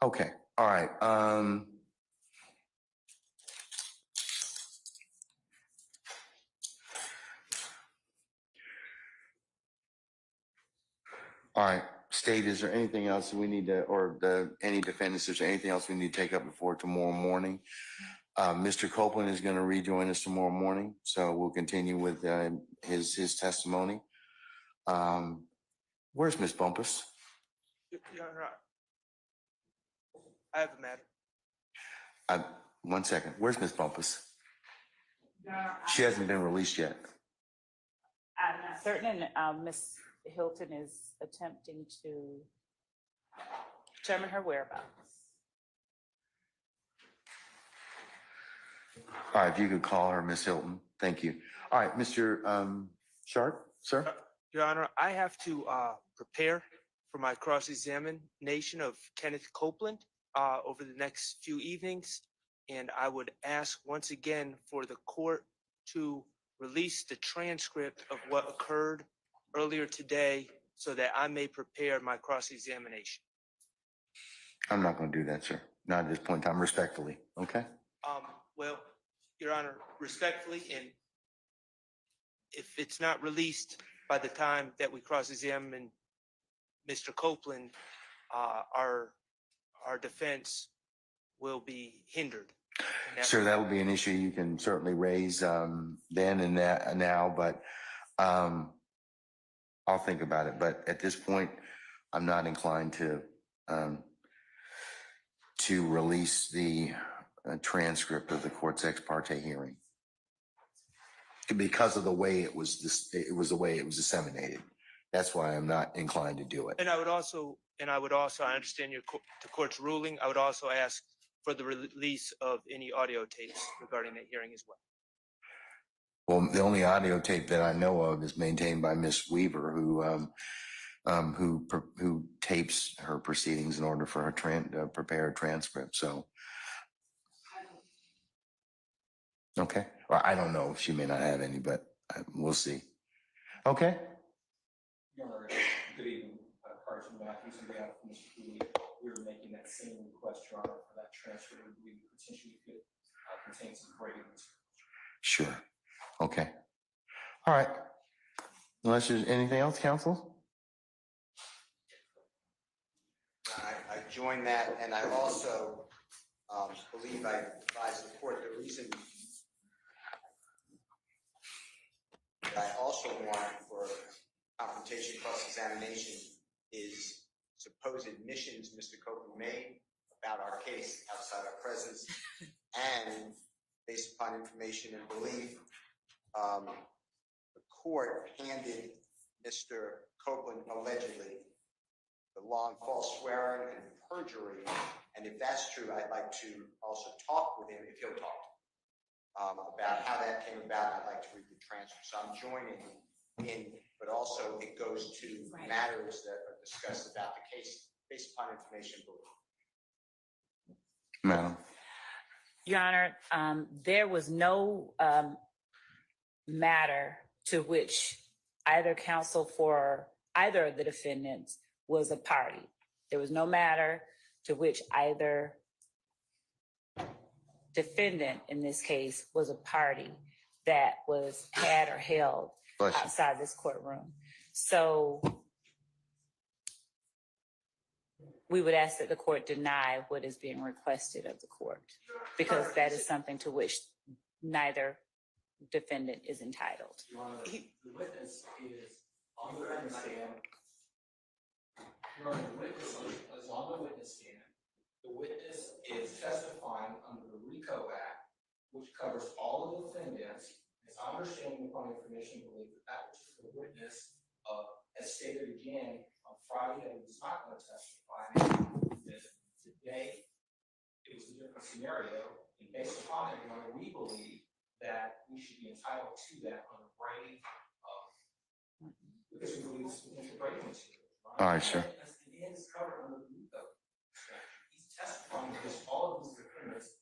Speaker 2: Okay, all right. All right, State, is there anything else we need to, or any defendants, is there anything else we need to take up before tomorrow morning? Mr. Copeland is going to rejoin us tomorrow morning, so we'll continue with his testimony. Where's Miss Bumpus?
Speaker 8: I have a matter.
Speaker 2: 1 second. Where's Miss Bumpus? She hasn't been released yet.
Speaker 5: I'm not certain, and Ms. Hilton is attempting to determine her whereabouts.
Speaker 2: All right, if you could call her, Miss Hilton. Thank you. All right, Mr. Sharp, sir.
Speaker 8: Your Honor, I have to prepare for my cross-examination of Kenneth Copeland over the next few evenings. And I would ask once again for the court to release the transcript of what occurred earlier today so that I may prepare my cross-examination.
Speaker 2: I'm not going to do that, sir. Not at this point in time, respectfully. Okay?
Speaker 8: Well, Your Honor, respectfully, and if it's not released by the time that we cross-examine Mr. Copeland, our defense will be hindered.
Speaker 2: Sir, that will be an issue you can certainly raise then and now, but I'll think about it. But at this point, I'm not inclined to release the transcript of the court's ex parte hearing because of the way it was the way it was disseminated. That's why I'm not inclined to do it.
Speaker 8: And I would also, I understand the court's ruling. I would also ask for the release of any audio tapes regarding that hearing as well.
Speaker 2: Well, the only audio tape that I know of is maintained by Miss Weaver, who tapes her proceedings in order for her to prepare a transcript. So, okay. Well, I don't know. She may not have any, but we'll see. Okay.
Speaker 9: Your Honor, good evening, Carson Matthews, on behalf of Mr. Cooley. We were making that same request, Your Honor, for that transfer. We believe it potentially could contain some Brady material.
Speaker 2: Sure. Okay. All right. Unless there's anything else, counsel?
Speaker 3: I join that, and I also believe I advised the court the reason that I also want for confrontation cross-examination is supposed admissions Mr. Copeland made about our case outside our presence, and based upon information and belief, the court handed Mr. Copeland allegedly the long false swearing and perjury. And if that's true, I'd like to also talk with him, if he'll talk, about how that came about. I'd like to read the transcript. So I'm joining in, but also it goes to matters that are discussed about the case based upon information.
Speaker 2: Madam.
Speaker 5: Your Honor, there was no matter to which either counsel for either of the defendants was a party. There was no matter to which either defendant in this case was a party that was had or held outside this courtroom. So we would ask that the court deny what is being requested of the court, because that is something to which neither defendant is entitled.
Speaker 9: Your Honor, the witness is on the witness stand. Your Honor, the witness is on the witness stand. The witness is testifying under the RICO Act, which covers all of the defendants. As I understand upon information, believe that that particular witness has stated again on Friday that he was not going to testify. Today, it was a different scenario. And based upon it, Your Honor, we believe that we should be entitled to that on the Brady, because we believe it's potential Brady material.
Speaker 2: All right, sir.
Speaker 9: And it's covered under the RICO statute. He's testifying against all of these defendants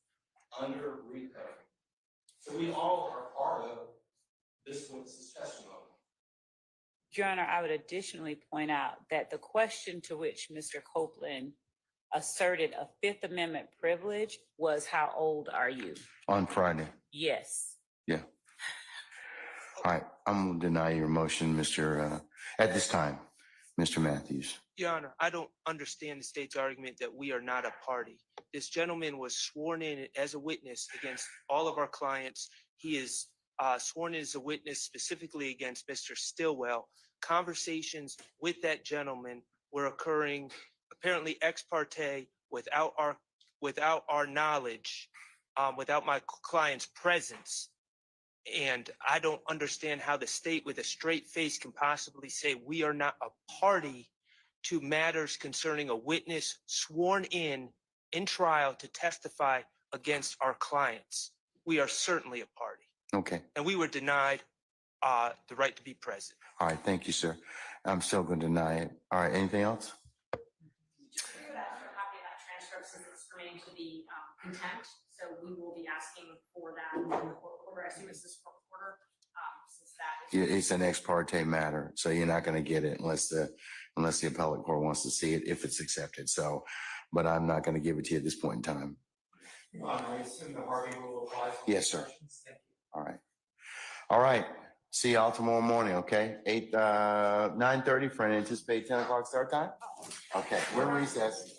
Speaker 9: under RICO. So we all are part of this witness's testimony.
Speaker 5: Your Honor, I would additionally point out that the question to which Mr. Copeland asserted a Fifth Amendment privilege was, how old are you?
Speaker 2: On Friday.
Speaker 5: Yes.
Speaker 2: Yeah. All right. I'm going to deny your motion, at this time, Mr. Matthews.
Speaker 8: Your Honor, I don't understand the state's argument that we are not a party. This gentleman was sworn in as a witness against all of our clients. He is sworn in as a witness specifically against Mr. Stillwell. Conversations with that gentleman were occurring apparently ex parte without our knowledge, without my client's presence. And I don't understand how the state with a straight face can possibly say we are not a party to matters concerning a witness sworn in trial to testify against our clients. We are certainly a party.
Speaker 2: Okay.
Speaker 8: And we were denied the right to be present.
Speaker 2: All right. Thank you, sir. I'm still going to deny it. All right. Anything else?
Speaker 12: We would ask for a copy of that transcript since it's relating to the contempt. So we will be asking for that in the court order as soon as this court order, since that is.
Speaker 2: It's an ex parte matter, so you're not going to get it unless the appellate court wants to see it, if it's accepted. So, but I'm not going to give it to you at this point in time.
Speaker 9: I assume the Harvey rule applies.
Speaker 2: Yes, sir. All right. All right. See y'all tomorrow morning, okay? 9:30 for an anticipated 10 o'clock start time? Okay, we're recessed.